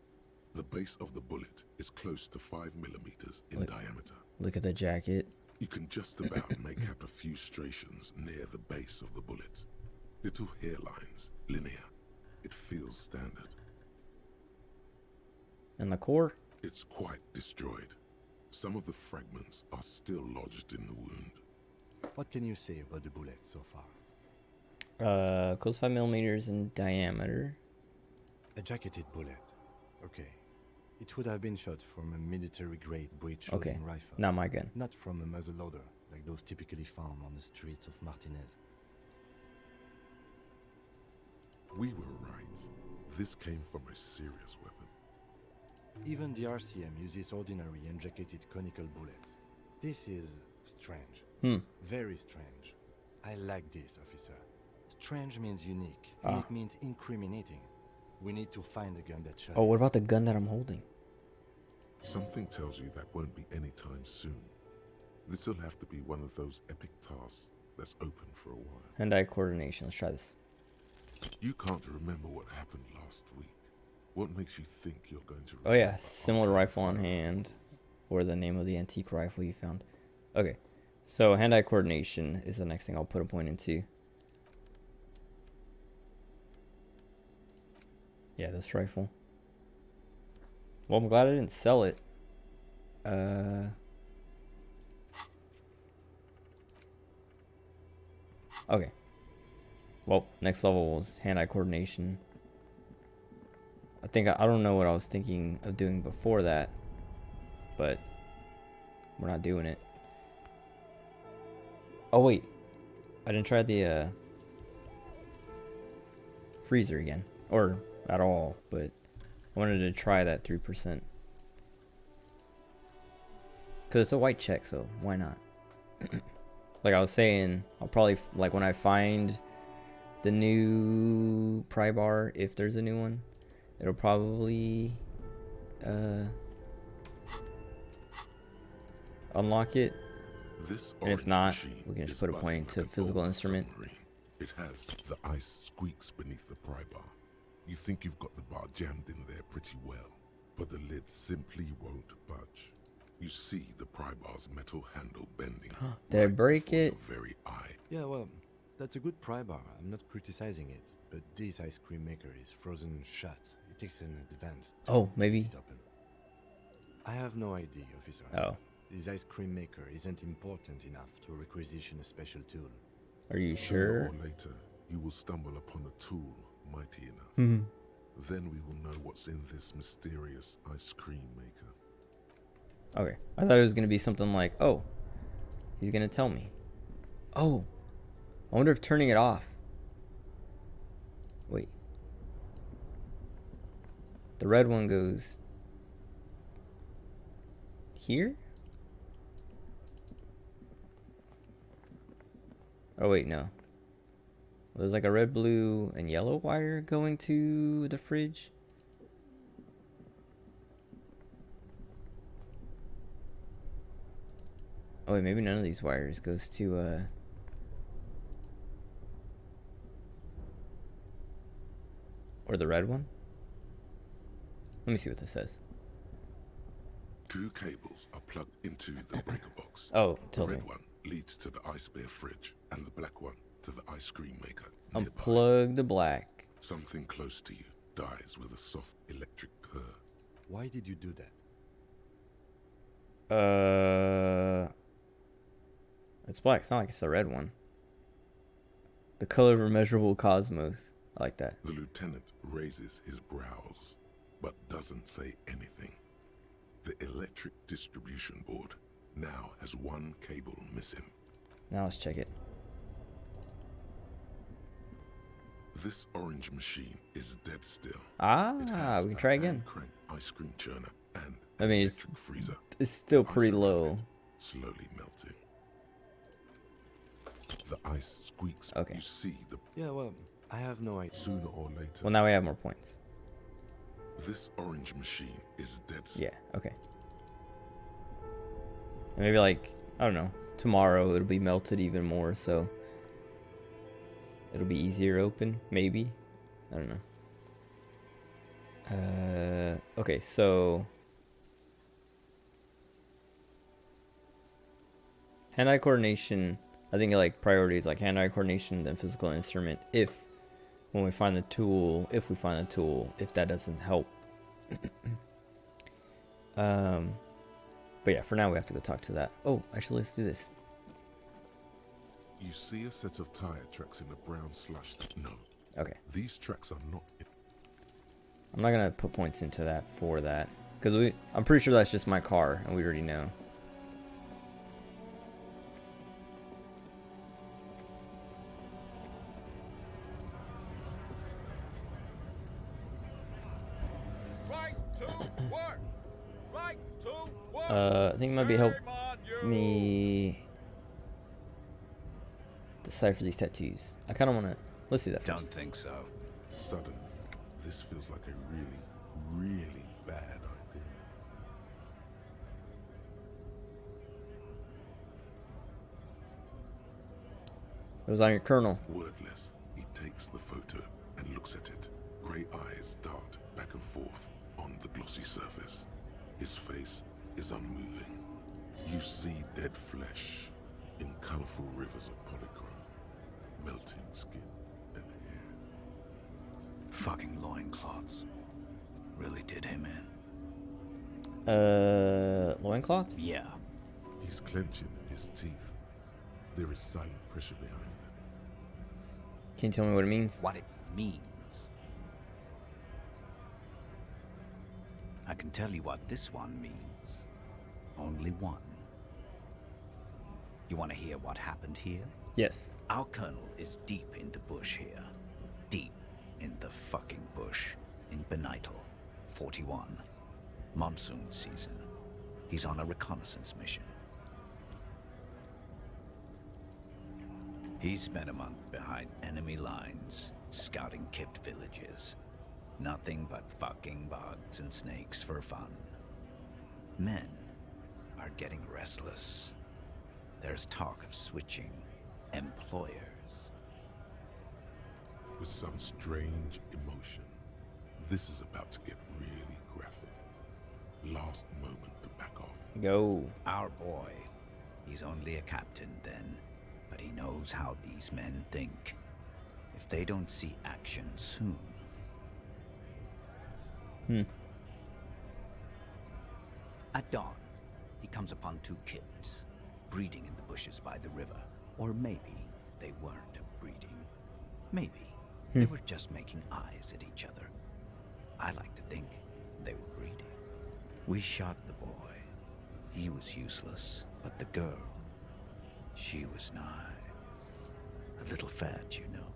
The base of the bullet is close to 5 millimeters in diameter. Look at the jacket. You can just about make out a few striations near the base of the bullet. Little hairlines, linear. It feels standard. And the core? It's quite destroyed. Some of the fragments are still lodged in the wound. What can you say about the bullet so far? Close 5 millimeters in diameter. A jacketed bullet. Okay. It would have been shot from a military-grade breech-loading Okay, rifle. not my gun. Not from a muzzleloader, like those typically found on the streets of Martinez. We were right. This came from a serious weapon. Even the RCM uses ordinary injected conical bullets. This is strange. Very strange. I like this, officer. Strange means unique. Unique means incriminating. We need to find a gun that shot. Oh, what about the gun that I'm holding? Something tells you that won't be anytime soon. This'll have to be one of those epic tasks that's open for a while. Hand-eye coordination. Let's try this. You can't remember what happened last week. What makes you think you're going to Oh yeah, similar rifle on hand. Or the name of the antique rifle you found. Okay. So hand-eye coordination is the next thing I'll put a point into. Yeah, this rifle. Well, I'm glad I didn't sell it. Okay. Well, next level was hand-eye coordination. I think I don't know what I was thinking of doing before that, but we're not doing it. Oh wait, I didn't try the freezer again, or at all, but I wanted to try that 3%. Cause it's a white check, so why not? Like I was saying, I'll probably, like when I find the new pry bar, if there's a new one, it'll probably unlock it. And if not, we can just put a point to physical instrument. It has the ice squeaks beneath the pry bar. You think you've got the bar jammed in there pretty well, but the lid simply won't budge. You see the pry bar's metal handle bending. Did I break it? Very eye. Yeah, well, that's a good pry bar. I'm not criticizing it, but this ice cream maker is frozen shut. It takes an advance. Oh, maybe. I have no idea, officer. Oh. This ice cream maker isn't important enough to requisition a special tool. Are you Sooner sure? or later, you will stumble upon a tool mighty enough. Mhm. Then we will know what's in this mysterious ice cream maker. Okay. I thought it was going to be something like, oh, he's going to tell me. Oh. I wonder if turning it off. Wait. The red one goes here? Oh, wait, no. There's like a red, blue, and yellow wire going to the fridge. Oh, wait, maybe none of these wires goes to, or the red one? Let me see what this says. 2 cables are plugged into the breaker box. Oh, the tell me. red one leads to the ice bear fridge, and the black one to the ice cream maker. Unplug the black. Something close to you dies with a soft electric purr. Why did you do that? It's black. It's not like it's a red one. The color of immeasurable cosmos. I like that. The lieutenant raises his brows, but doesn't say anything. The electric distribution board now has 1 cable missing. Now let's check it. This orange machine is dead still. We can try again. Crank ice cream churner and I mean, electric freezer. It's still pretty low. Slowly melting. The ice squeaks. Okay. You see the. Yeah, well, I have no idea. Sooner or later. Well, now we have more points. This orange machine is dead still. Yeah, okay. And maybe like, I don't know, tomorrow it'll be melted even more, so it'll be easier to open, maybe. I don't know. Okay, so hand-eye coordination, I think like priorities like hand-eye coordination, then physical instrument, if when we find the tool, if that doesn't help. But yeah, for now we have to go talk to that. Oh, actually, let's do this. You see a set of tire tracks in a brown slush. No. Okay. These tracks are not. I'm not gonna put points into that for that, because I'm pretty sure that's just my car, and we already know. I think it might be help me decipher these tattoos. I kind of want to. Let's do that first. Don't think so. Suddenly, this feels like a really, really bad idea. It was on your colonel. Wordless, he takes the photo and looks at it. Grey eyes dart back and forth on the glossy surface. His face is unmoving. You see dead flesh in colourful rivers of polychrome, melting skin and hair. Fucking loincloths. Really did him in. Loincloths? Yeah. He's clenching his teeth. There is silent pressure behind them. Can you tell me what it means? What it means. I can tell you what this one means. Only one. You want to hear what happened here? Yes. Our colonel is deep in the bush here. Deep in the fucking bush. In Benital, 41. Monsoon season. He's on a reconnaissance mission. He spent a month behind enemy lines, scouting kept villages. Nothing but fucking bugs and snakes for fun. Men are getting restless. There's talk of switching employers. With some strange emotion, this is about to get really graphic. Last moment to back off. Go. Our boy. He's only a captain then, but he knows how these men think. If they don't see action soon. At dawn, he comes upon two kids, breeding in the bushes by the river. Or maybe they weren't breeding. Maybe they were just making eyes at each other. I like to think they were breeding. We shot the boy. He was useless, but the girl, she was nice. A little fat, you know,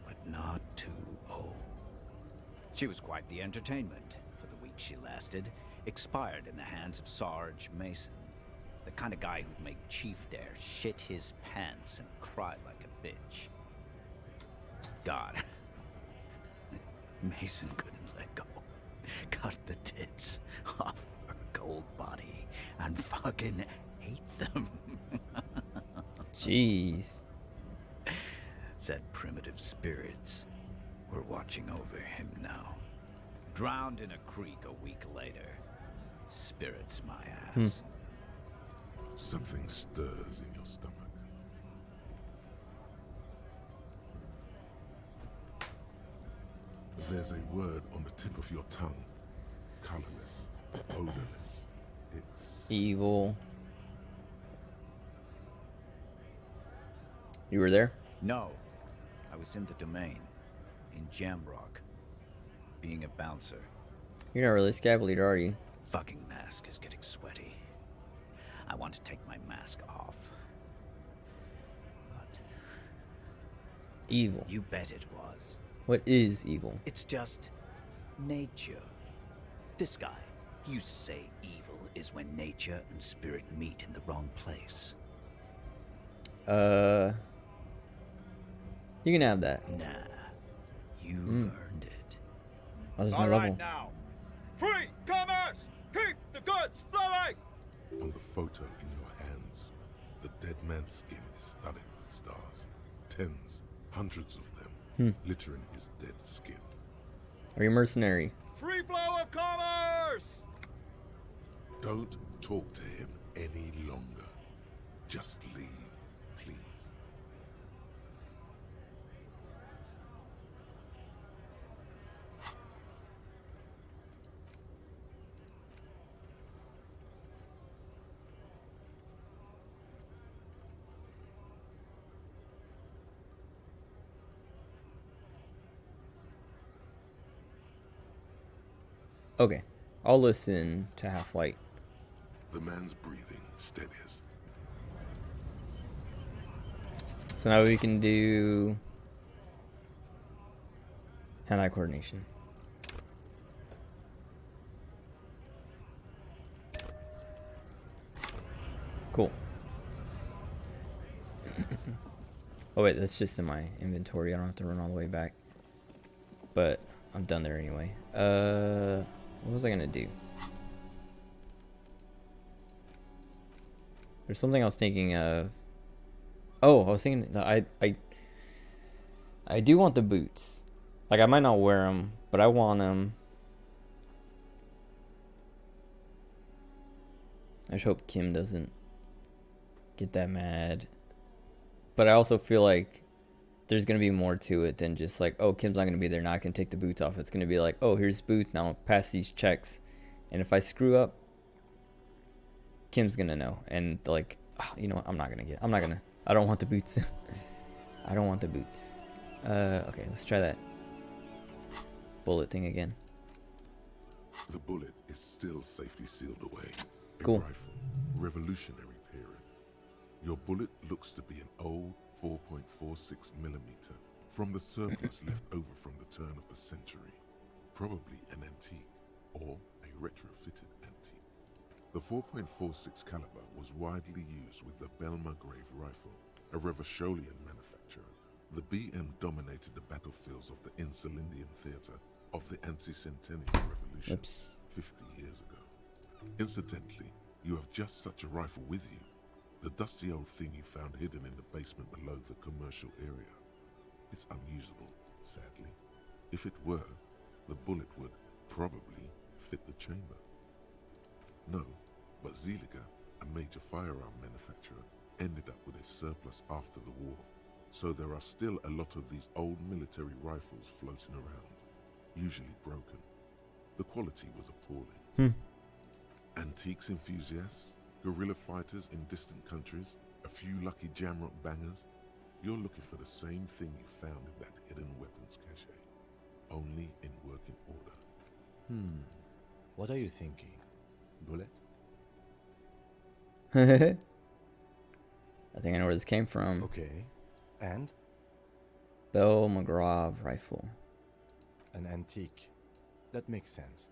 but not too old. She was quite the entertainment for the week she lasted. Expired in the hands of Sarge Mason, the kind of guy who'd make Chief there shit his pants and cry like a bitch. God, Mason couldn't let go. Cut the tits off her cold body and fucking ate them. Jeez. Said primitive spirits were watching over him now. Drowned in a creek a week later. Spirits my ass. Something stirs in your stomach. There's a word on the tip of your tongue. Colorless, odorless. It's evil. You were there? No. I was in the domain. In Jamrock. Being a bouncer. You're not really a scab leader, are you? Fucking mask is getting sweaty. I want to take my mask off. But evil. You bet it was. What is evil? It's just nature. This guy, he used to say evil is when nature and spirit meet in the wrong place. You can have that. Nah. You've earned it. Oh, this is my level. Now. Free commerce! Keep the goods flowing! On the photo in your hands, the dead man's skin is studded with stars. Tens, hundreds of them, littering his dead skin. Are you a mercenary? Free flow of commerce! Don't talk to him any longer. Just leave, please. Okay. I'll listen to Half-Light. The man's breathing steadies. So now we can do hand-eye coordination. Cool. Oh wait, that's just in my inventory. I don't have to run all the way back. But I'm done there anyway. What was I gonna do? There's something I was thinking of. Oh, I was thinking that I do want the boots. Like, I might not wear them, but I want them. I just hope Kim doesn't get that mad. But I also feel like there's going to be more to it than just like, oh, Kim's not going to be there, now I can take the boots off. It's going to be like, oh, here's boots, now pass these checks. And if I screw up, Kim's going to know. And like, oh, you know what, I don't want the boots. I don't want the boots. Okay, let's try that bullet thing again. The bullet is still safely sealed away. Cool. A rifle, revolutionary period. Your bullet looks to be an old 4.46 millimeter from the surplus left over from the turn of the century. Probably an antique or a retrofitted antique. The 4.46 caliber was widely used with the Belmargrave rifle, a Revacholian manufacturer. The BM dominated the battlefields of the Insulindian theater of the anti-centennial revolution 50 years ago. Incidentally, you have just such a rifle with you. The dusty old thing you found hidden in the basement below the commercial area. It's unusable, sadly. If it were, the bullet would probably fit the chamber. No, but Zeliger, a major firearm manufacturer, ended up with a surplus after the war. So there are still a lot of these old military rifles floating around, usually broken. The quality was appalling. Antiques enthusiasts, guerrilla fighters in distant countries, a few lucky jamrock bangers. You're looking for the same thing you found in that hidden weapons cache, only in working order. What are you thinking? Bullet? I think I know where this came from. Okay. And? Belmargrave rifle. An antique. That makes sense.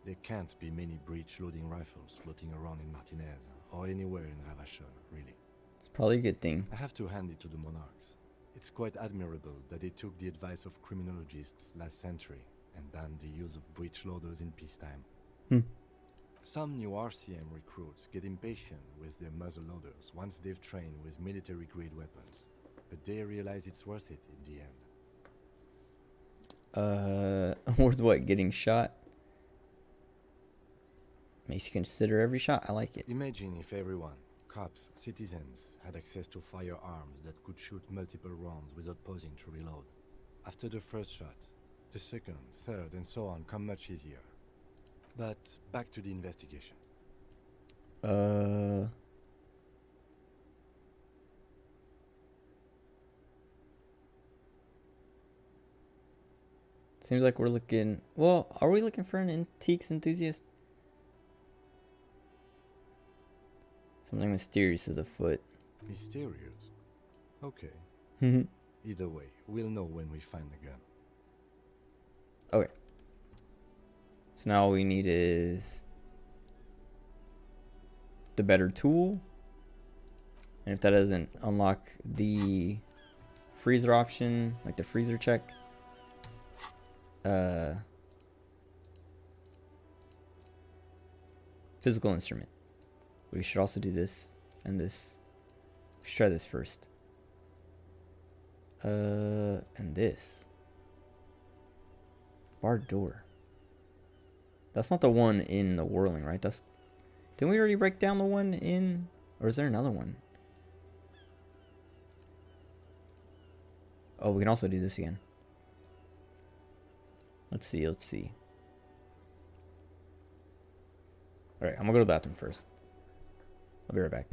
There can't be many breech-loading rifles floating around in Martinez, or anywhere in Ravachol, really. It's probably a good thing. I have to hand it to the monarchs. It's quite admirable that they took the advice of criminologists last century and banned the use of breech-loaders in peacetime. Some new RCM recruits get impatient with their muzzle-loaders once they've trained with military-grade weapons, but they realize it's worth it in the end. Worth what? Getting shot? Makes you consider every shot. I like it. Imagine if everyone, cops, citizens, had access to firearms that could shoot multiple rounds without pausing to reload. After the first shot, the second, third, and so on come much easier. But back to the investigation. Seems like we're looking... Well, are we looking for an antiques enthusiast? Something mysterious is afoot. Mysterious? Okay. Mhm. Either way, we'll know when we find the gun. Okay. So now all we need is the better tool. And if that doesn't unlock the freezer option, like the freezer check, physical instrument. We should also do this and this. We should try this first. And this. Barred door. That's not the one in the whirling, right? That's... Didn't we already break down the one in... Or is there another one? Oh, we can also do this again. Let's see, let's see. Alright, I'm gonna go to the bathroom first. I'll be right back.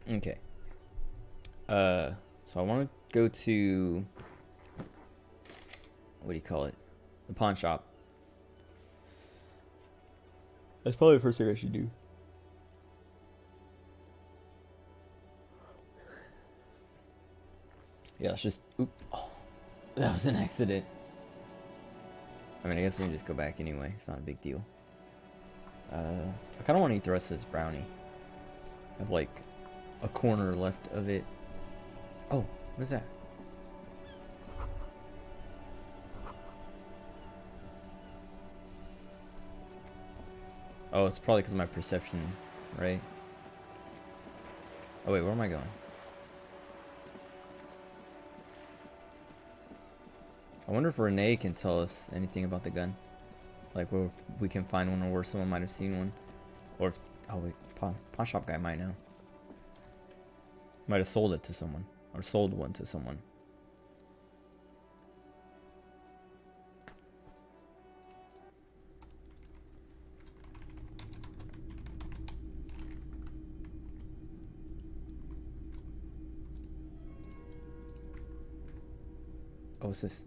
Okay. So I want to go to, what do you call it? The pawn shop. That's probably the first thing I should do. Yeah, let's just... Oop. Oh, that was an accident. I mean, I guess we can just go back anyway. It's not a big deal. I kind of want to eat the rest of this brownie. I have, like, a corner left of it. Oh, what is that? Oh, it's probably because of my perception, right? Oh, wait, where am I going? I wonder if Renee can tell us anything about the gun. Like, where we can find one or where someone might have seen one. Or if... Oh, wait. Pawn shop guy might know. Might have sold it to someone. Or sold one to someone. Oh, what's this?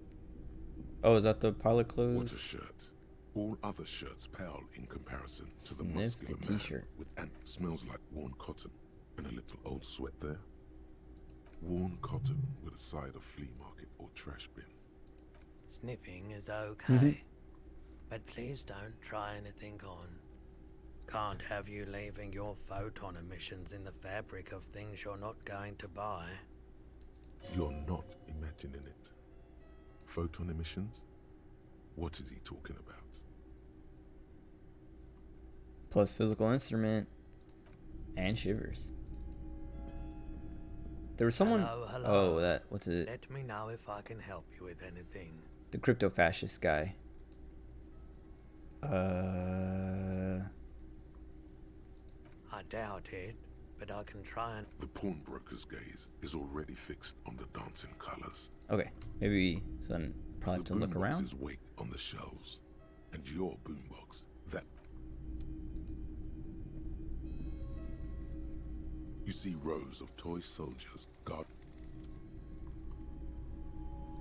Oh, is that the pilot clothes? What a shirt. All other shirts pale in comparison to the Sniff muscular the man t-shirt. with smells like worn cotton and a little old sweat there. Worn cotton with a side of flea market or trash bin. Sniffing is okay, but please don't try anything on. Can't have you leaving your photon emissions in the fabric of things you're not going to buy. You're not imagining it. Photon emissions? What is he talking about? Plus physical instrument. And shivers. There was someone... Hello. Oh, that... What's it? Let me know if I can help you with anything. The crypto-fascist guy. I doubt it, but I can try and... The pawnbroker's gaze is already fixed on the dancing colors. Okay. Maybe... So then probably have to look around. The boombox's weight on the shelves. And your boombox, that... You see rows of toy soldiers guard...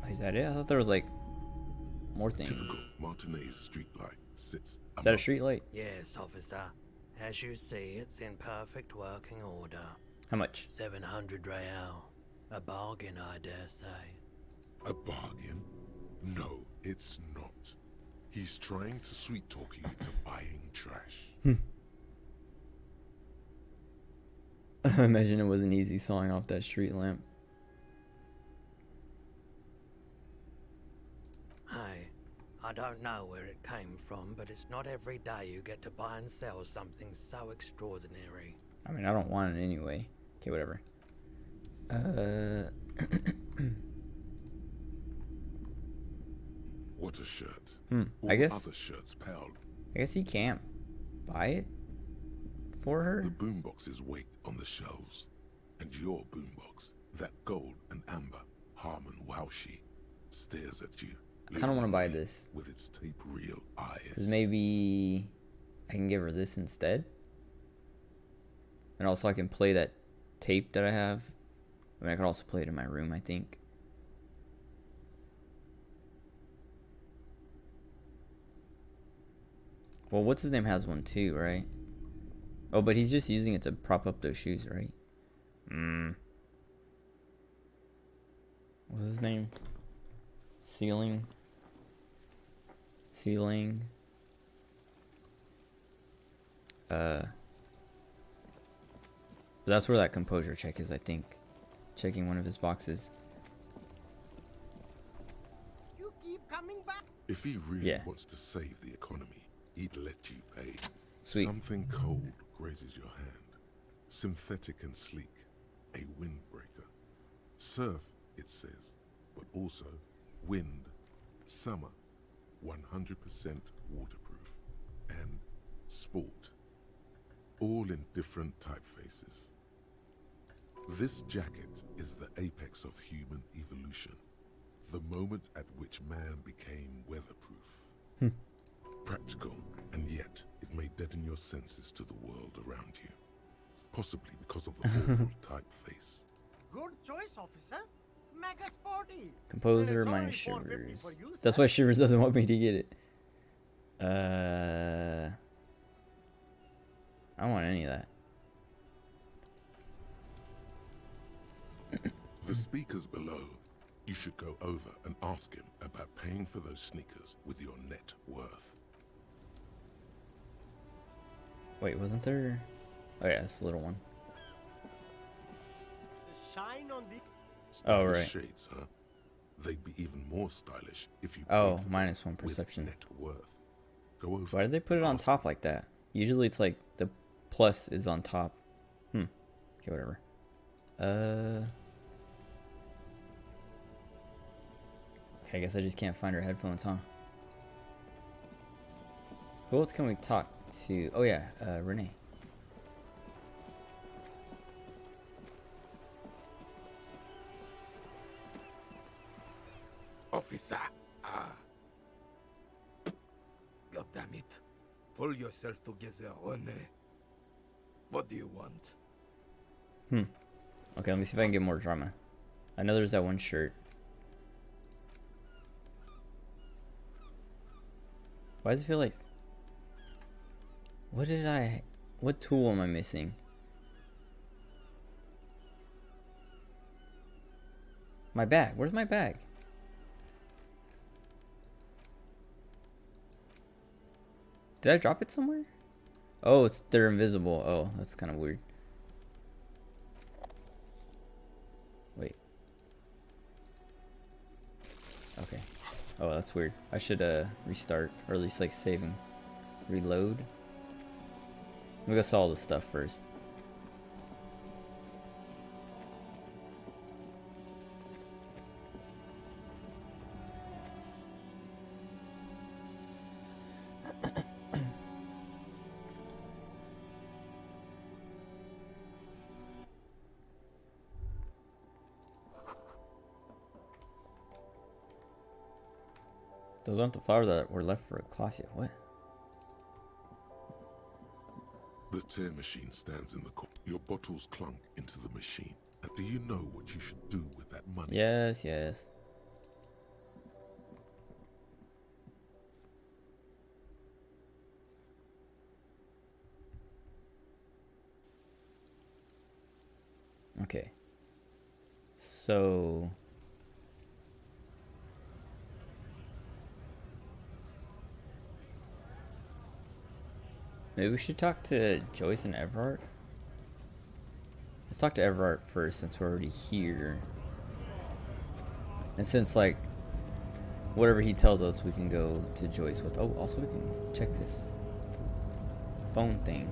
Is that it? I thought there was like more things. Typical Martinez street light sits... Is that a street light? Yes, officer. As you see, it's in perfect working order. How much? 700 real. A bargain, I dare say. A bargain? No, it's not. He's trying to sweet talk you into buying trash. Imagine it wasn't easy sawing off that street lamp. Hey, I don't know where it came from, but it's not every day you get to buy and sell something so extraordinary. I mean, I don't want it anyway. Okay, whatever. What a shirt. I guess... Other shirts pale. I guess he can't buy it for her? The boombox's weight on the shelves. And your boombox, that gold and amber Harmon Waushi, stares at you. I kind of want to buy this. With its tape reel eyes. Because maybe I can give her this instead. And also I can play that tape that I have. I mean, I could also play it in my room, I think. Well, what's his name has one too, right? Oh, but he's just using it to prop up those shoes, right? What's his name? Ceiling. But that's where that composure check is, I think. Checking one of his boxes. You keep coming back. If he really wants to save the economy, he'd let you pay. Sweet. Something cold grazes your hand. Synthetic and sleek. A windbreaker. Surf, it says, but also wind, summer, 100% waterproof, and sport. All in different typefaces. This jacket is the apex of human evolution. The moment at which man became weatherproof. Practical, and yet it may deaden your senses to the world around you. possibly because of the awful typeface. Good choice, officer. Mega sporty. Composer minus Shivers. That's why Shivers doesn't want me to get it. I don't want any of that. The speaker's below. You should go over and ask him about paying for those sneakers with your net worth. Wait, wasn't there? Oh yeah, it's the little one. The shine on the Oh, Stylish right. shades, huh? They'd be even more stylish if you Oh, paid for minus them 1 perception. with net worth. Go over. Why did they put it on top like that? Usually it's like the plus is on top. Okay, whatever. Okay, I guess I just can't find her headphones, huh? Who else can we talk to? Oh yeah, Renee. Officer, God damn it. Pull yourself together, Rene. What do you want? Okay, let me see if I can get more drama. I know there's that one shirt. Why does it feel like... What tool am I missing? My bag. Where's my bag? Did I drop it somewhere? Oh, they're invisible. Oh, that's kind of weird. Wait. Okay. Oh, that's weird. I should restart, or at least like save and reload. Let me go sell all this stuff first. Those aren't the flowers that were left for Ecclesia. What? The tear machine stands in the corner. Your bottles clunk into the machine. And do you know what you should do with that money? Yes, yes. Okay. So... maybe we should talk to Joyce and Everard? Let's talk to Everard first since we're already here. And since, like, whatever he tells us, we can go to Joyce with. Oh, also we can check this phone thing.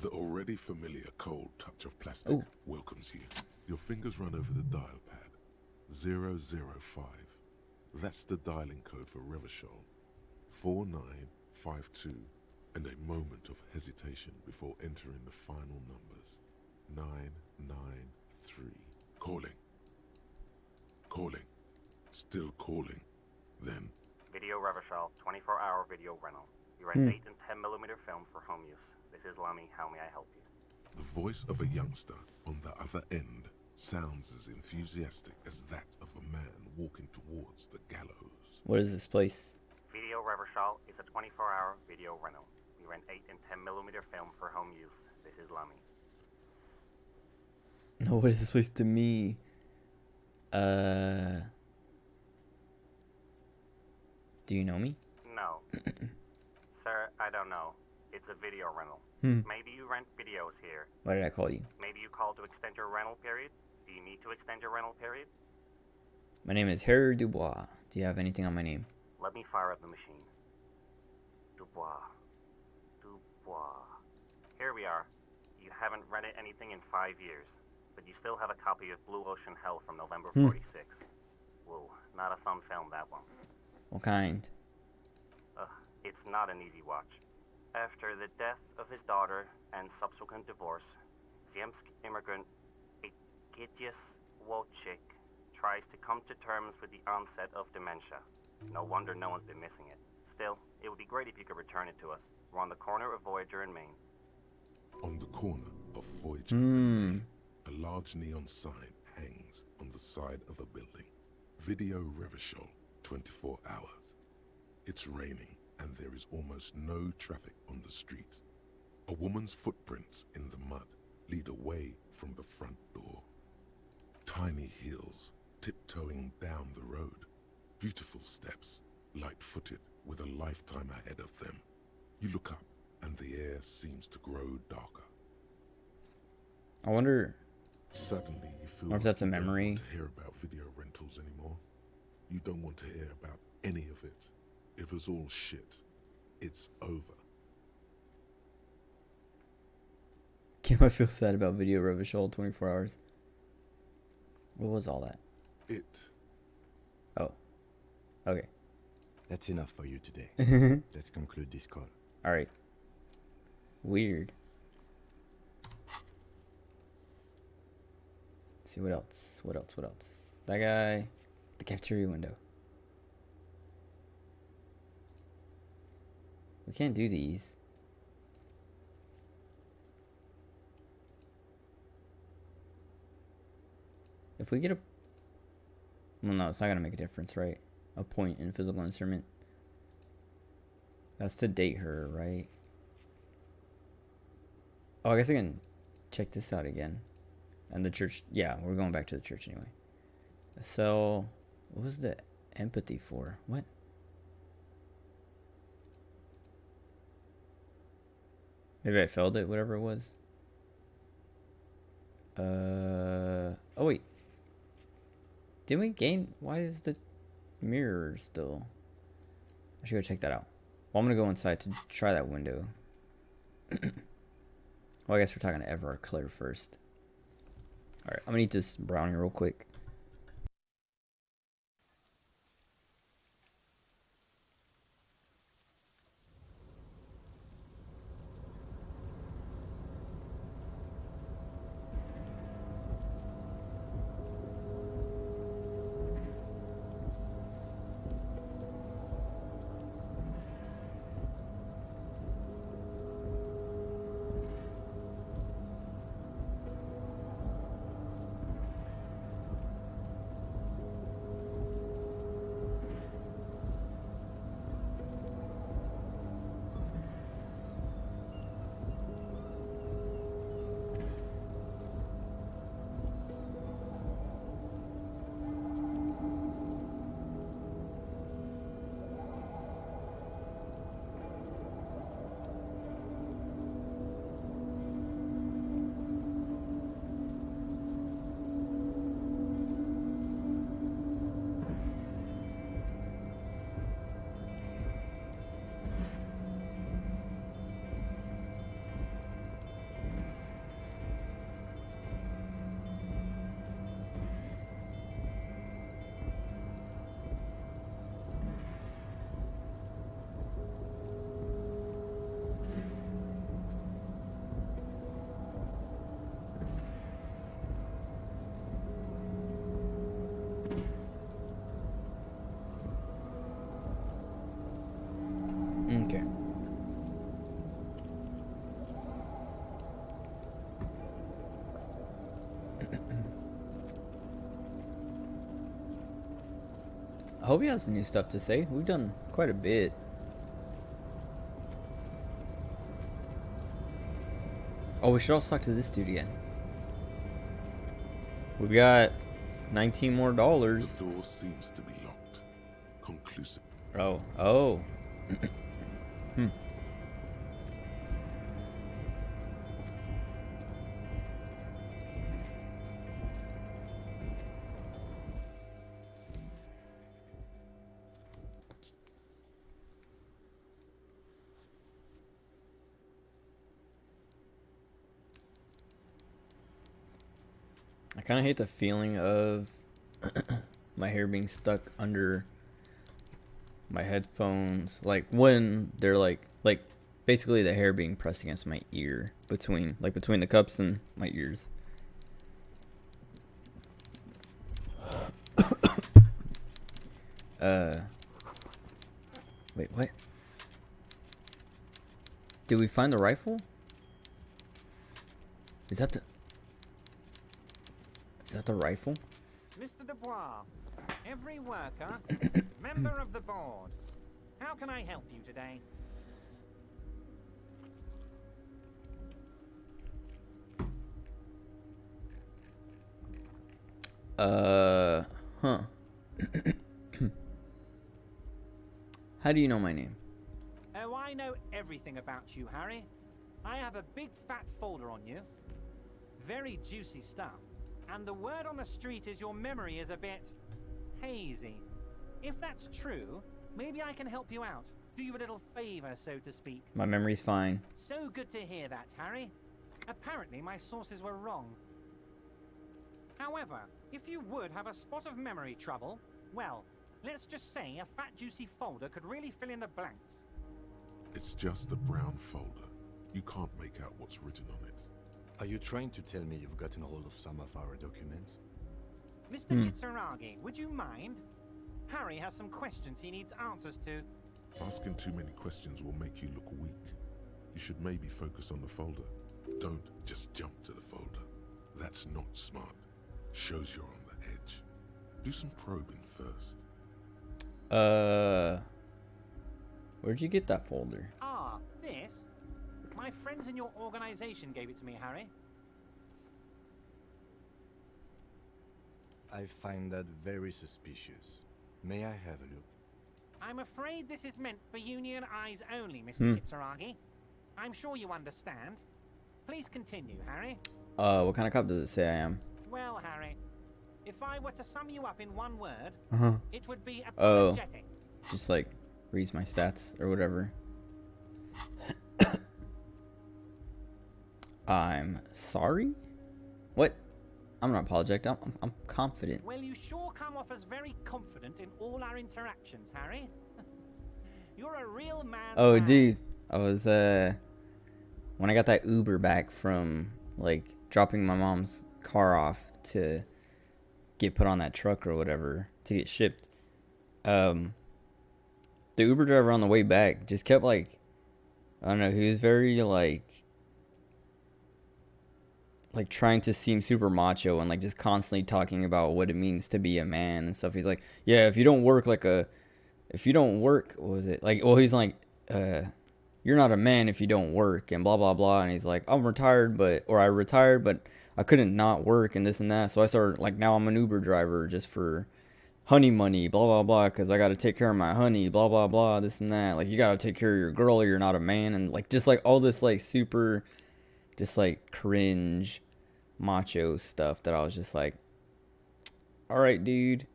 The already familiar cold touch of plastic welcomes you. Your fingers run over the dial pad. 005. That's the dialing code for Revachol. 4952. And a moment of hesitation before entering the final numbers. 993. Calling. Calling. Still calling. Then... Video Revachol, 24-hour video rental. You rent 8 and 10mm film for home use. This is Lamy. How may I help you? The voice of a youngster on the other end sounds as enthusiastic as that of a man walking towards the gallows. What is this place? Video Revachol is a 24-hour video rental. We rent 8 and 10mm film for home use. This is Lamy. No, what is this place to me? Do you know me? No. Sir, I don't know. It's a video rental. Maybe you rent videos here. Why did I call you? Maybe you called to extend your rental period? Do you need to extend your rental period? My name is Harry Dubois. Do you have anything on my name? Let me fire up the machine. Dubois. Dubois. Here we are. You haven't rented anything in 5 years, but you still have a copy of Blue Ocean Hell from November 46. Whoa, not a fun film, that one. What kind? It's not an easy watch. After the death of his daughter and subsequent divorce, Zemsk immigrant Egidius Wojcik tries to come to terms with the onset of dementia. No wonder no one's been missing it. Still, it would be great if you could return it to us. We're on the corner of Voyager and Main. On the corner of Voyager and Main, a large neon sign hangs on the side of a building. Video Revachol, 24 hours. It's raining and there is almost no traffic on the street. A woman's footprints in the mud lead away from the front door. Tiny heels tiptoeing down the road. Beautiful steps, light-footed with a lifetime ahead of them. You look up and the air seems to grow darker. I wonder. Suddenly you feel Or if that's a you don't memory. want to hear about video rentals anymore. You don't want to hear about any of it. It was all shit. It's over. Kim, I feel sad about Video Revachol 24 hours. What was all that? It. Oh. Okay. That's enough for you today. Let's conclude this call. Alright. Weird. See what else? What else? What else? That guy. The cafeteria window. We can't do these. If we get a... Well, no, it's not going to make a difference, right? A point in physical instrument. That's to date her, right? Oh, I guess I can check this out again. And the church... Yeah, we're going back to the church anyway. A cell... What was the empathy for? What? Maybe I failed it, whatever it was. Oh, wait. Did we gain... Why is the mirror still... I should go check that out. Well, I'm going to go inside to try that window. Well, I guess we're talking to Ever or Claire first. Alright, I'm going to eat this brownie real quick. Okay. I hope he has new stuff to say. We've done quite a bit. Oh, we should also talk to this dude again. We've got $19 more. The door seems to be locked. Conclusive. Oh. Hmm. I kind of hate the feeling of my hair being stuck under my headphones, like when they're like basically the hair being pressed against my ear between the cups and my ears. Wait, what? Did we find the rifle? Is that the rifle? Mr. Dubois, every worker, member of the board. How can I help you today? Huh. How do you know my name? Oh, I know everything about you, Harry. I have a big fat folder on you. Very juicy stuff. And the word on the street is your memory is a bit hazy. If that's true, maybe I can help you out. Do you a little favor, so to speak. My memory's fine. So good to hear that, Harry. Apparently my sources were wrong. However, if you would have a spot of memory trouble, well, let's just say a fat juicy folder could really fill in the blanks. It's just a brown folder. You can't make out what's written on it. Are you trying to tell me you've gotten hold of some of our documents? Mr. Kitsuragi, would you mind? Harry has some questions he needs answers to. Asking too many questions will make you look weak. You should maybe focus on the folder. Don't just jump to the folder. That's not smart. Shows you're on the edge. Do some probing first. Where'd you get that folder? Ah, this? My friends in your organization gave it to me, Harry. I find that very suspicious. May I have a look? I'm afraid this is meant for Union eyes only, Mr. Kitsuragi. I'm sure you understand. Please continue, Harry. What kind of cop does it say I am? Well, Harry, if I were to sum you up in one word, it would be Oh, apologetic. just like reads my stats or whatever. I'm sorry? What? I'm not apologetic. I'm confident. Well, you sure come off as very confident in all our interactions, Harry. You're a real man. Oh, dude. I was, when I got that Uber back from, like, dropping my mom's car off to get put on that truck or whatever to get shipped, the Uber driver on the way back just kept, like, I don't know, he was very, like trying to seem super macho and like just constantly talking about what it means to be a man and stuff. He's like, yeah, if you don't work, what was it? Like, well, he's like, you're not a man if you don't work and blah, blah, blah. And he's like, I retired, but I couldn't not work and this and that. So I started, like, now I'm an Uber driver just for honey money, blah, blah, blah. Cause I got to take care of my honey, blah, blah, blah, this and that. Like, you got to take care of your girl or you're not a man. And like, just like all this, like super, just like cringe macho stuff that I was just like, all right, dude.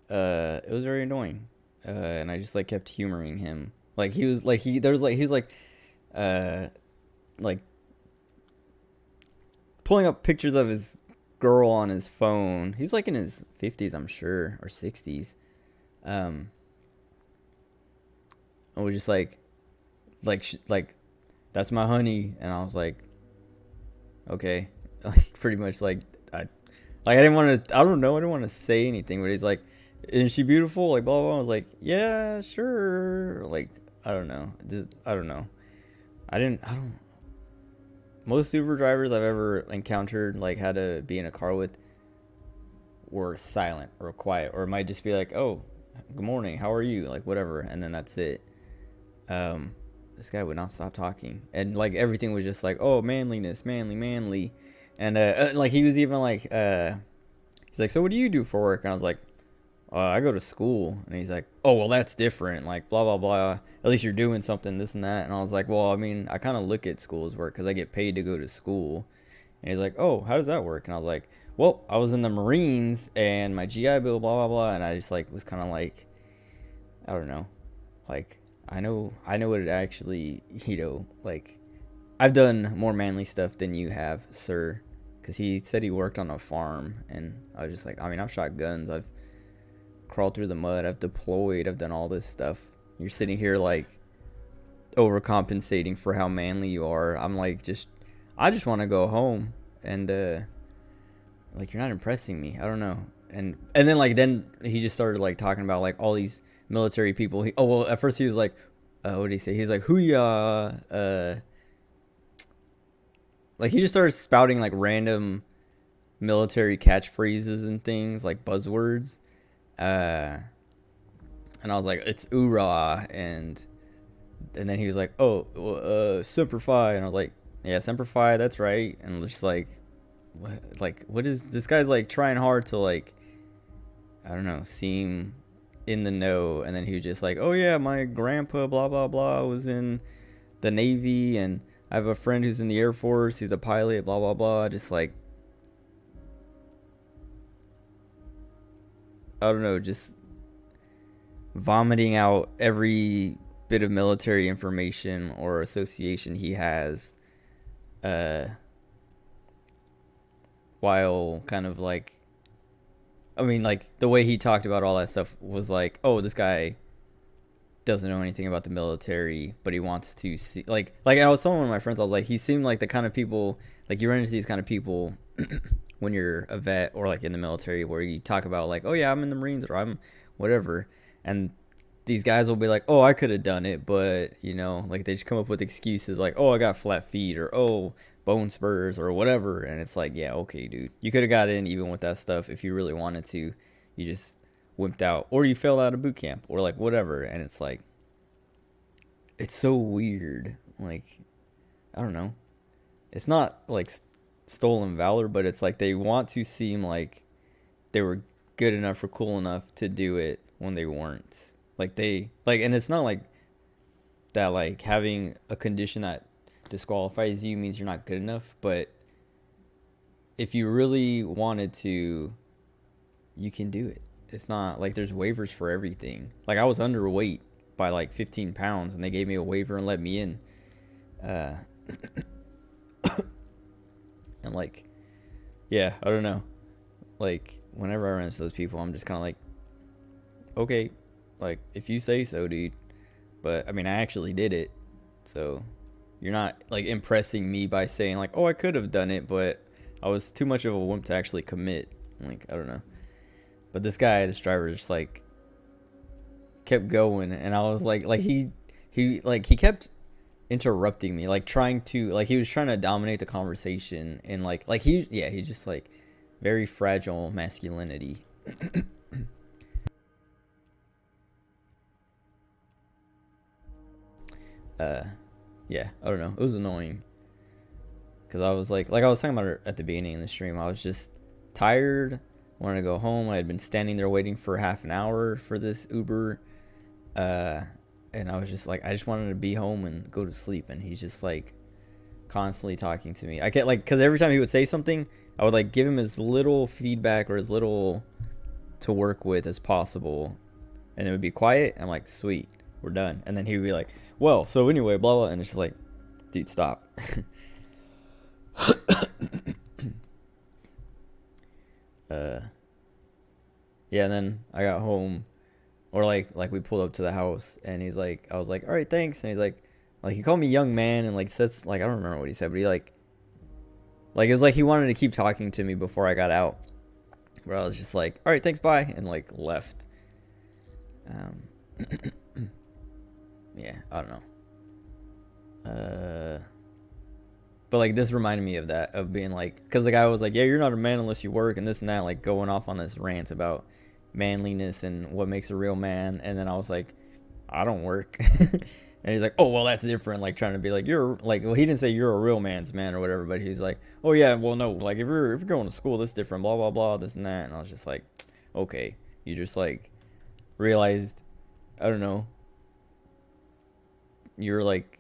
It was very annoying. And I just like kept humoring him. Like he was like, pulling up pictures of his girl on his phone. He's like in his 50s, I'm sure, or 60s. And was just like, that's my honey. And I was like, okay. Like pretty much I didn't want to say anything, but he's like, isn't she beautiful? Like blah blah blah. I was like, yeah, sure. Like I don't know. Most Uber drivers I've ever encountered, like had to be in a car with, were silent or quiet, or it might just be like, oh, good morning, how are you, like whatever, and then that's it. This guy would not stop talking, and like everything was just like, oh, manliness, manly. And like he was even like, he's like, so what do you do for work? And I was like, I go to school. And he's like, oh, well, that's different. Like blah blah blah. At least you're doing something, this and that. And I was like, well, I mean, I kind of look at school as work because I get paid to go to school. And he's like, oh, how does that work? And I was like, well, I was in the Marines and my GI Bill, blah blah blah. And I just like was kind of like, I don't know, like I know what it actually, like. I've done more manly stuff than you have, sir. Because he said he worked on a farm. And I was just like, I mean, I've shot guns. I've crawled through the mud. I've deployed. I've done all this stuff. You're sitting here like, overcompensating for how manly you are. I'm like, I just want to go home, and like, you're not impressing me. I don't know. And then like, then he just started like talking about like all these military people. Well, at first he was like, what did he say? He's like, who ya? Like, he just started spouting like random military catchphrases and things, like buzzwords. And I was like, it's oorah. And then he was like, oh, Semper Fi. And I was like, yeah, Semper Fi, that's right. And just like, what is this guy's like trying hard to like, I don't know, seem in the know. And then he was just like, oh yeah, my grandpa blah blah blah was in the Navy, and I have a friend who's in the Air Force, he's a pilot, blah blah blah. Just like, I don't know, just vomiting out every bit of military information or association he has, while kind of like, I mean, like, the way he talked about all that stuff was like, oh, this guy doesn't know anything about the military, but he wants to see, like I was telling one of my friends, I was like, he seemed like the kind of people, like, you run into these kind of people when you're a vet or like in the military, where you talk about like, oh yeah, I'm in the Marines or I'm whatever, and these guys will be like, oh, I could have done it, but, you know, like, they just come up with excuses like, oh, I got flat feet, or oh, bone spurs, or whatever. And it's like, yeah, okay, dude, you could have got in even with that stuff if you really wanted to. You just wimped out, or you failed out of boot camp, or like whatever. And it's like, it's so weird. Like, I don't know, it's not like stolen valor, but it's like they want to seem like they were good enough or cool enough to do it when they weren't. Like, they like, and it's not like that, like, having a condition that disqualifies you means you're not good enough, but if you really wanted to, you can do it. It's not like there's waivers for everything. Like, I was underweight by like 15 pounds, and they gave me a waiver and let me in. And like, yeah, I don't know. Like, whenever I run into those people, I'm just kind of like, okay, like, if you say so, dude. But I mean, I actually did it, so you're not like impressing me by saying like, oh, I could have done it, but I was too much of a wimp to actually commit. Like, I don't know. But this driver just like kept going, and I was like he kept interrupting me, like trying to, like, he was trying to dominate the conversation, and like he's just like very fragile masculinity. Yeah, I don't know. It was annoying. Because I was like I was talking about it at the beginning of the stream, I was just tired, wanted to go home. I had been standing there waiting for half an hour for this Uber. And I was just like, I just wanted to be home and go to sleep. And he's just like constantly talking to me. I get like, because every time he would say something, I would like give him as little feedback or as little to work with as possible. And it would be quiet. I'm like, sweet, we're done. And then he would be like, well, so anyway, blah, blah. And it's just like, dude, stop. Yeah, and then I got home, or like we pulled up to the house, and he's like, I was like, all right, thanks. And he's like he called me young man, and like says, like, I don't remember what he said, but he like it was like he wanted to keep talking to me before I got out, where I was just like, all right, thanks, bye, and like left. Yeah, I don't know. But like, this reminded me of that, of being like, because the guy was like, yeah, you're not a man unless you work, and this and that, like going off on this rant about manliness and what makes a real man. And then I was like, I don't work. And he's like, oh, well, that's different, like trying to be like, you're like, well, he didn't say you're a real man's man or whatever, but he's like, oh yeah, well, no, like if you're going to school, that's different, blah blah blah, this and that. And I was just like, okay, you just like realized, I don't know, you're like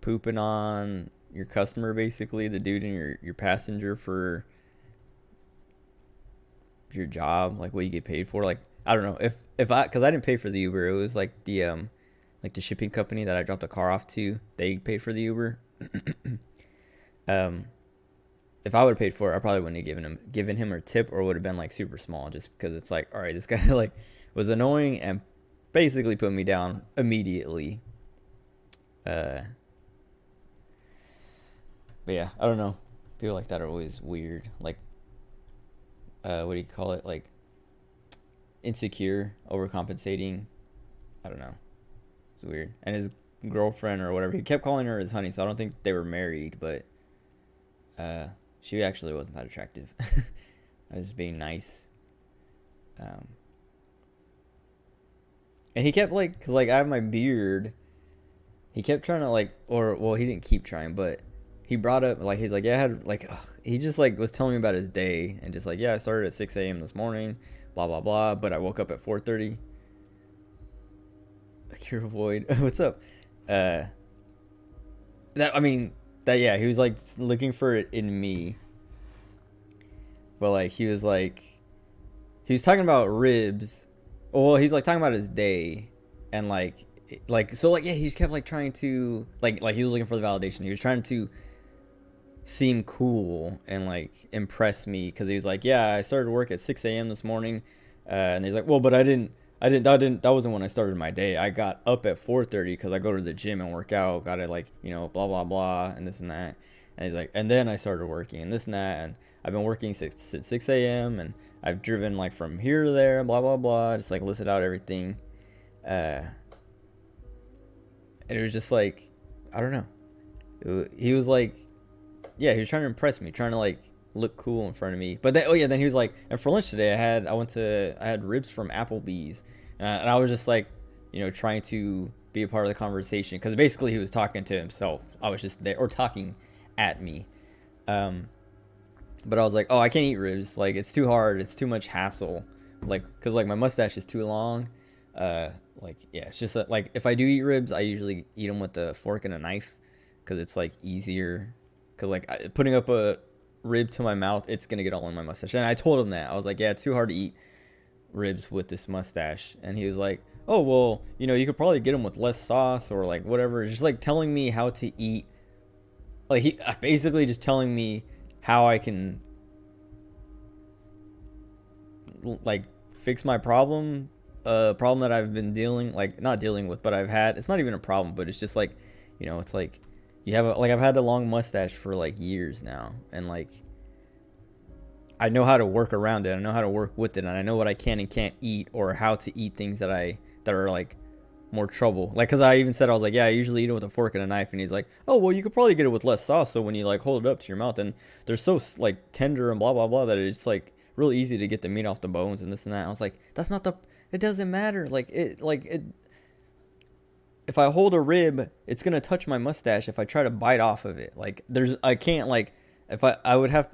pooping on your customer, basically, the dude in your passenger, for your job, like what you get paid for. Like, I don't know, if I, because I didn't pay for the Uber, it was like the shipping company that I dropped the car off to, they paid for the Uber. If I would have paid for it, I probably wouldn't have given him a tip, or would have been like super small, just because it's like, all right, this guy like was annoying and basically put me down immediately. But yeah, I don't know. People like that are always weird. Like, what do you call it? Like, insecure, overcompensating. I don't know. It's weird. And his girlfriend or whatever, he kept calling her his honey, so I don't think they were married, but she actually wasn't that attractive. I was just being nice. And he kept like, cause like I have my beard. He kept trying to like, or well, he didn't keep trying, but he brought up like he's like, yeah, I had like, he just like was telling me about his day and just like, yeah, I started at 6 a.m. this morning, blah blah blah, but I woke up at 4:30. Cure Void, what's up? That I mean that yeah, he was like looking for it in me, but like he was talking about ribs. Well, he's like talking about his day, and like so like yeah, he just kept like trying to like he was looking for the validation. He was trying to seem cool and like impress me because he was like, yeah, I started work at 6 a.m. this morning, and he's like, well, but that wasn't when I started my day. I got up at 4:30 because I go to the gym and work out. Got to like, you know, blah blah blah and this and that. And he's like, and then I started working and this and that, and I've been working since 6 a.m. and I've driven like from here to there, blah blah blah. Just like listed out everything. And it was just like, I don't know. He was like, yeah, he was trying to impress me, trying to like look cool in front of me. But then, then he was like, and for lunch today, I had ribs from Applebee's, and I was just like, you know, trying to be a part of the conversation because basically he was talking to himself. I was just there or talking at me. But I was like, oh, I can't eat ribs. Like it's too hard. It's too much hassle. Like, cause like my mustache is too long. Like yeah, it's just like if I do eat ribs, I usually eat them with a fork and a knife, cause it's like easier. Cause like putting up a rib to my mouth, it's gonna get all in my mustache. And I told him that. I was like, yeah, it's too hard to eat ribs with this mustache. And he was like, oh well, you know, you could probably get them with less sauce or like whatever. Just like telling me how to eat. Like he basically just telling me how I can like fix my problem that I've been not dealing with, but I've had. It's not even a problem, but it's just like, you know, it's like you have I've had a long mustache for like years now, and like I know how to work around it. I know how to work with it, and I know what I can and can't eat, or how to eat things that are like more trouble. Like, cause I even said, I was like, yeah, I usually eat it with a fork and a knife, and he's like, oh well, you could probably get it with less sauce. So when you like hold it up to your mouth, and they're so like tender and blah blah blah that it's like really easy to get the meat off the bones and this and that. I was like, that's not it doesn't matter. If I hold a rib, it's gonna touch my mustache if I try to bite off of it. Like I can't like, if I would have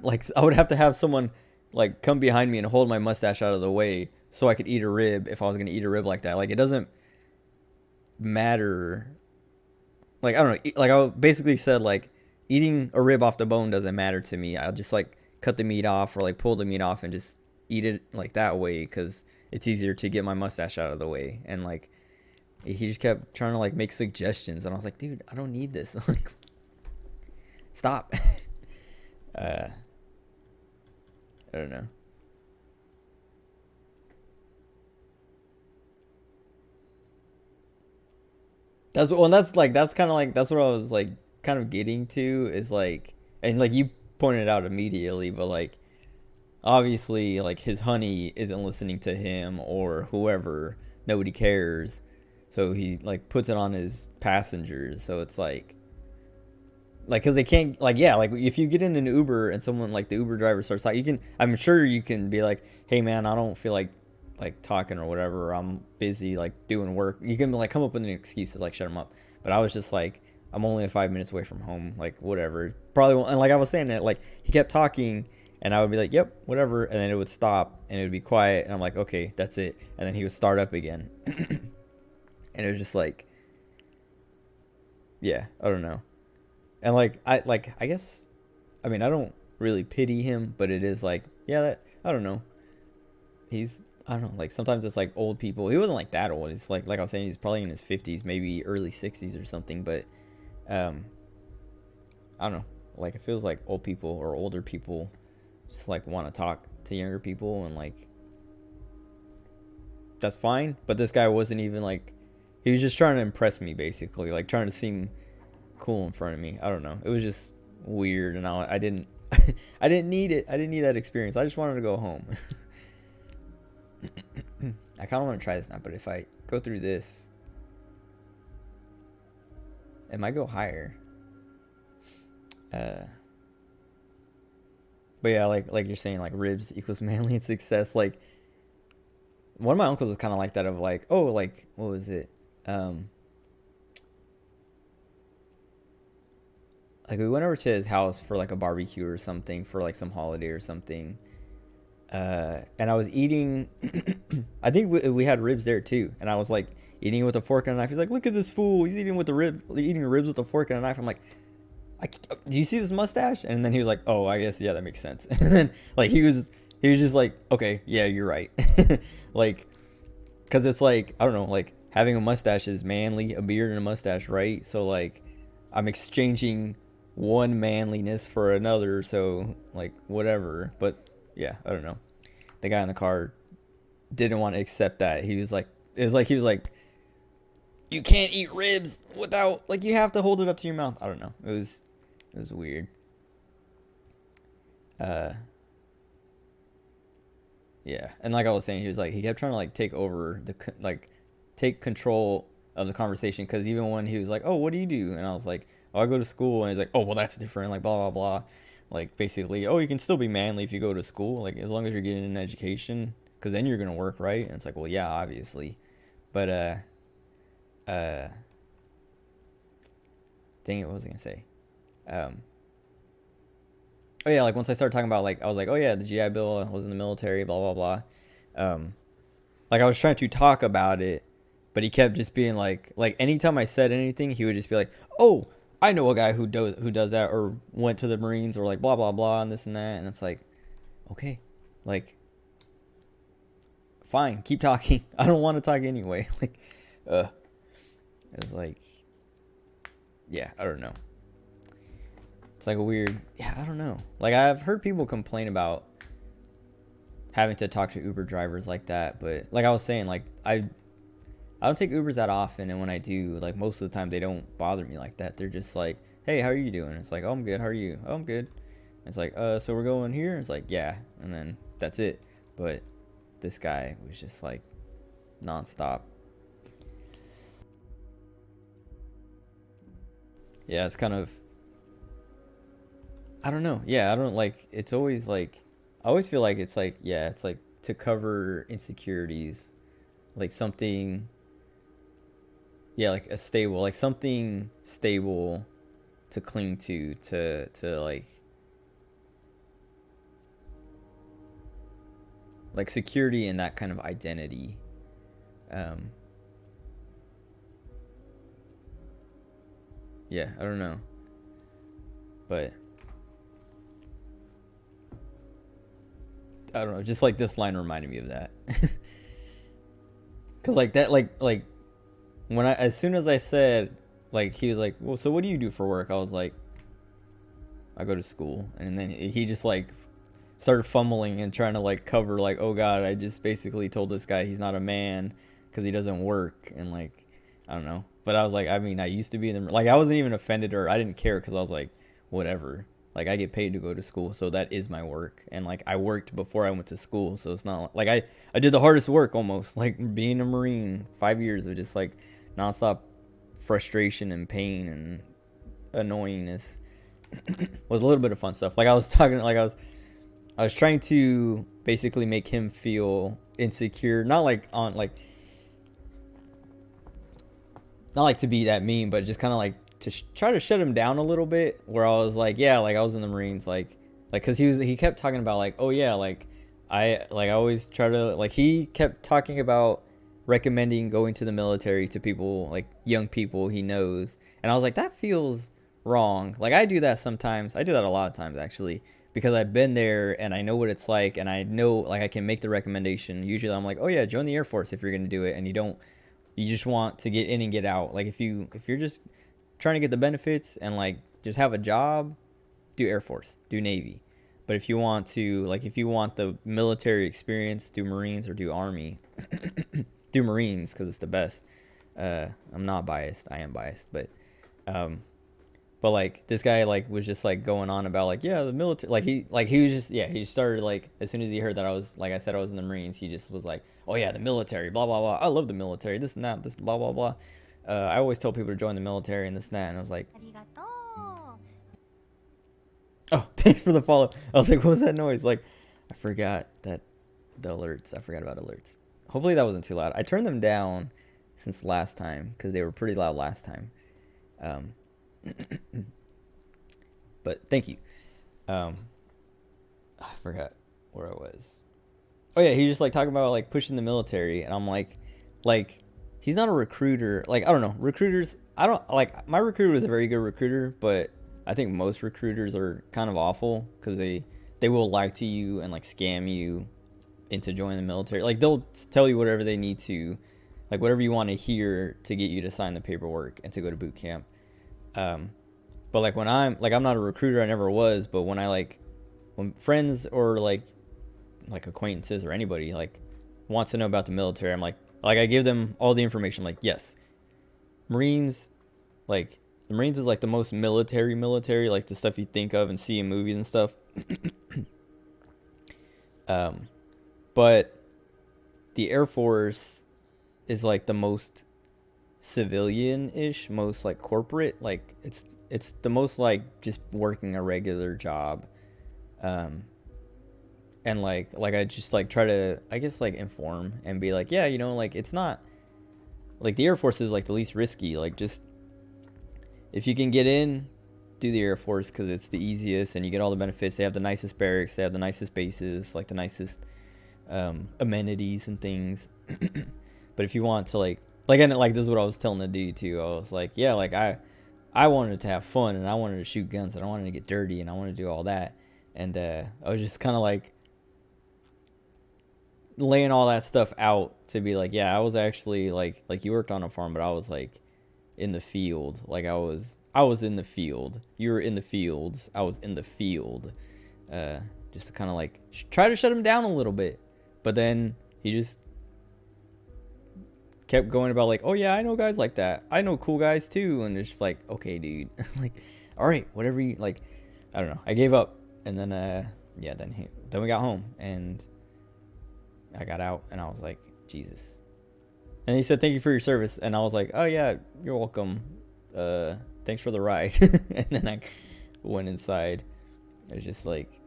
to have someone like come behind me and hold my mustache out of the way so I could eat a rib if I was gonna eat a rib like that. Like it doesn't matter. Like I don't know. Like I basically said, like eating a rib off the bone doesn't matter to me. I'll just like cut the meat off or like pull the meat off and just eat it like that way because it's easier to get my mustache out of the way. And like he just kept trying to like make suggestions, and I was like, dude, I don't need this. Like, stop. I don't know. That's kind of like, that's what I was like kind of getting to is like, and like you pointed it out immediately, but like obviously like his honey isn't listening to him or whoever, nobody cares. So he like puts it on his passengers. So it's like cause they can't like, yeah, like if you get in an Uber and someone like the Uber driver starts talking, I'm sure you can be like, hey man, I don't feel like talking or whatever, or I'm busy like doing work. You can like come up with an excuse to like shut him up. But I was just like, I'm only 5 minutes away from home, like whatever. Probably won't. And like I was saying that, like he kept talking and I would be like, yep, whatever, and then it would stop and it would be quiet and I'm like, okay, that's it. And then he would start up again. And it was just like, yeah, I don't know. And I guess, I mean, I don't really pity him, but it is like, yeah, I don't know. I don't know, like sometimes it's like old people. He wasn't like that old. It's like I was saying, he's probably in his 50s, maybe early 60s or something. But I don't know. Like it feels like old people or older people just like want to talk to younger people, and like that's fine. But this guy wasn't even like He was just trying to impress me, basically, like trying to seem cool in front of me. I don't know. It was just weird, and I didn't I didn't need it. I didn't need that experience. I just wanted to go home. I kind of want to try this now, but if I go through this, it might go higher. But yeah, like you're saying, like ribs equals manly and success. Like one of my uncles is kind of like that, of like, oh, like what was it? Like we went over to his house for like a barbecue or something, for like some holiday or something. And I was eating, I think we had ribs there too. And I was like eating with a fork and a knife. He's like, look at this fool. He's eating ribs with a fork and a knife. I'm like, do you see this mustache? And then he was like, oh, I guess, yeah, that makes sense. And then like, he was just like, okay, yeah, you're right. Like, cause it's like, I don't know, like having a mustache is manly, a beard and a mustache, right? So like I'm exchanging one manliness for another. So like whatever, but yeah, I don't know. The guy in the car didn't want to accept that. He was like, he was like, you can't eat ribs without, like, you have to hold it up to your mouth. I don't know. It was weird. Yeah. And like I was saying, he kept trying to like take over take control of the conversation. Cause even when he was like, oh, what do you do? And I was like, oh, I go to school. And he's like, oh, well, that's different. Like blah, blah, blah. Like basically, oh, you can still be manly if you go to school, like as long as you're getting an education, because then you're gonna work, right? And it's like, well, yeah, obviously, but dang it, what was I gonna say? Oh yeah, like once I started talking about, like, I was like, oh yeah, the GI Bill, I was in the military, blah blah blah. Like I was trying to talk about it, but he kept just being like anytime I said anything, he would just be like, oh, I know a guy who does that, or went to the Marines, or like blah blah blah and this and that. And it's like, okay, like fine, keep talking. I don't want to talk anyway. Like it was like, yeah, I don't know. It's like a weird, yeah, I don't know. Like I've heard people complain about having to talk to Uber drivers like that, but like I was saying, like I don't take Ubers that often, and when I do, like most of the time they don't bother me like that. They're just like, hey, how are you doing? It's like, oh, I'm good. How are you? Oh, I'm good. It's like, so we're going here? It's like, yeah. And then that's it. But this guy was just like nonstop. Yeah, it's kind of, I don't know. Yeah, I don't like, it's always like, I always feel like it's like, yeah, it's like to cover insecurities, like something, yeah, like a stable, like something stable to cling to like security in that kind of identity. Yeah, I don't know, but I don't know, just like this line reminded me of that. Cause like that, like when as soon as I said, like, he was like, well, so what do you do for work? I was like, I go to school. And then he just like started fumbling and trying to like cover, like, oh God, I just basically told this guy he's not a man because he doesn't work. And like, I don't know. But I was like, I mean, I used to be in the, like, I wasn't even offended, or I didn't care, because I was like, whatever. Like, I get paid to go to school, so that is my work. And like, I worked before I went to school, so it's not like I did the hardest work almost, like being a Marine. 5 years of just like nonstop frustration and pain and annoyingness with a little bit of fun stuff. Like I was talking, like I was trying to basically make him feel insecure, not like to be that mean, but just kind of like to try to shut him down a little bit, where I was like, yeah, like I was in the Marines, like because he kept talking about like, oh yeah, like I always try to, like, he kept talking about recommending going to the military to people, like young people he knows, and I was like, that feels wrong. Like I do that sometimes, I do that a lot of times actually, because I've been there and I know what it's like, and I know, like, I can make the recommendation. Usually I'm like, oh yeah, join the Air Force if you're gonna do it, and you just want to get in and get out. Like if you're just trying to get the benefits and like just have a job, do Air Force, do Navy. But if you want to, like, if you want the military experience, do Marines or do Army. Do Marines because it's the best. I'm not biased. I am biased, but like this guy like was just like going on about like, yeah, the military, like he was just, yeah, he started like as soon as he heard that I was, like I said, I was in the Marines, he just was like, oh yeah, the military, blah blah blah, I love the military, this and that, this blah blah blah. I always tell people to join the military and this and that, and I was like, oh, thanks for the follow. I was like, what was that noise? Like, I forgot that the alerts. I forgot about alerts. Hopefully that wasn't too loud. I turned them down since last time because they were pretty loud last time. But thank you. I forgot where I was. Oh yeah, he just like talking about like pushing the military, and I'm like he's not a recruiter. Like, I don't know, recruiters. I don't like, my recruiter was a very good recruiter, but I think most recruiters are kind of awful because they will lie to you and like scam you into joining the military. Like, they'll tell you whatever they need to, like whatever you want to hear to get you to sign the paperwork and to go to boot camp. But like when I'm not a recruiter, I never was, but when friends or like acquaintances or anybody like wants to know about the military, I'm like I give them all the information. Like, yes, Marines, like the Marines is like the most military, like the stuff you think of and see in movies and stuff. But the Air Force is like the most civilian-ish, most like corporate, like it's the most like just working a regular job. And like I just like try to, I guess, like inform and be like, yeah, you know, like it's not like the Air Force is like the least risky. Like, just if you can get in, do the Air Force because it's the easiest and you get all the benefits. They have the nicest barracks, they have the nicest bases, like the nicest amenities and things. But if you want to and like this is what I was telling the dude too. I was like, yeah, like I wanted to have fun and I wanted to shoot guns and I wanted to get dirty and I wanted to do all that. And I was just kind of like laying all that stuff out to be like, yeah, I was actually like you worked on a farm, but I was like in the field. Like I was in the field. You were in the fields. I was in the field. Just to kind of like try to shut him down a little bit. But then he just kept going about like, oh yeah, I know guys like that. I know cool guys too. And it's just like, okay, dude. Like, all right, whatever you like. I don't know. I gave up. And then then we got home and I got out and I was like, Jesus. And he said, thank you for your service. And I was like, oh yeah, you're welcome. Thanks for the ride. And then I went inside. It was just like,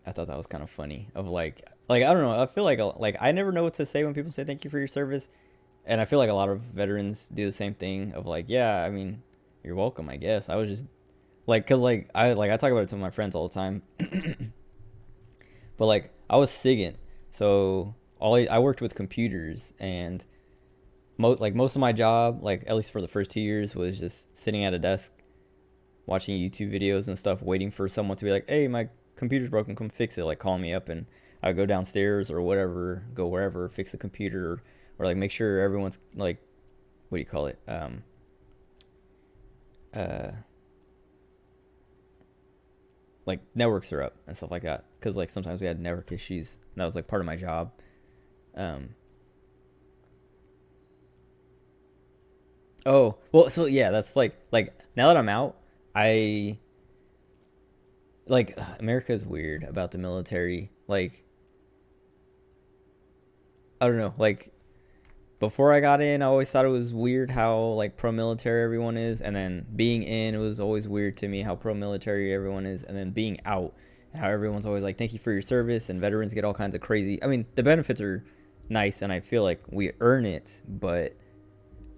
I thought that was kind of funny of like I don't know. I feel like I never know what to say when people say thank you for your service. And I feel like a lot of veterans do the same thing of like, yeah, I mean, you're welcome, I guess. I was just like, cause I talk about it to my friends all the time. But like I was SIGINT, so I worked with computers, and most of my job, like at least for the first 2 years, was just sitting at a desk watching YouTube videos and stuff, waiting for someone to be like, hey, my computer's broken, come fix it. Like, call me up and I'd go downstairs or whatever, go wherever, fix the computer, or like make sure everyone's like, what do you call it? Like networks are up and stuff like that, because like sometimes we had network issues and that was like part of my job. Oh well, so yeah, that's like now that I'm out, I like America is weird about the military. Like, I don't know, like before I got in, I always thought it was weird how like pro-military everyone is, and then being in, it was always weird to me how pro-military everyone is, and then being out, how everyone's always like, thank you for your service, and veterans get all kinds of crazy. I mean, the benefits are nice, and I feel like we earn it, but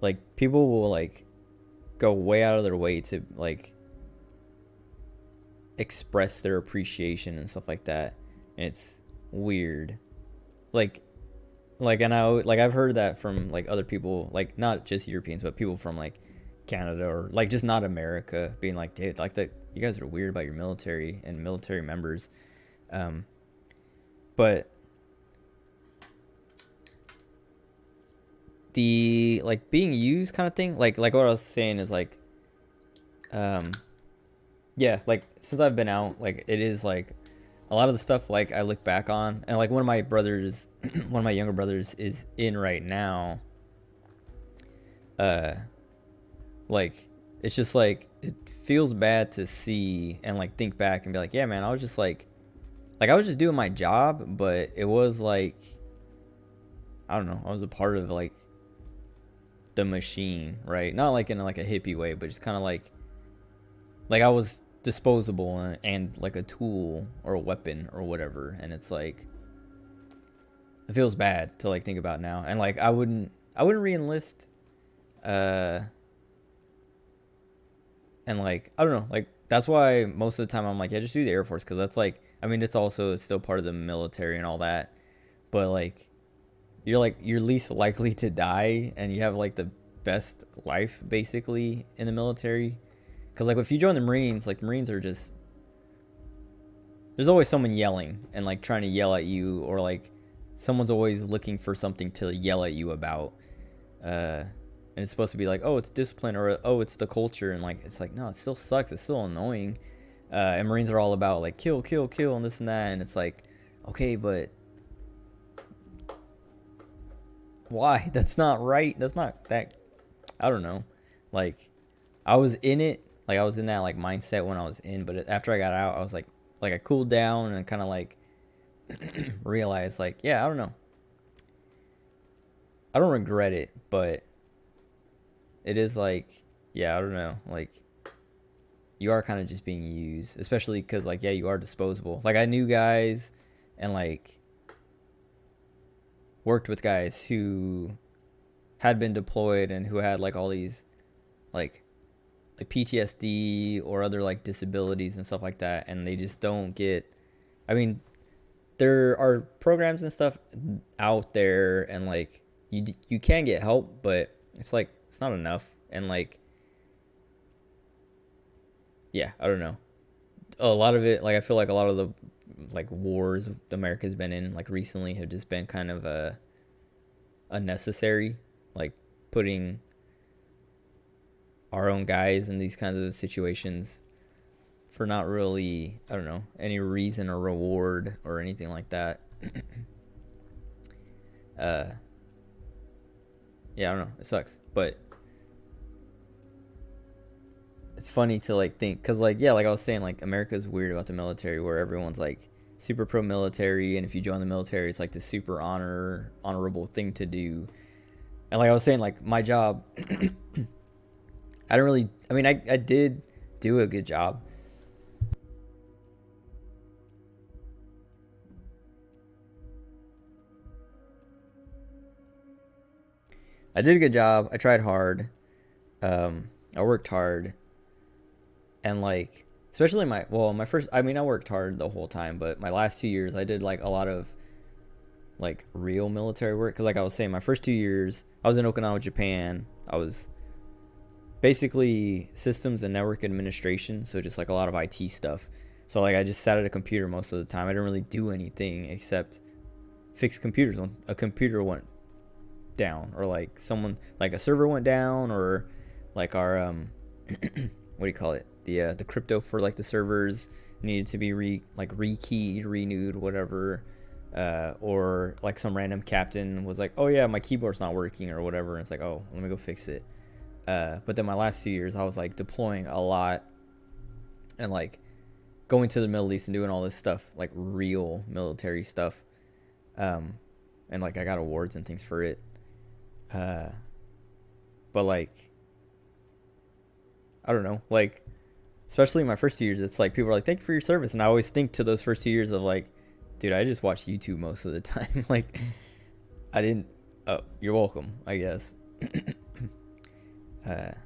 like people will like go way out of their way to like express their appreciation and stuff like that, and it's weird. And I've heard that from like other people, like not just Europeans, but people from like Canada or like just not America, being like, dude, like that you guys are weird about your military and military members. But the like being used kind of thing, like what I was saying is like, yeah, like since I've been out, like it is like a lot of the stuff like I look back on, and like one of my younger brothers is in right now, like it's just like it feels bad to see and like think back and be like, yeah, man, I was just like I was just doing my job, but it was like, I don't know, I was a part of like the machine, right? Not like in like a hippie way, but just kind of like I was disposable and like a tool or a weapon or whatever. And it's like, it feels bad to like think about now. And like I wouldn't re-enlist. And like, I don't know, like that's why most of the time I'm like, yeah, just do the Air Force, because that's like, I mean, it's still part of the military and all that, but like you're least likely to die and you have like the best life basically in the military. Because like if you join the Marines, like Marines are just, there's always someone yelling and like trying to yell at you, or like someone's always looking for something to yell at you about. And it's supposed to be like, oh, it's discipline, or oh, it's the culture, and like it's like, no, it still sucks, it's still annoying. And Marines are all about like kill, kill, kill, and this and that, and it's like, okay, but why? That's not right. That's not that. I don't know. Like, I was in it. Like, I was in that like mindset when I was in, but after I got out, I was like I cooled down and kind of like realized like, yeah, I don't know. I don't regret it, but it is like, yeah, I don't know. Like, you are kind of just being used, especially because like, yeah, you are disposable. Like, I knew guys and like worked with guys who had been deployed and who had like all these like PTSD or other like disabilities and stuff like that, and they just don't get, I mean, there are programs and stuff out there, and like you can get help, but it's like it's not enough. And like, yeah, I don't know, a lot of it, like I feel like a lot of the like wars America's been in like recently have just been kind of unnecessary, like putting our own guys in these kinds of situations for not really, I don't know, any reason or reward or anything like that. Yeah, I don't know, it sucks, but it's funny to like think, because like, yeah, like I was saying, like America's weird about the military, where everyone's like super pro military, and if you join the military, it's like the super honorable thing to do. And like I was saying, like my job, I don't really, I mean, I did do a good job. I did a good job. I tried hard. I worked hard. And like, especially my first, I mean, I worked hard the whole time, but my last 2 years, I did like a lot of like real military work. Cause like I was saying, my first 2 years, I was in Okinawa, Japan. I was basically systems and network administration. So just like a lot of IT stuff. So like I just sat at a computer most of the time. I didn't really do anything except fix computers when a computer went down, or like someone, like a server went down, or like our what do you call it, the crypto for like the servers needed to be rekeyed, renewed, whatever, or like some random captain was like, oh yeah, my keyboard's not working or whatever, and it's like, oh, let me go fix it. But then my last 2 years, I was like deploying a lot and like going to the Middle East and doing all this stuff, like real military stuff, and like I got awards and things for it. But like, I don't know, like, especially in my first 2 years, it's like people are like, thank you for your service, and I always think to those first 2 years of like, dude, I just watched YouTube most of the time. Like, I didn't, oh, you're welcome, I guess. But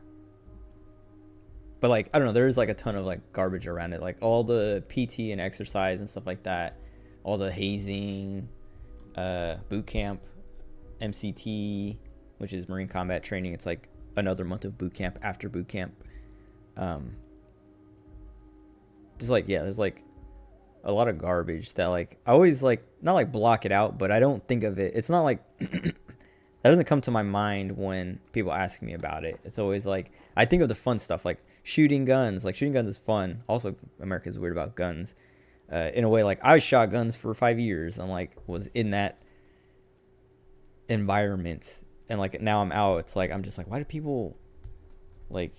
like, I don't know, there's like a ton of like garbage around it, like all the PT and exercise and stuff like that, all the hazing, boot camp, MCT, which is Marine Combat Training. It's like another month of boot camp after boot camp. Just like, yeah, there's like a lot of garbage that like I always like, not like block it out, but I don't think of it. It's not like that doesn't come to my mind when people ask me about it. It's always like I think of the fun stuff, like shooting guns. Like shooting guns is fun. Also, America's weird about guns. In a way, like I shot guns for 5 years and like was in that environment and like now I'm out, it's like I'm just like, why do people like,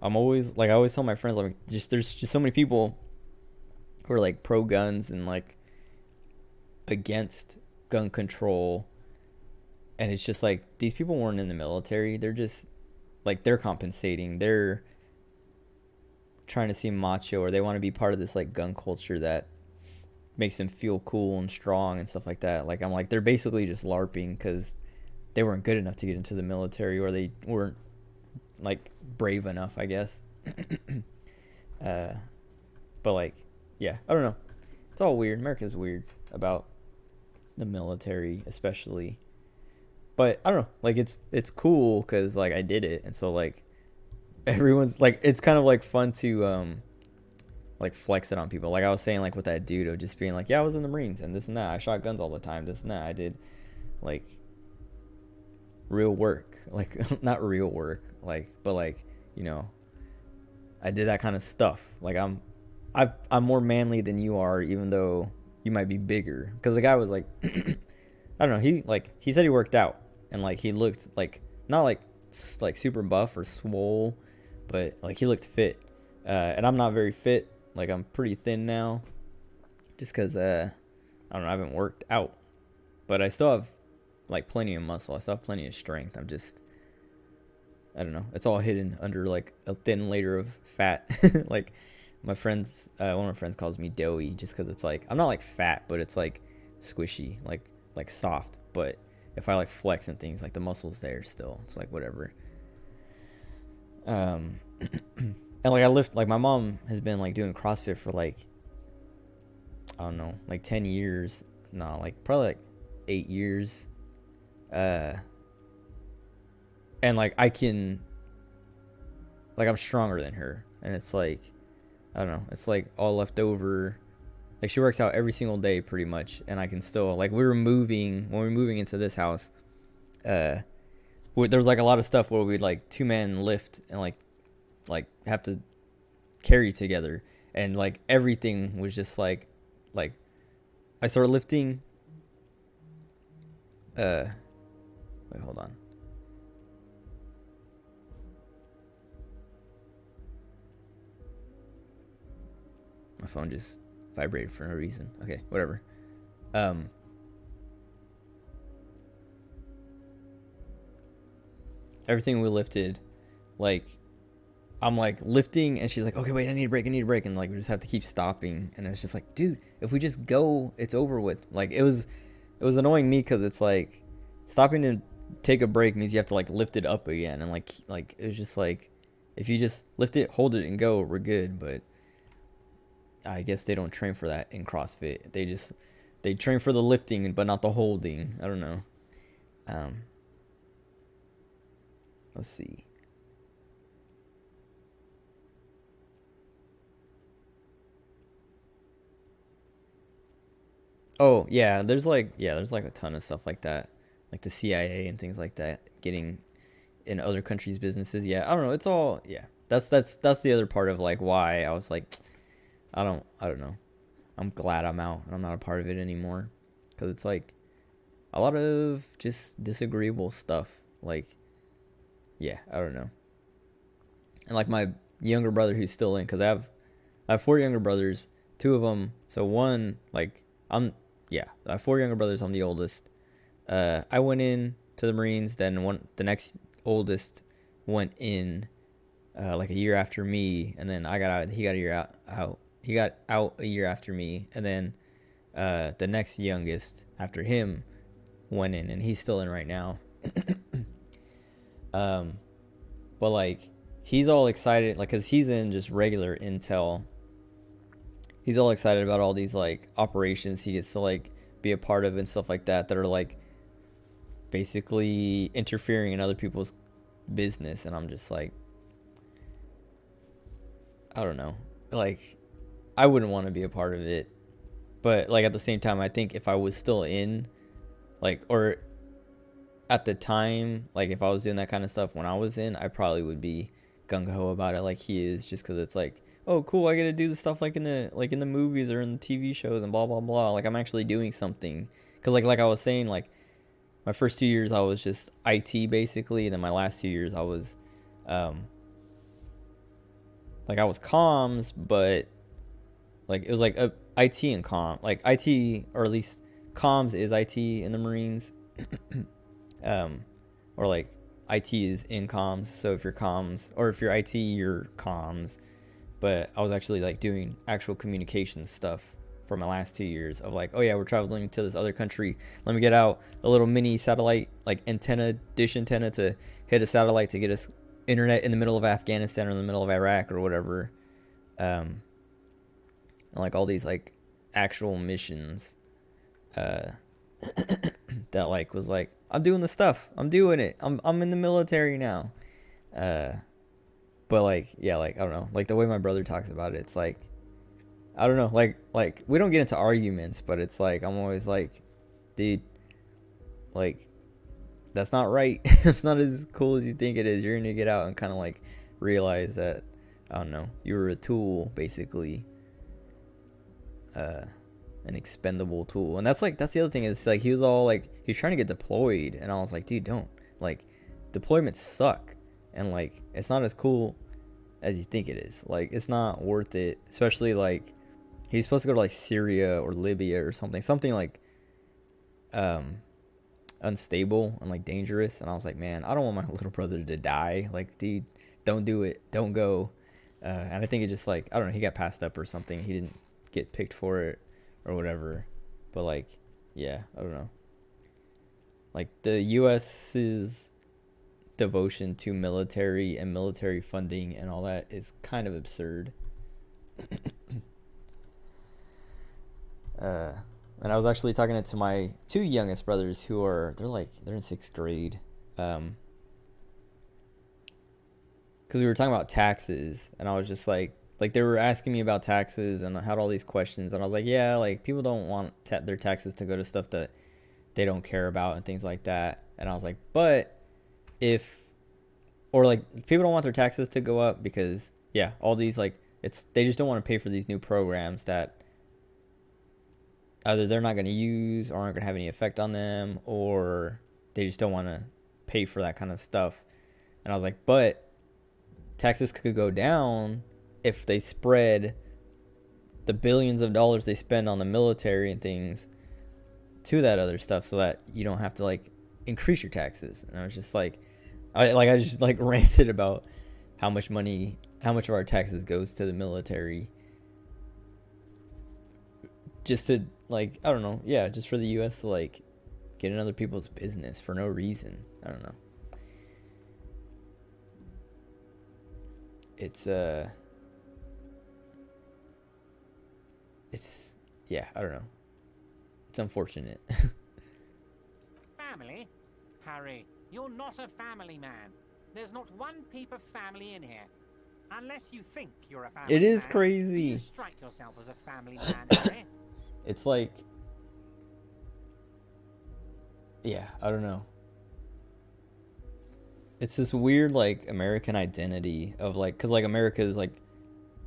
I'm always like, I always tell my friends, like, just there's just so many people who are like pro guns and like against gun control, and it's just like these people weren't in the military. They're just like, they're compensating, they're trying to seem macho, or they want to be part of this like gun culture that makes them feel cool and strong and stuff like that. Like, I'm like, they're basically just LARPing because they weren't good enough to get into the military, or they weren't like brave enough, I guess. But like, yeah, I don't know. It's all weird. America's weird about the military, especially. But I don't know. Like, it's cool because like I did it, and so like everyone's like, it's kind of like fun to like flex it on people. Like I was saying, like with that dude of just being like, yeah, I was in the Marines and this and that. I shot guns all the time. This and that. I did like real work, like not real work, like, but like, you know, I did that kind of stuff. Like I'm more manly than you are, even though you might be bigger. Because the guy was like, I don't know. He said he worked out, and like he looked like not like super buff or swole, but like he looked fit. And I'm not very fit. Like I'm pretty thin now, just because I don't know. I haven't worked out, but I still have like plenty of muscle. I still have plenty of strength. I'm just, I don't know. It's all hidden under like a thin layer of fat. Like my friends, one of my friends calls me doughy, just because it's like, I'm not like fat, but it's like squishy, like soft. But if I like flex and things, like the muscle's there still. It's like whatever. And like I lift, like my mom has been like doing CrossFit for like, I don't know, like 10 years. No, like probably like 8 years. And like I can, like I'm stronger than her, and it's like, I don't know, it's like all left over. Like she works out every single day pretty much, and I can still, like, when we were moving into this house, there was like a lot of stuff where we'd like 2-man lift and like have to carry together, and like everything was just like I started lifting. Wait, hold on. My phone just vibrated for no reason. Okay, whatever. Everything we lifted, like, I'm like lifting, and she's like, okay, wait, I need a break, and like we just have to keep stopping, and it's just like, dude, if we just go, it's over with. Like it was annoying me because it's like stopping to take a break means you have to like lift it up again, and like it was just like, if you just lift it, hold it, and go, we're good. But I guess they don't train for that in CrossFit. They train for the lifting but not the holding. I don't know. Let's see. Oh, yeah, there's like a ton of stuff like that. Like the CIA and things like that getting in other countries' businesses. Yeah, I don't know. It's all, yeah. That's the other part of like why I was like, I don't know. I'm glad I'm out and I'm not a part of it anymore, because it's like a lot of just disagreeable stuff. Like, yeah, I don't know. And like my younger brother who's still in, because I have 4 younger brothers, 2 of them. So one, like I have 4 younger brothers. I'm the oldest. I went in to the Marines. Then the next oldest went in like a year after me, and then I got out. He got a year out. He got out a year after me, and then the next youngest after him went in, and he's still in right now. But like he's all excited, like, cause he's in just regular intel. He's all excited about all these like operations he gets to like be a part of and stuff like that are like basically interfering in other people's business, and I'm just like, I don't know, like I wouldn't want to be a part of it. But like at the same time, I think if I was still in, like, or at the time, like if I was doing that kind of stuff when I was in, I probably would be gung-ho about it like he is, just because it's like, oh cool, I get to do the stuff like in the movies or in the TV shows and blah blah blah. Like I'm actually doing something, because like I was saying, like my first 2 years I was just IT basically, and then my last 2 years I was like I was comms, but like it was like a IT and like IT, or at least comms is IT in the Marines. Or like IT is in comms. So if you're comms, or if you're IT, you're comms. But I was actually like doing actual communications stuff for my last 2 years of like, oh yeah, we're traveling to this other country. Let me get out a little mini satellite, like antenna, dish antenna to hit a satellite to get us internet in the middle of Afghanistan or in the middle of Iraq or whatever. And like all these like actual missions that like was like, I'm doing the stuff, I'm doing it, I'm in the military now. But like, yeah, like I don't know, like the way my brother talks about it, it's like, I don't know, like we don't get into arguments, but it's like I'm always like, dude, like that's not right. It's not as cool as you think it is. You're gonna get out and kind of like realize that, I don't know, you were a tool basically, an expendable tool. And that's the other thing, is like he was all like, he was trying to get deployed, and I was like, dude, don't, like deployments suck, and like it's not as cool as you think it is. Like it's not worth it, especially like he's supposed to go to like Syria or Libya or something like unstable and like dangerous, and I was like, man, I don't want my little brother to die. Like, dude, don't do it, don't go. And I think it just like, I don't know, he got passed up or something, he didn't get picked for it or whatever. But like, yeah, I don't know, like the US's devotion to military and military funding and all that is kind of absurd. And I was actually talking to my two youngest brothers who are, they're in 6th grade, because we were talking about taxes, and I was just like they were asking me about taxes, and I had all these questions, and I was like, yeah, like people don't want their taxes to go to stuff that they don't care about and things like that. And I was like, but people don't want their taxes to go up because, yeah, all these, like, they just don't want to pay for these new programs that either they're not going to use or aren't going to have any effect on them, or they just don't want to pay for that kind of stuff. And I was like, but taxes could go down if they spread the billions of dollars they spend on the military and things to that other stuff, so that you don't have to like increase your taxes. And I was just like, I just like ranted about how much of our taxes goes to the military, just to like, I don't know, yeah, just for the US to like get in other people's business for no reason. I don't know. It's yeah, I don't know. It's unfortunate. Family? Harry, you're not a family man. There's not one peep of family in here. Unless you think you're a family man. It is crazy. You strike yourself as a family man, Harry. It's like, yeah, I don't know. It's this weird like American identity of like, because like America is like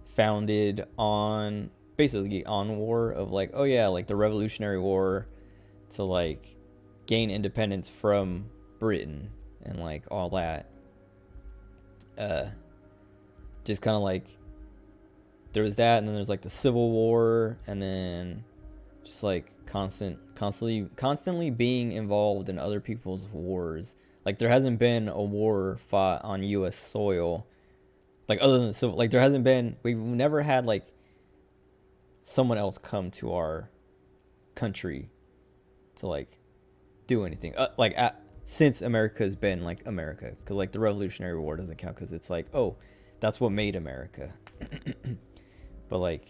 founded on basically on war, of like, oh yeah, like the Revolutionary War to like gain independence from Britain and like all that. Just kind of like there was that, and then there's like the Civil War, and then just like constantly being involved in other people's wars. Like there hasn't been a war fought on US soil, like other than the Civil, like there hasn't been, we've never had like someone else come to our country to like do anything since America's been like America, because like the Revolutionary War doesn't count because it's like, oh, that's what made America. But like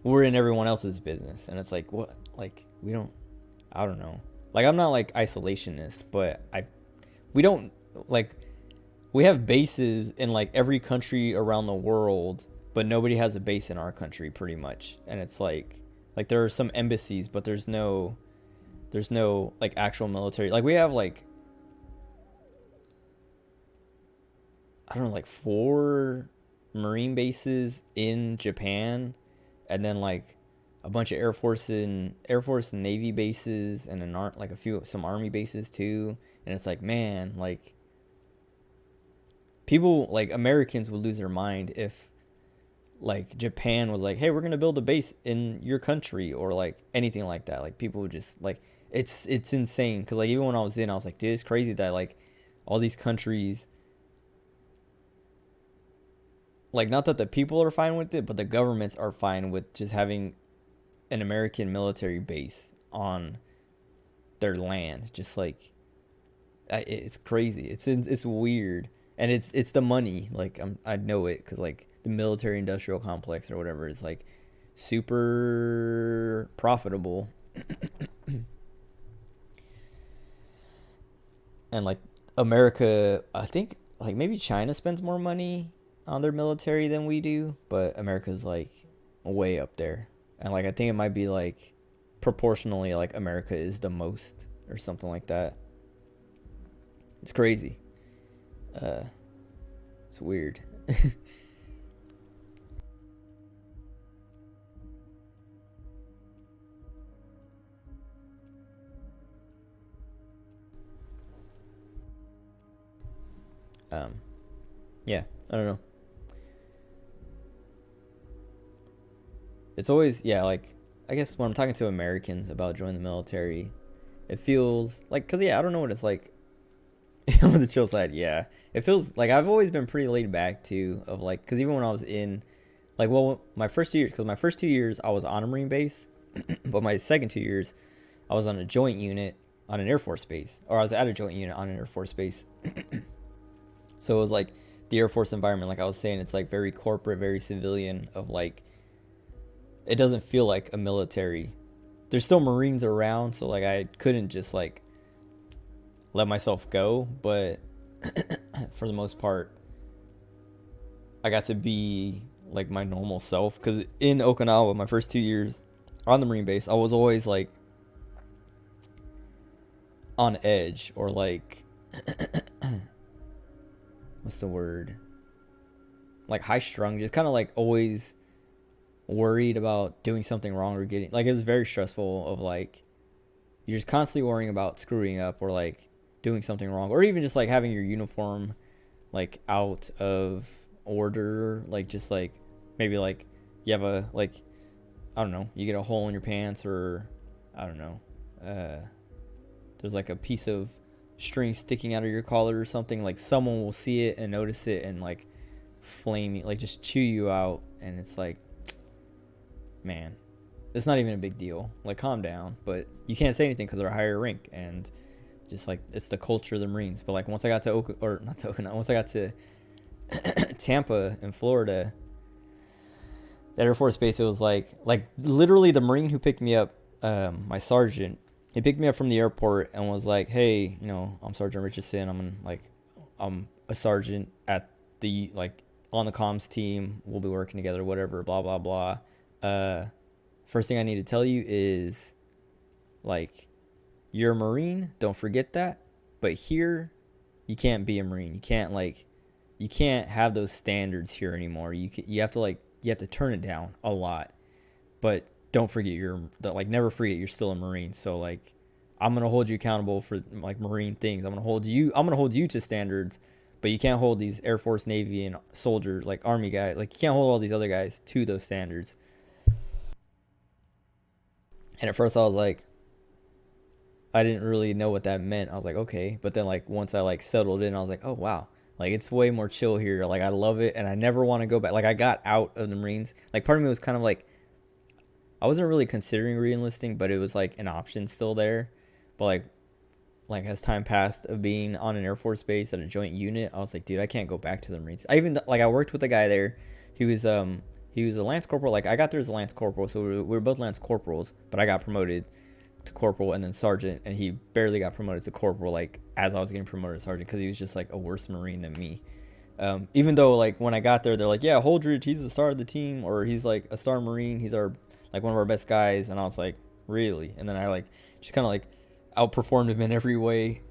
we're in everyone else's business, and it's like, what, like we don't, I don't know, like I'm not like isolationist, but we don't, like, we have bases in like every country around the world, but nobody has a base in our country pretty much. And it's like there are some embassies, but there's no like actual military. Like we have like, I don't know, like 4 Marine bases in Japan, and then like a bunch of Air Force and Navy bases, and some Army bases too. And it's like, man, like, people, like, Americans would lose their mind if, like, Japan was like, hey, we're gonna build a base in your country, or like anything like that. Like, people would just, like, it's insane. Because, like, even when I was like, dude, it's crazy that, like, all these countries, like, not that the people are fine with it, but the governments are fine with just having an American military base on their land. Just like, it's crazy. It's weird, and it's the money. Like, I know it, because, like, the military industrial complex or whatever is, like, super profitable. And, like, America, I think, like, maybe China spends more money on their military than we do, but America's, like, way up there. And, like, I think it might be, like, proportionally, like, America is the most or something like that. It's crazy. It's weird. Yeah, I don't know. It's always, yeah, like, I guess when I'm talking to Americans about joining the military, it feels like, because, yeah, I don't know what it's like on the chill side. Yeah, it feels like I've always been pretty laid back too, of, like, because even when I was in, like, well, my first 2 years, because my first 2 years I was on a Marine base, but my second 2 years I was on a joint unit on an Air Force base, or I was at a joint unit on an Air Force base. So it was like the Air Force environment, like I was saying, it's like very corporate, very civilian, of, like, it doesn't feel like a military. There's still Marines around, so, like, I couldn't just, like, let myself go, but for the most part, I got to be, like, my normal self. Because in Okinawa, my first 2 years on the Marine base, I was always, like, on edge, or, like, what's the word? Like, high strung, just kind of, like, always worried about doing something wrong, or getting, like, it was very stressful, of, like, you're just constantly worrying about screwing up, or, like, doing something wrong, or even just, like, having your uniform, like, out of order, like, just, like, maybe, like, you have a, like, I don't know, you get a hole in your pants, or I don't know, there's, like, a piece of string sticking out of your collar or something, like, someone will see it and notice it and, like, flame you, like, just chew you out. And it's like, man, it's not even a big deal, like, calm down. But you can't say anything because they're a higher rank, and just, like, it's the culture of the Marines. But, like, once I got to once I got to Tampa in Florida, that Air Force base, it was like literally the Marine who picked me up, my sergeant, he picked me up from the airport and was like, hey, you know, I'm Sergeant Richardson. I'm a sergeant at the, like, on the comms team. We'll be working together, whatever, blah, blah, blah. First thing I need to tell you is, like, you're a Marine. Don't forget that. But here, you can't be a Marine. You can't have those standards here anymore. You have to turn it down a lot. But don't forget never forget you're still a Marine. So, like, I'm gonna hold you accountable for, like, Marine things. I'm gonna hold you to standards, but you can't hold these Air Force, Navy, and soldiers, like, Army guys, like, you can't hold all these other guys to those standards. And at first I was like, I didn't really know what that meant. I was like, okay. But then, like, once I, like, settled in, I was like, oh wow, like, it's way more chill here. Like, I love it, and I never want to go back. Like, I got out of the Marines. Like, part of me was kind of like, I wasn't really considering re-enlisting, but it was, like, an option still there. But, like as time passed of being on an Air Force base at a joint unit, I was like, dude, I can't go back to the Marines. I worked with a guy there. He was a Lance Corporal. Like, I got there as a Lance Corporal, so we were both Lance Corporals, but I got promoted to Corporal and then Sergeant, and he barely got promoted to Corporal, like, as I was getting promoted to Sergeant, because he was just, like, a worse Marine than me. Even though, like, when I got there, they're like, yeah, Holdridge, he's the star of the team, or he's, like, a star Marine, he's one of our best guys. And I was like, really? And then I, like, just kind of, like, outperformed him in every way,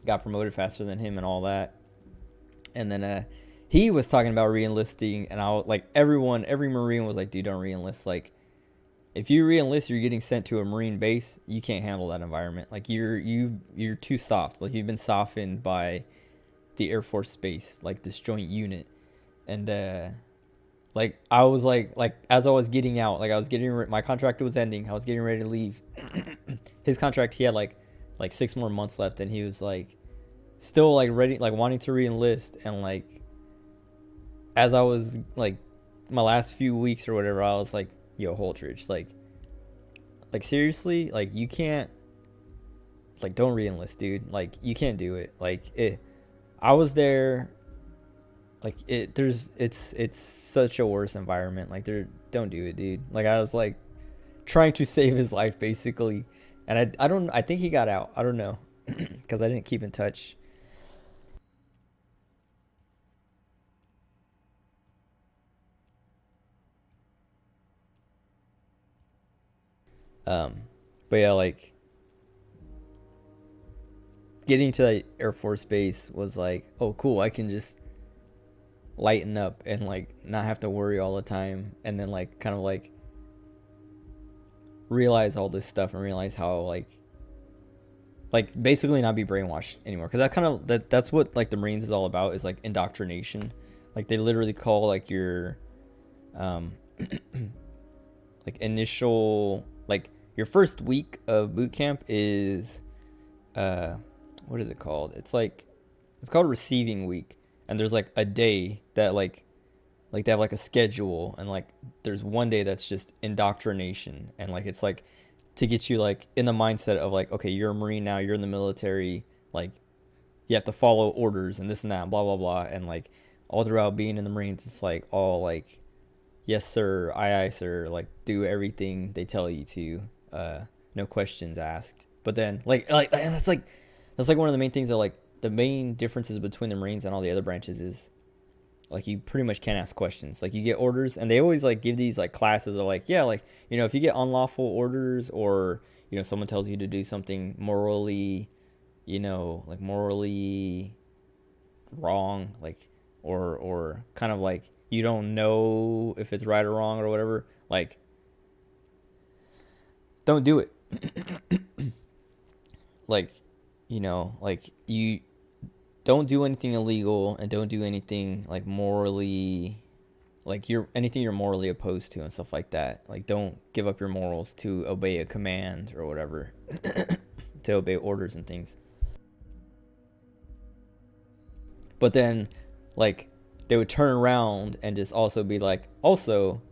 got promoted faster than him and all that. And then he was talking about re-enlisting, and every Marine was like, dude, don't re-enlist. Like, if you re-enlist, you're getting sent to a Marine base. You can't handle that environment. Like you're too soft. Like you've been softened by the Air Force base, like this joint unit. And like I was like as I was getting out, like I was getting my contract was ending. I was getting ready to leave. His contract, he had like 6 more months left, and he was like still like ready, like wanting to re-enlist. And like as I was like my last few weeks or whatever, I was like, yo, Holdridge, like seriously, like you can't, like don't re-enlist, dude. Like you can't do it. Like I was there, like it's such a worse environment. Like don't do it, dude. Like I was like trying to save his life basically, and I think he got out. I don't know, because I didn't keep in touch. But yeah, like getting to that Air Force base was like, oh cool, I can just lighten up and like not have to worry all the time, and then like kind of like realize all this stuff and realize how like basically not be brainwashed anymore, because that kind of that's what like the Marines is all about, is like indoctrination. Like they literally call like your like initial, like your first week of boot camp is what is it called? It's called receiving week. And there's like a day that like they have like a schedule, and like there's one day that's just indoctrination, and like it's like to get you like in the mindset of like, okay, you're a Marine now, you're in the military, like you have to follow orders and this and that and blah blah blah. And like all throughout being in the Marines, it's like all like, yes sir, aye sir, like do everything they tell you to, no questions asked. But then like that's like one of the main things that like the main differences between the Marines and all the other branches is like you pretty much can't ask questions. Like you get orders, and they always like give these like classes of like, yeah, like, you know, if you get unlawful orders, or, you know, someone tells you to do something morally, you know, like morally wrong, like or kind of like you don't know if it's right or wrong or whatever, like don't do it. Like, you know, like you don't do anything illegal, and don't do anything like morally, like anything you're morally opposed to and stuff like that. Like don't give up your morals to obey a command or whatever, to obey orders and things. But then like they would turn around and just also be like, also,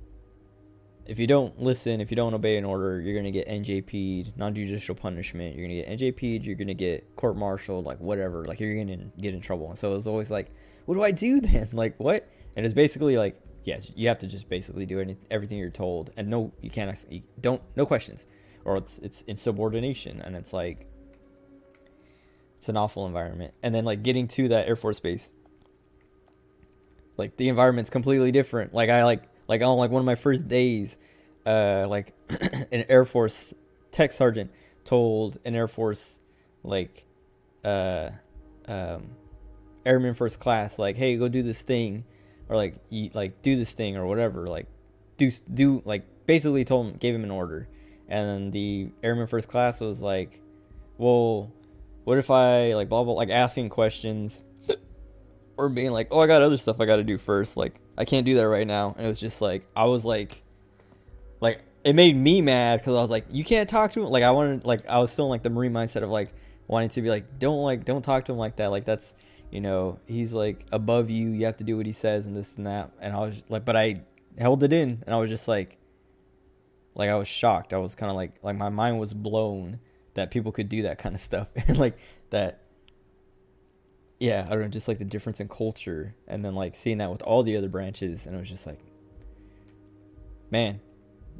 if you don't listen, if you don't obey an order, you're going to get NJP'd, non-judicial punishment. You're going to get NJP'd, you're going to get court-martialed, like whatever. Like you're going to get in trouble. And so it was always like, what do I do then? Like what? And it's basically like, yeah, you have to just basically do everything you're told. And no, you can't actually, no questions. Or it's insubordination. And it's like, it's an awful environment. And then like getting to that Air Force base, like the environment's completely different. Like I like on like one of my first days, like an Air Force tech sergeant told an Air Force like airman first class, like, hey, go do this thing, or like do this thing or whatever, like do like basically gave him an order. And then the airman first class was like, well, what if I like blah blah, like asking questions or being like, oh, I got other stuff I got to do first, like I can't do that right now. And it was just like, I was like it made me mad, because I was like, you can't talk to him. Like I wanted, like I was still in like the Marine mindset of like wanting to be like, don't talk to him like that. Like that's, you know, he's like above you. You have to do what he says and this and that. And I was like, but I held it in, and I was just like I was shocked. I was kind of like my mind was blown that people could do that kind of stuff. And like that, yeah, I don't know, just like the difference in culture, and then like seeing that with all the other branches, and it was just like, man,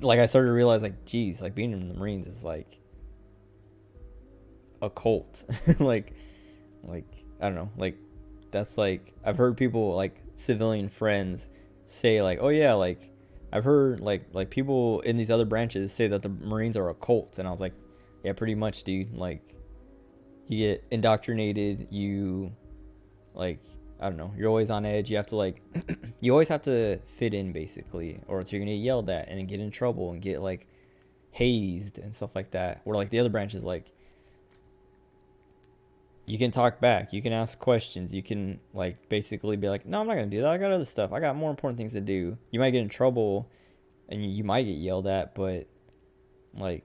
like I started to realize like, geez, like being in the Marines is like a cult. like I don't know, like that's like, I've heard people like civilian friends say like, oh yeah, like I've heard like people in these other branches say that the Marines are a cult, and I was like, yeah, pretty much, dude. Like you get indoctrinated, you like, I don't know, you're always on edge. You have to like you always have to fit in basically, or else you're gonna get yelled at and get in trouble and get like hazed and stuff like that. Where like the other branches, like you can talk back, you can ask questions, you can like basically be like, no, I'm not gonna do that. I got other stuff. I got more important things to do. You might get in trouble, and you might get yelled at, but like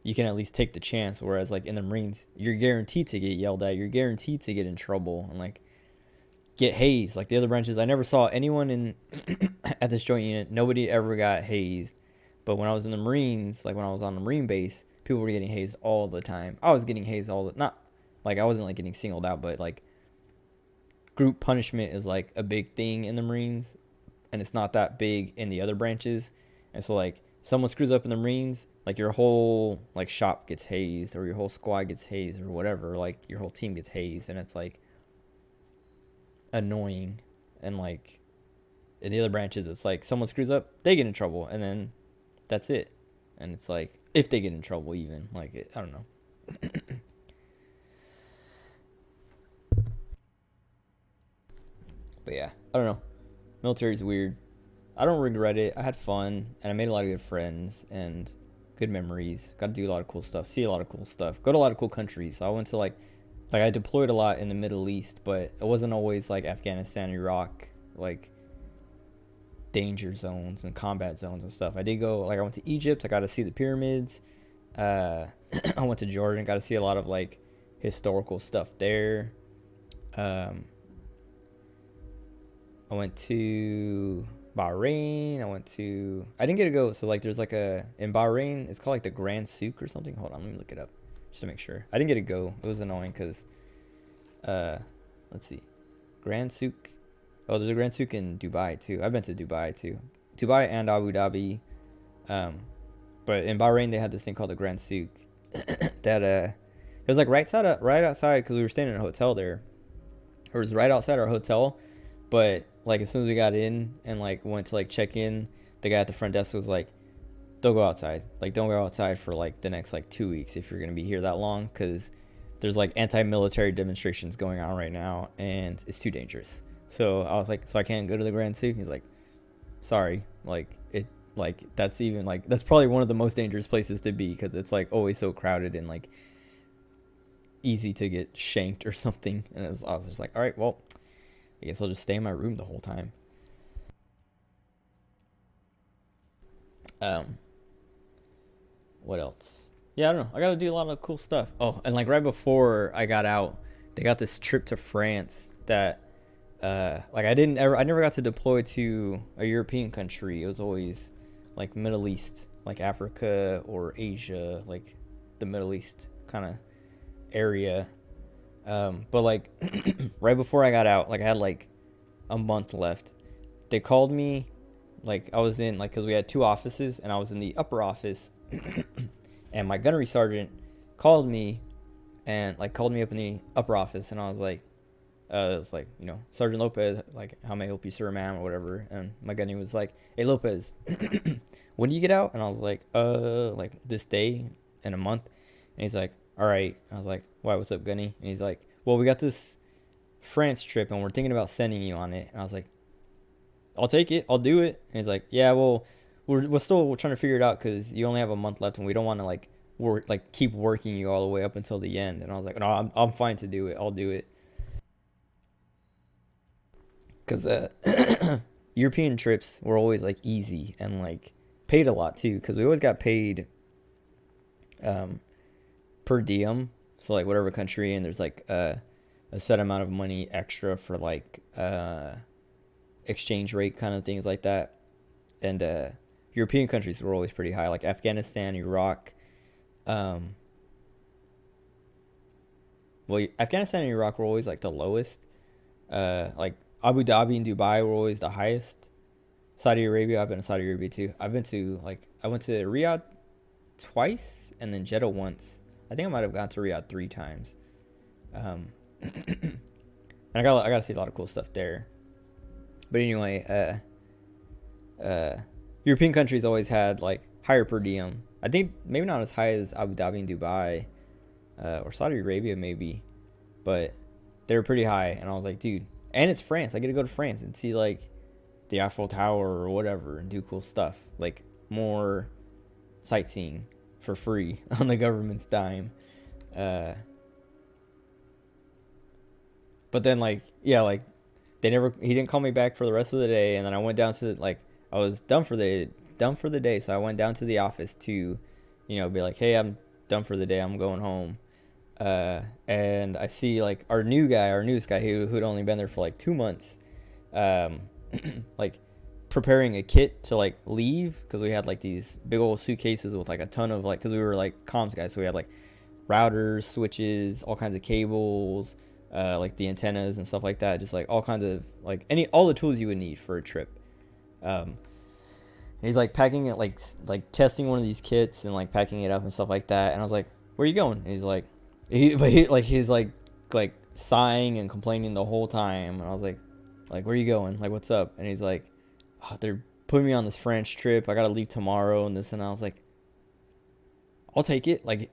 you can at least take the chance. Whereas like in the Marines, you're guaranteed to get yelled at. You're guaranteed to get in trouble and like get hazed. Like the other branches, I never saw anyone in at this joint unit. Nobody ever got hazed. But when I was in the Marines, like when I was on the Marine base, people were getting hazed all the time. I was getting hazed all the not like I wasn't like getting singled out, but like group punishment is like a big thing in the Marines, and it's not that big in the other branches. And so like someone screws up in the Marines, like your whole like shop gets hazed, or your whole squad gets hazed, or whatever. Like your whole team gets hazed, and it's like annoying. And like in the other branches, it's like someone screws up, they get in trouble, and then that's it. And it's like if they get in trouble, even like it, I don't know. But yeah, I don't know. Military's weird. I don't regret it. I had fun, and I made a lot of good friends and good memories. Got to do a lot of cool stuff, see a lot of cool stuff, go to a lot of cool countries. So I went to like I deployed a lot in the Middle East, but it wasn't always like Afghanistan, Iraq, like danger zones and combat zones and stuff. I did go, like I went to Egypt. I got to see the pyramids. I went to Jordan. Got to see a lot of like historical stuff there. I went to Bahrain. I didn't get to go. So like there's like in Bahrain, it's called like the Grand Souk or something. Hold on, let me look it up just to make sure. I didn't get to go. It was annoying because, let's see. Grand Souk. Oh, there's a Grand Souk in Dubai too. I've been to Dubai too. Dubai and Abu Dhabi. But in Bahrain, they had this thing called the Grand Souk. That, it was like right outside, because we were staying in a hotel there. Or it was right outside our hotel. But like as soon as we got in and like went to like check in, the guy at the front desk was like, don't go outside. Like don't go outside for like the next like 2 weeks if you're going to be here that long, because there's like anti-military demonstrations going on right now and it's too dangerous. So I was like, so I can't go to the Grand Souk? He's like, sorry. That's probably one of the most dangerous places to be, because it's like always so crowded and like easy to get shanked or something. And I was just like, all right, well, I guess I'll just stay in my room the whole time. What else? Yeah, I don't know. I got to do a lot of cool stuff. Oh, and like right before I got out, they got this trip to France that, like I never got to deploy to a European country. It was always like Middle East, like Africa or Asia, like the Middle East kind of area. But like right before I got out, like I had like a month left. They called me, like I was in, like, cause we had 2 offices and I was in the upper office and my gunnery sergeant called me up in the upper office, and I was like, you know, Sergeant Lopez, like, how may I help you, sir, ma'am, or whatever. And my gunny was like, hey, Lopez, when do you get out? And I was like, like this day in a month. And he's like, all right. And I was like, why, what's up, gunny? And he's like, well, we got this France trip and we're thinking about sending you on it. And I was like, I'll take it. I'll do it. And he's like, yeah, well, we're still trying to figure it out because you only have a month left and we don't want to like keep working you all the way up until the end. And I was like, no, I'm fine to do it. I'll do it. Because European trips were always like easy and like paid a lot too, because we always got paid per diem. So like whatever country, and there's like a set amount of money extra for like exchange rate kind of things like that. And European countries were always pretty high, like Afghanistan, Iraq. Well, Afghanistan and Iraq were always like the lowest. Like Abu Dhabi and Dubai were always the highest. Saudi Arabia, I've been to Saudi Arabia too. I went to Riyadh twice and then Jeddah once. I think I might have gone to Riyadh 3 times. And I got to see a lot of cool stuff there. But anyway, European countries always had like higher per diem. I think maybe not as high as Abu Dhabi and Dubai, or Saudi Arabia maybe, but they were pretty high. And I was like, dude, and it's France. I get to go to France and see like the Eiffel Tower or whatever and do cool stuff, like more sightseeing. for free on the government's dime. But then like, yeah, like he didn't call me back for the rest of the day. And then I went down to like, I was done for the day. So I went down to the office to, you know, be like, hey, I'm done for the day. I'm going home. And I see like our newest guy who'd only been there for like 2 months, like preparing a kit to like leave, because we had like these big old suitcases with like a ton of like, because we were like comms guys, so we had like routers, switches, all kinds of cables, like the antennas and stuff like that, just like all kinds of like all the tools you would need for a trip. And he's like packing it, like testing one of these kits and like packing it up and stuff like that. And I was like, where are you going? And he's like, he's like sighing and complaining the whole time. And I was like, where are you going? Like, what's up? And he's like, oh, they're putting me on this French trip. I gotta leave tomorrow and this. And I was like, I'll take it. Like,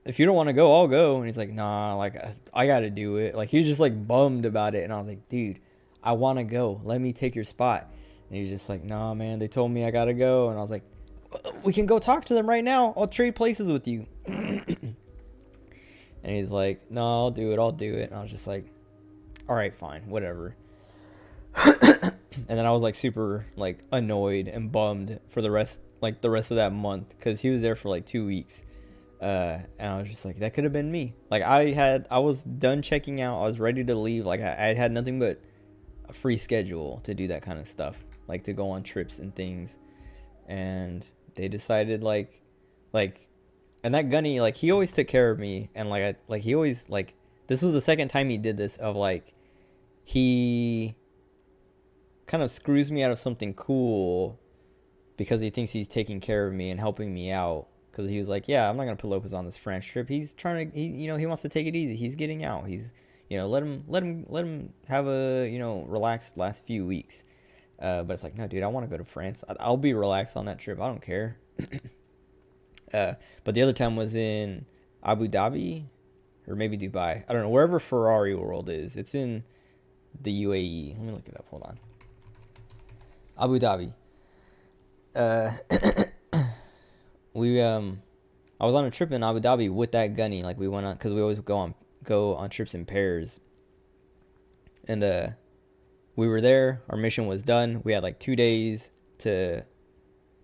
if you don't want to go, I'll go. And he's like, nah, like I gotta do it. Like, he was just like bummed about it. And I was like, dude, I want to go. Let me take your spot. And he's just like, nah, man, they told me I gotta go. And I was like, we can go talk to them right now. I'll trade places with you. And he's like, no, I'll do it. And I was just like, all right, fine, whatever. And then I was like super like annoyed and bummed for the rest of that month, because he was there for like 2 weeks. And I was just like, that could have been me. Like, I was done checking out. I was ready to leave. Like, I had nothing but a free schedule to do that kind of stuff, like to go on trips and things. And they decided and that Gunny, like, he always took care of me. And he always, like, this was the second time he did this, of like, he kind of screws me out of something cool because he thinks he's taking care of me and helping me out. Because he was like, yeah, I'm not gonna put Lopez on this French trip. He's trying to, he wants to take it easy. He's getting out. He's, let him have a, relaxed last few weeks. But it's like, no, dude, I want to go to France. I'll be relaxed on that trip. I don't care. But the other time was in Abu Dhabi, or maybe Dubai. I don't know, wherever Ferrari World is. It's in the UAE. Let me look it up. Hold on. Abu Dhabi. I was on a trip in Abu Dhabi with that Gunny. Like, we went on, because we always go on trips in pairs. And we were there. Our mission was done. We had like 2 days to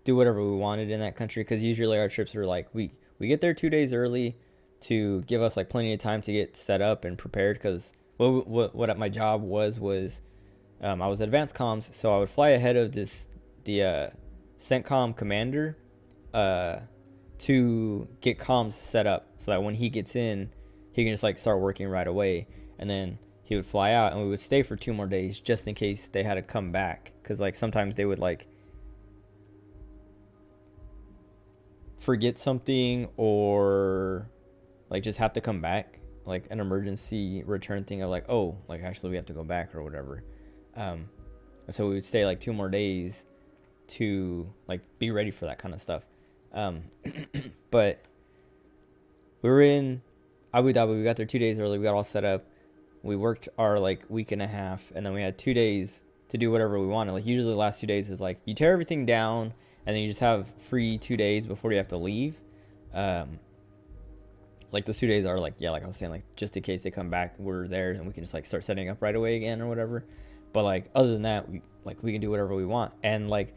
do whatever we wanted in that country, because usually our trips are like, we get there 2 days early to give us like plenty of time to get set up and prepared. Because what my job was I was advanced comms, so I would fly ahead of the CENTCOM commander to get comms set up, so that when he gets in, he can just like start working right away. And then he would fly out, and we would stay for 2 more days just in case they had to come back, because like sometimes they would like forget something, or like just have to come back, like an emergency return thing of like, oh, like actually we have to go back or whatever. And so we would stay like 2 more days to like be ready for that kind of stuff. But we were in Abu Dhabi. We got there 2 days early. We got all set up. We worked our like week and a half, and then we had 2 days to do whatever we wanted. Like, usually the last 2 days is like you tear everything down, and then you just have free 2 days before you have to leave. Like those 2 days are like, yeah, like I was saying, like just in case they come back, we're there and we can just like start setting up right away again or whatever. But like other than that, we can do whatever we want. And like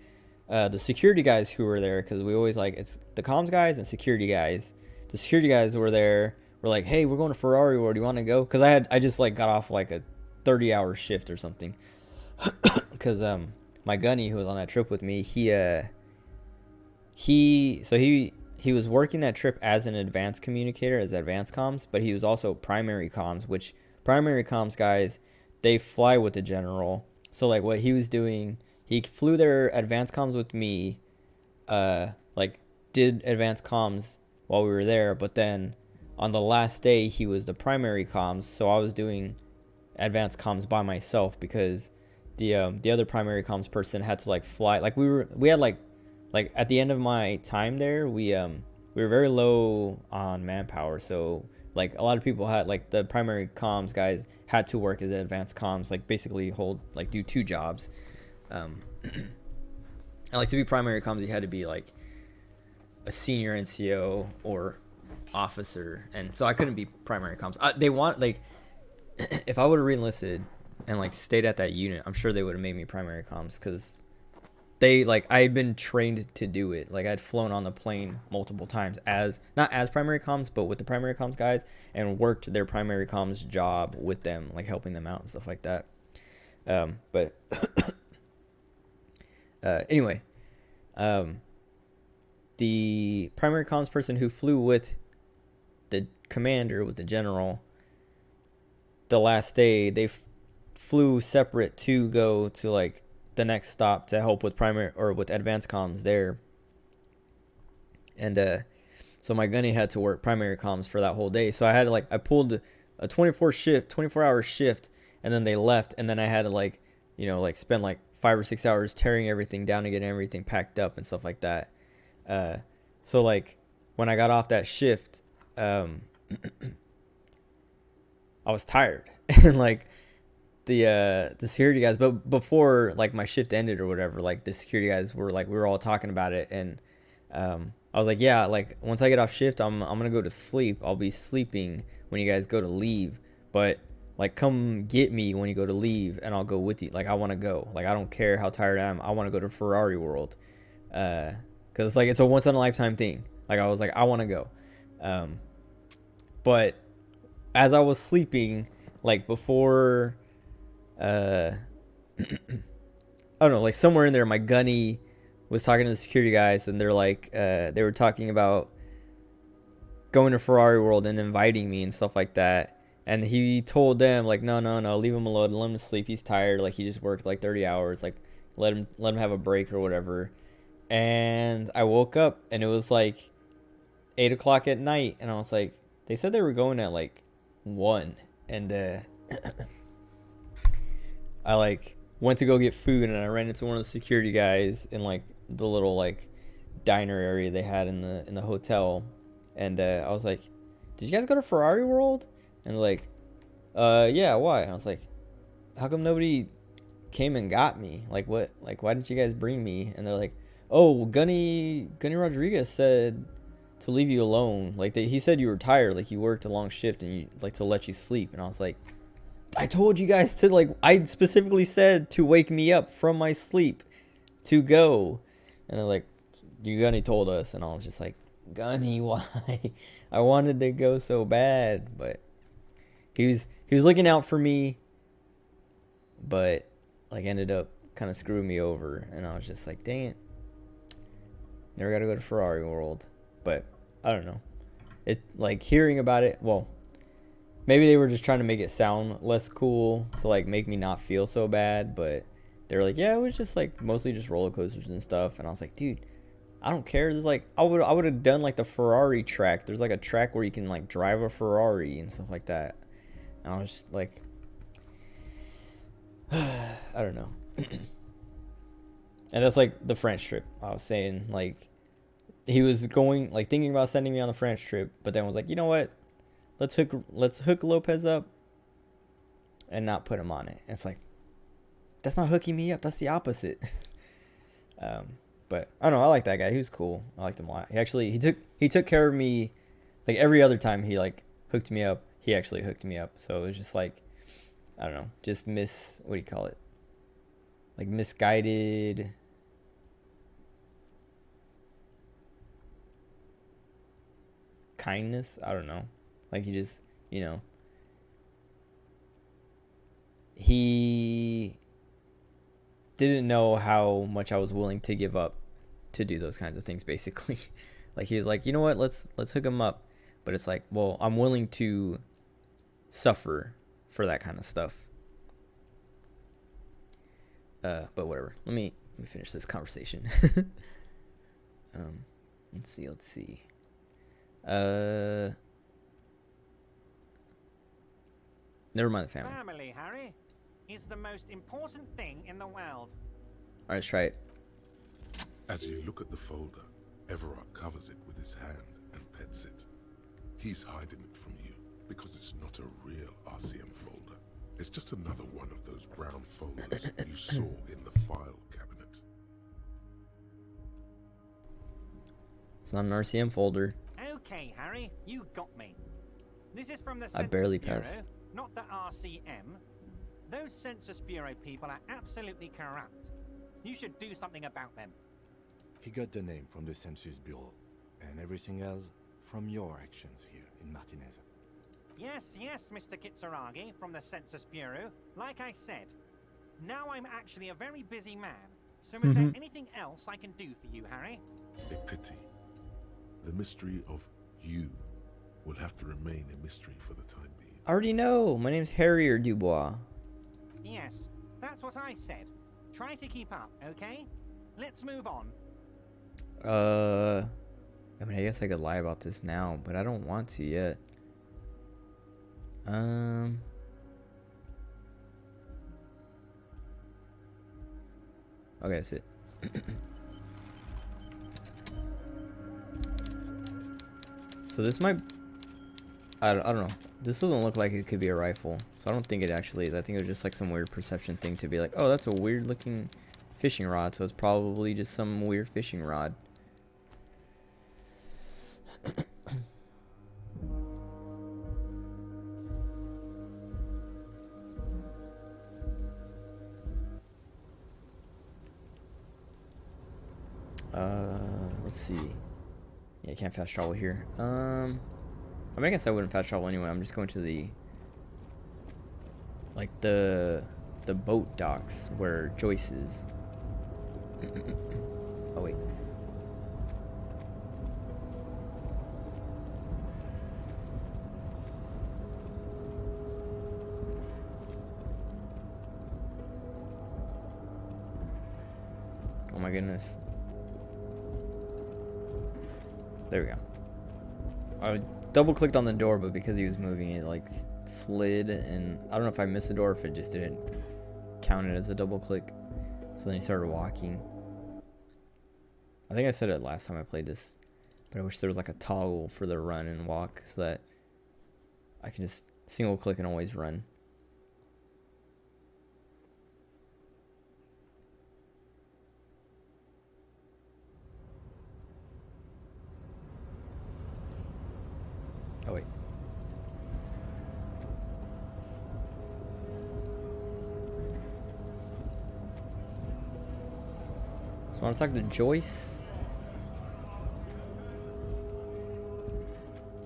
the security guys who were there, because we always like, it's the comms guys and security guys. The security guys were there. We're like, hey, we're going to Ferrari World. Do you want to go? Because I just like got off like a 30-hour shift or something. Because my Gunny, who was on that trip with me, he was working that trip as an advanced communicator, as advanced comms, but he was also primary comms, which primary comms guys, they fly with the general. So like what he was doing, he flew their advanced comms with me, like did advanced comms while we were there, but then on the last day he was the primary comms, so I was doing advanced comms by myself, because the other primary comms person had to like fly. Like we had like at the end of my time there, we were very low on manpower, so like a lot of people had, like the primary comms guys had to work as advanced comms, like basically do 2 jobs. And like to be primary comms, you had to be like a senior NCO or officer, and so I couldn't be primary comms. They want, like, if I would have re-enlisted and like stayed at that unit, I'm sure they would have made me primary comms, because they, like, I had been trained to do it. Like, I'd flown on the plane multiple times as, not as primary comms, but with the primary comms guys, and worked their primary comms job with them, like helping them out and stuff like that. But anyway, the primary comms person who flew with the commander, with the general, the last day, they flew separate to go to like the next stop to help with primary or with advanced comms there. And so my gunny had to work primary comms for that whole day. So I had to, like, I pulled a 24-hour shift, and then they left, and then I had to, like, you know, like spend like 5 or 6 hours tearing everything down and getting everything packed up and stuff like that. So like when I got off that shift, I was tired, and like the security guys, but before like my shift ended or whatever, like the security guys were like, we were all talking about it, and I was like, yeah, like once I get off shift, I'm gonna go to sleep. I'll be sleeping when you guys go to leave, but like come get me when you go to leave, and I'll go with you. Like I want to go. Like I don't care how tired I am. I want to go to Ferrari World, because like it's a once in a lifetime thing. Like I was like, I want to go, but as I was sleeping, like before, I don't know, like somewhere in there, my gunny was talking to the security guys, and they're like, they were talking about going to Ferrari World and inviting me and stuff like that. And he told them like, no, leave him alone, let him sleep. He's tired. Like he just worked like 30 hours. Like let him have a break or whatever. And I woke up, and it was like 8 o'clock at night, and I was like, they said they were going at like 1, and I like went to go get food, and I ran into one of the security guys in like the little like diner area they had in the hotel, and I was like, did you guys go to Ferrari World? And they're like, yeah, why? And I was like, how come nobody came and got me? Like what? Like why didn't you guys bring me? And they're like, oh, well, Gunny Rodriguez said to leave you alone. Like he said you were tired, like you worked a long shift, and you like to let you sleep. And I was like, I told you guys to, like, I specifically said to wake me up from my sleep to go. And they're like, you Gunny told us. And I was just like, Gunny, why? I wanted to go so bad, but he was looking out for me, but like ended up kind of screwing me over. And I was just like, dang it, never got to go to Ferrari World. But I don't know, it, like, hearing about it, well, maybe they were just trying to make it sound less cool to like make me not feel so bad, but they were like, yeah, it was just like mostly just roller coasters and stuff. And I was like, dude, I don't care. There's like, I would have done like the Ferrari track. There's like a track where you can like drive a Ferrari and stuff like that. And I was just like, I don't know. And that's like the French trip. I was saying, like, he was going, like, thinking about sending me on the French trip, but then was like, you know what? Let's hook Lopez up and not put him on it. And it's like, that's not hooking me up. That's the opposite. But I don't know. I like that guy. He was cool. I liked him a lot. He took care of me. Like every other time he like hooked me up, he actually hooked me up. So it was just like, I don't know, just what do you call it? Like misguided kindness. I don't know. Like he just, you know, he didn't know how much I was willing to give up to do those kinds of things, basically. Like he was like, you know what, let's hook him up. But it's like, well, I'm willing to suffer for that kind of stuff. But whatever. Let me finish this conversation. Let's see. Never mind the family. Family, Harry, is the most important thing in the world. All right, let's try it. As you look at the folder, Everard covers it with his hand and pets it. He's hiding it from you because it's not a real RCM folder. It's just another one of those brown folders you saw in the file cabinet. It's not an RCM folder. Okay, Harry, you got me. This is from the I Census barely Bureau, passed. not the RCM. Those Census Bureau people are absolutely corrupt. You should do something about them. He got the name from the Census Bureau, and everything else from your actions here in Martinez. Yes, Mr. Kitsuragi from the Census Bureau. Like I said, now I'm actually a very busy man. So is there anything else I can do for you, Harry? A pity. The mystery of you will have to remain a mystery for the time being. I already know. My name's Harrier Dubois. Yes, that's what I said. Try to keep up, okay? Let's move on. I mean, I guess I could lie about this now, but I don't want to yet. Okay, that's it. So this might... I don't know. This doesn't look like it could be a rifle, so I don't think it actually is. I think it was just like some weird perception thing to be like, oh, that's a weird looking fishing rod, so it's probably just some weird fishing rod. Let's see. Yeah, I can't fast travel here. I mean, I guess I wouldn't fast travel anyway. I'm just going to the, like, the boat docks where Joyce is. Oh wait. Oh my goodness. There we go. I double clicked on the door, but because he was moving, it like slid, and I don't know if I missed the door, or if it just didn't count it as a double click. So then he started walking. I think I said it last time I played this, but I wish there was like a toggle for the run and walk so that I can just single click and always run. Oh wait. So I want to talk to Joyce.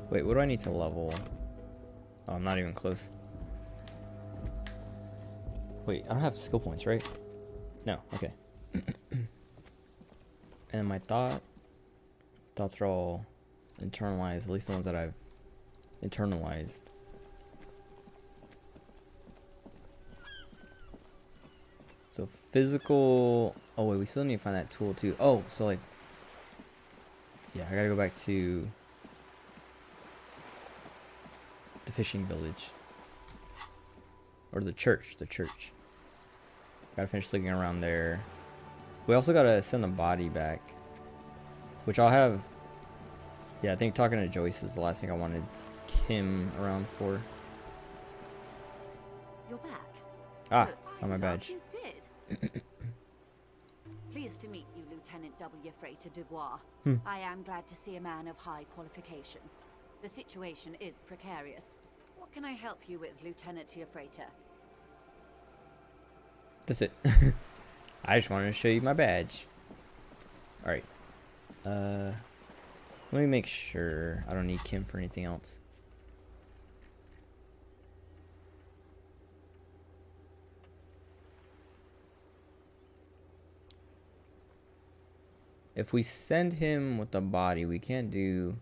Wait, what do I need to level? Oh, I'm not even close. Wait, I don't have skill points, right? No, okay. And my thoughts are all internalized, at least the ones that I've internalized. So physical... Oh wait, we still need to find that tool too. Oh, so like... Yeah, I gotta go back to... the fishing village. Or the church, Gotta finish looking around there. We also gotta send the body back. Which I'll have... Yeah, I think talking to Joyce is the last thing I wanted Kim around for. You're back. Ah, Good. on my badge. You did. Pleased to meet you, Lieutenant W. Freighter Dubois. I am glad to see a man of high qualification. The situation is precarious. What can I help you with, Lieutenant Freighter? That's it. I just wanted to show you my badge. Alright. Let me make sure I don't need Kim for anything else. If we send him with the body, we can't take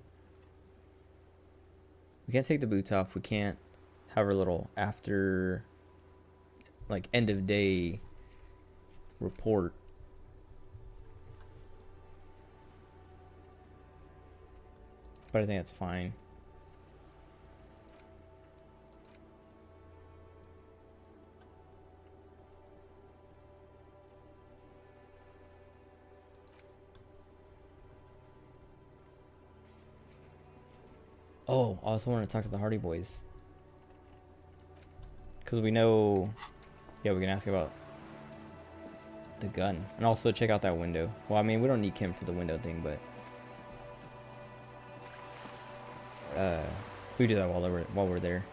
the boots off. We can't have our little after, like, end of day report. But I think that's fine. Oh, I also want to talk to the Hardy Boys. Because we know... Yeah, we can ask about the gun. And also check out that window. Well, I mean, we don't need Kim for the window thing, but... we do that while we're there.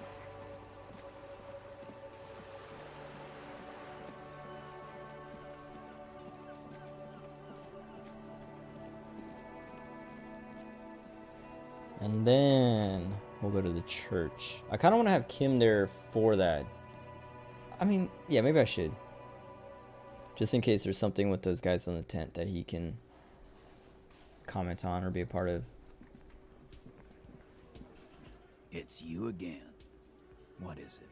And then we'll go to the church. I kind of want to have Kim there for that. I mean, yeah, maybe I should. Just in case there's something with those guys in the tent that he can comment on or be a part of. It's you again. What is it?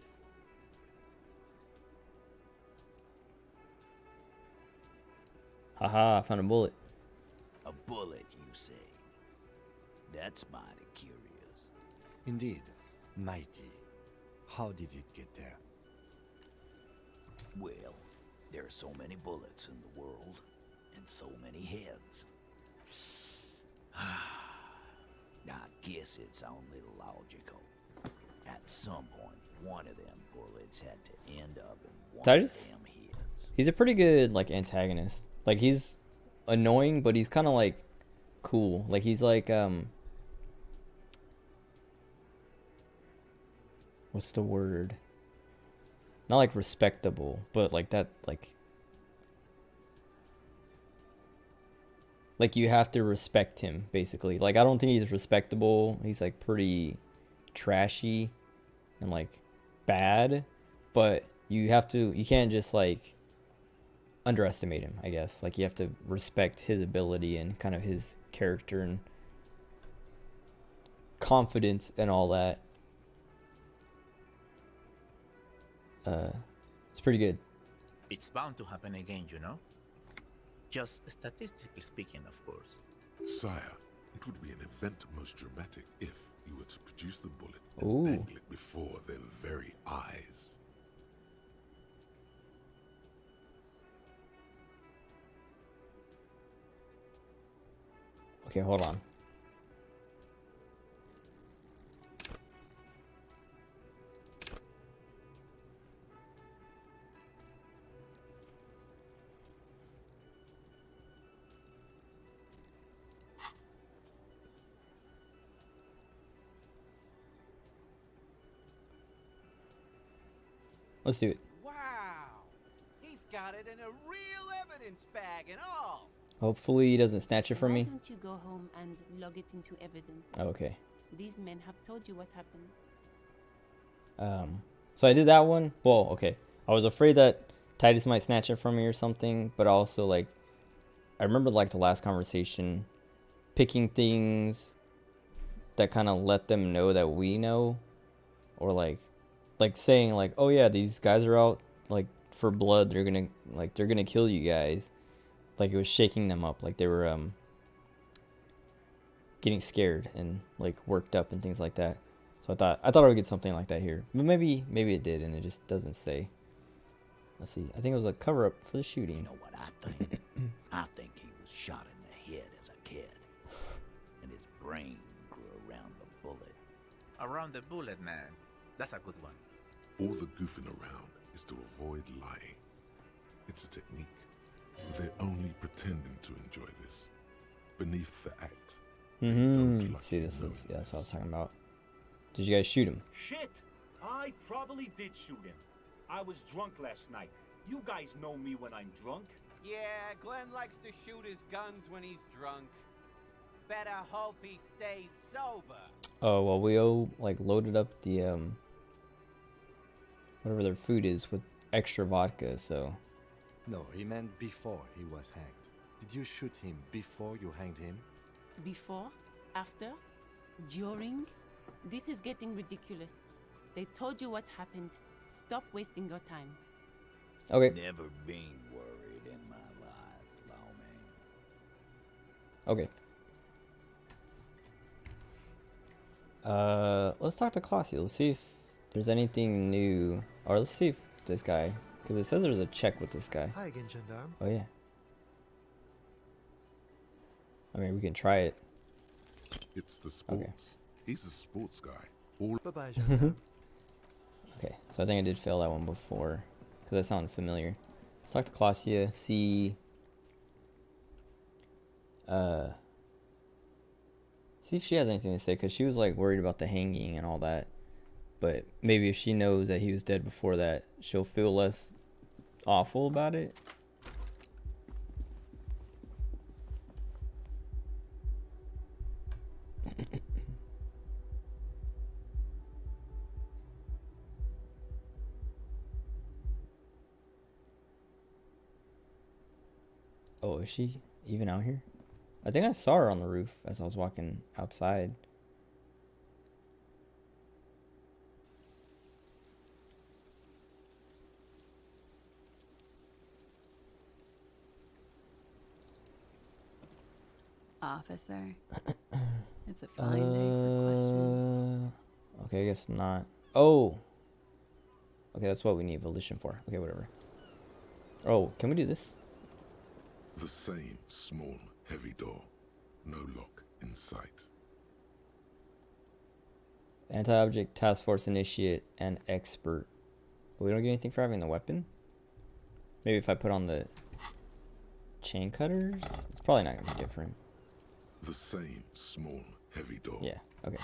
Haha, I found a bullet. A bullet, you say? That's mighty curious. Indeed. Mighty. How did it get there? Well, there are so many bullets in the world, and so many heads. I guess it's only logical. At some point, one of them bullets had to end up in one Titus? of them heads. He's a pretty good like antagonist. Like he's annoying, but he's kind of like cool. Like he's like what's the word? Not like respectable, but like that like you have to respect him basically. Like I don't think he's respectable. He's like pretty trashy and like bad, but you can't just like underestimate him, I guess. Like you have to respect his ability and kind of his character and confidence and all that. It's pretty good. It's bound to happen again, you know? Just statistically speaking, of course. Sire, it would be an event most dramatic if you were to produce the bullet Ooh. and dangle it before their very eyes. Okay, hold on. Let's do it. Wow! He's got it in a real evidence bag and all. Hopefully he doesn't snatch it from Why me. don't you go home and log it into evidence? Oh, okay. These men have told you what happened. So I did that one. Well, okay. I was afraid that Titus might snatch it from me or something, but also like I remember like the last conversation picking things that kind of let them know that we know, or like saying like, oh yeah, these guys are out like for blood, they're gonna kill you guys. Like it was shaking them up, like they were getting scared and like worked up and things like that. So I thought I would get something like that here, but maybe it did and it just doesn't say. Let's see. I think it was a cover up for the shooting. You know what I think? I think he was shot in the head as a kid, and his brain grew around the bullet. Around the bullet, man. That's a good one. All the goofing around is to avoid lying. It's a technique. They're only pretending to enjoy this. Beneath the act. See, that's what I was talking about. Did you guys shoot him? Shit! I probably did shoot him. I was drunk last night. You guys know me when I'm drunk. Yeah, Glenn likes to shoot his guns when he's drunk. Better hope he stays sober. Oh well, we like loaded up the whatever their food is with extra vodka. So. No, he meant before he was hanged. Did you shoot him before you hanged him? Before? After? During? This is getting ridiculous. They told you what happened. Stop wasting your time. Okay. Never been worried in my life, Lawman. Okay. Let's talk to Classy. Let's see if there's anything new. Or let's see if this guy, because it says there's a check with this guy. Hi again, Gendarme. Oh yeah. I mean, we can try it. It's the sports. Okay. He's a sports guy. All Bye-bye, Gendarme. Okay, so I think I did fail that one before, because that sounded familiar. Let's talk to Claudia, see See if she has anything to say, because she was like worried about the hanging and all that. But maybe if she knows that he was dead before that, she'll feel less awful about it. Oh, is she even out here? I think I saw her on the roof as I was walking outside. Officer. It's a fine day for questions. Okay, I guess not. Oh! Okay, that's what we need volition for. Okay, whatever. Oh, can we do this? The same small, heavy door. No lock in sight. Anti-object task force initiate and expert. But we don't get anything for having the weapon? Maybe if I put on the chain cutters? It's probably not going to be different. The same small, heavy door. Yeah, okay.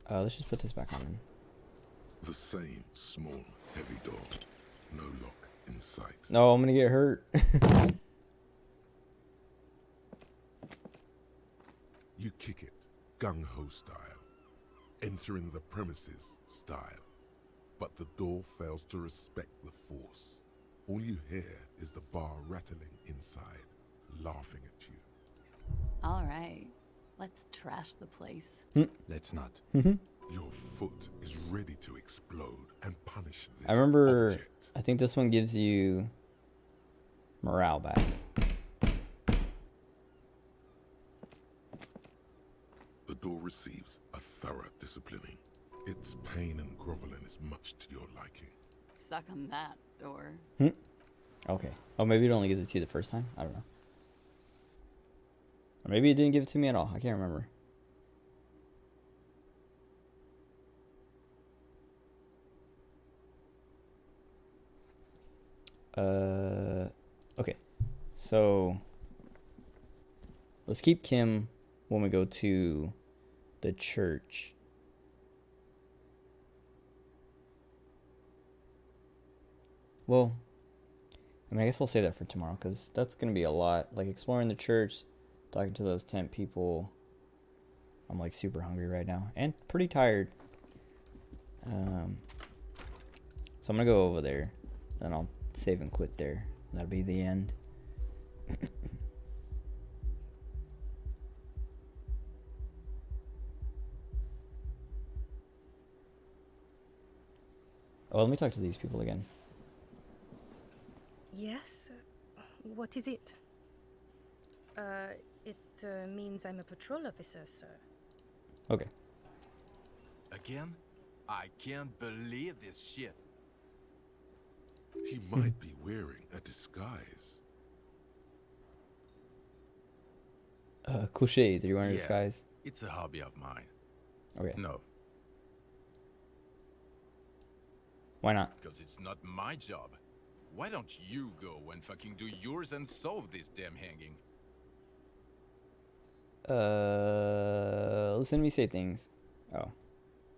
Let's just put this back on then. The same small, heavy door. No lock in sight. No, I'm going to get hurt. You kick it, gung-ho style. Entering the premises style. But the door fails to respect the force. All you hear is the bar rattling inside, laughing at you. All right. Let's trash the place. Let's not. Your foot is ready to explode and punish this I remember, object. I think this one gives you morale back. The door receives a thorough disciplining. Its pain and groveling is much to your liking. Suck on that door. Okay. Oh, maybe it only gives it to you the first time? I don't know. Or maybe it didn't give it to me at all. I can't remember. Okay. So let's keep Kim when we go to the church. Well, I mean, I guess I'll say that for tomorrow, because that's going to be a lot. Like, exploring the church, talking to those tent people. I'm, like, super hungry right now. And pretty tired. So I'm going to go over there. Then I'll save and quit there. That'll be the end. Oh, let me talk to these people again. Yes? What is it? It means I'm a patrol officer, sir. Okay. Again? I can't believe this shit. He might be wearing a disguise. Cool shades. Are you wearing a Yes, disguise? it's a hobby of mine. Okay. No, Why not? because it's not my job. Why don't you go and fucking do yours and solve this damn hanging? Listen to me say things.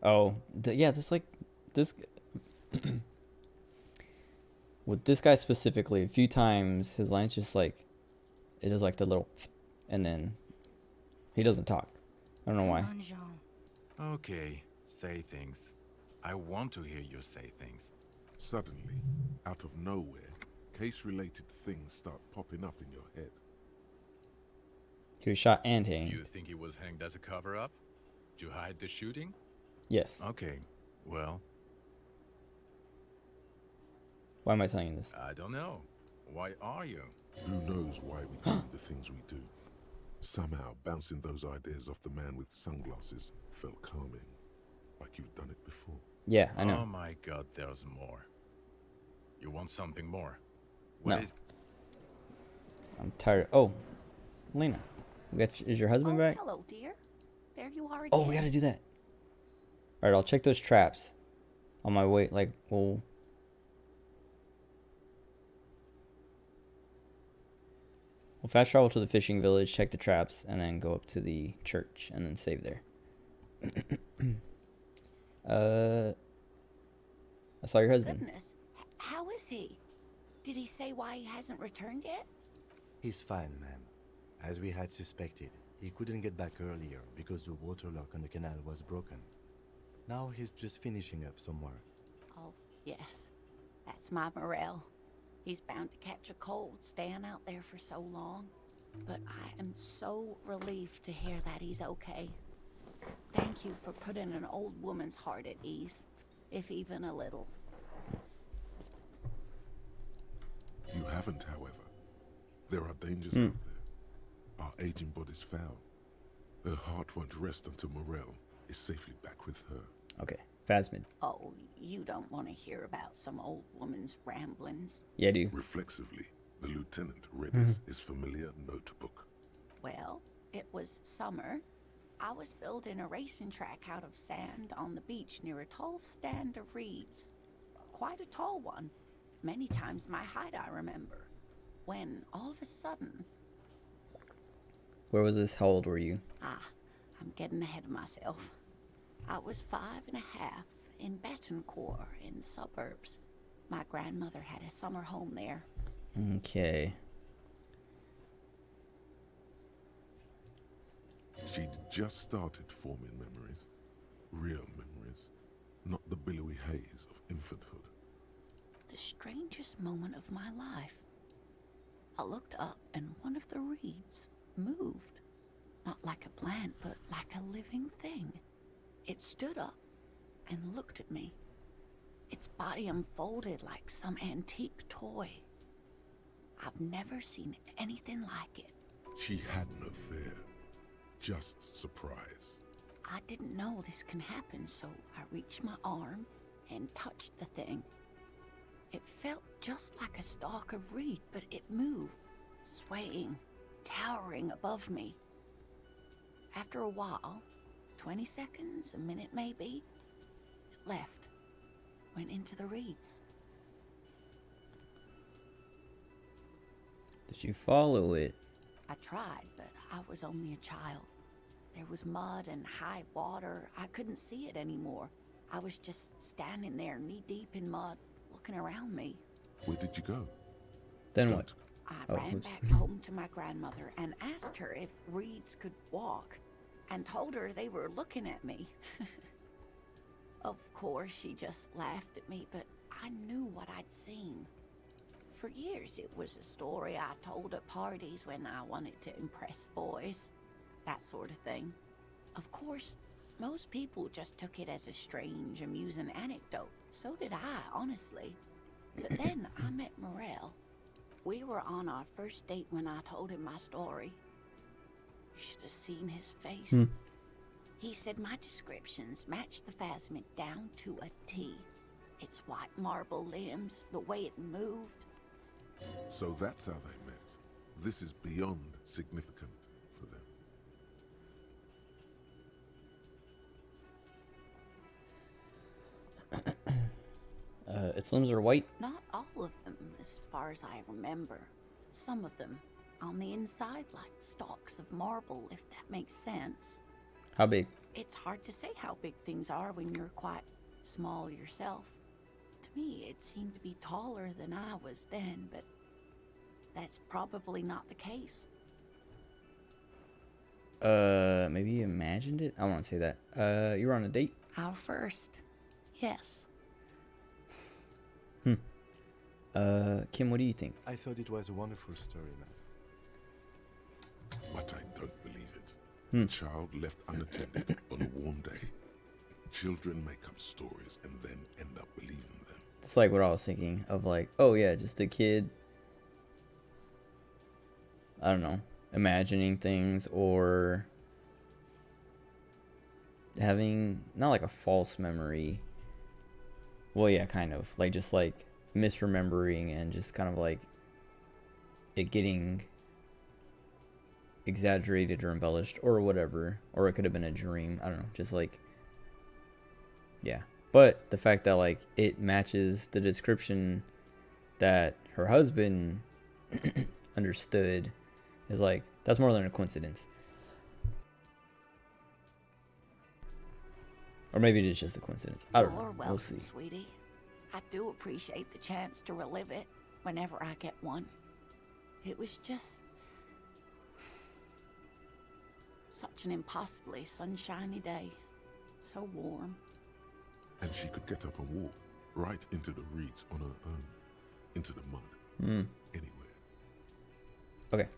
Oh, yeah, just like this. With this guy specifically, a few times his line's just like, it is like the little, and then he doesn't talk. I don't know why. Okay, say things. I want to hear you say things. Suddenly, out of nowhere, case-related things start popping up in your head. He was shot and hanged. You think he was hanged as a cover-up? To hide the shooting? Yes. Okay, well, Why am I telling you this? I don't know. Why are you? Who knows why we do the things we do? Somehow, bouncing those ideas off the man with sunglasses felt calming, like you've done it before. Yeah, I know. Oh my god, there's more. You want something more? No. What is- I'm tired. Oh, Lena, is your husband back? Hello, dear. There you are again. Oh, we gotta do that. All right, I'll check those traps on my way. Like, well, We'll fast travel to the fishing village, check the traps, and then go up to the church and then save there. I saw your husband. Goodness, how is he? Did he say why he hasn't returned yet? He's fine, ma'am. As we had suspected, he couldn't get back earlier because the water lock on the canal was broken. Now he's just finishing up somewhere. Oh, yes. That's my Morel. He's bound to catch a cold staying out there for so long. But I am so relieved to hear that he's okay. Thank you for putting an old woman's heart at ease, if even a little. You haven't, however. There are dangers out there. Our aging body's foul. Her heart won't rest until Morel is safely back with her. Okay, Phasmid. Oh, you don't want to hear about some old woman's ramblings. Yeah, I do. Reflexively, the lieutenant read his familiar notebook. Well, it was summer. I was building a racing track out of sand on the beach near a tall stand of reeds. Quite a tall one. Many times my height, I remember. When, all of a sudden... Where was this? How old were you? I'm getting ahead of myself. I was 5 and a half in Betancourt in the suburbs. My grandmother had a summer home there. Okay. She'd just started forming memories. Real memories. Not the billowy haze of infanthood. The strangest moment of my life. I looked up and one of the reeds moved. Not like a plant, but like a living thing. It stood up and looked at me. Its body unfolded like some antique toy. I've never seen anything like it. She had no fear. Just surprise. I didn't know this can happen, so I reached my arm and touched the thing. It felt just like a stalk of reed, but it moved, swaying, towering above me. After a while, 20 seconds, a minute maybe, it left, went into the reeds. Did you follow it? I tried, but I was only a child. There was mud and high water. I couldn't see it anymore. I was just standing there knee-deep in mud, looking around me. Where did you go? Then what? I ran back home to my grandmother and asked her if reeds could walk, and told her they were looking at me. Of course, she just laughed at me, but I knew what I'd seen. For years, it was a story I told at parties when I wanted to impress boys. That sort of thing. Of course, most people just took it as a strange, amusing anecdote. So did I, honestly. But then I met Morel. We were on our first date when I told him my story. You should have seen his face. He said my descriptions matched the Phasmid down to a T. Its white marble limbs, the way it moved. So that's how they met. This is beyond significant for them. Its limbs are white? Not all of them, as far as I remember. Some of them, on the inside, like stalks of marble, if that makes sense. How big? It's hard to say how big things are when you're quite small yourself. To me, it seemed to be taller than I was then, but that's probably not the case. Maybe you imagined it? I won't say that. You were on a date? Our first. Yes. Kim, what do you think? I thought it was a wonderful story, man. But I don't believe it. A child left unattended on a warm day. Children make up stories and then end up believing them. It's like what I was thinking of, like, oh yeah, just a kid, I don't know, imagining things or having, not like a false memory. Well, yeah, kind of. Like, just like misremembering and just kind of like it getting exaggerated or embellished or whatever. Or it could have been a dream. I don't know. Just like, yeah. But the fact that like it matches the description that her husband understood is like, that's more than a coincidence. Or maybe it is just a coincidence. I don't You're know. welcome, We'll see. sweetie. I do appreciate the chance to relive it whenever I get one. It was just such an impossibly sunshiny day. So warm. And she could get up and walk right into the reeds on her own, into the mud, anywhere. Okay.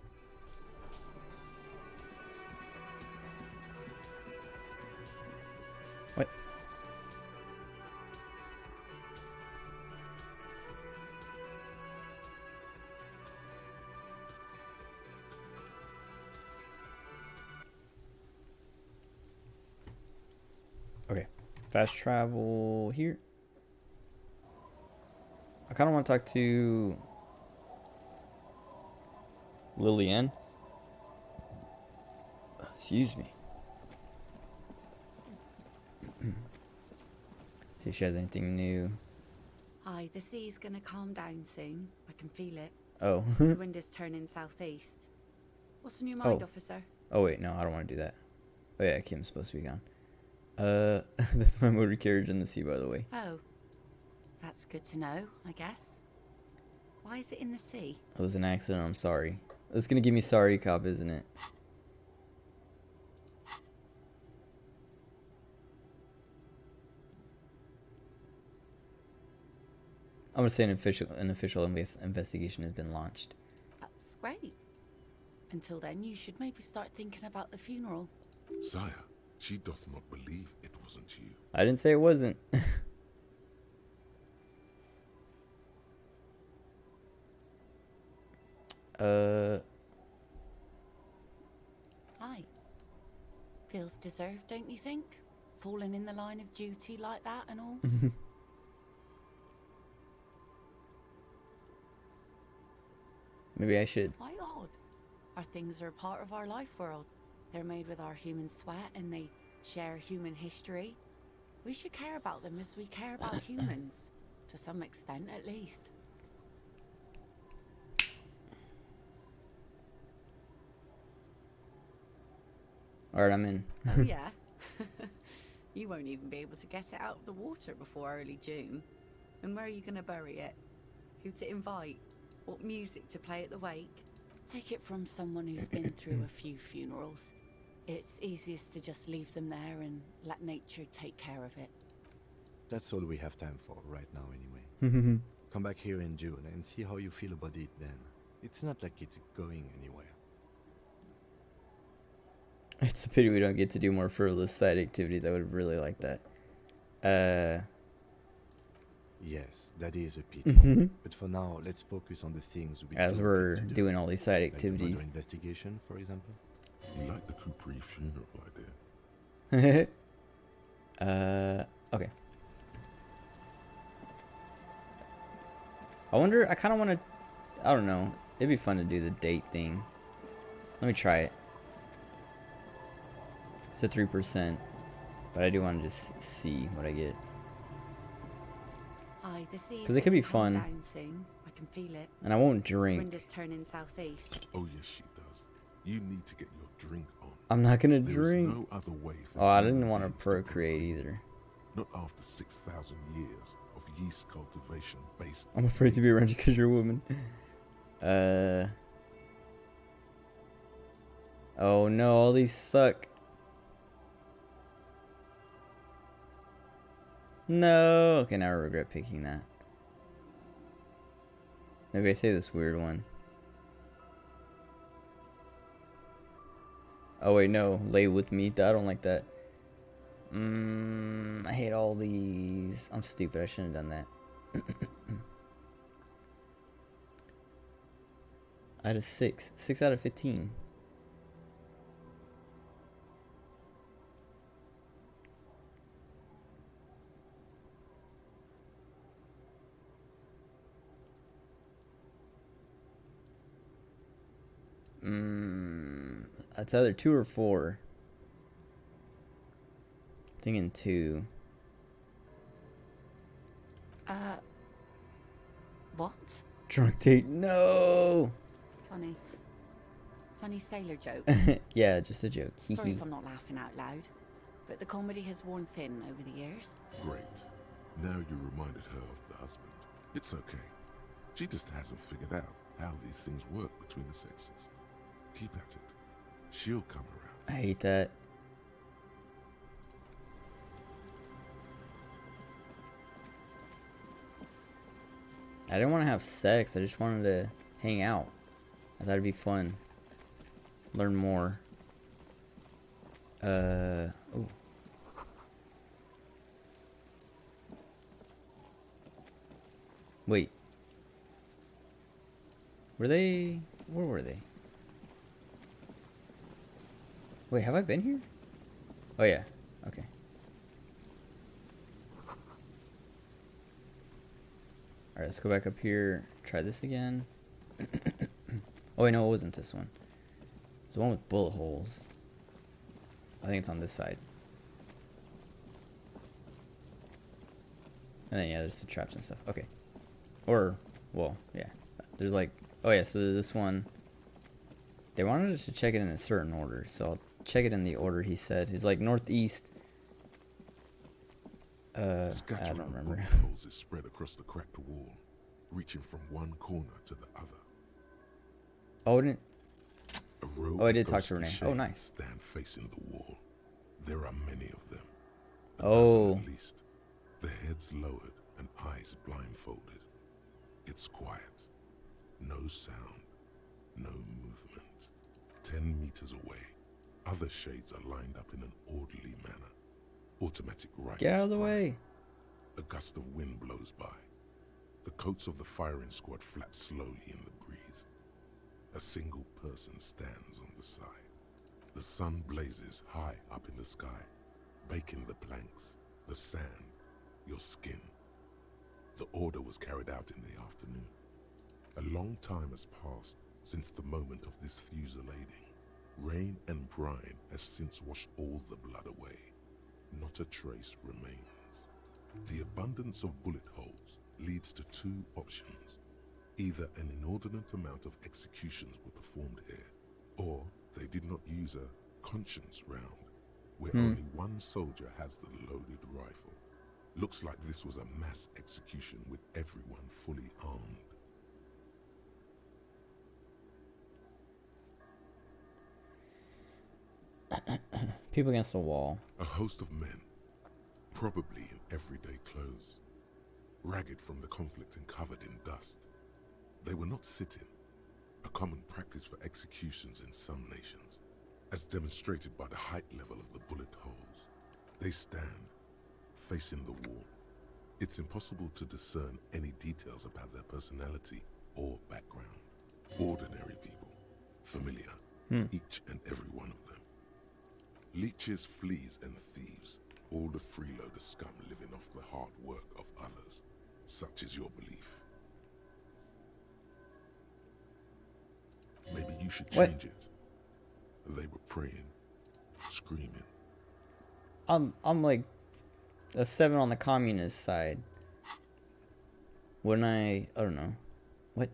What? Okay. Fast travel here. I kind of want to talk to Lillian. Excuse me. See if she has anything new. Aye, the sea's gonna calm down soon. I can feel it. Oh. The wind is turning southeast. What's on your mind, officer? Oh wait, no, I don't want to do that. Oh yeah, Kim's supposed to be gone. That's my motor carriage in the sea, by the way. Oh, that's good to know, I guess. Why is it in the sea? It was an accident, I'm sorry. It's gonna give me sorry cop, isn't it? I'm gonna say an official investigation has been launched. That's great. Until then, you should maybe start thinking about the funeral. Sire, she doth not believe it wasn't you. I didn't say it wasn't. Aye. Feels deserved, don't you think? Falling in the line of duty like that and all. Maybe I should. Why odd? Our things are a part of our life world. They're made with our human sweat and they share human history. We should care about them as we care about humans. To some extent, at least. Alright, I'm in. Oh yeah? You won't even be able to get it out of the water before early June. And where are you going to bury it? Who to invite? What music to play at the wake? Take it from someone who's been through a few funerals. It's easiest to just leave them there and let nature take care of it. That's all we have time for right now anyway. Come back here in June and see how you feel about it then. It's not like it's going anywhere. It's a pity we don't get to do more frivolous side activities. I would have really liked that. Yes, that is a pity. But for now, let's focus on the things we as do we're get to do. doing all these side Like the murder activities. investigation, for example. You like the Capri funeral idea? Okay. I wonder, I kind of want to, I don't know. It'd be fun to do the date thing. Let me try it. It's a 3%, but I do want to just see what I get. Aye, the sea's 'Cause it could be gonna calm fun. down soon. I can feel it. And I won't Wind drink. is turning southeast. Oh yes, she does. You need to get your drink on. I'm not gonna There is drink. no other way for Oh, I human didn't want to beings procreate either. Not after 6,000 years of yeast cultivation based. I'm afraid to be around you because you're a woman. Oh no, all these suck. No. Okay, now I regret picking that. Maybe I say this weird one. Oh wait, no. Lay with me. I don't like that. I hate all these. I'm stupid. I shouldn't have done that. I had a 6. 6 out of 15. That's either 2 or 4. Thinking 2. What? Drunk date. No. Funny. funny sailor joke? Yeah, just a joke. Sorry if I'm not laughing out loud, but the comedy has worn thin over the years. Great. Now you reminded her of the husband. It's okay. She just hasn't figured out how these things work between the sexes. Keep at it. She'll come around. I hate that. I didn't want to have sex. I just wanted to hang out. I thought it'd be fun. Learn more. Ooh. Wait. Were they... Where were they? Wait, have I been here? Oh, yeah. Okay. Alright, let's go back up here. Try this again. Oh, wait, no, it wasn't this one. It's the one with bullet holes. I think it's on this side. And then, yeah, there's the traps and stuff. Okay. Or, well, yeah. There's like... Oh, yeah, so this one... They wanted us to check it in a certain order, so I'll check it in the order he said. He's like northeast. I don't remember. Holes is spread across the cracked wall, reaching from one corner to the other. Oh, didn't... Oh, I did talk to Renee. Oh, nice. Stand facing the wall. There are many of them. Oh. At least. The heads lowered and eyes blindfolded. It's quiet. No sound. No movement. 10 meters away, other shades are lined up in an orderly manner. Automatic rifles. Get out of the way. A gust of wind blows by. The coats of the firing squad flap slowly in the breeze. A single person stands on the side. The sun blazes high up in the sky, baking the planks, the sand, your skin. The order was carried out in the afternoon. A long time has passed since the moment of this fusillading. Rain and brine have since washed all the blood away. Not a trace remains. The abundance of bullet holes leads to two options. Either an inordinate amount of executions were performed here, or they did not use a conscience round, where only one soldier has the loaded rifle. Looks like this was a mass execution with everyone fully armed. People against the wall. A host of men, probably in everyday clothes, ragged from the conflict and covered in dust. They were not sitting, a common practice for executions in some nations, as demonstrated by the height level of the bullet holes. They stand, facing the wall. It's impossible to discern any details about their personality or background. Ordinary people, familiar, each and every one of them. Leeches, fleas, and thieves, all the freeloader scum living off the hard work of others. Such is your belief. Maybe you should change it. They were praying, screaming. I'm like a 7 on the communist side. Wouldn't I don't know. What?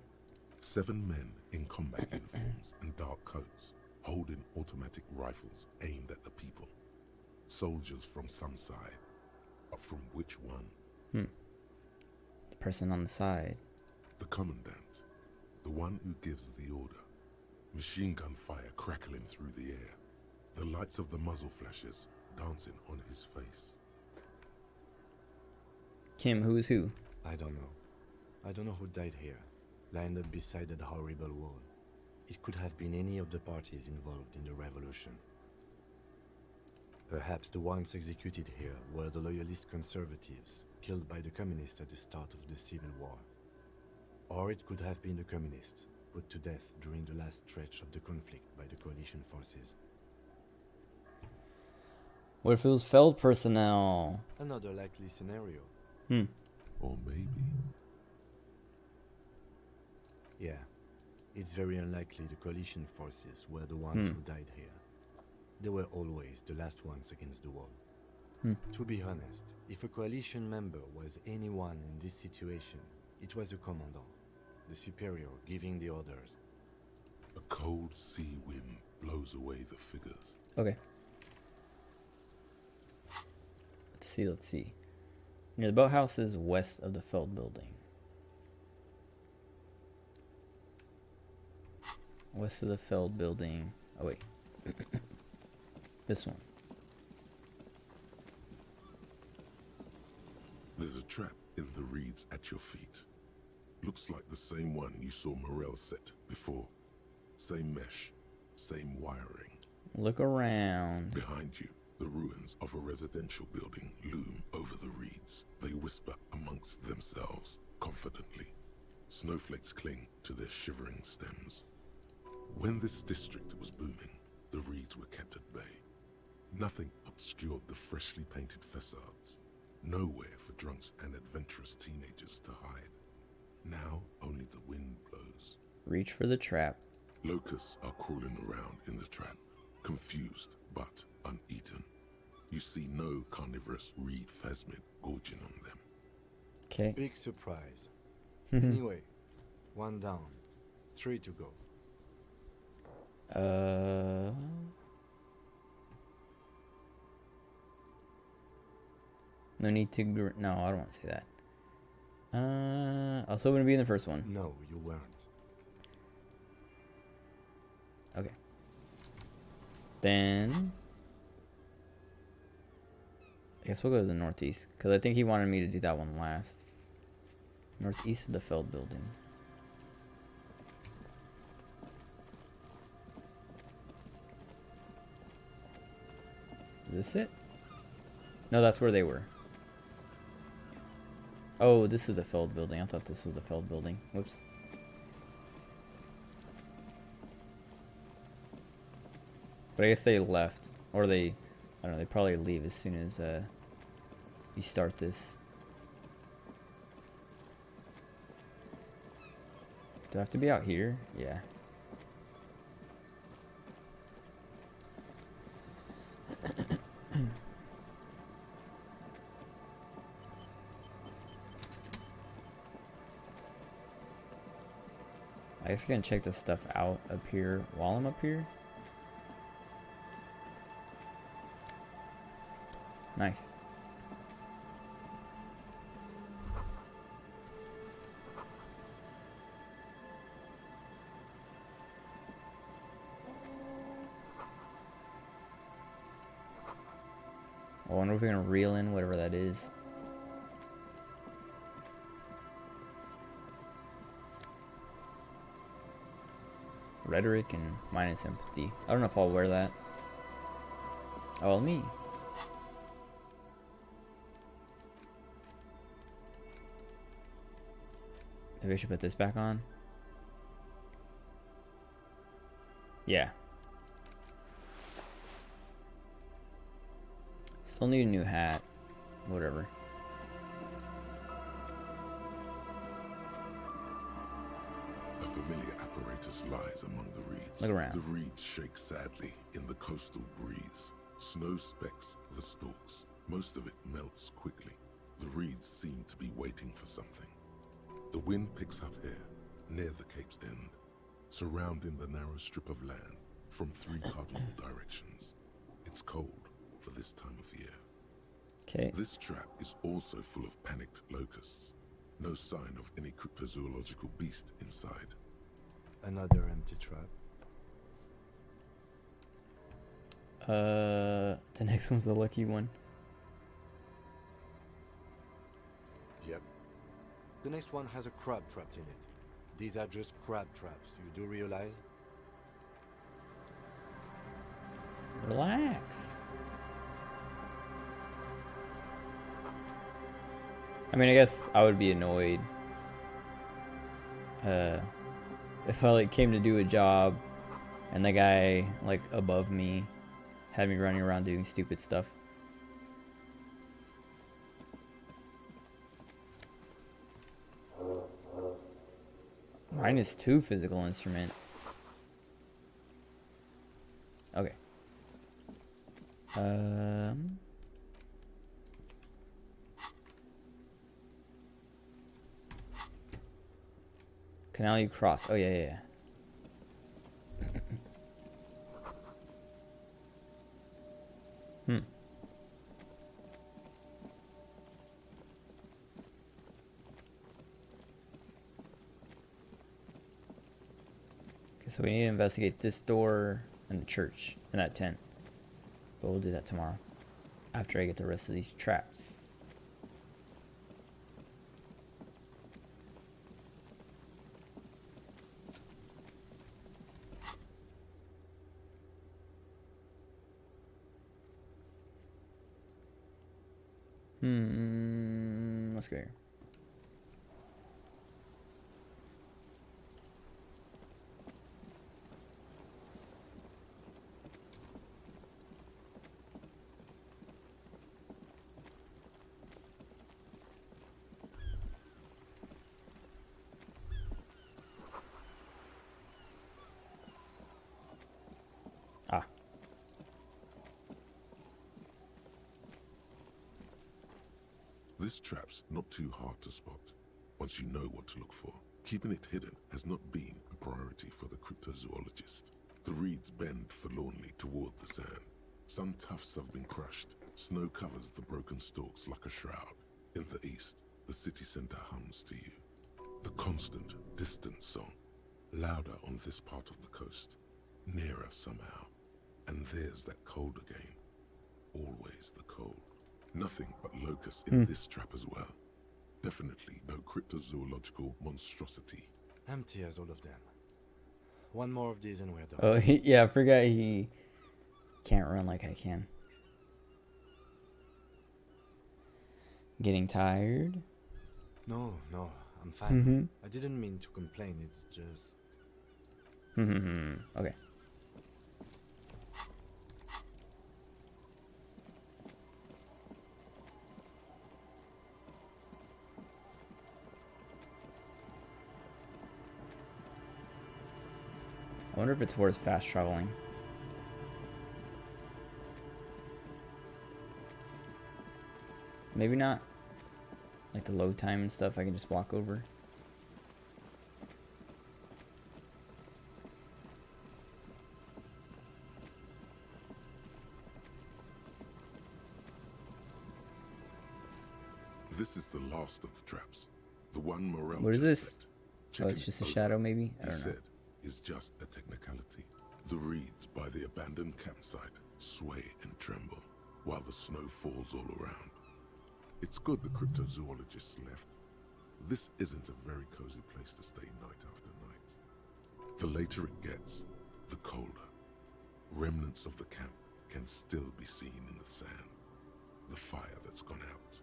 7 men in combat uniforms and dark coats, holding automatic rifles aimed at the people. Soldiers from some side, but from which one? The person on the side. The commandant, the one who gives the order. Machine gun fire crackling through the air. The lights of the muzzle flashes dancing on his face. Kim, who is who? I don't know. I don't know who died here, lined up beside that horrible wall. It could have been any of the parties involved in the revolution. Perhaps the ones executed here were the loyalist conservatives, killed by the communists at the start of the Civil War. Or it could have been the communists, put to death during the last stretch of the conflict by the coalition forces. What if it was Feld personnel? Another likely scenario. Or maybe... Yeah. It's very unlikely the coalition forces were the ones who died here. They were always the last ones against the wall. To be honest, if a coalition member was anyone in this situation, it was a commandant, the superior giving the orders. A cold sea wind blows away the figures. Okay. Let's see. Near the boathouse is west of the Feld building. West of the Feld building. Oh, wait. This one. There's a trap in the reeds at your feet. Looks like the same one you saw Morel set before. Same mesh, same wiring. Look around. Behind you, the ruins of a residential building loom over the reeds. They whisper amongst themselves, confidently. Snowflakes cling to their shivering stems. When this district was booming, the reeds were kept at bay. Nothing obscured the freshly painted facades. Nowhere for drunks and adventurous teenagers to hide. Now only the wind blows. Reach for the trap. Locusts are crawling around in the trap, confused but uneaten. You see no carnivorous reed phasmid gorging on them. Okay. Big surprise. Anyway, 1 down, 3 to go. No need to. No, I don't want to say that. I was hoping to be in the first one. No, you weren't. Okay. Then I guess we'll go to the northeast because I think he wanted me to do that one last. Northeast of the Feld building. Is this it? No, that's where they were. Oh, this is the Feld building. I thought this was the Feld building. Whoops. But I guess they left. Or they, I don't know, they probably leave as soon as you start this. Do I have to be out here? Yeah. I guess I can check this stuff out up here while I'm up here. Nice. I wonder if we're gonna reel in whatever that is. Rhetoric and minus empathy. I don't know if I'll wear that. Oh, well, me. Maybe I should put this back on. Yeah. Still need a new hat. Whatever. A familiar apparatus lies among the reeds. Look around. The reeds shake sadly in the coastal breeze. Snow specks the stalks. Most of it melts quickly. The reeds seem to be waiting for something. The wind picks up here, near the Cape's end, surrounding the narrow strip of land from 3 cardinal directions. It's cold for this time of year. Okay. This trap is also full of panicked locusts. No sign of any cryptozoological beast inside. Another empty trap. The next one's the lucky one. Yep. The next one has a crab trapped in it. These are just crab traps, you do realize? Relax. I mean, I guess I would be annoyed if I like came to do a job and the guy like above me had me running around doing stupid stuff. -2 physical instrument. Okay. Canal you cross. Oh, yeah. So we need to investigate this door and the church and that tent. But we'll do that tomorrow. After I get the rest of these traps. Let's go here. Ah. This trap's not too hard to spot, once you know what to look for. Keeping it hidden has not been a priority for the cryptozoologist. The reeds bend forlornly toward the sand. Some tufts have been crushed. Snow covers the broken stalks like a shroud. In the east, the city center hums to you. The constant, distant song, louder on this part of the coast, nearer somehow. And there's that cold again. Always the cold. Nothing but locusts in this trap as well. Definitely no cryptozoological monstrosity. Empty as all of them. One more of these and we're done. Oh, yeah, I forgot he can't run like I can. Getting tired? No, I'm fine. I didn't mean to complain, it's just... Okay. I wonder if it's worth fast traveling. Maybe not. Like the load time and stuff, I can just walk over. This is the last of the traps. The one Morel What is just this? set. Oh, it's just a shadow, maybe? I He don't know. said is just a technicality. The reeds by the abandoned campsite sway and tremble while the snow falls all around. It's good the cryptozoologists left. This isn't a very cozy place to stay night after night. The later it gets, the colder. Remnants of the camp can still be seen in the sand. The fire that's gone out.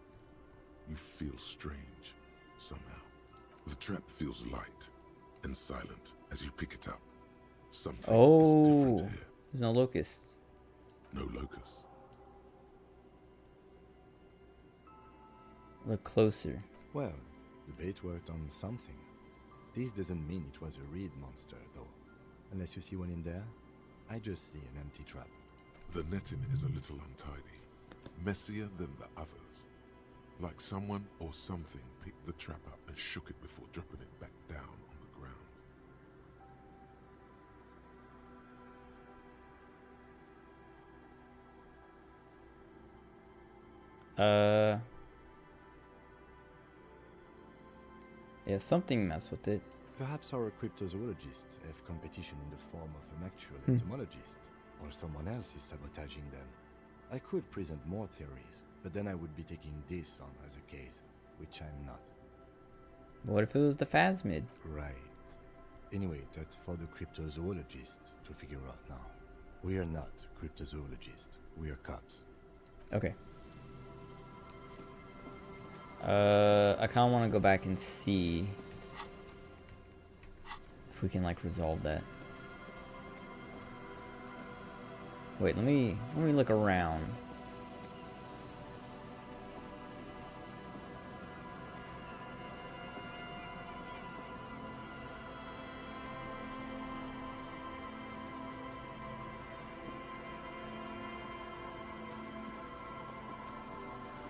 You feel strange, somehow. The trap feels light and silent as you pick it up. Something is different here. There's no locusts. No locusts. Look closer. Well, the bait worked on something. This doesn't mean it was a reed monster, though. Unless you see one in there, I just see an empty trap. The netting is a little untidy, messier than the others. Like someone or something picked the trap up and shook it before dropping it back down on the ground. Yeah, something messed with it. Perhaps our cryptozoologists have competition in the form of an actual entomologist, or someone else is sabotaging them. I could present more theories, but then I would be taking this on as a case, which I'm not. What if it was the phasmid? Right. Anyway, that's for the cryptozoologists to figure out now. We are not cryptozoologists. We are cops. Okay. I kind of want to go back and see if we can like resolve that. Wait, let me look around.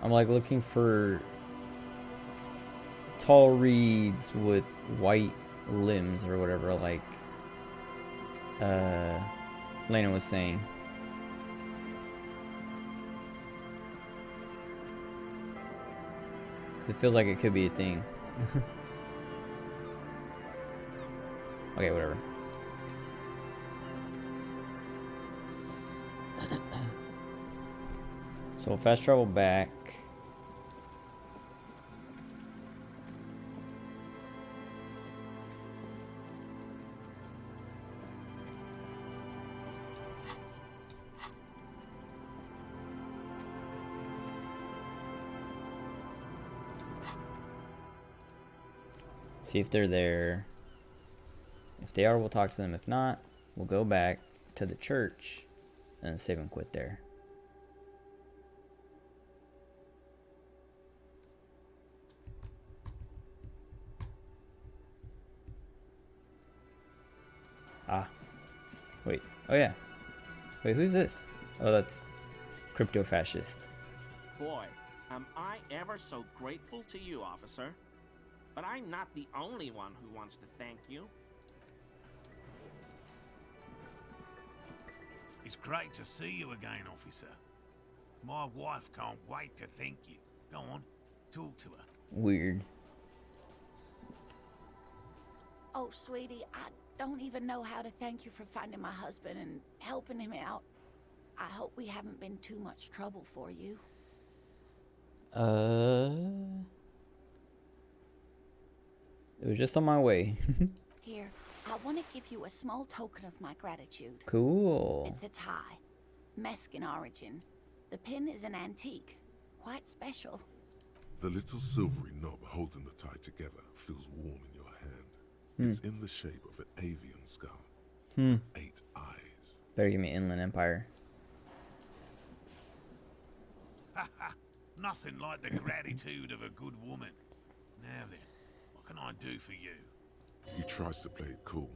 I'm like looking for tall reeds with white limbs or whatever, like Lena was saying. It feels like it could be a thing. Okay, whatever. So we'll fast travel back. See if they're there. If they are, we'll talk to them. If not, we'll go back to the church and save them quit there. Ah. Wait. Oh, yeah. Wait, who's this? Oh, that's Crypto Fascist. Boy, am I ever so grateful to you, officer. But I'm not the only one who wants to thank you. It's great to see you again, officer. My wife can't wait to thank you. Go on, talk to her. Weird. Oh, sweetie, I don't even know how to thank you for finding my husband and helping him out. I hope we haven't been too much trouble for you. It was just on my way. Here, I want to give you a small token of my gratitude. Cool. It's a tie. Mexican origin. The pin is an antique. Quite special. The little silvery knob holding the tie together feels warm in your hand. It's in the shape of an avian skull. 8 eyes. Better give me Inland Empire. Nothing like the gratitude of a good woman. Now then, what can I do for you? He tries to play it cool,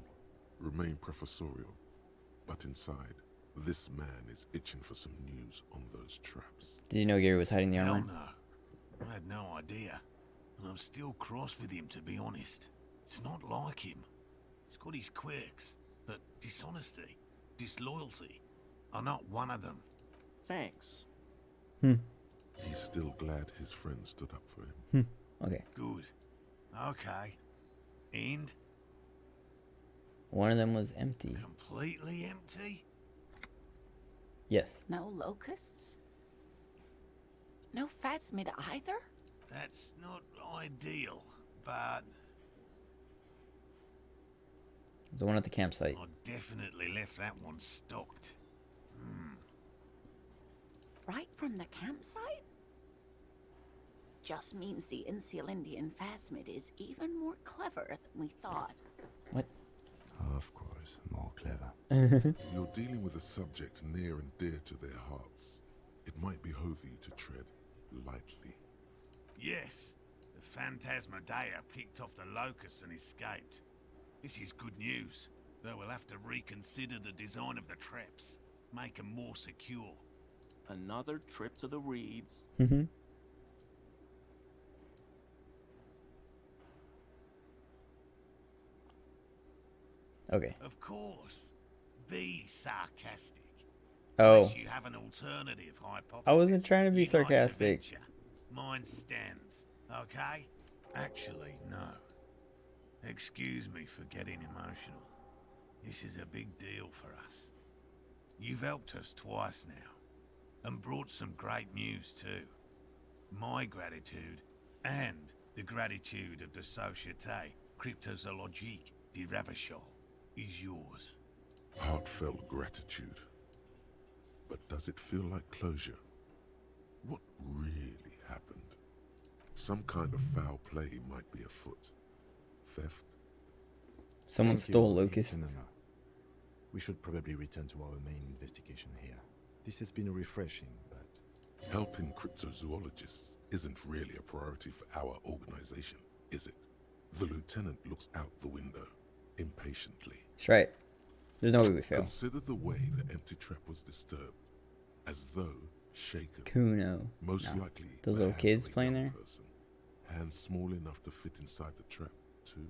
remain professorial, but inside, this man is itching for some news on those traps. Did you know Gary was hiding the armor? Hell no. I had no idea. And I'm still cross with him, to be honest. It's not like him. He's got his quirks, but dishonesty, disloyalty are not one of them. Thanks. He's still glad his friend stood up for him. Okay. Good. Okay. And? One of them was empty. Completely empty? Yes. No locusts? No phasmid either? That's not ideal, but... There's the one at the campsite. I definitely left that one stocked. Right from the campsite? Just means the Insulindian phasmid is even more clever than we thought. What? Of course, more clever. You're dealing with a subject near and dear to their hearts. It might behoove you to tread lightly. Yes, the Phantasmadeia picked off the locusts and escaped. This is good news, though we'll have to reconsider the design of the traps. Make them more secure. Another trip to the reeds. Okay. Of course. Be sarcastic. Oh. Unless you have an alternative hypothesis. I wasn't trying to be you'd like sarcastic. venture. Mine stands, okay? Actually, no. Excuse me for getting emotional. This is a big deal for us. You've helped us twice now, and brought some great news too. My gratitude, and the gratitude of the Société Cryptozoologique de Ravachol, is yours. Heartfelt gratitude. But does it feel like closure? What really happened? Some kind of foul play might be afoot. Theft? Someone Thank stole you, locusts. Lieutenant. We should probably return to our main investigation here. This has been refreshing, but... Helping cryptozoologists isn't really a priority for our organization, is it? The lieutenant looks out the window, impatiently. That's right. There's no way we fail. Consider the way the empty trap was disturbed, as though shaken. Kuno. Most No. likely, Those the little hands kids of a playing young there? person. Hands small enough to fit inside the trap, too.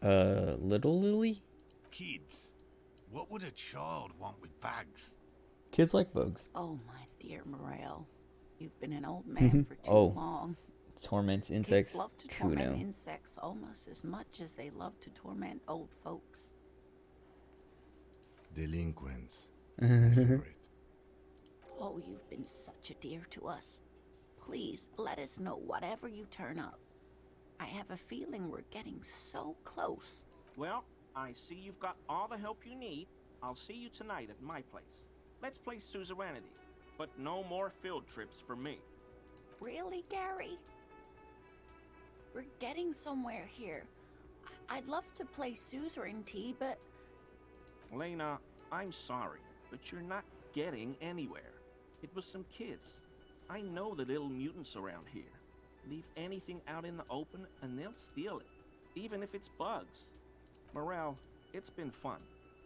Little Lily? Kids, what would a child want with bags? Kids like bugs. Oh, my dear Morel. You've been an old man for too Oh. long. Torments insects. Kids love to torment Kuno. insects almost as much as they love to torment old folks. Delinquents. My favorite. Oh, you've been such a dear to us. Please, let us know whatever you turn up. I have a feeling we're getting so close. Well, I see you've got all the help you need. I'll see you tonight at my place. Let's play suzerainty, but no more field trips for me. Really, Gary? We're getting somewhere here. I'd love to play suzerainty, but... Lena, I'm sorry, but you're not getting anywhere. It was some kids. I know the little mutants around here. Leave anything out in the open and they'll steal it, even if it's bugs. Morale, it's been fun,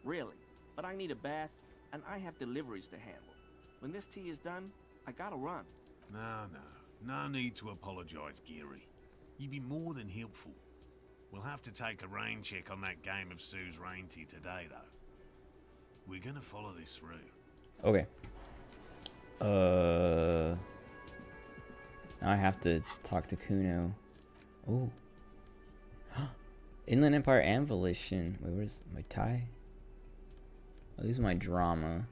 really, but I need a bath and I have deliveries to handle. When this tea is done, I gotta run. No need to apologize, Geary. You'd be more than helpful. We'll have to take a rain check on that game of suzerainty today, though. We're gonna follow this through. Okay. Now I have to talk to Kuno. Oh. Inland Empire and Volition. Wait, where's my tie? Oh, these are my drama.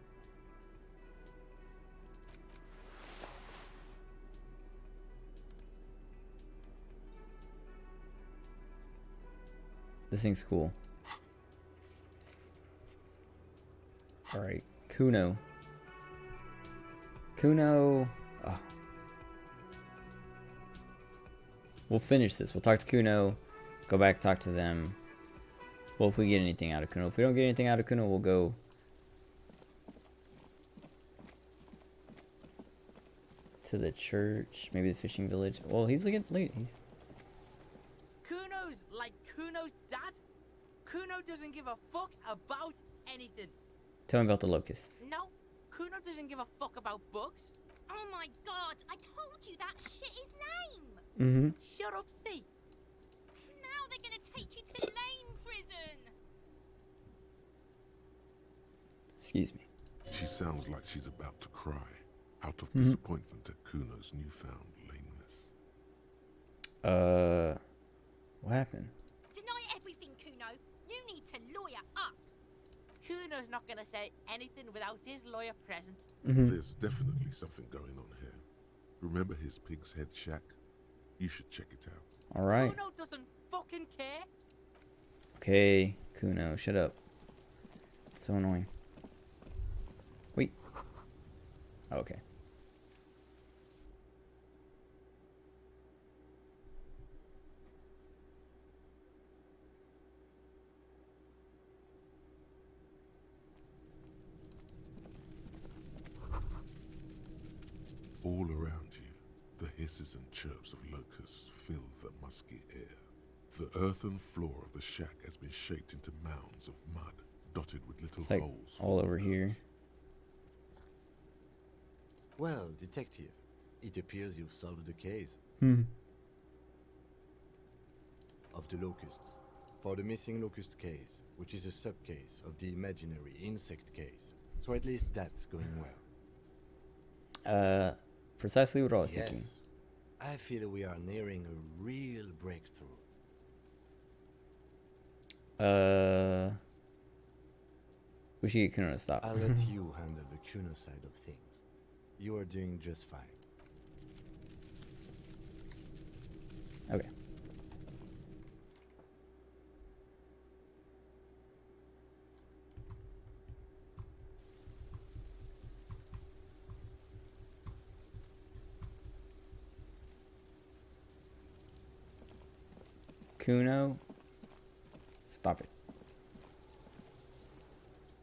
This thing's cool. Alright, Kuno. Kuno. Oh. We'll finish this. We'll talk to Kuno. Go back, talk to them. Well, if we get anything out of Kuno. If we don't get anything out of Kuno, we'll go to the church. Maybe the fishing village. Well, he's looking late. He's... Kuno's like Kuno's dad. Kuno doesn't give a fuck about anything. Tell me about the locusts. No, Kuno doesn't give a fuck about bugs. Oh my god, I told you that shit is lame. Mm-hmm. Shut up, see. Now they're gonna take you to lame prison. Excuse me. She sounds like she's about to cry out of disappointment at Kuno's newfound lameness. What happened? Deny everything, Kuno. You need to lawyer up. Kuno's not gonna say anything without his lawyer present. There's definitely something going on here. Remember his pig's head shack? You should check it out. Alright. Kuno doesn't fucking care. Okay, Kuno, shut up. So annoying. Wait. Okay. All around you, the hisses and chirps of locusts fill the musky air. The earthen floor of the shack has been shaped into mounds of mud, dotted with little It's like holes. all over here. Well, detective, it appears you've solved the case. Of the locusts. For the missing locust case, which is a sub-case of the imaginary insect case. So at least that's going well. Precisely what I was thinking. I feel we are nearing a real breakthrough. We should get Kuno to stop. I'll let you handle the Kuno side of things. You are doing just fine. Okay. Kuno, stop it.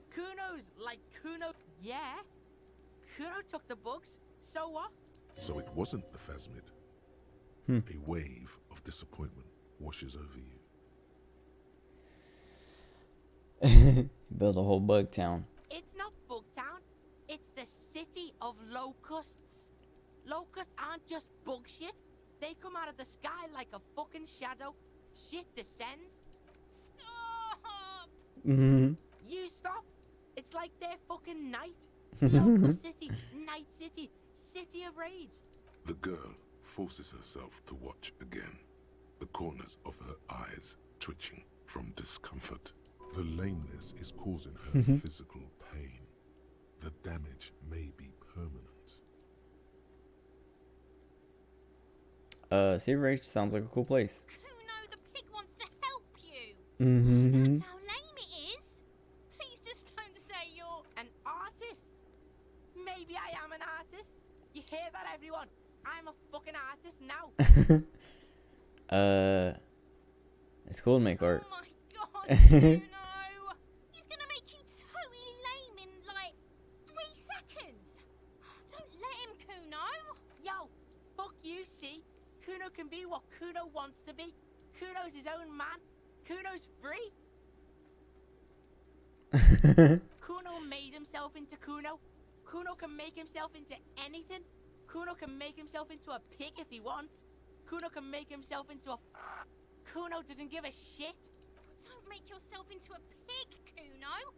Kuno's like Kuno. Yeah. Kuno took the bugs. So what? So it wasn't the phasmid. A wave of disappointment washes over you. Build a whole bug town. It's not Bugtown. It's the city of locusts. Locusts aren't just bug shit. They come out of the sky like a fucking shadow. Shit descends. Stop! You stop. It's like they're fucking night. Locust city, night city, city of rage. The girl forces herself to watch again, the corners of her eyes twitching from discomfort. The lameness is causing her physical pain. The damage may be permanent. Saber Ranch sounds like a cool place. Kuno the pig wants to help you. Mm-hmm. That's how lame it is. Please just don't say you're an artist. Maybe I am an artist. You hear that, everyone? I'm a fucking artist now. It's cool to make art. Oh my god, Kuno! He's gonna make you totally lame in like 3 seconds. Don't let him, Kuno. Yo, fuck you, see? Kuno can be what Kuno wants to be. Kuno's his own man. Kuno's free. Kuno made himself into Kuno. Kuno can make himself into anything. Kuno can make himself into a pig if he wants. Kuno can make himself into a... Kuno doesn't give a shit. Don't make yourself into a pig, Kuno.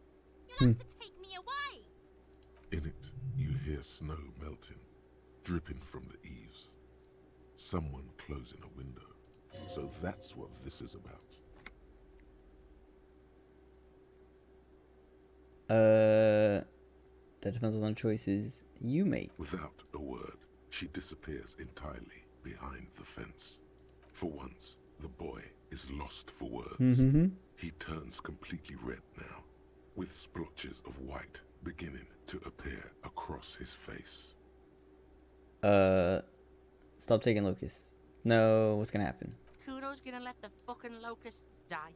You'll have to take me away. In it, you hear snow melting, dripping from the eaves. Someone closing a window. So that's what this is about. That depends on the choices you make. Without a word, she disappears entirely behind the fence. For once, the boy is lost for words. Mm-hmm. He turns completely red now, with splotches of white beginning to appear across his face. Stop taking locusts. No, what's gonna happen? Kuno's gonna let the fucking locusts die.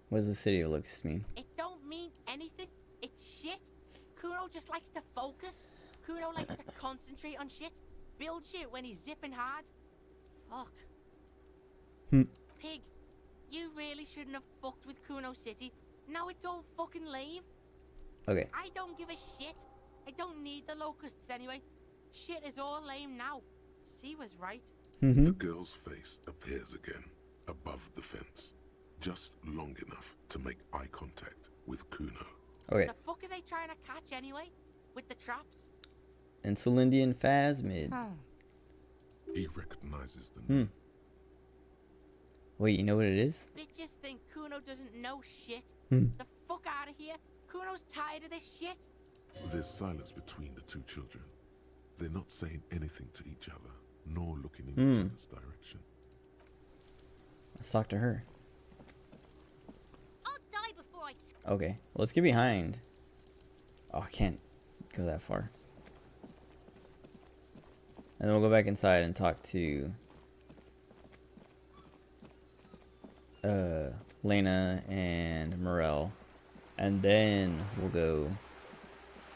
What does the city of locusts mean? It don't mean anything. It's shit. Kuno just likes to focus. Kuno likes to concentrate on shit. Build shit when he's zipping hard. Fuck. Pig, you really shouldn't have fucked with Kuno City. Now it's all fucking lame. Okay. I don't give a shit. I don't need the locusts anyway. Shit is all lame now. C was right. The girl's face appears again, above the fence. Just long enough to make eye contact with Kuno. Okay. The fuck are they trying to catch anyway? With the traps? Insulindian Phasmid. He recognizes the name. Wait, you know what it is? Bitches think Kuno doesn't know shit. Hmm. The fuck out of here. Kuno's tired of this shit. There's silence between the two children. They're not saying anything to each other, nor looking in each other's direction. Let's talk to her. I'll die before I... Okay, well, let's get behind. Oh, I can't go that far. And then we'll go back inside and talk to Lena and Morel. And then we'll go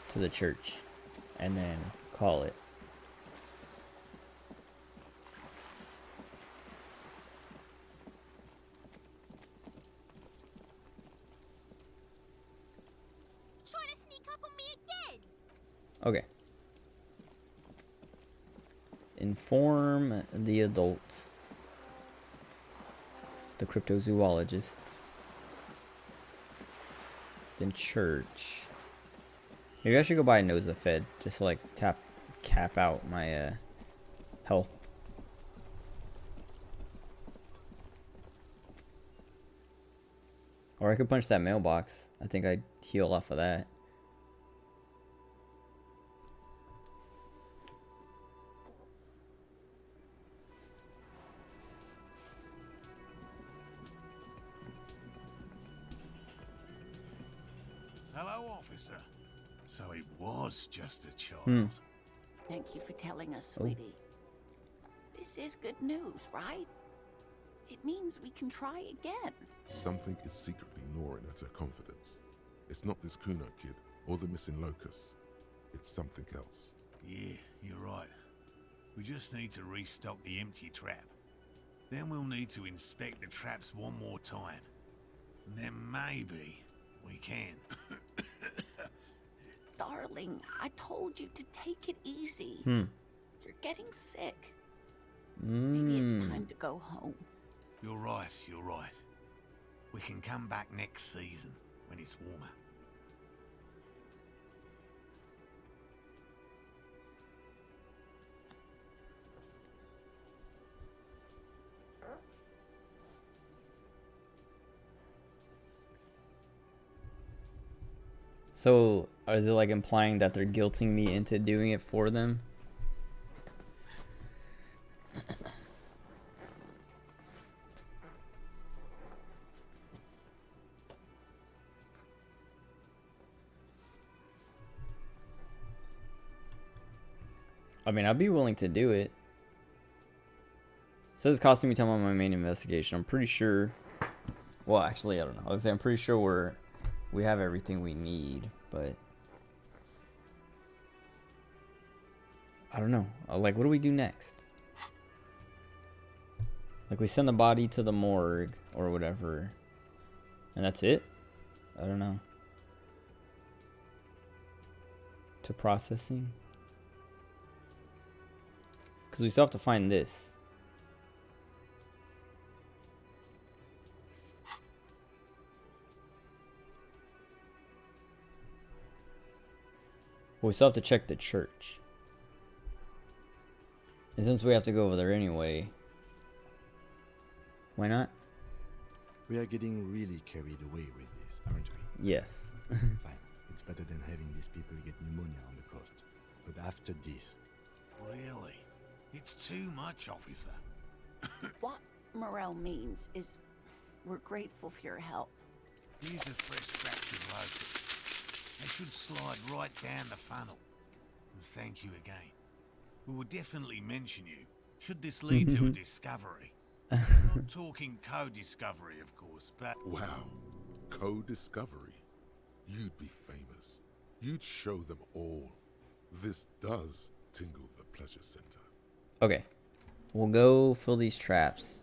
to the church and then call it. Trying to sneak up on me again? Okay. Inform the adults. The cryptozoologists. Then church. Maybe I should go buy Nosafed just to like cap out my health. Or I could punch that mailbox. I think I'd heal off of that. Hello, officer. So it was just a child. Thank you for telling us, sweetie. This is good news, right? It means we can try again. Something is secretly gnawing at her confidence. It's not this Kuno kid or the missing locusts. It's something else. Yeah, you're right. We just need to restock the empty trap. Then we'll need to inspect the traps one more time. And then maybe we can. Darling, I told you to take it easy. Hmm. You're getting sick. Maybe it's Mm. time to go home. You're right, you're right. We can come back next season when it's warmer. So, is it like implying that they're guilting me into doing it for them? I mean, I'd be willing to do it. It says it's costing me time on my main investigation. I'm pretty sure. Well, actually, I don't know. I was saying I'm pretty sure we have everything we need, but I don't know. Like, what do we do next? Like, we send the body to the morgue or whatever, and that's it? I don't know. To processing? Because we still have to find this. Well, we still have to check the church. And since we have to go over there anyway, why not? We are getting really carried away with this, aren't we? Yes. Fine. It's better than having these people get pneumonia on the coast. But after this... Really? It's too much, officer. What Morel means is we're grateful for your help. Here's a fresh batch of locusts. They should slide right down the funnel. And thank you again. We will definitely mention you, should this lead to a discovery. Not talking co-discovery, of course, but... Wow. Co-discovery. You'd be famous. You'd show them all. This does tingle the pleasure center. Okay. We'll go fill these traps.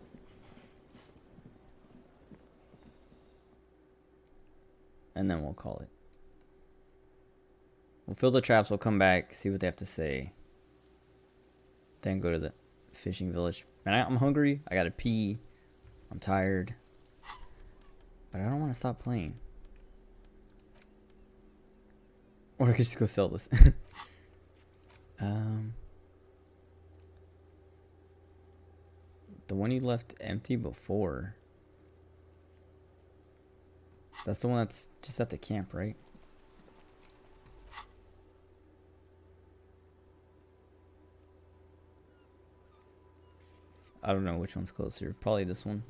And then we'll call it. We'll fill the traps, we'll come back, see what they have to say. Then go to the fishing village. Man, I'm hungry. I gotta pee. I'm tired. But I don't want to stop playing. Or I could just go sell this. The one you left empty before. That's the one that's just at the camp, right? I don't know which one's closer. Probably this one.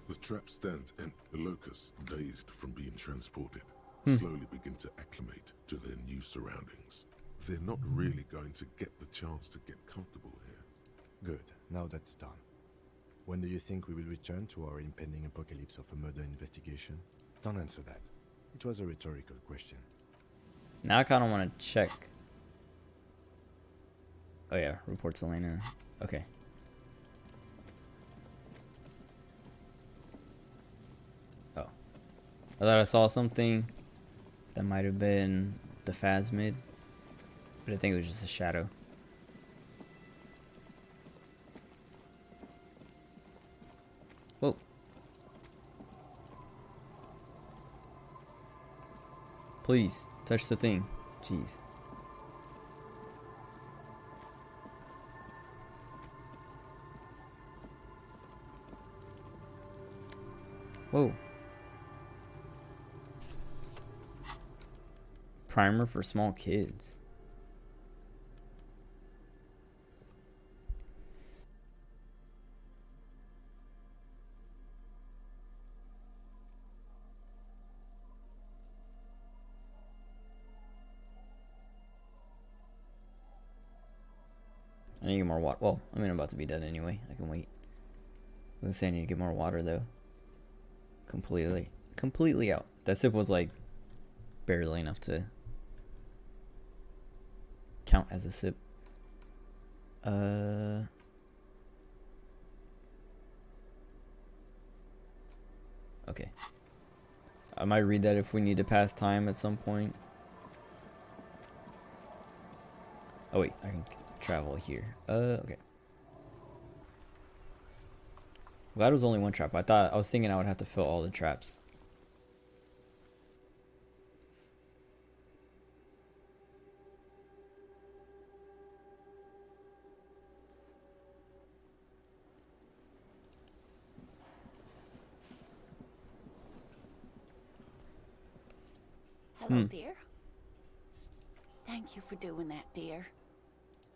The trap stands and the locusts, dazed from being transported, slowly begin to acclimate to their new surroundings. They're not really going to get the chance to get comfortable here. Good. Now that's done. When do you think we will return to our impending apocalypse of a murder investigation? Don't answer that. It was a rhetorical question. Now I kind of want to check. Oh yeah, reports Elena. Okay. Oh. I thought I saw something that might have been the phasmid, but I think it was just a shadow. Whoa. Please, touch the thing. Jeez. Whoa. Primer for small kids. I need to get more water. Well, I mean, I'm about to be done anyway. I can wait. I was saying I need to get more water though. Completely out. That sip was like barely enough to count as a sip. Okay. I might read that if we need to pass time at some point. Oh wait, I can travel here. Okay. Glad it was only one trap. I was thinking I would have to fill all the traps. Hello, dear. Thank you for doing that, dear.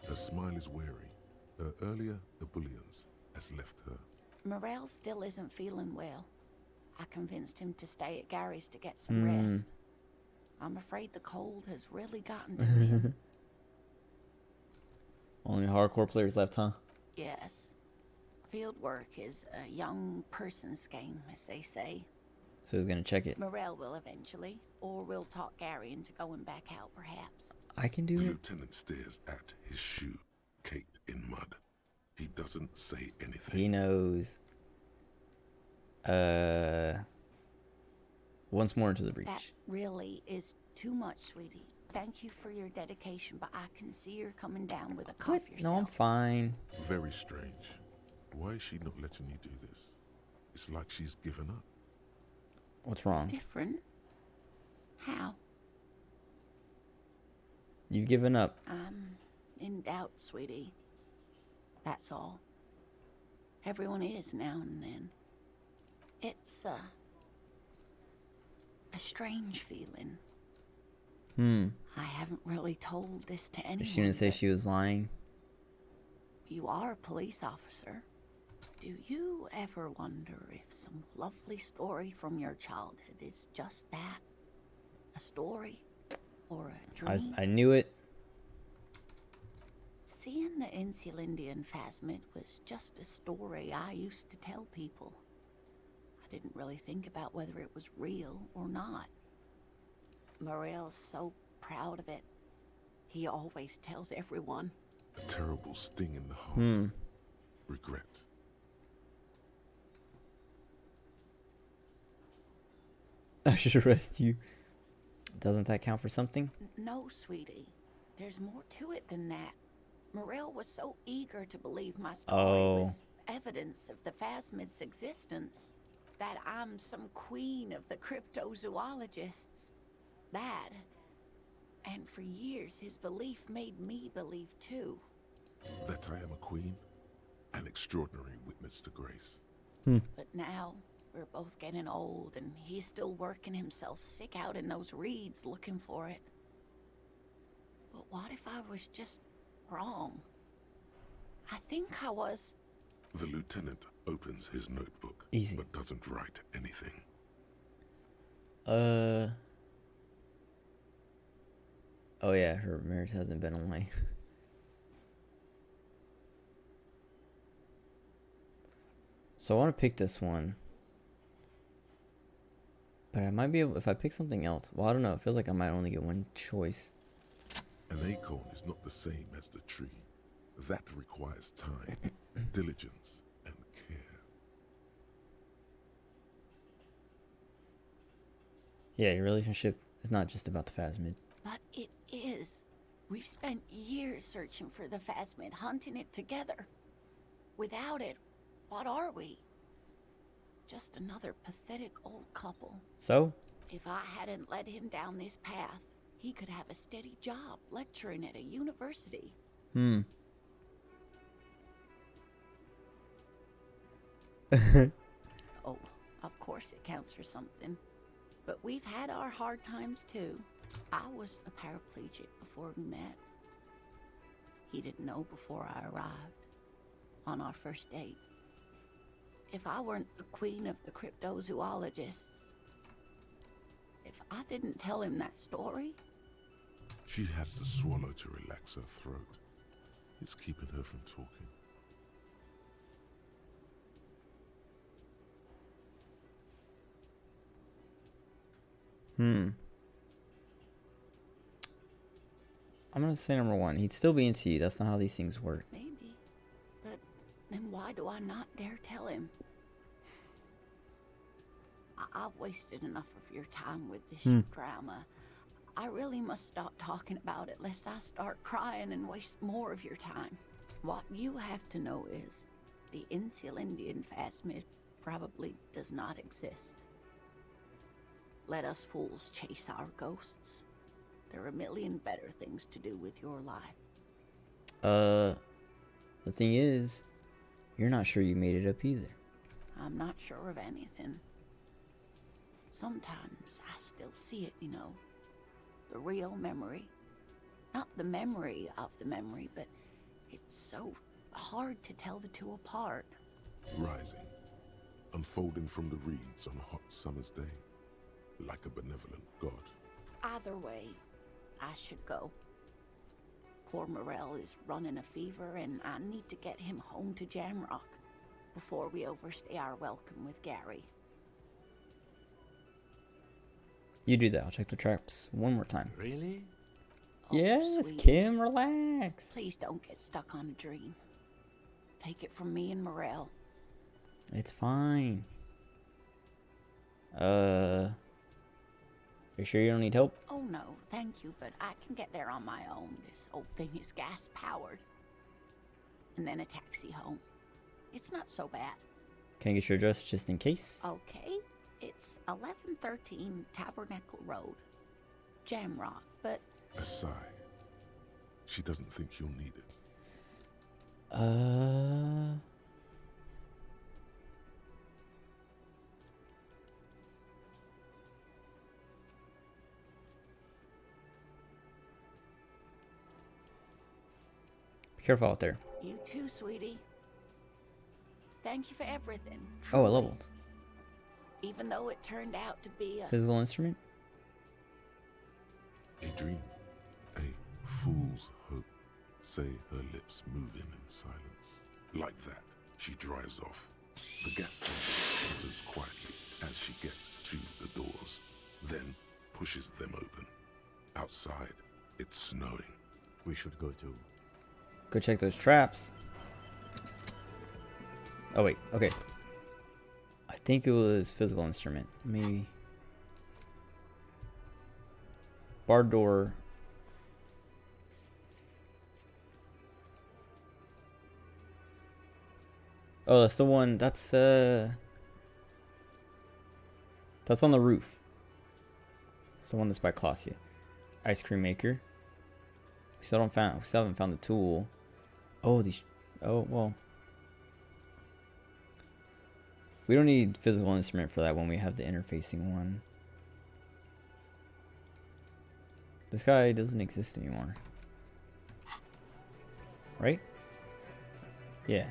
Her smile is wary. Her earlier ebullience has left her. Morel still isn't feeling well. I convinced him to stay at Gary's to get some rest. I'm afraid the cold has really gotten to him. Only hardcore players left, huh? Yes. Field work is a young person's game, as they say. So he's gonna check it. Morel will eventually, or we'll talk Gary into going back out, perhaps. I can do The it. lieutenant stares at his shoe, caked in mud. He doesn't say anything. He knows. Once more into the breach. That really is too much, sweetie. Thank you for your dedication, but I can see you're coming down with a cough What? yourself. No, I'm fine. Very strange. Why is she not letting you do this? It's like she's given up. What's wrong? Different? How? You've given up. I'm in doubt, sweetie. That's all. Everyone is now and then. It's a strange feeling. I haven't really told this to anyone. She didn't say she was lying. You are a police officer. Do you ever wonder if some lovely story from your childhood is just that? A story? Or a dream? I knew it. Seeing the Insulindian Phasmid was just a story I used to tell people. I didn't really think about whether it was real or not. Morel's so proud of it. He always tells everyone. A terrible sting in the heart. Regret. I should arrest you. Doesn't that count for something? No, sweetie. There's more to it than that. Morel was so eager to believe my story was evidence of the Phasmid's existence that I'm some queen of the cryptozoologists. That, and for years his belief made me believe too. That I am a queen? An extraordinary witness to grace. But now, we're both getting old and he's still working himself sick out in those reeds looking for it. But what if I was just wrong? I think I was. The lieutenant opens his notebook, but doesn't write anything. Oh yeah, her marriage hasn't been away. So I want to pick this one. But I might be able, if I pick something else. Well, I don't know. It feels like I might only get one choice. An acorn is not the same as the tree. That requires time, diligence, and care. Yeah, your relationship is not just about the Phasmid. But it is. We've spent years searching for the Phasmid, hunting it together. Without it, what are we? Just another pathetic old couple. So? If I hadn't led him down this path, he could have a steady job lecturing at a university. Oh, of course it counts for something. But we've had our hard times too. I was a paraplegic before we met. He didn't know before I arrived. On our first date. If I weren't the queen of the cryptozoologists, if I didn't tell him that story... She has to swallow to relax her throat. It's keeping her from talking. I'm gonna say number one. He'd still be into you. That's not how these things work. Maybe. But then why do I not dare tell him? I've wasted enough of your time with this drama. I really must stop talking about it lest I start crying and waste more of your time. What you have to know is the Insulindian Phasmid probably does not exist. Let us fools chase our ghosts. There are a million better things to do with your life. The thing is, you're not sure you made it up either. I'm not sure of anything. Sometimes I still see it, you know. the real memory. Not the memory of the memory, but it's so hard to tell the two apart. Rising, unfolding from the reeds on a hot summer's day, like a benevolent god. Either way, I should go. Poor Morel is running a fever, and I need to get him home to Jamrock before we overstay our welcome with Gary. You do that. I'll check the traps one more time. Really? Yes, sweetie. Kim, relax. Please don't get stuck on a dream. Take it from me and Morel. It's fine. You sure you don't need help? Oh no, thank you, but I can get there on my own. This old thing is gas powered. And then a taxi home. It's not so bad. Can I get your address just in case? Okay, it's 1113 Tabernacle Road, Jamrock, but... A sigh. She doesn't think you'll need it. Be careful out there. You too, sweetie. Thank you for everything. Oh, I truly. leveled. Even though it turned out to be a... Physical instrument? A dream. A fool's hope. Say her lips moving in silence. Like that, she drives off. The gas engine enters quietly as she gets to the doors, then pushes them open. Outside, it's snowing. We should go too. Go check those traps. Oh, wait. Okay. I think it was physical instrument. Maybe. Bar door. Oh, that's the one. That's on the roof. It's the one that's by Clausia. Ice cream maker. We still haven't found the tool. Oh, these. Oh, well. We don't need physical instrument for that when we have the interfacing one. This guy doesn't exist anymore. Right? Yeah.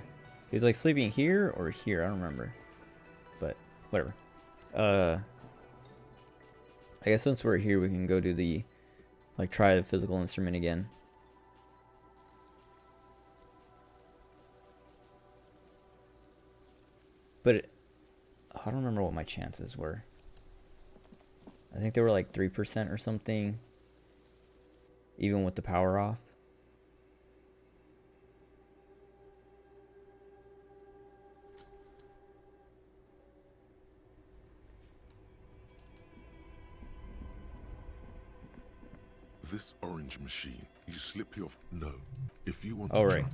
He was like sleeping here or here, I don't remember. But whatever. I guess since we're here we can go do the try the physical instrument again. But I don't remember what my chances were. I think they were like 3% or something. Even with the power off. This orange machine, you slip your... No. If you want Oh, to right.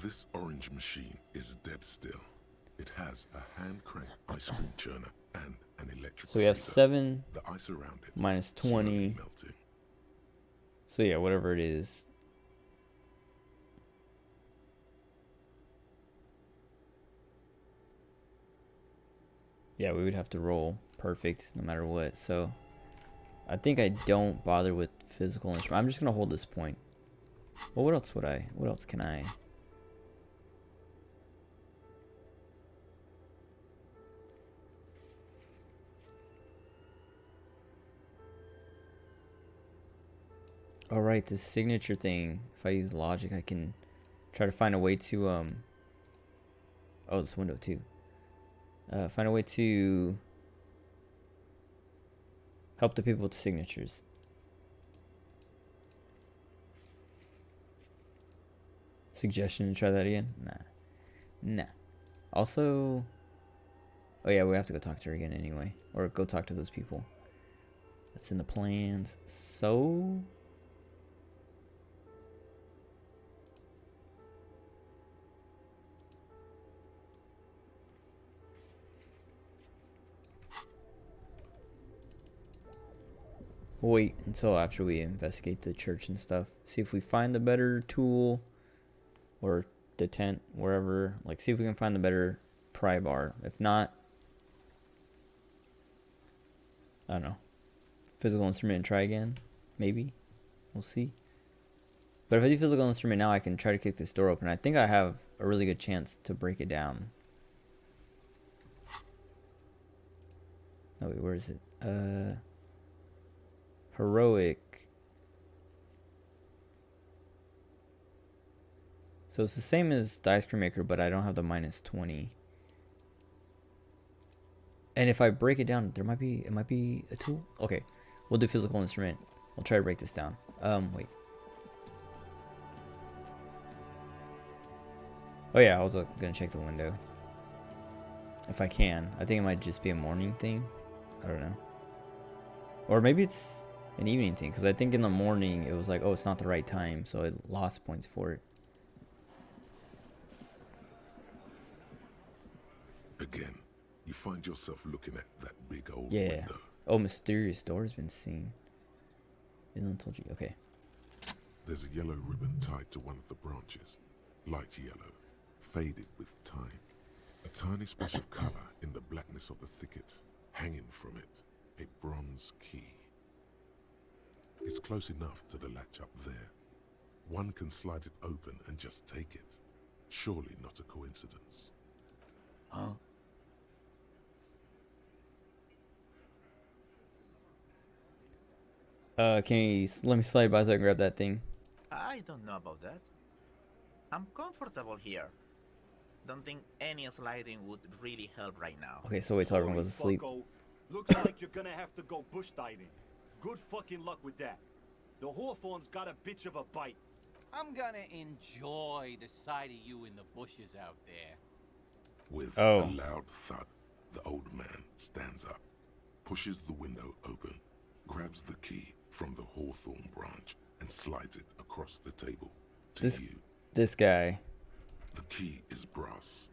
This orange machine is dead still. It has a hand crank ice cream churner and an electric So we have freezer. 7 The ice around it minus slowly 20. melting. So yeah, whatever it is. Yeah, we would have to roll perfect no matter what. So I think I don't bother with physical instrument. I'm just gonna hold this point. Well, what else can I? All right, this signature thing. If I use logic, I can try to find a way to oh, this window too. Find a way to help the people with the signatures. Suggestion to try that again? Nah. Also, oh yeah, we have to go talk to her again anyway, or go talk to those people. That's in the plans. So. We'll wait until after we investigate the church and stuff. See if we find the better tool. Or the tent, wherever. Like, see if we can find the better pry bar. If not, I don't know. Physical instrument and try again. Maybe. We'll see. But if I do physical instrument now, I can try to kick this door open. I think I have a really good chance to break it down. No, wait, where is it? Heroic. So it's the same as the ice cream maker, but I don't have the -20. And if I break it down, it might be a tool. Okay, we'll do physical instrument. We'll try to break this down. Wait. Oh yeah, I was gonna check the window. If I can. I think it might just be a morning thing. I don't know. Or maybe it's an evening thing, because I think in the morning it was like, oh, it's not the right time, so it lost points for it. Again, you find yourself looking at that big old Yeah. window. Oh, mysterious door has been seen. Didn't told you. Okay. There's a yellow ribbon tied to one of the branches. Light yellow, faded with time. A tiny splash of color in the blackness of the thicket. Hanging from it, a bronze key. It's close enough to the latch up there. One can slide it open and just take it. Surely not a coincidence. Huh? Can you let me slide by so I can grab that thing? I don't know about that. I'm comfortable here. Don't think any sliding would really help right now. Okay, so wait till everyone Sorry, goes to sleep. bucko. Looks like you're gonna have to go bush diving. Good fucking luck with that. The Hawthorne's got a bitch of a bite. I'm gonna enjoy the sight of you in the bushes out there. With Oh. a loud thud, the old man stands up, pushes the window open, grabs the key from the hawthorn branch, and slides it across the table to you. This guy. The key is brass.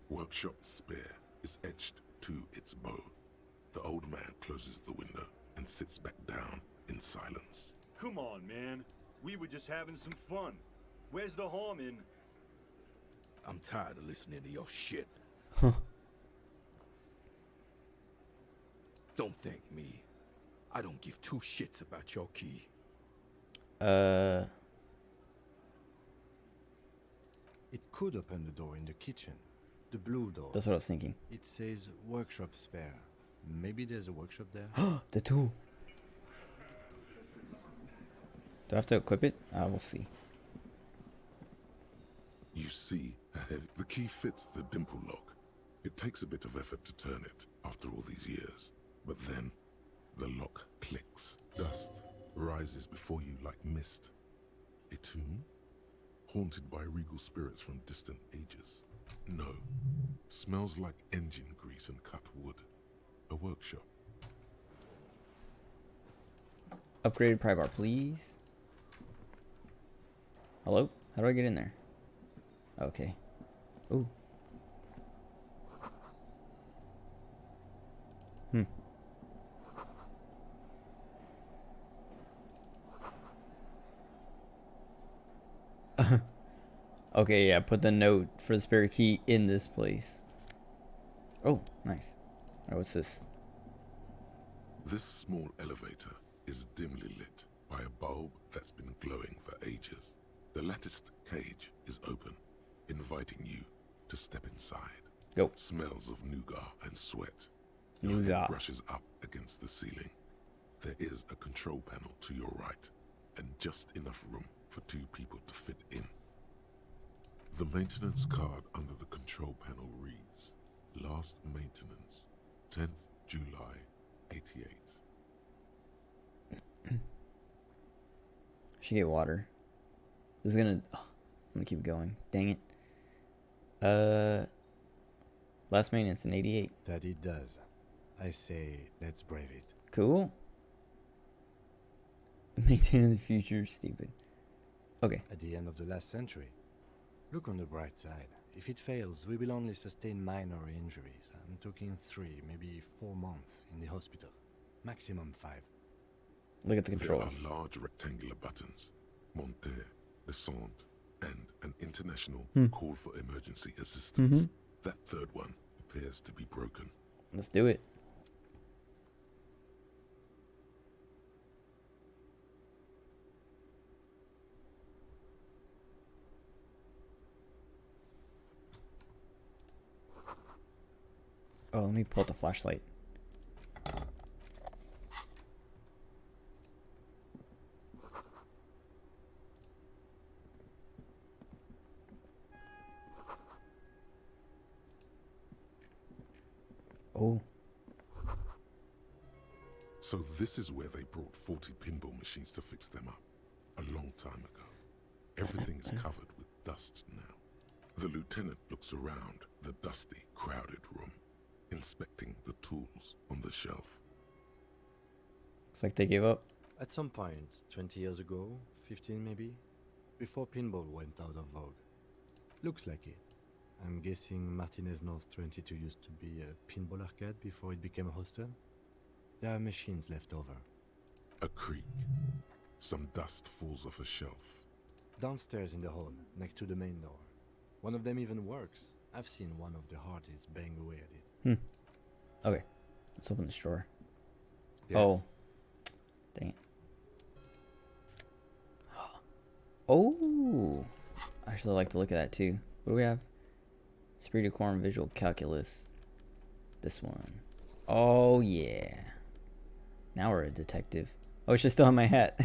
Workshop spear is etched to its bow. The old man closes the window and sits back down in silence. Come on, man. We were just having some fun. Where's the harm in? I'm tired of listening to your shit. Don't thank me. I don't give two shits about your key. It could open the door in the kitchen. The blue door. That's what I was thinking. It says workshop spare. Maybe there's a workshop there? The tool. Do I have to equip it? We'll see. You see, the key fits the dimple lock. It takes a bit of effort to turn it after all these years. But then, the lock clicks. Dust rises before you like mist. A tomb? Haunted by regal spirits from distant ages. No. Smells like engine grease and cut wood. A workshop. Upgraded pry bar, please. Hello? How do I get in there? Okay. Ooh. Okay, yeah, put the note for the spare key in this place. Oh, nice. Alright, what's this? This small elevator is dimly lit by a bulb that's been glowing for ages. The latticed cage is open, inviting you to step inside. Go. Smells of nougat and sweat. Your Nougat. head brushes up against the ceiling. There is a control panel to your right, and just enough room for two people to fit in. The maintenance card under the control panel reads, Last maintenance, 10th July, 88. Should get water. This is gonna. Oh, I'm gonna keep going. Dang it. Last maintenance in 88. That it does. I say, let's brave it. Cool. Maintain in the future. Stupid. Okay. At the end of the last century. Look on the bright side. If it fails, we will only sustain minor injuries. I'm talking 3, maybe 4 months in the hospital. Maximum 5. Look at the controls. There are large rectangular buttons. Monter, descente, and an international call for emergency assistance. That third one appears to be broken. Let's do it. let me pull out the flashlight. Oh. So this is where they brought 40 pinball machines to fix them up. A long time ago. Everything is covered with dust now. The lieutenant looks around the dusty, crowded room, inspecting the tools on the shelf. Looks like they gave up. At some point, 20 years ago, 15 maybe, before pinball went out of vogue. Looks like it. I'm guessing Martinez North 22 used to be a pinball arcade before it became a hostel. There are machines left over. A creak. Some dust falls off a shelf. Downstairs in the hall, next to the main door. One of them even works. I've seen one of the Hardys bang away at it. Okay. Let's open this drawer. Yes. Oh. Dang it. Oh. I actually like to look at that too. What do we have? Esprit de corps and visual calculus. This one. Oh yeah. Now we're a detective. Oh, I should still have my hat.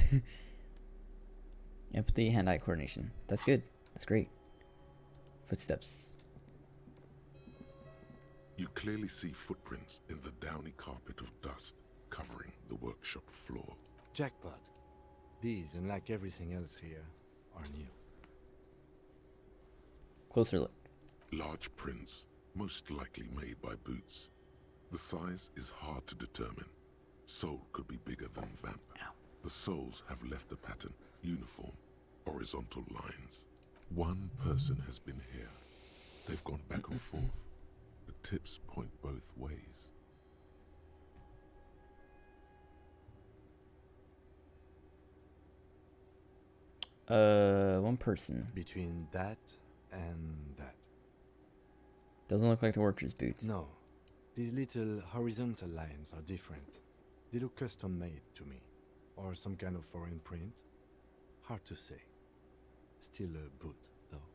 Empathy, hand-eye coordination. That's good. That's great. Footsteps. You clearly see footprints in the downy carpet of dust covering the workshop floor. Jackpot. These, unlike everything else here, are new. Closer look. Large prints, most likely made by Boots. The size is hard to determine. Sole could be bigger than Vamp. The soles have left a pattern, uniform, horizontal lines. One person has been here. They've gone back and forth. The tips point both ways. One person. Between that and that. Doesn't look like the worker's boots. No. These little horizontal lines are different. They look custom made to me. Or some kind of foreign print. Hard to say. Still a boot, though.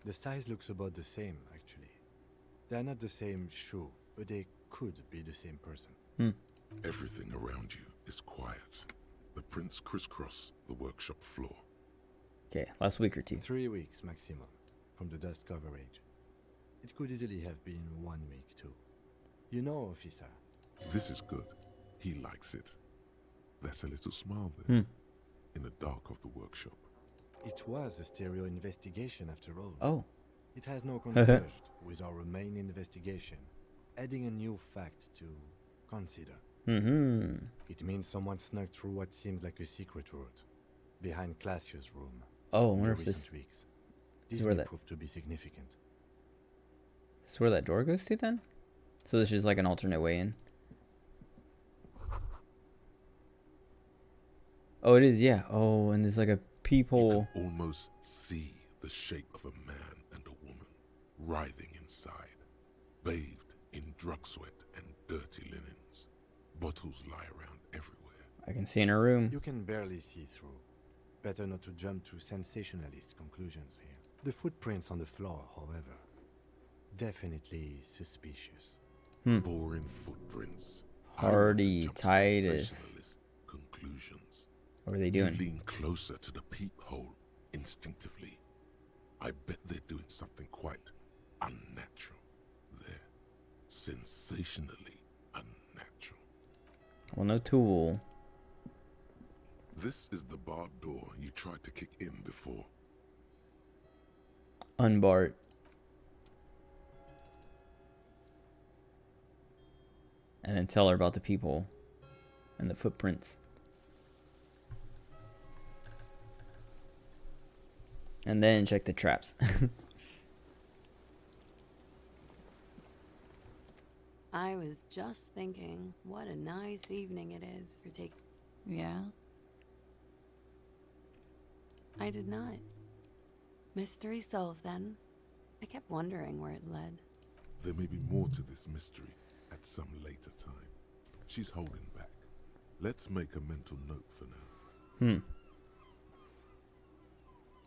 The size looks about the same, actually. They are not the same shoe, but they could be the same person. Everything around you is quiet. The prints crisscross the workshop floor. Okay, last week or two. 3 weeks maximum, from the dust coverage. It could easily have been 1 week, too. You know, officer. This is good. He likes it. There's a little smile there. In the dark of the workshop. It was a stereo investigation after all. Oh. It has now converged with our main investigation, adding a new fact to consider. It means someone snuck through what seems like a secret route, behind Classius' room. Oh, I in wonder the if recent this weeks. is This where may that prove to be significant. this is where that door goes to then? So this is like an alternate way in. Oh, it is, yeah. Oh, and there's like a peephole. You can almost see the shape of a man and a woman writhing inside, bathed in drug sweat and dirty linens. Bottles lie around everywhere. I can see in her room. You can barely see through. Better not to jump to sensationalist conclusions here. The footprints on the floor, however, definitely suspicious. Boring footprints. Hardy, Titus. Sensationalist conclusions. What are they doing? You lean closer to the peephole instinctively. I bet they're doing something quite unnatural. They're sensationally unnatural. Well, no tool. This is the barred door you tried to kick in before. Unbar it. And then tell her about the people and the footprints. And then check the traps. I was just thinking, what a nice evening it is for taking. Yeah? I did not. Mystery solved then. I kept wondering where it led. There may be more to this mystery at some later time. She's holding back. Let's make a mental note for now.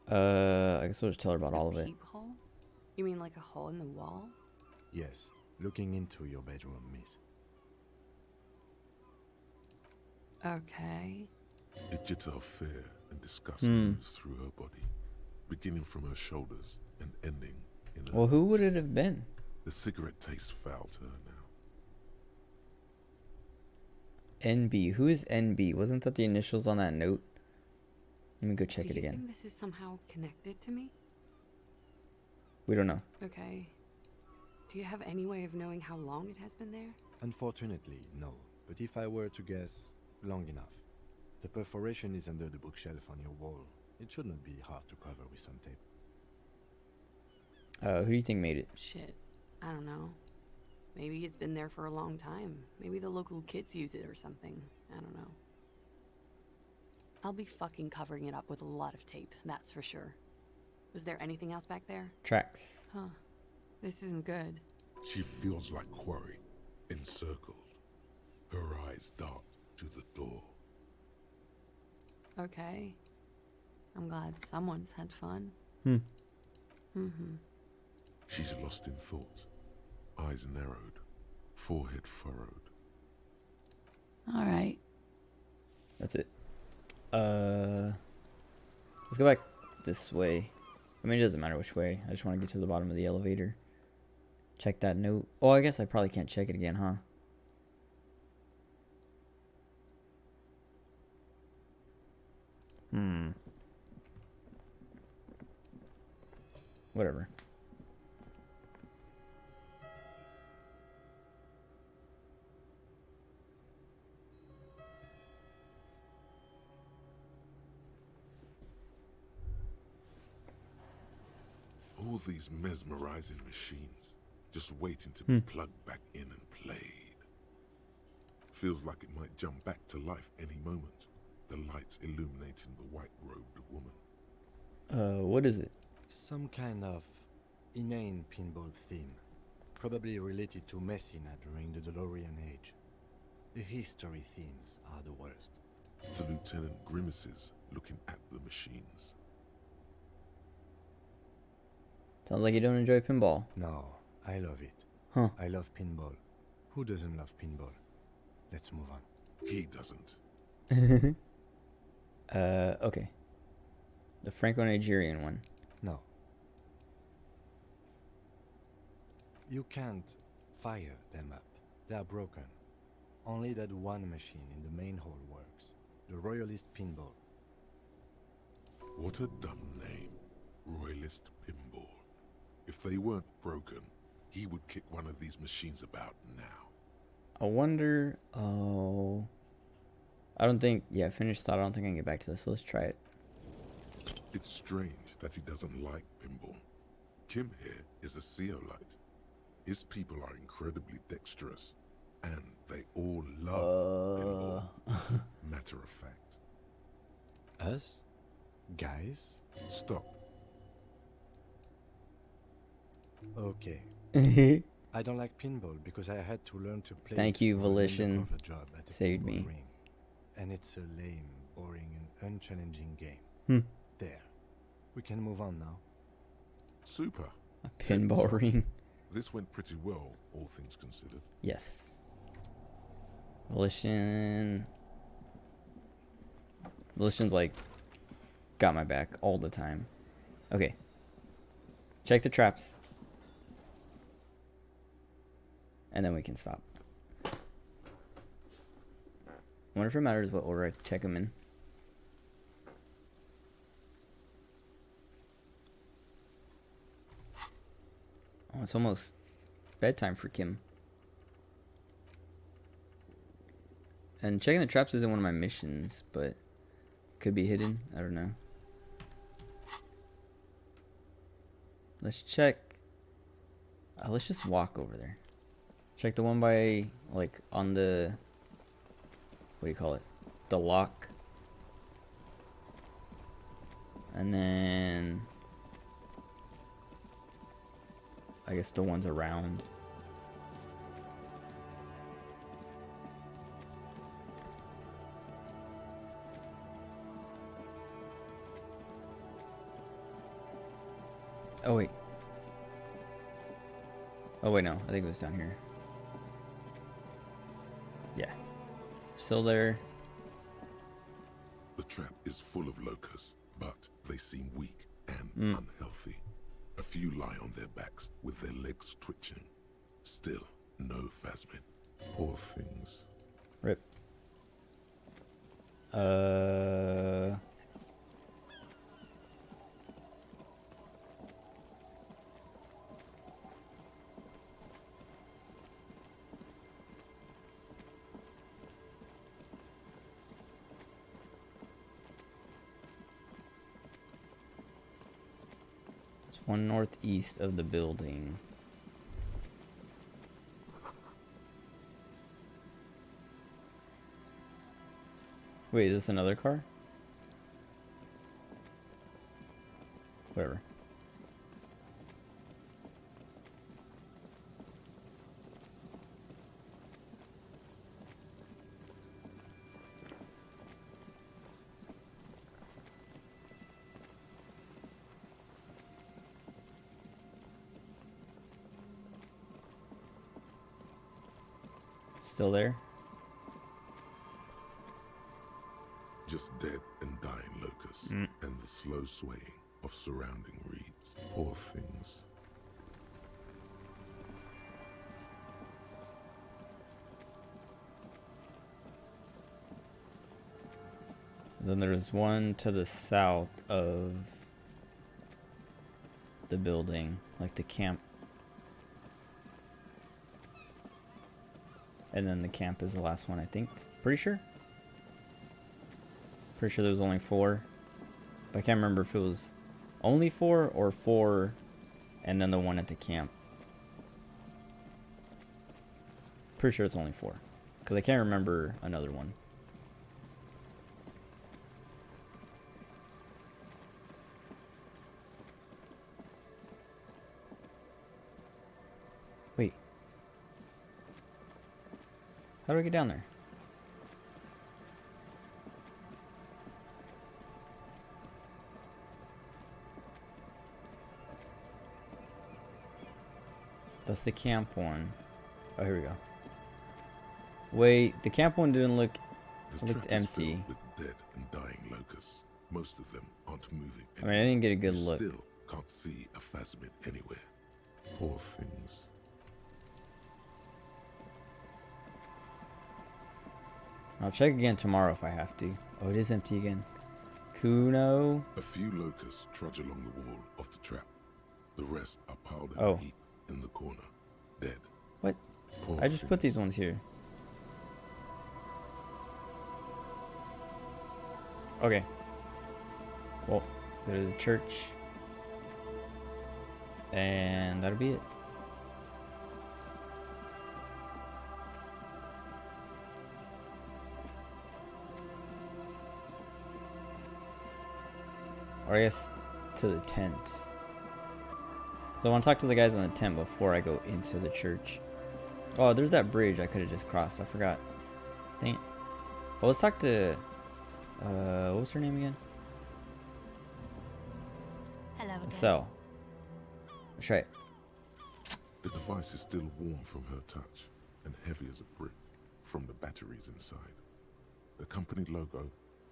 I guess we'll just tell her about all of it. Peephole? You mean like a hole in the wall? Yes, Looking into your bedroom, miss. Okay. A jitter of fear and disgust Hmm. moves through her body, beginning from her shoulders and ending in her Well, who would lungs. it have been? The cigarette tastes foul to her now. NB. Who is NB? Wasn't that the initials on that note? Let me go check Do it you again. think this is somehow connected to me? We don't know. Okay. Do you have any way of knowing how long it has been there? Unfortunately, no. But if I were to guess, long enough. The perforation is under the bookshelf on your wall. It shouldn't be hard to cover with some tape. Who do you think made it? Shit. I don't know. Maybe it's been there for a long time. Maybe the local kids use it or something. I don't know. I'll be fucking covering it up with a lot of tape, that's for sure. Was there anything else back there? Tracks. Huh. This isn't good. She feels like quarry, encircled. Her eyes dart to the door. Okay. I'm glad someone's had fun. Mm-hmm. She's lost in thought, eyes narrowed, forehead furrowed. All right. That's it. Let's go back this way. I mean, it doesn't matter which way. I just want to get to the bottom of the elevator. Check that note. Oh, I guess I probably can't check it again, huh? Whatever. All these mesmerizing machines, just waiting to be plugged back in and played. Feels like it might jump back to life any moment, the lights illuminating the white-robed woman. What is it? Some kind of inane pinball theme. Probably related to Messina during the DeLorean age. The history themes are the worst. The lieutenant grimaces, looking at the machines. Sounds like you don't enjoy pinball. No, I love it. Huh. I love pinball. Who doesn't love pinball? Let's move on. He doesn't. Okay. The Franco-Nigerian one. No. You can't fire them up. They are broken. Only that one machine in the main hall works. The Royalist Pinball. What a dumb name. Royalist Pinball. If they weren't broken, he would kick one of these machines about now. I wonder... Oh... I don't think... Yeah, finished thought. I don't think I can get back to this, so let's try it. It's strange that he doesn't like pinball. Kim here is a Zeolite. His people are incredibly dexterous, and they all love pinball. Matter of fact. Us? Guys? Stop. Okay. I don't like pinball because I had to learn to play. Thank you, for an Volition. undercover job at a Saved pinball me. ring. And it's a lame, boring, and unchallenging game. There. We can move on now. Super. A pinball ring. This went pretty well, all things considered. Yes. Volition's like got my back all the time. Okay. Check the traps. And then we can stop. I wonder if it matters what order I check them in. Oh, it's almost bedtime for Kim. And checking the traps isn't one of my missions, but could be hidden. I don't know. Let's check. Let's just walk over there. Check the one by, like, on the... What do you call it? The lock. And then... I guess the ones around. Oh, wait. Oh wait, no, I think it was down here. Yeah, still there. The trap is full of locusts, but they seem weak and unhealthy. A few lie on their backs with their legs twitching. Still, no phasmid. Poor things. Rip. It's one northeast of the building. Wait, is this another car? Whatever. Still there? Just dead and dying locusts, and the slow swaying of surrounding reeds. Poor things. Then there's one to the south of the building, like the camp. And then the camp is the last one, I think. Pretty sure? Pretty sure there was only 4. But I can't remember if it was only 4 or 4 and then the one at the camp. Pretty sure it's only 4. Because I can't remember another one. Wait. How do I get down there? That's the camp one. Oh, here we go. Wait, the camp one didn't look... The looked trap is empty. filled with dead and dying locusts. Most of them aren't moving I mean, I didn't get a good You look. Still can't see a phasmid anywhere. Poor things. I'll check again tomorrow if I have to. Oh, it is empty again. Kuno. A few locusts trudge along the wall of the trap. The rest are piled in Oh. a heap in the corner, dead. What? Poor I just put things. these ones here. Okay. Well, go to the church. And that'll be it. Or I guess to the tent. So I want to talk to the guys in the tent before I go into the church. Oh, there's that bridge I could have just crossed. I forgot. Dang it. Well, let's talk to... what was her name again? Hello again. So. Let's try it. The device is still warm from her touch and heavy as a brick from the batteries inside. The company logo,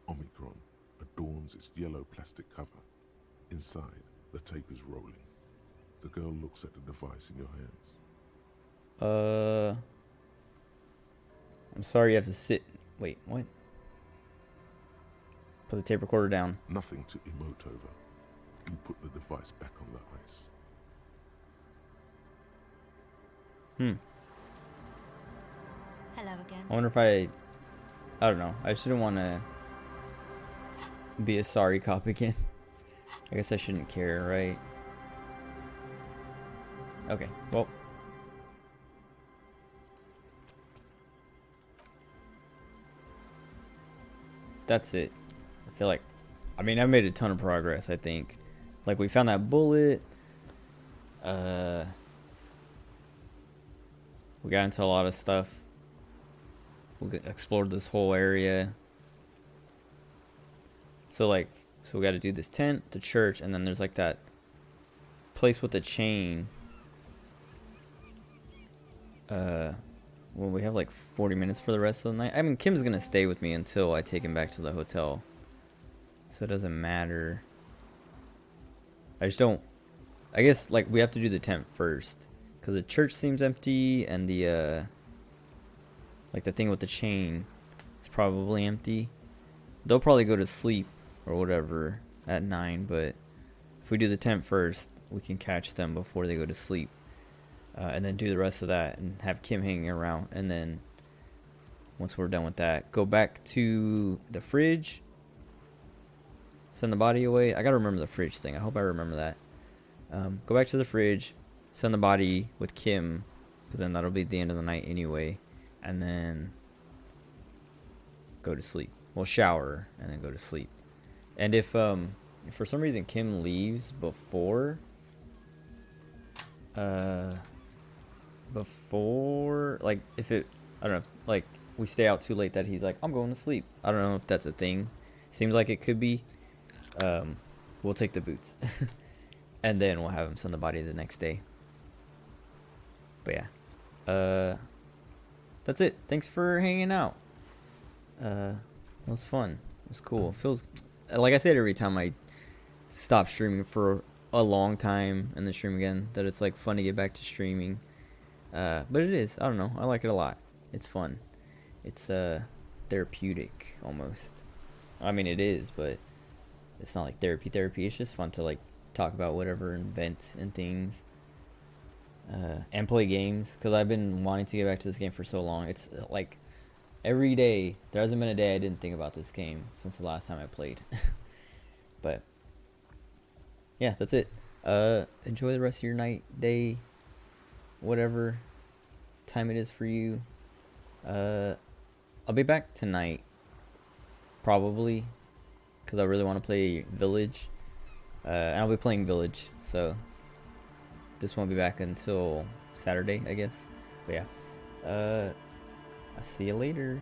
Omicron, adorns its yellow plastic cover. Inside, the tape is rolling. The girl looks at the device in your hands. I'm sorry you have to sit. Wait, what? Put the tape recorder down. Nothing to emote over. You put the device back on the ice. Hello again. I wonder if I don't know. I shouldn't want to be a sorry cop again. I guess I shouldn't care, right? Okay, well. That's it. I feel like, I mean, I've made a ton of progress, I think. Like, we found that bullet. We got into a lot of stuff. We explored this whole area. So, like, so we got to do this tent, the church, and then there's, like, that place with the chain. Well, we have like 40 minutes for the rest of the night. I mean, Kim's gonna stay with me until I take him back to the hotel, so it doesn't matter. I just don't. I guess like we have to do the tent first, cause the church seems empty, and the like the thing with the chain is probably empty. They'll probably go to sleep or whatever at 9, but if we do the tent first, we can catch them before they go to sleep. And then do the rest of that and have Kim hanging around. And then once we're done with that, go back to the fridge, send the body away. I gotta remember the fridge thing. I hope I remember that. Go back to the fridge, send the body with Kim, because then that'll be the end of the night anyway. And then go to sleep. We'll shower and then go to sleep. And if for some reason Kim leaves before like if it, I don't know, like we stay out too late that he's like, I'm going to sleep. I don't know if that's a thing. Seems like it could be. We'll take the boots. And then we'll have him send the body the next day. But yeah. That's it. Thanks for hanging out. It was fun. It was cool. It feels like I said every time I stop streaming for a long time and then stream again, that it's like fun to get back to streaming. But it is. I don't know. I like it a lot. It's fun. It's therapeutic almost. I mean it is, but it's not like therapy. It's just fun to like talk about whatever and vent and things. And play games, because I've been wanting to get back to this game for so long. It's like every day, there hasn't been a day I didn't think about this game since the last time I played. But yeah, that's it. Enjoy the rest of your night, day, whatever time it is for you. I'll be back tonight, probably, because I really want to play Village. And I'll be playing Village, so this won't be back until Saturday, I guess. But yeah, I'll see you later.